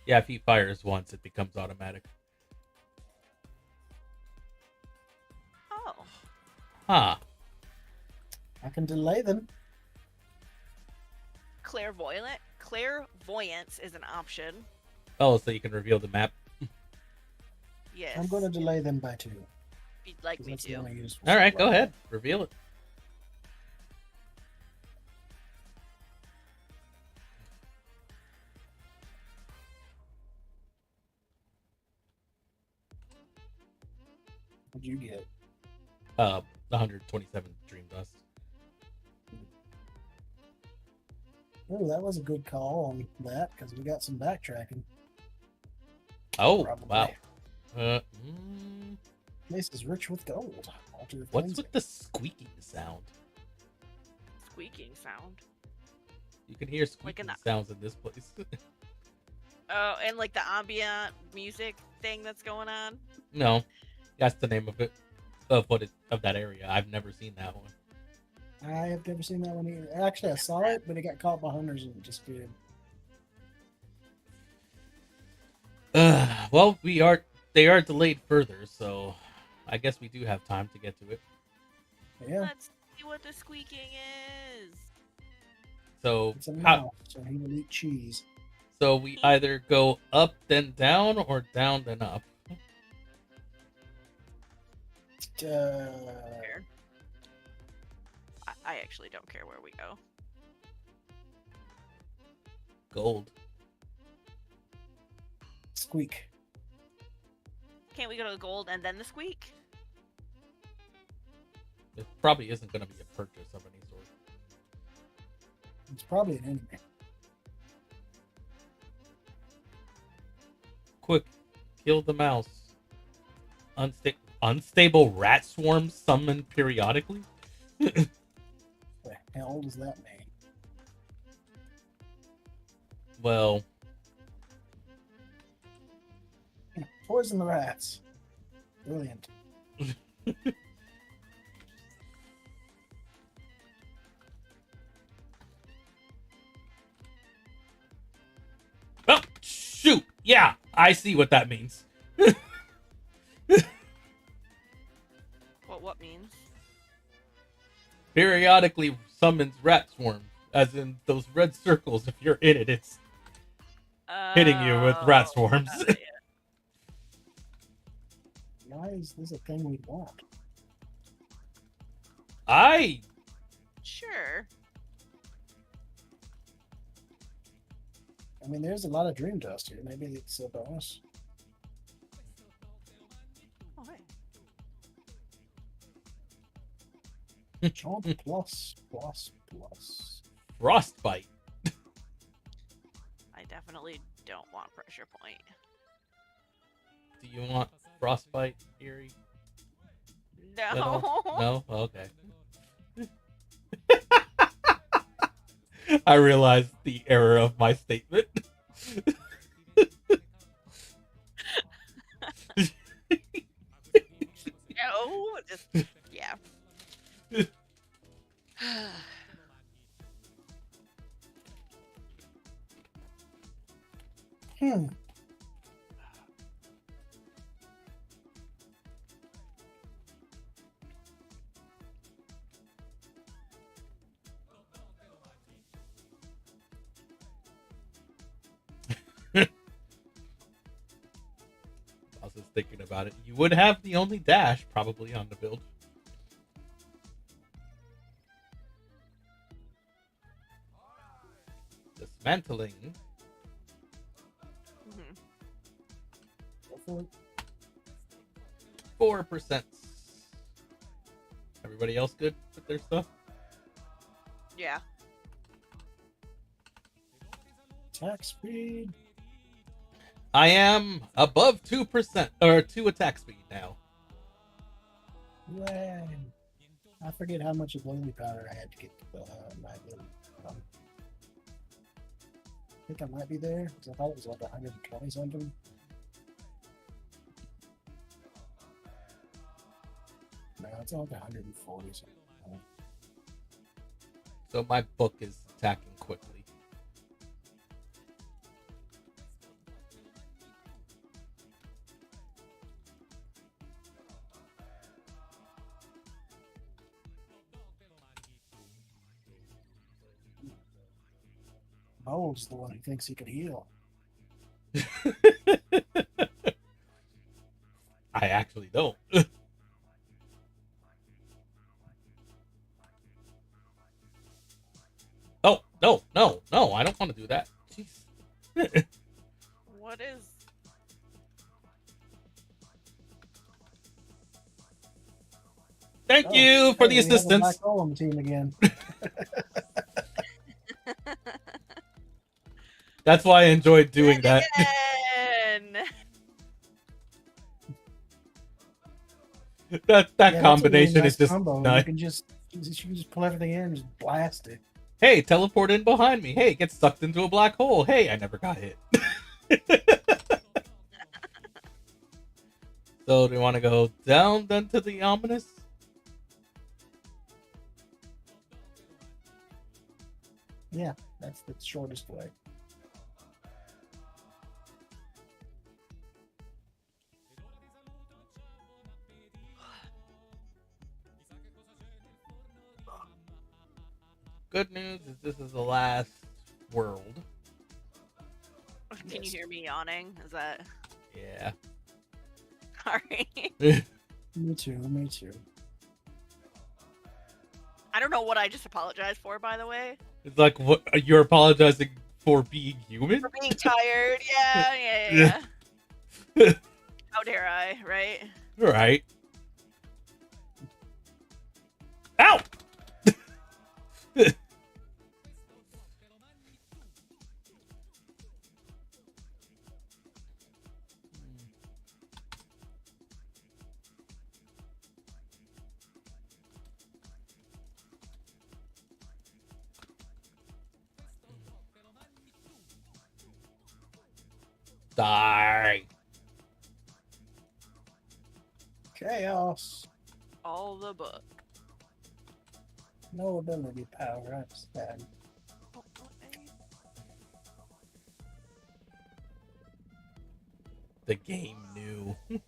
Yeah, if he fires once, it becomes automatic. Oh. Huh. I can delay them. Clairvoyance is an option. Oh, so you can reveal the map. Yes. I'm going to delay them by 2. If you'd like me to. All right, go ahead. Reveal it. What'd you get? 127 Dream Dust. Oh, that was a good call on that because we got some backtracking. Oh, Probably. wow. This is rich with gold. Altar of What's cleansing. with the squeaking sound? Squeaking sound. You can hear Like squeaking an- sounds in this place. Oh, and like the ambient music thing that's going on. No, that's the name of it, of that area. I've never seen that one. I have never seen that one either. Actually, I saw it, but it got caught by hunters and it disappeared. Well, they are delayed further, so I guess we do have time to get to it. Yeah. Let's see what the squeaking is. So It's a how, mouse, so he will eat cheese. so we either go up then down or down then up. I actually don't care where we go. Gold. Squeak. Can't we go to the gold and then the squeak? It probably isn't going to be a purchase of any sort. It's probably an enemy. Quick, kill the mouse. Unstable rat swarms summon periodically? The hell does that mean? Well, Poison the rats. Brilliant. oh, shoot! Yeah, I see what that means. What means? Periodically summons rat swarm, as in those red circles. If you're in it, it's hitting you with rat swarms. Why is this a thing we want? Sure. I mean, there's a lot of dream dust here. Maybe it's a bonus. Chomp plus. Frostbite. I definitely don't want pressure point. Do you want frostbite, Eerie? At No. all? No? Okay. I realized the error of my statement. No, just yeah. I was just thinking about it. You would have the only dash probably on the build. Dismantling. Mm-hmm. 4%. Everybody else good with their stuff? Yeah. Attack speed. I am above 2% or 2 attack speed now. Yay. I forget how much of lily powder I had to get my little. I think I might be there because I thought it was like 120 something. No, it's like 140 something. So my book is attacking quickly. Bold's the one who thinks he can heal. I actually don't. Oh, no, I don't want to do that. Jeez. What is? Thank you for the we have a assistance. black hole on the team again. That's why I enjoyed doing that. Again. that Yeah, that's a really combination nice is just combo. You nuts. can just pull everything in and just blast it. Hey, teleport in behind me. Hey, get sucked into a black hole. Hey, I never got hit. So, do you want to go down then to the ominous? Yeah, that's the shortest way. Good news is this is the last world. Can you hear me yawning? Is that Yeah. sorry? Me too. Me too. I don't know what I just apologized for, by the way. It's like, what? You're apologizing for being human? For being tired. Yeah. How dare I, right? Right. Ow! Die. Chaos. All the book. No ability power. That's bad. The game knew. It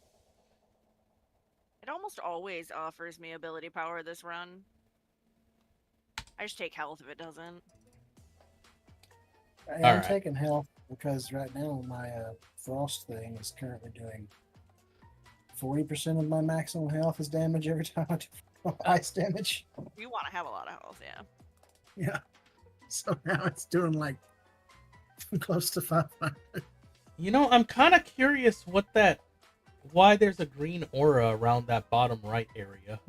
almost always offers me ability power this run. I just take health if it doesn't. I'm Alright. taking health because right now my frost thing is currently doing 40% of my maximum health is damage every time I do ice damage. You want to have a lot of health, yeah. Yeah. So now it's doing like close to 500. You know, I'm kind of curious why there's a green aura around that bottom right area.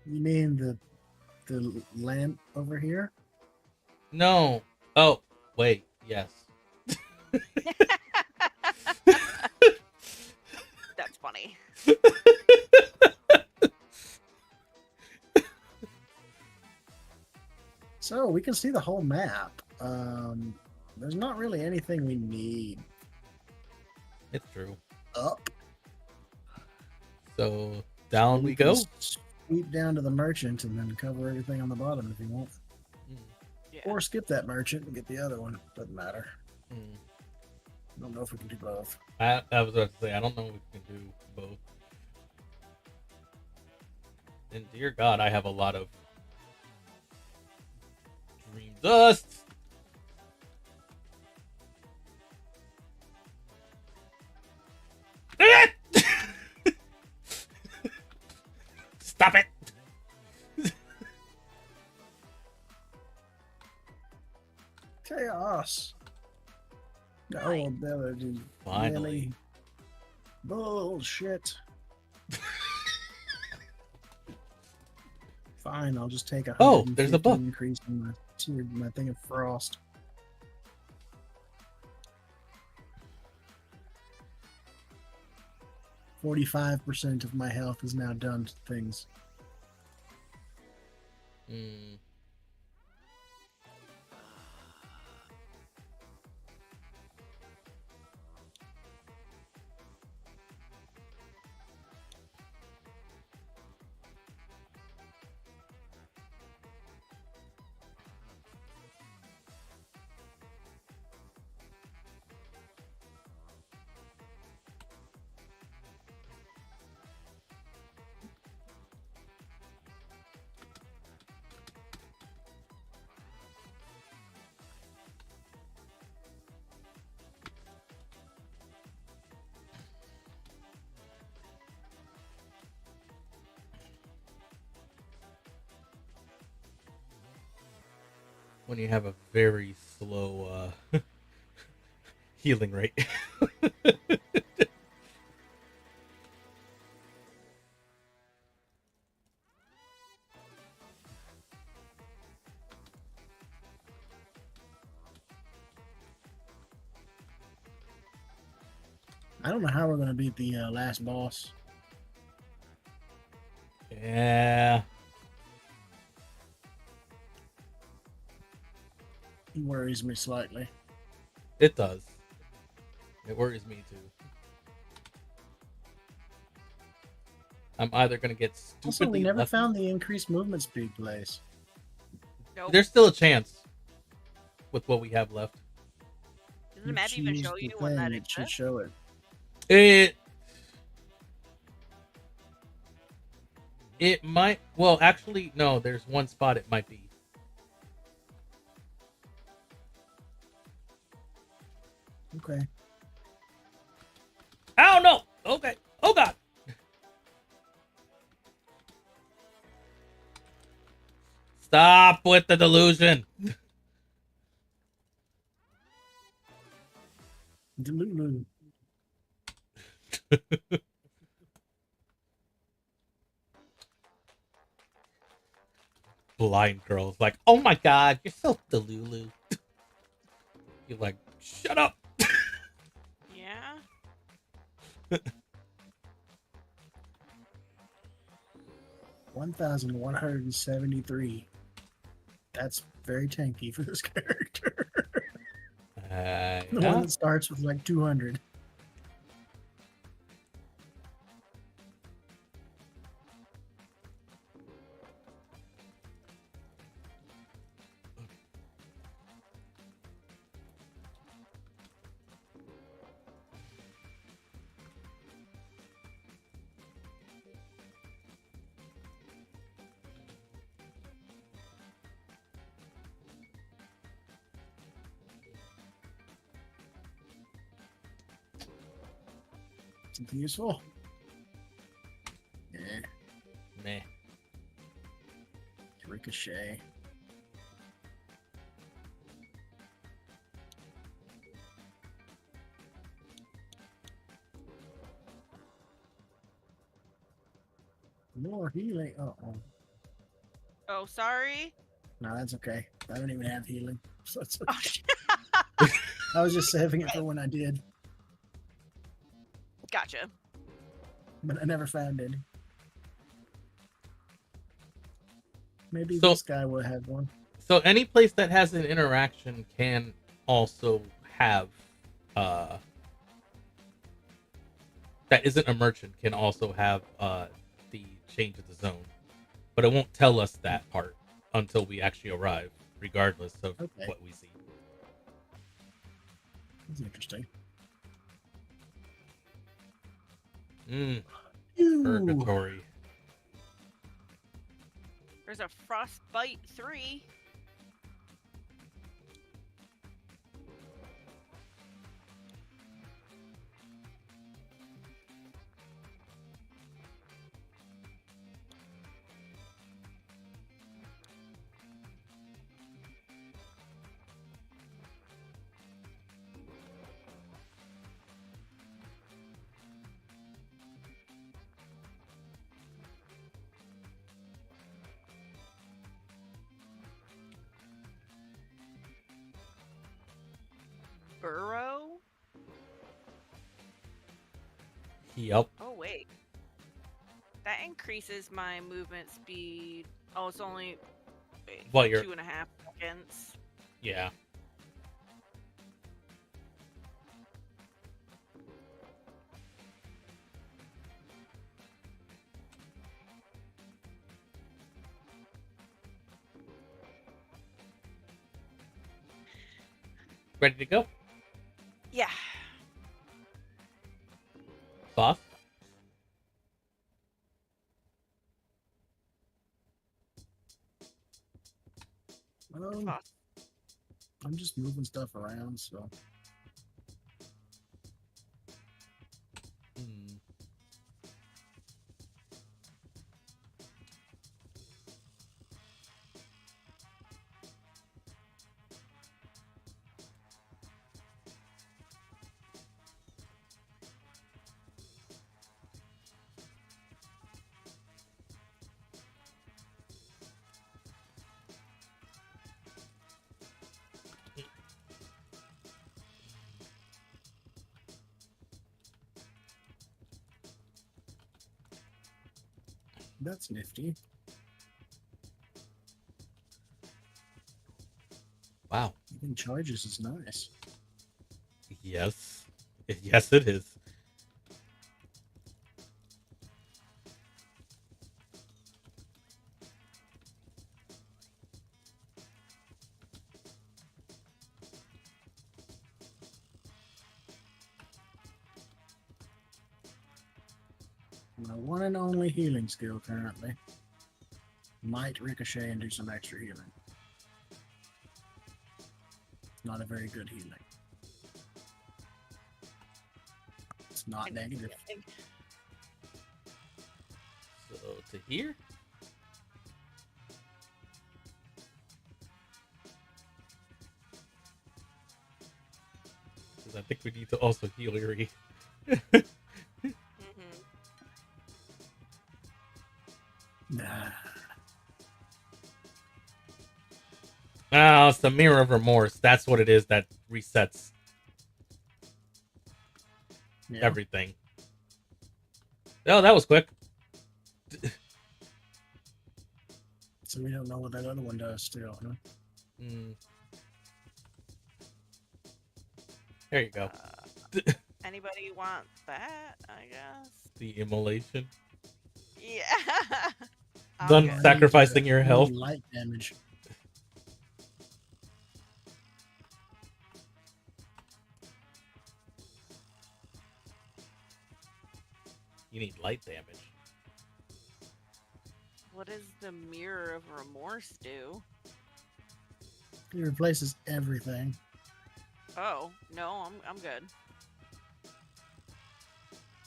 You mean the lamp over here? No. Oh, wait. Yes. That's funny. So we can see the whole map. There's not really anything we need. It's true. Up. So down we can go. Sweep down to the merchant and then cover everything on the bottom if you want. Yeah. Or skip that merchant and get the other one. Doesn't matter. Hmm. I don't know if we can do both. I was about to say, I don't know if we can do both. And dear God, I have a lot of dream dust. Stop it! Chaos. No Right. ability. Finally. Really? Bullshit. Fine, I'll just take a Oh, there's a book. increase in my thing of frost. %45 of my health is now done to things. Hmm. When you have a very slow healing rate. I don't know how we're gonna beat the last boss. Yeah. He worries me slightly. It does. It worries me too. I'm either gonna get stupidly Also, we never lucky- found the increased movement speed place. Nope. There's still a chance with what we have left. Doesn't the map even Choose show the you when that thing, it should exists? show it. It might. Well, actually, no. There's one spot it might be. Okay. Oh no! Okay. Oh god. Stop with the delusion. Delulu. Blind girl's like, oh my god, you're so delulu. You're like, shut up. Yeah. 1,173. That's very tanky for this character. The yeah. one that starts with like 200. Something useful. Yeah. Meh. Ricochet. More healing. Uh-oh. Oh, sorry. No, that's okay. I don't even have healing. So it's Oh, okay. I was just saving it for when I did, Gotcha. but I never found any. Maybe So- this guy would have one. So any place that has an interaction can also have that isn't a merchant can also have the change of the zone. But it won't tell us that part until we actually arrive, regardless of Okay. what we see. That's interesting. Purgatory. There's a Frostbite 3. Burrow? Yep. Oh, wait. That increases my movement speed. Oh, it's only wait, Well, you're- 2.5 seconds. Yeah. Ready to go? Yeah. Boss? I'm just moving stuff around, so. That's nifty. Wow. Even charges is nice. Yes. Yes, it is. My one and only healing skill currently. Might ricochet and do some extra healing. It's not a very good healing. It's not negative. So to here. Because I think we need to also heal Yuri. Nah. Oh, it's the Mirror of Remorse. That's what it is that resets everything. Oh, that was quick. So we don't know what that other one does still, huh? There you go. Anybody want that, I guess? The immolation. Yeah. Done sacrificing your health. Light damage. You need light damage. What does the Mirror of Remorse do? He replaces everything. Oh, no, I'm good.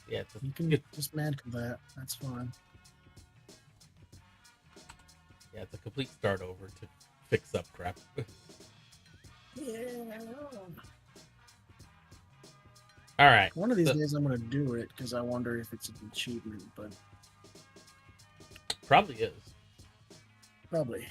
Yeah, You can dismantle that. That's fine. Yeah, it's a complete start over to fix up crap. Yeah. All right. One of these days I'm going to do it because I wonder if it's an achievement, but probably is. Probably.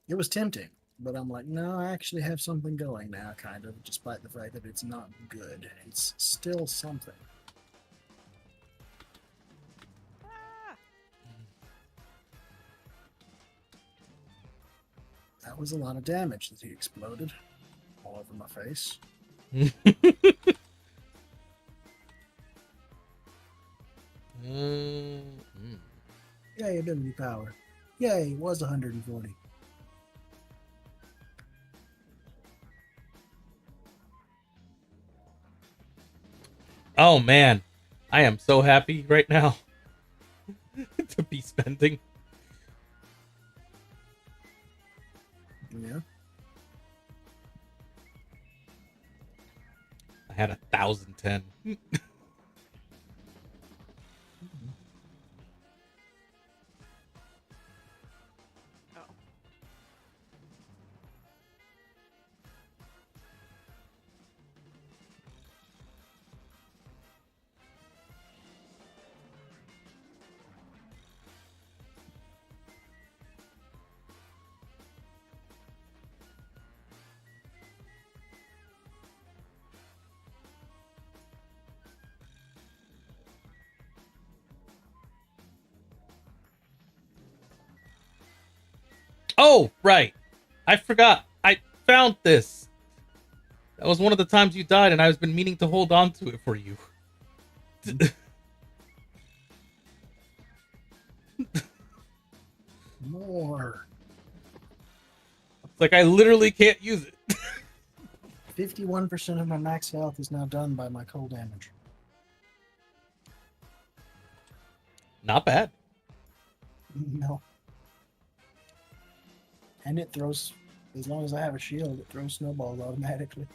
It was tempting, but I'm like, no, I actually have something going now, kind of, despite the fact that it's not good. It's still something. That was a lot of damage that he exploded all over my face. Yay, ability power. Yay, it was 140. Oh man, I am so happy right now to be spending. Yeah. I had 1,010. Oh, right. I forgot. I found this. That was one of the times you died, and I've been meaning to hold on to it for you. More. It's like I literally can't use it. 51% of my max health is now done by my cold damage. Not bad. No. And it throws, as long as I have a shield, it throws snowballs automatically.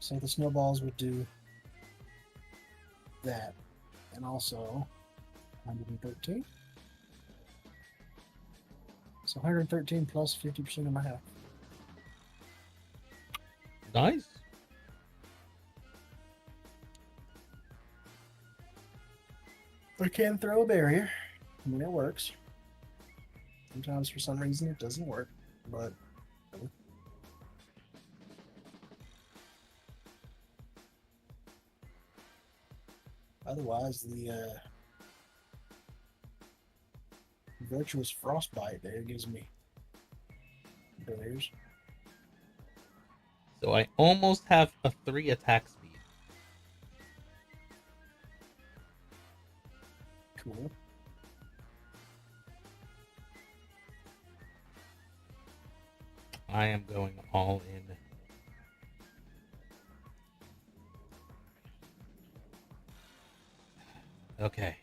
So the snowballs would do that. And also 113. So 113 plus 50% of my health. Nice. I can throw a barrier. I mean, it works. Sometimes for some reason it doesn't work. but otherwise, the virtuous frostbite there gives me barriers. So I almost have a 3 attack speed. Cool. I am going all in. Okay.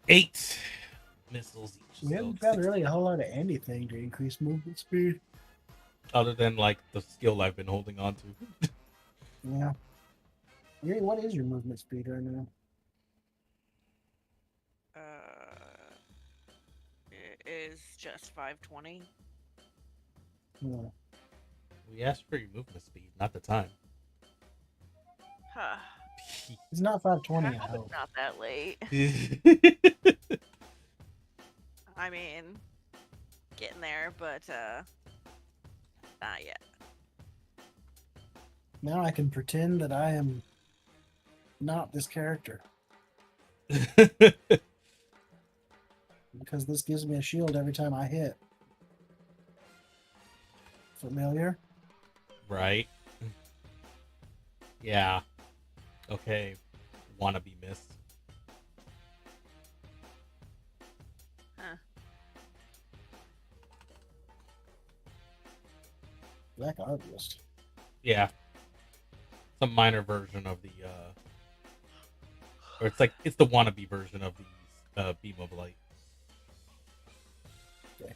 8 missiles each. We haven't got really a whole lot of anything to increase movement speed. Other than like the skill I've been holding on to. Yeah. Yuri, what is your movement speed right now? It is just 520. Yeah. We asked for your movement speed, not the time. Huh. It's not 520. I hope it's not that late. I mean, getting there, but not yet. Now I can pretend that I am not this character. Because this gives me a shield every time I hit. Familiar? Right. Yeah. Okay. Wannabe miss. Huh. Black Arbalist. Yeah. It's a minor version of the or it's the wannabe version of the beam of light. Okay.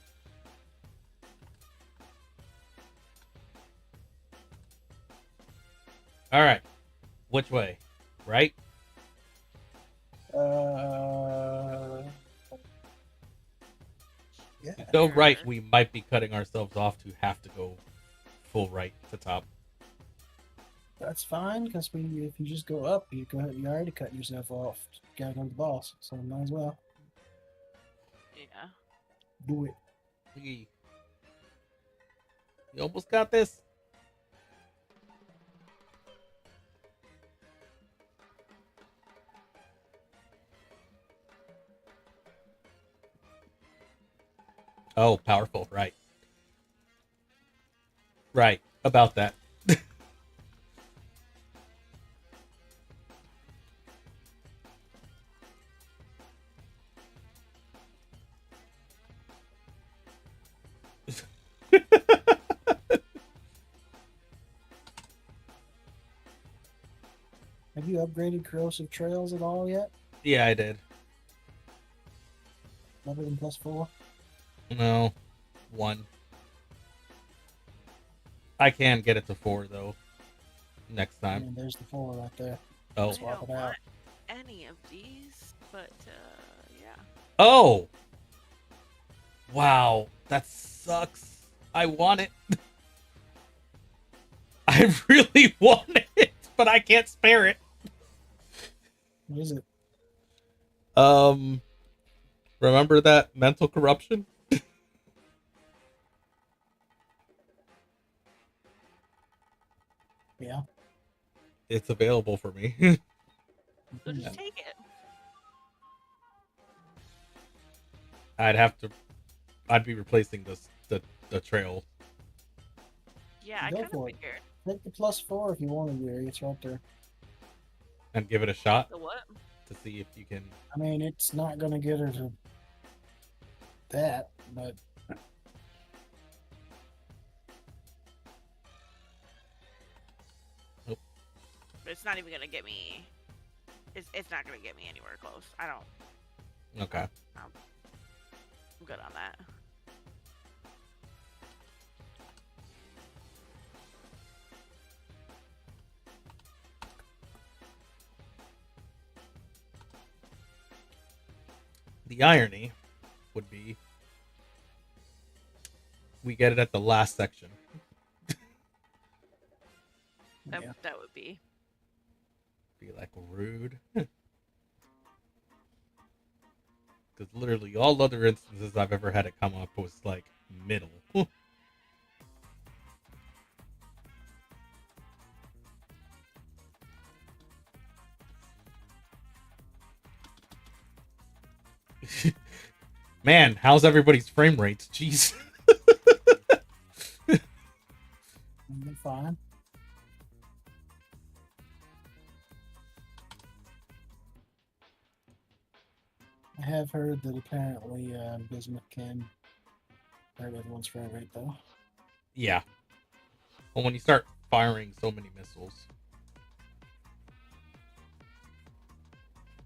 All right. Which way? Right? Yeah. If we go right, we might be cutting ourselves off to have to go full right to top. That's fine, because if you just go up, you're already cutting yourself off. You gotta go to the boss, so might as well. Yeah. Do it. You almost got this. Oh, powerful, right. Right, about that. Have you upgraded Corrosive Trails at all yet? Yeah, I did. Never than +4? No, 1. I can get it to 4 though. Next I time. mean, there's the 4 right there. Oh. Swap it I don't out. want any of these, but yeah. Oh! Wow, that sucks. I want it. I really want it, but I can't spare it. What is it? Remember that mental corruption? Yeah. It's available for me. So just take it. I'd be replacing the trail. Yeah, I Go kind of for it. figured. Take the +4 if you want to, Gary. It's right there. And give it a shot The what? to see if you can. I mean, it's not going to get her to that, but Nope. But it's not even gonna get me. It's not gonna get me anywhere close. I don't. Okay. I'm good on that. The irony would be we get it at the last section. That would be. Be like rude. Because literally all other instances I've ever had it come up was like middle. Man, how's everybody's frame rates? Jeez. I'm fine. I have heard that apparently Bismuth can hurt everyone's frame rate, though. Yeah. Well, when you start firing so many missiles.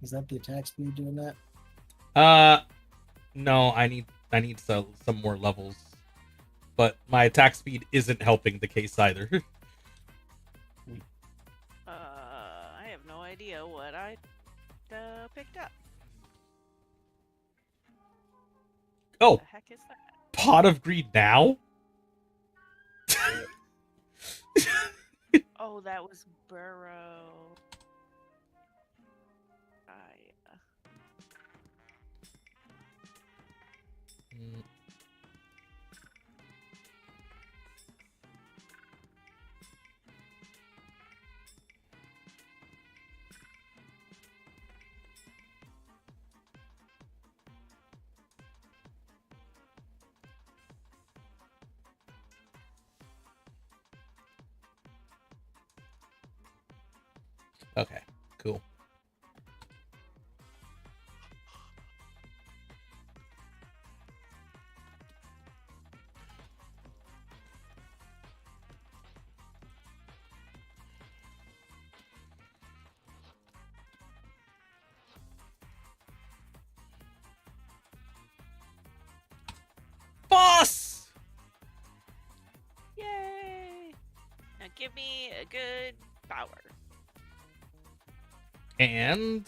Is that the attack speed doing that? No, I need some more levels. But my attack speed isn't helping the case either. I have no idea what I picked up. Oh, What the heck is that? Pot of Greed now? Oh, that was Burrow. Mm. Okay, cool. Boss! Yay! Now give me a good power. And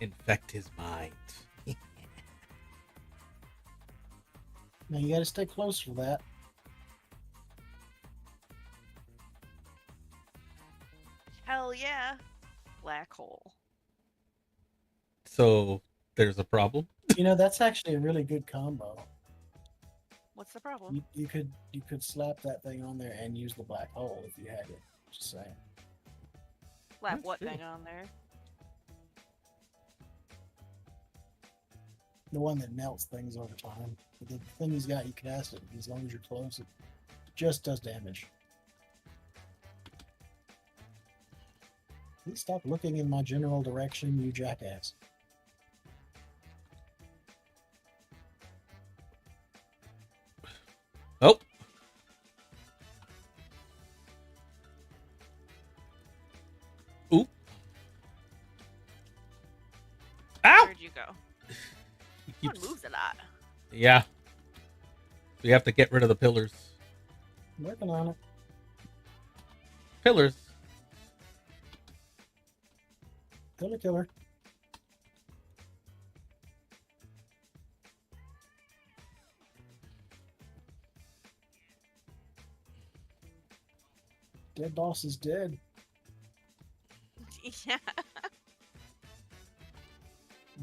infect his mind. Now you gotta stay close for that. Hell yeah! Black hole. So there's a problem. You know, that's actually a really good combo. What's the problem? You could slap that thing on there and use the black hole if you had it. Just saying. Slap That's what true. thing on there? The one that melts things over time. The thing he's got, you cast it. As long as you're close, it just does damage. Please stop looking in my general direction, you jackass. Oh. Oop. Ow! Where'd you go? He One moves a lot. Yeah. We have to get rid of the pillars. I'm working on it. Pillars. Pillar killer. Dead boss is dead. Yeah.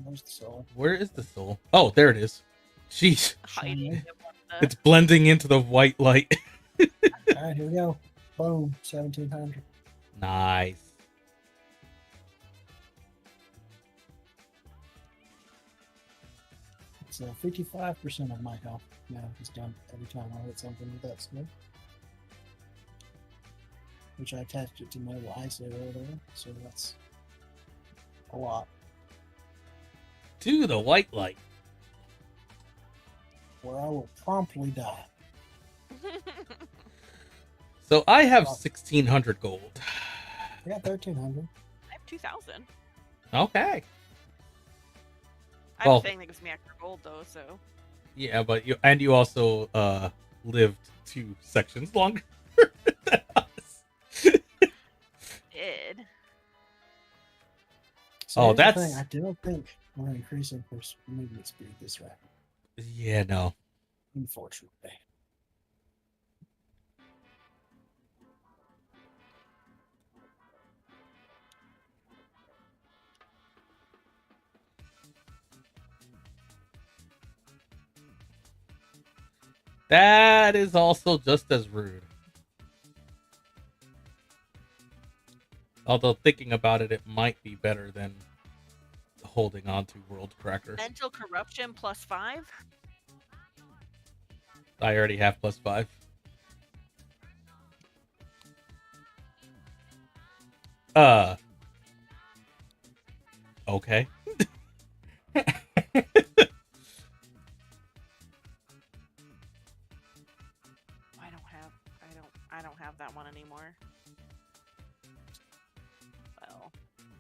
Where's the soul? Where is the soul? Oh, there it is. Jeez. Hiding in one of It's blending into the white light. Alright, here we go. Boom. 1700. Nice. It's 55% of my health now is done every time I hit something with that skill. Which I attached it to my little eyesight over there, so that's a lot. To the white light. Where I will promptly die. So I have 1,600 gold. I got 1300. I have 2,000. Okay. I have Well- a thing that gives me extra gold though, so. Yeah, but you also lived 2 sections longer than us. Did. So Oh, here's the that's- thing, I don't think we're increasing for movement speed this rapid. Yeah, no. Unfortunately. That is also just as rude. Although thinking about it, it might be better than holding on to World Cracker. Mental corruption +5. I already have +5. Okay. I don't have that one anymore. Well,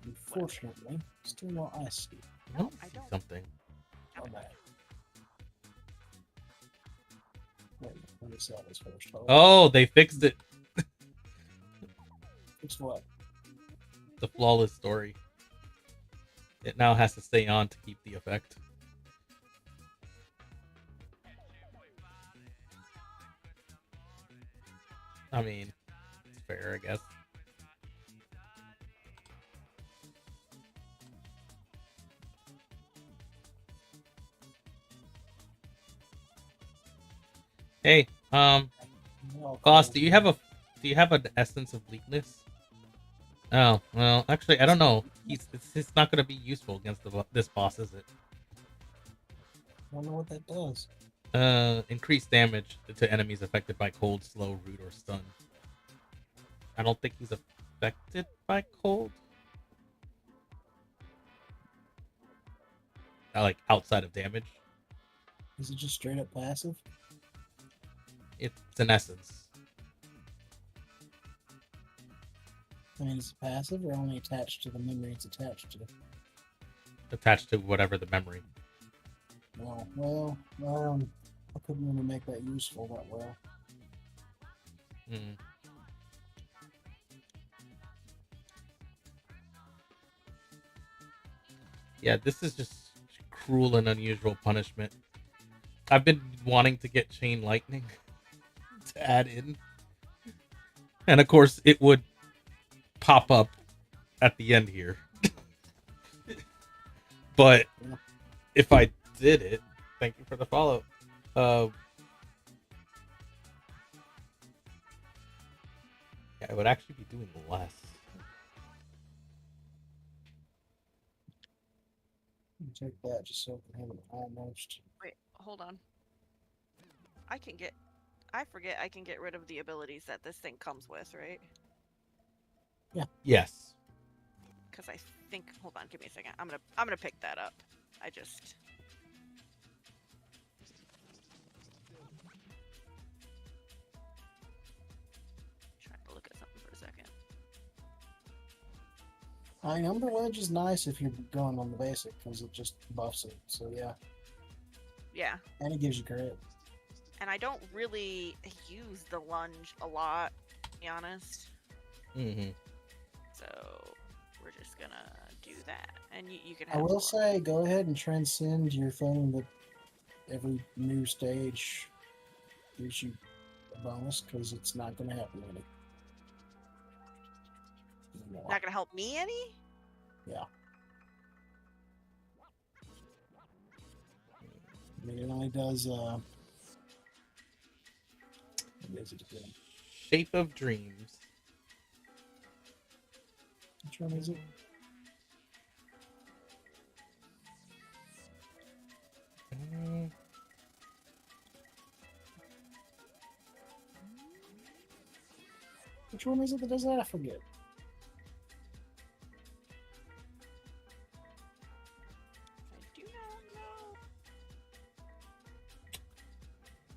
Unfortunately, still no ice. No, I don't. Something. Oh, man. Wait, let me sell this first. Oh, they fixed it. It's what? The flawless story. It now has to stay on to keep the effect. I mean, it's fair, I guess. Hey, boss, do you have an essence of bleakness? Oh, well, actually, I don't know. It's not going to be useful against this boss, is it? I don't know what that does. Increased damage to enemies affected by cold, slow, root, or stun. I don't think he's affected by cold. Like, outside of damage. Is it just straight up passive? It's an essence. I mean, is it passive or only attached to the memory it's attached to? Attached to whatever the memory. No, well, I couldn't really make that useful that well. Hmm. Yeah, this is just cruel and unusual punishment. I've been wanting to get Chain Lightning to add in. And of course, it would pop up at the end here. But if I did it, thank you for the follow. Yeah, it would actually be doing less. Take that just so I can have it almost. wait, hold on. I forget I can get rid of the abilities that this thing comes with, right? Yeah. Yes. Because I think, hold on, give me a second. I'm gonna pick that up. I just. Trying to look at something for a second. I mean, Umber Ledge is nice if you're going on the basic because it just buffs it. So yeah. Yeah. And it gives you credit. And I don't really use the lunge a lot, to be honest. Mm-hmm. So we're just gonna do that, and you can. I Have will say, go ahead and transcend your thing that every new stage gives you a bonus because it's not going to happen any. Not gonna help me any. Yeah. I mean, it only does. What is it again? Shape of Dreams. Which one is it? Which one is it that does that? I forget.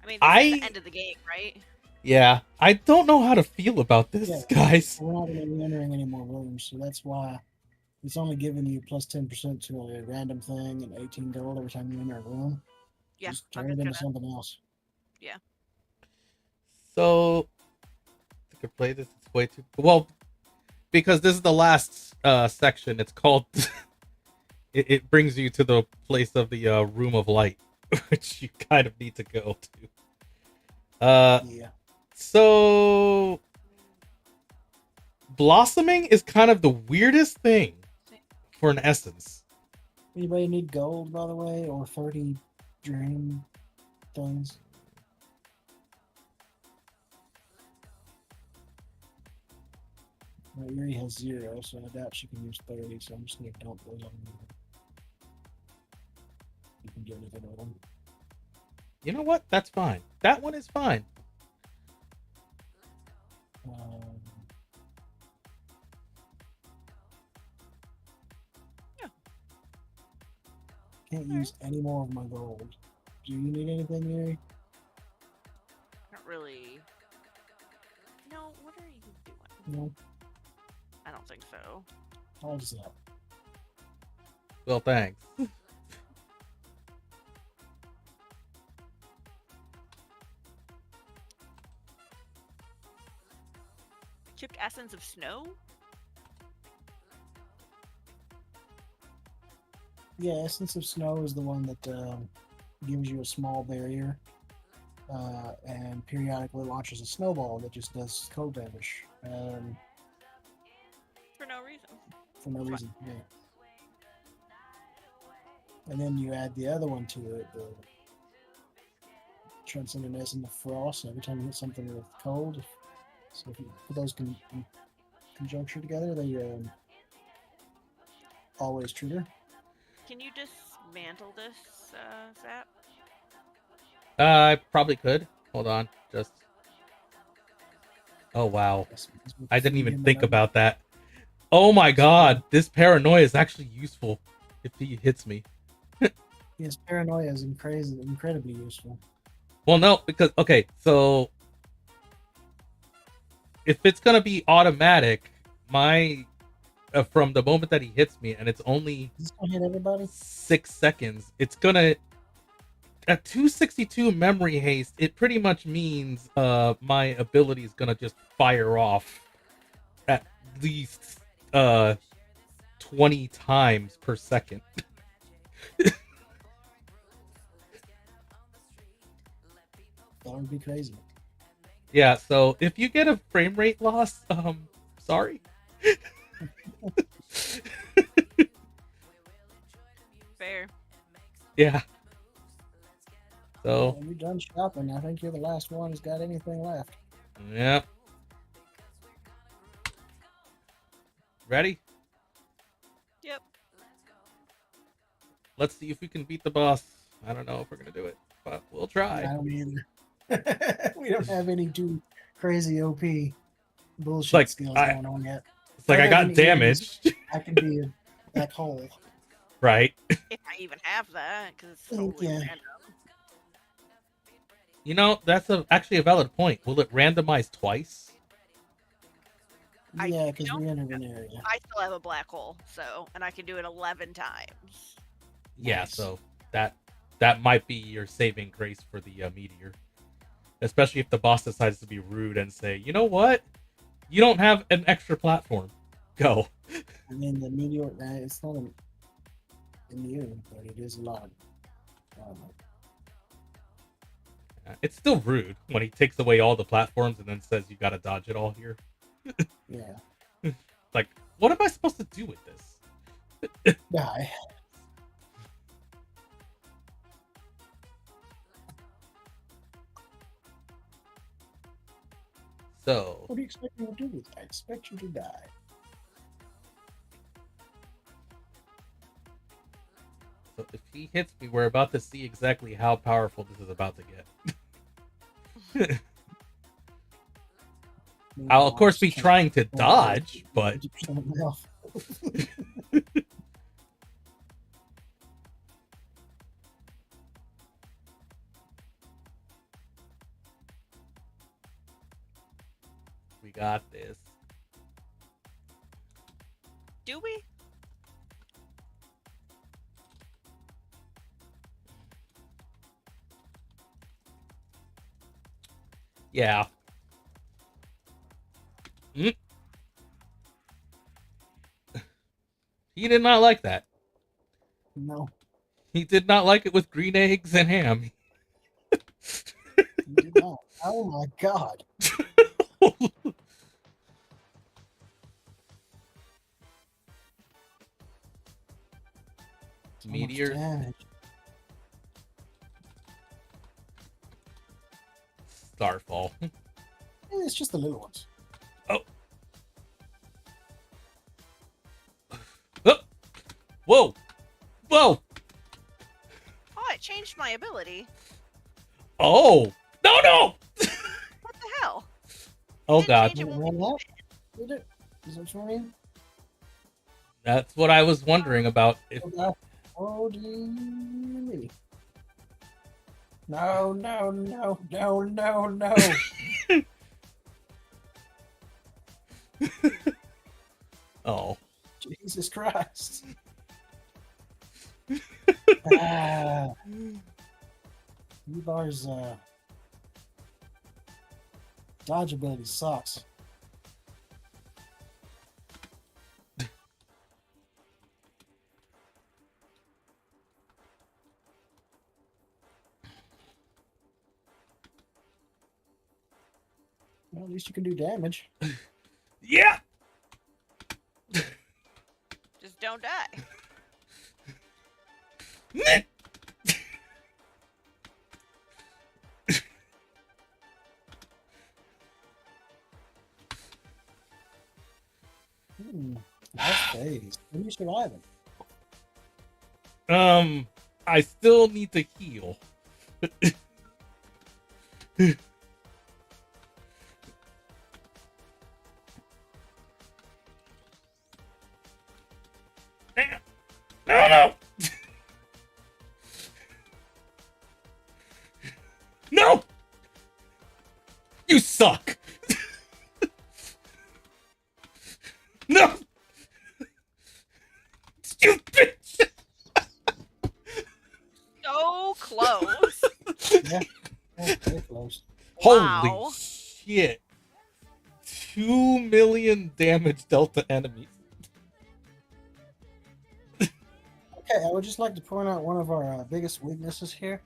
I mean, this is the end of the game, right? Yeah, I don't know how to feel about this, guys. We're not going to be entering any more rooms, so that's why it's only giving you plus 10% to a random thing and 18 gold every time you enter a room. Yeah, just turn it into something else. Yeah. So I could play this. It's way too well because this is the last section. It's called. it brings you to the place of the Room of Light, which you kind of need to go to. Yeah. So blossoming is kind of the weirdest thing for an essence. Anybody need gold, by the way, or 30 dream things? Well, Yuri has 0, so I doubt she can use 30, so I'm just going to dump those on her. you can do anything with them. You know what? That's fine. That one is fine. Can't use any more of my gold. Do you need anything, Yuri? Not really. No, what are you doing? No. I don't think so. I'll just help. Well, thanks. Chipped essence of snow? Yeah, Essence of Snow is the one that gives you a small barrier and periodically launches a snowball that just does cold damage For no reason. for no reason. Yeah. And then you add the other one to it, the Transcendent Essence of Frost. Every time you hit something with cold, so if you put those in conjunction together, they always trigger. Can you dismantle this, Zap? I probably could. Hold on. Just. Oh, wow. I didn't even think about that. Oh my god. This paranoia is actually useful if he hits me. Yes, Paranoia is incredibly useful. Well, no, because, okay, so if it's going to be automatic, my, from the moment that he hits me, and it's only Is this gonna hit everybody? 6 seconds, it's going to, at 262 memory haste, it pretty much means my ability is going to just fire off at least 20 times per second. That would be crazy. Yeah, so if you get a frame rate loss, sorry. Fair. Yeah. So, When you're done shopping, I think you're the last one who's got anything left. yeah. Ready? Yep. Let's see if we can beat the boss. I don't know if we're gonna do it, but we'll try. I don't either. We don't have any too crazy OP bullshit Like, skills I- going on yet. It's like I have got any damaged, ears, I can be a black hole. right? If I even have that, because it's totally Yeah. random. You know, that's actually a valid point. Will it randomize twice? Yeah, because we entered an area. I still have a black hole, so, and I can do it 11 times. Yeah, Nice. so that might be your saving grace for the meteor. Especially if the boss decides to be rude and say, you know what? You don't have an extra platform. Go. And then the meteor, it's not immune, but it is a lot. It's still rude when he takes away all the platforms and then says you gotta dodge it all here. Yeah. Like, what am I supposed to do with this? Die. So, What do you expect me to do with it? I expect you to die. so if he hits me, we're about to see exactly how powerful this is about to get. I'll of course be trying to dodge, but 50% of my health. we got this. Do we? Yeah. Mm. He did not like that. No, He did not like it with green eggs and ham. you did not. Oh my god. So much Meteor. damage. Starfall. It's just the little ones. Oh. Whoa! Whoa! finished my ability. Oh no! What the hell? Oh Didn't god, change it when we Did it? Is that what you mean? that's what I was wondering about. If Oh, dear me. No, no, no, no, no, no. oh, Jesus Christ. Evar's dodge ability sucks. Well, at least you can do damage. yeah. Just don't die. Last phase. When you surviving? I still need to heal. No! No! You suck! No! Stupid! So close. Yeah. Very close. Holy Wow. shit. 2 million damage delta enemies. Okay, I would just like to point out one of our biggest weaknesses here.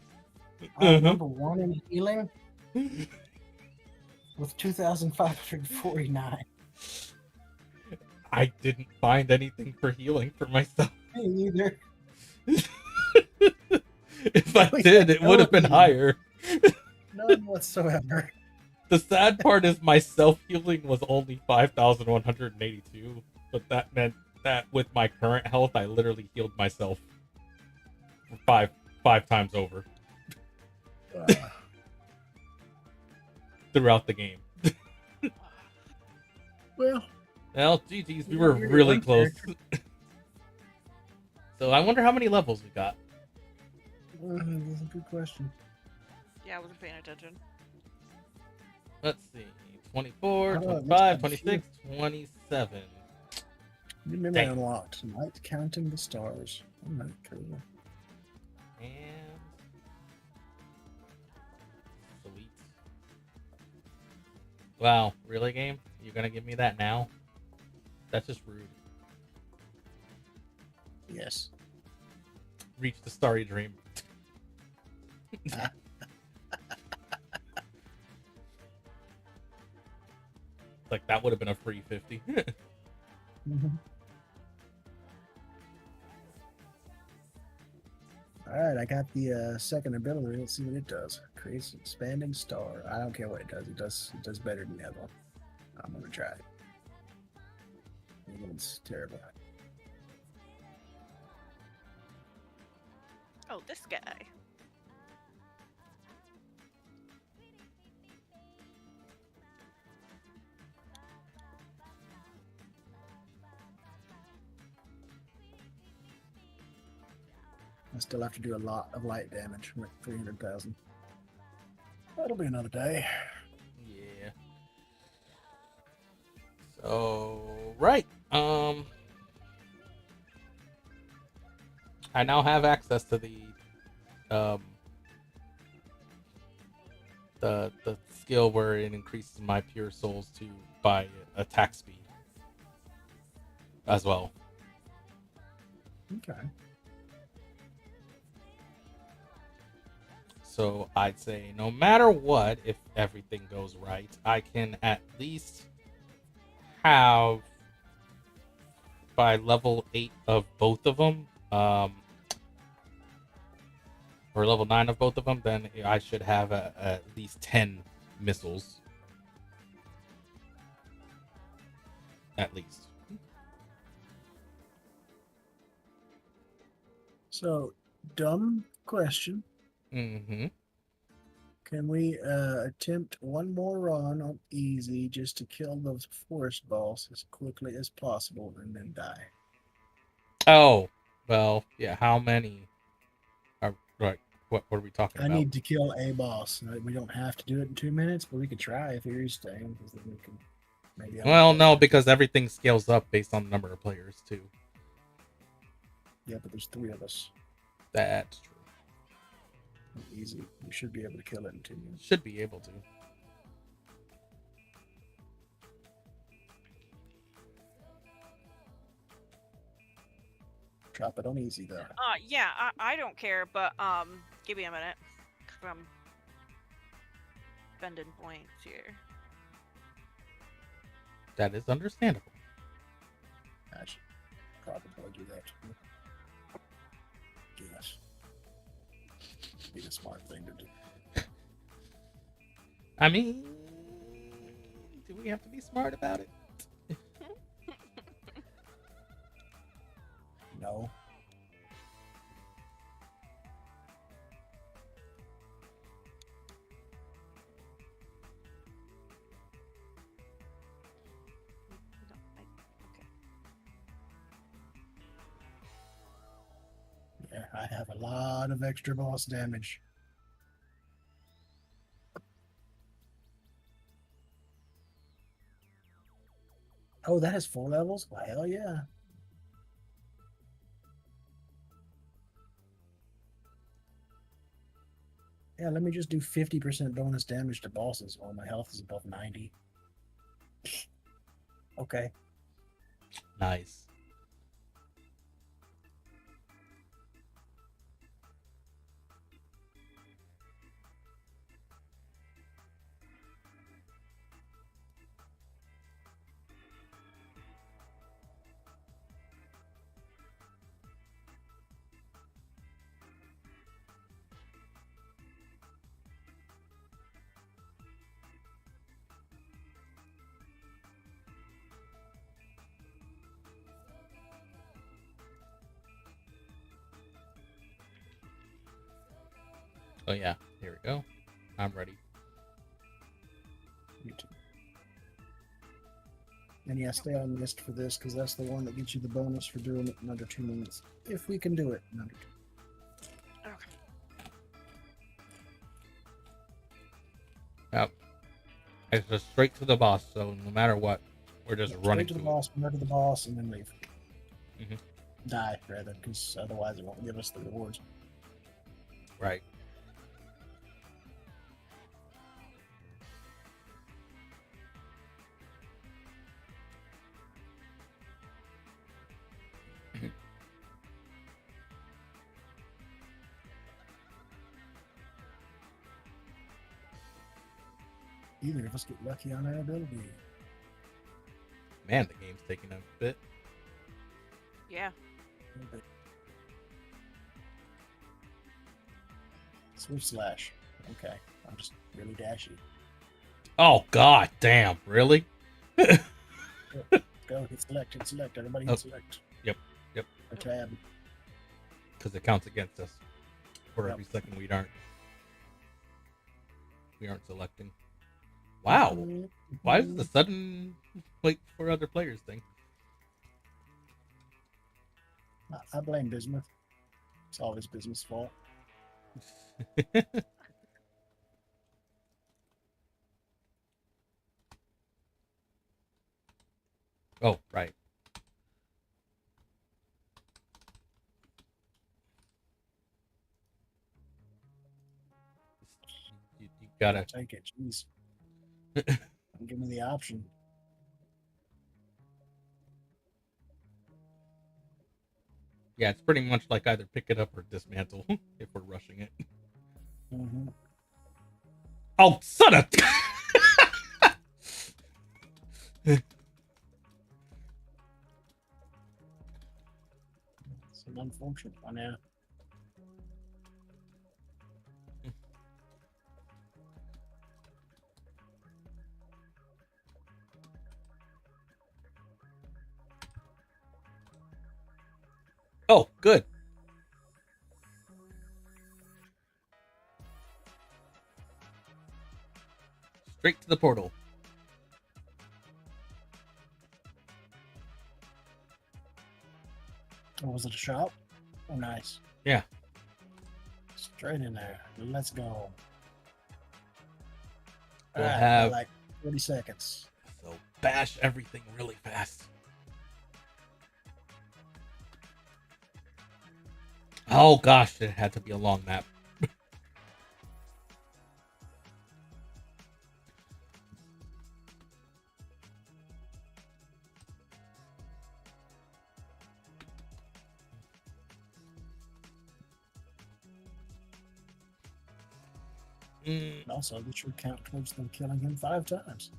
I'm number 1 in healing with 2,549. I didn't find anything for healing for myself. Me either. If I did, it would have been higher. None whatsoever. The sad part is my self-healing was only 5,182, but that meant that with my current health, I literally healed myself five times over throughout the game. Well, GG's, we were really close. So I wonder how many levels we got. that's a good question. Yeah, I wasn't paying attention. Let's see. 24, Oh, 25, that's 26, 27. New memory Dang. unlocked. Night counting the stars. Oh, that's cool. And delete. Wow, really, game? You're gonna give me that now? That's just rude. Yes. Reach the starry dream. Like that would have been a free 50. Alright, I got the second ability. Let's see what it does. Creates an expanding star. I don't care what it does. It does better than the other one. I'm gonna try it. The other one's terrible. Oh, this guy. I still have to do a lot of light damage, like 300,000. That'll be another day. Yeah. So right. I now have access to the skill where it increases my pure souls by attack speed as well. Okay. So I'd say no matter what, if everything goes right, I can at least have by level 8 of both of them, or level 9 of both of them, then I should have at least 10 missiles. At least. So, dumb question. Mm-hmm. Can we attempt one more run on easy just to kill those forest boss as quickly as possible and then die? Oh, well, yeah. How many? Are like what are we talking I about? need to kill a boss. We don't have to do it in 2 minutes, but we could try if you're staying. Because then we can maybe. Well, no, because everything scales up based on the number of players too. Yeah, but there's 3 of us. That's true. Easy. We should be able to kill it in 2 minutes. Should be able to. Drop it on easy though. Yeah, I don't care, but give me a minute. 'Cause I'm spending points here. That is understandable. I should probably do that. Yes. Be the smart thing to do. I mean, do we have to be smart about it? No. Yeah, I have a lot of extra boss damage. Oh, that has 4 levels? Well, hell yeah. Yeah, let me just do 50% bonus damage to bosses while my health is above 90. Okay. Nice. Oh yeah, here we go. I'm ready. Me too. And yeah, stay on list for this because that's the one that gets you the bonus for doing it in under 2 minutes. If we can do it in under 2. Okay. Yep. It's just straight to the boss, so no matter what, we're just running Straight to the it. boss, murder the boss, and then leave. Mhm. Die, rather, because otherwise it won't give us the rewards. Right. Either of us get lucky on our ability. Man, the game's taking a bit. Yeah. Switch slash. Okay. I'm just really dashy. Oh god damn, really? Go, hit select, hit select. Everybody hit select. Yep, yep. Or tab. Because it counts against us for Yep. every second we aren't selecting. Wow. Why is the sudden wait for other players thing? I blame Bismuth. It's always Bismuth's fault. Oh, right. You gotta I'll take it. Jeez. Give me the option. Yeah, it's pretty much like either pick it up or dismantle if we're rushing it. Mm-hmm. Oh, son of... It's an unfortunate one, yeah. Oh, good. Straight to the portal. Oh, was it a shop? Oh, nice. Yeah. Straight in there. Let's go. We'll Alright, have like 40 seconds. so bash everything really fast. Oh gosh, it had to be a long map. And also, this should count towards them killing him 5 times.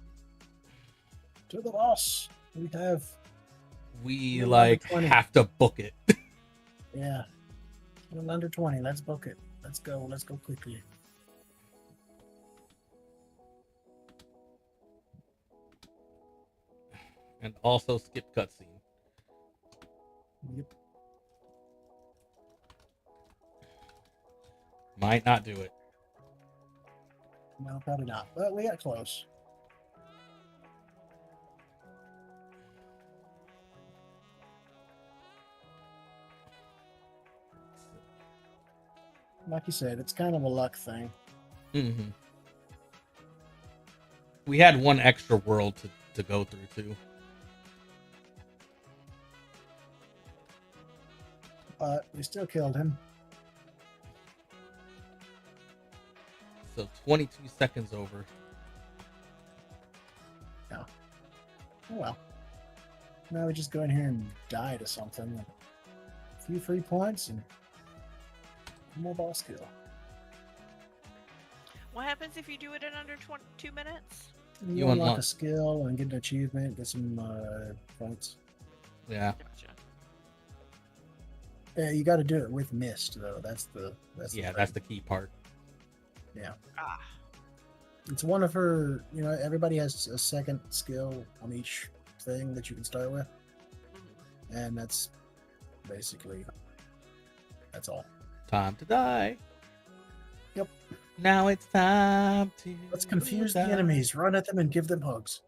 To the boss. We Little like under 20. have to book it. Yeah. A little under 20. Let's book it. Let's go. Let's go quickly. And also skip cutscene. Yep. Might not do it. No, probably not. But we got close. Like you said, it's kind of a luck thing. Mm-hmm. We had one extra world to go through too. But we still killed him. So 22 seconds over. Yeah. Oh well. Now we just go in here and die to something. A few free points and more boss kill. What happens if you do it in under 2 minutes? You unlock a skill and get an achievement, get some points. Yeah. Gotcha. Yeah, you got to do it with mist though. That's the key part. Yeah. Ah. It's one of her. You know, everybody has a second skill on each thing that you can start with, and that's basically that's all. Time to die. Yep. Now it's time to. Let's confuse the die. enemies. Run at them and give them hugs.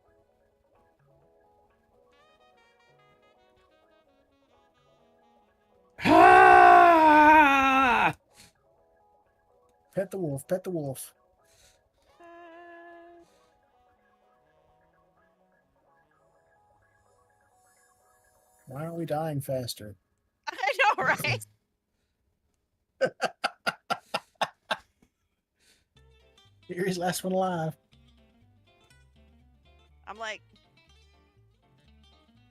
Ah! Pet the wolf. Pet the wolf. Why aren't we dying faster? I know, right? Here's last one alive. I'm like,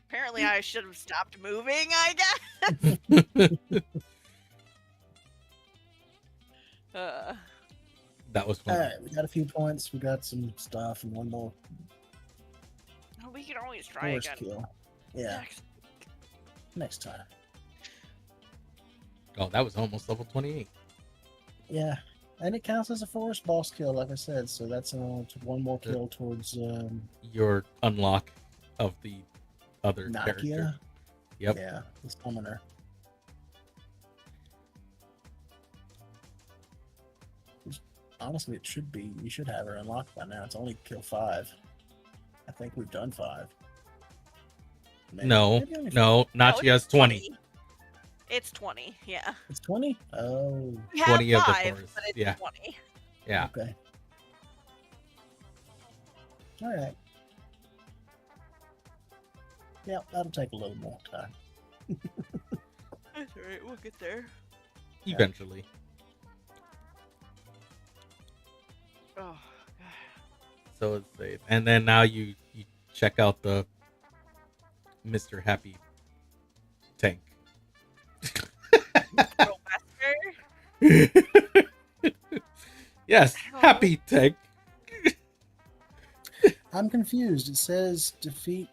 apparently I should have stopped moving, I guess. That was fun. All right, we got a few points. We got some stuff and one more We can always try force again. kill. Yeah. Next time. Oh, that was almost level 28. Yeah. And it counts as a forest boss kill, like I said. So that's one more kill towards Your unlock of the other Nakia. character. Yep. Yeah, the summoner. Honestly, it should be. You should have her unlocked by now. It's only kill 5. I think we've done 5. Maybe- No, maybe only no, Nachi has 20. It's 20, yeah. It's 20? Oh. We have 20 of the 5, forest, but it's yeah. 20. Yeah. Okay. All right. Yeah, that'll take a little more time. That's alright, we'll get there. Eventually. Oh, So it's safe. And then now you check out the Mr. Happy tank. Yes, Happy tank. I'm confused. It says defeat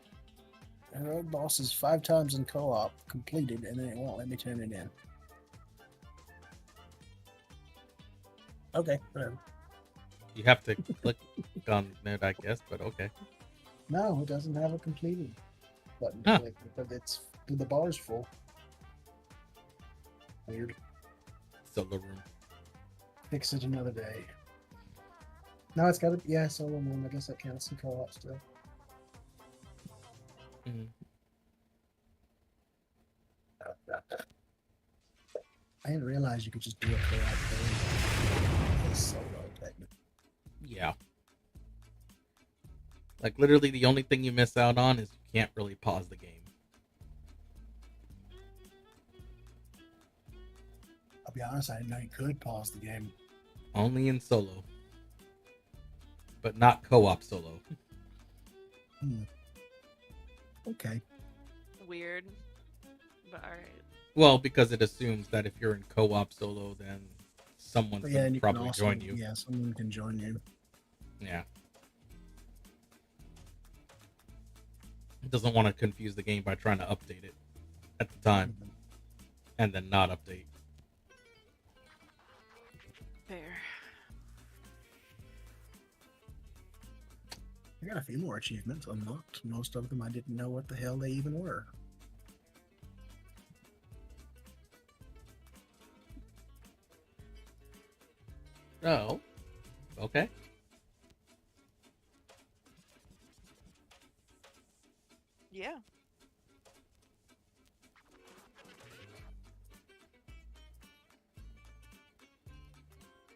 heroic bosses 5 times in co-op completed, and then it won't let me turn it in. Okay, whatever. You have to click on it, I guess, but okay. No, it doesn't have a completed button to Huh. click because the bar's full. Weird. Solar room. Fix it another day. No, it's got to be, yeah, solo mode. I guess that counts in co-op still. Mhm. I didn't realize you could just do a co-op game as solo technically. Yeah. Like, literally, the only thing you miss out on is you can't really pause the game. I'll be honest, I didn't know you could pause the game. Only in solo. But not co-op solo. Okay. Weird. But alright. Well, because it assumes that if you're in co-op solo, then someone's But yeah, going and to you can probably also, join you. yeah, someone can join you. Yeah. It doesn't want to confuse the game by trying to update it at the time. And then not update. Fair. I got a few more achievements unlocked. Most of them I didn't know what the hell they even were. Oh. Okay. Yeah.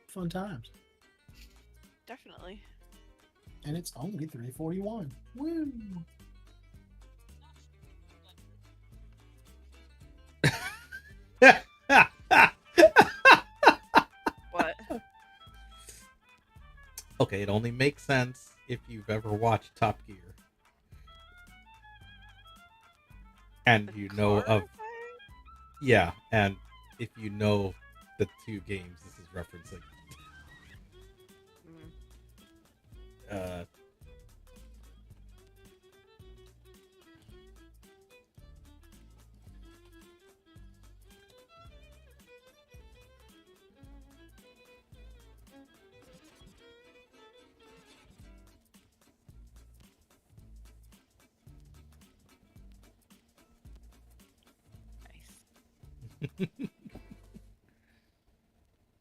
Fun times. Definitely. And it's only 341. Woo! What? Okay, it only makes sense if you've ever watched Top Gear. And you know of... Yeah, and if you know the two games this is referencing.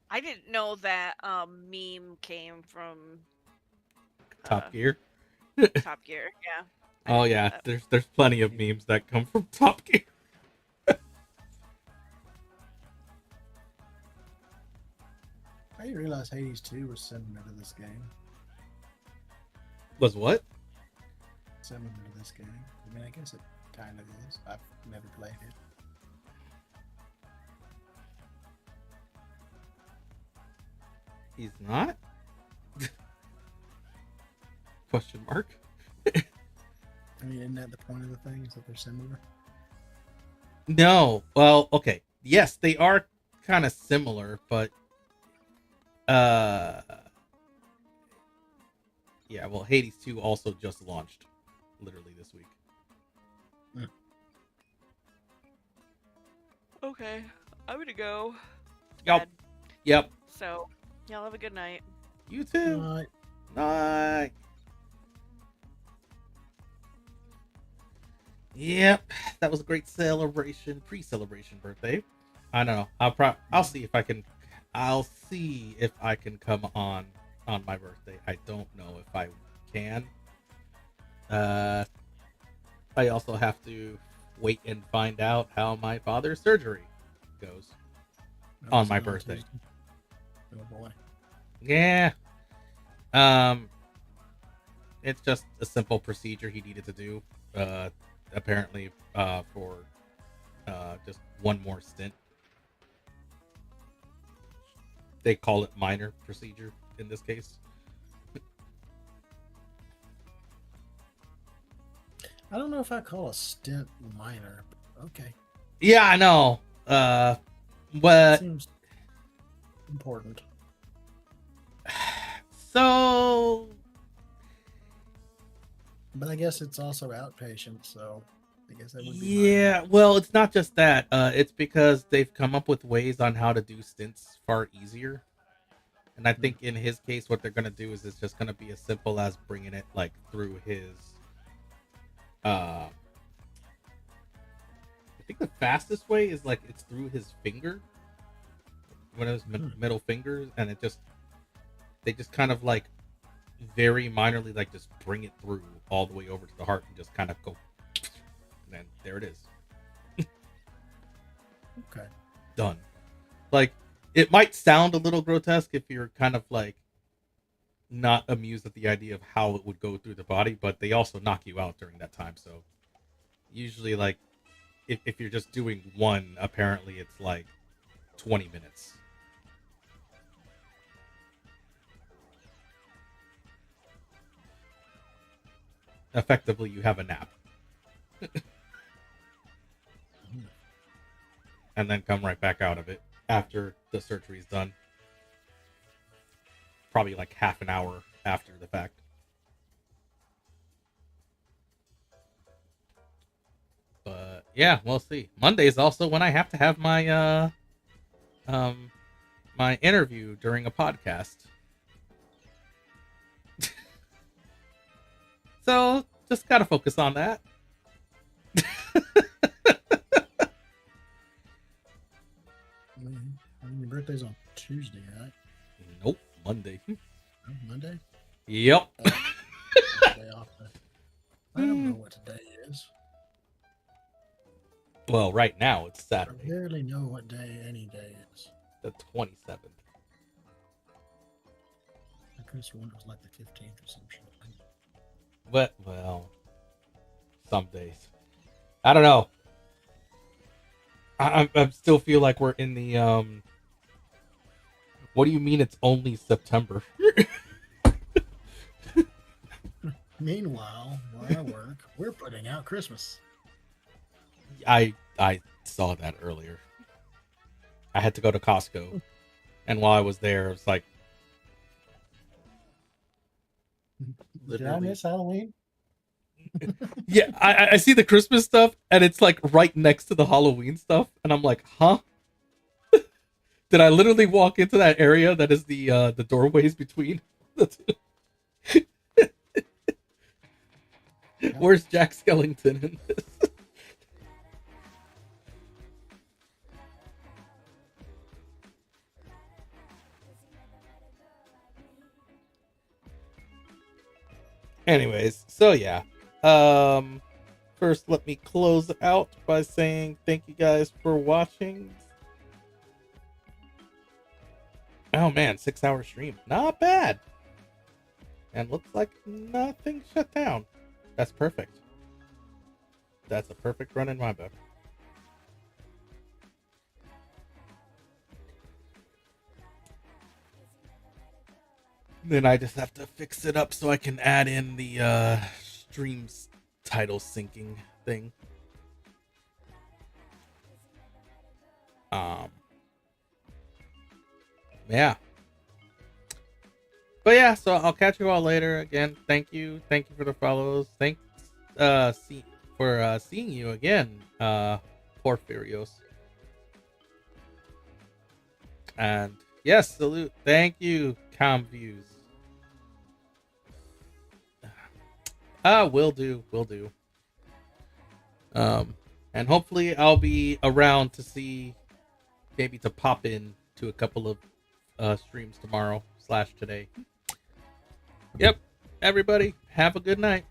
I didn't know that meme came from Top Gear. Top Gear. Yeah. Oh yeah, there's plenty of memes that come from Top Gear. I didn't realize Hades 2 was similar to this game. Was what? Similar to this game. I mean, I guess it kind of is. I've never played it. He's not? Question mark? I mean, isn't that the point of the thing? Is that they're similar? No. Well, okay. Yes, they are kind of similar, but yeah, well, Hades 2 also just launched literally this week. Okay. I'm gonna go. Yep. Bed. Yep. So, y'all have a good night. You too. Night. Yep, that was a great celebration, pre-celebration birthday. I don't know. I'll see if I can. I'll see if I can come on my birthday. I don't know if I can. I also have to wait and find out how my father's surgery goes on my birthday. Oh boy. Yeah. It's just a simple procedure he needed to do. Apparently, for just one more stint. They call it minor procedure in this case. I don't know if I call a stint minor. But okay. Yeah, I know. But seems important. So, but I guess it's also outpatient, so I guess that would be yeah. Well, it's not just that. It's because they've come up with ways on how to do stints far easier. And I think in his case, what they're gonna do is it's just gonna be as simple as bringing it like through his. I think the fastest way is like it's through his finger, one of his middle fingers, and they just kind of like very minorly, like just bring it through all the way over to the heart and just kind of go, and then there it is. Okay. Done. Like, it might sound a little grotesque if you're kind of like not amused at the idea of how it would go through the body, but they also knock you out during that time. So usually, like, if you're just doing one, apparently it's like 20 minutes. Effectively, you have a nap. And then come right back out of it after the surgery is done. Probably like half an hour after the fact. But yeah, we'll see. Monday is also when I have to have my my interview during a podcast. So just gotta focus on that. Your birthday's on Tuesday, right? Nope, Monday. Oh, Monday? Yep. Day off. I don't know what today is. Well, right now it's I Saturday, barely know what day any day is. the 27th. I could have sworn it was like the 15th or some shit. But, well, some days. I don't know. I still feel like we're in the, what do you mean it's only September? Meanwhile, where I work, we're putting out Christmas. I saw that earlier. I had to go to Costco. And while I was there, it was like, Did I miss Halloween? yeah, I see the Christmas stuff, and it's like right next to the Halloween stuff, and I'm like, huh? Did I literally walk into that area that is the doorways between the two? Where's Jack Skellington in this? Anyways, so yeah. First, let me close out by saying thank you guys for watching. Oh man, 6-hour stream. Not bad. And looks like nothing shut down. That's perfect. That's a perfect run in my book. Then I just have to fix it up so I can add in the stream's title syncing thing. Yeah. But yeah, so I'll catch you all later. Again, thank you for the follows. Thanks for seeing you again, Porphyrios. And yes, salute. Thank you, Comviews. Will do. And hopefully I'll be around to see, maybe to pop in to a couple of streams tomorrow / today. Yep. Everybody, have a good night.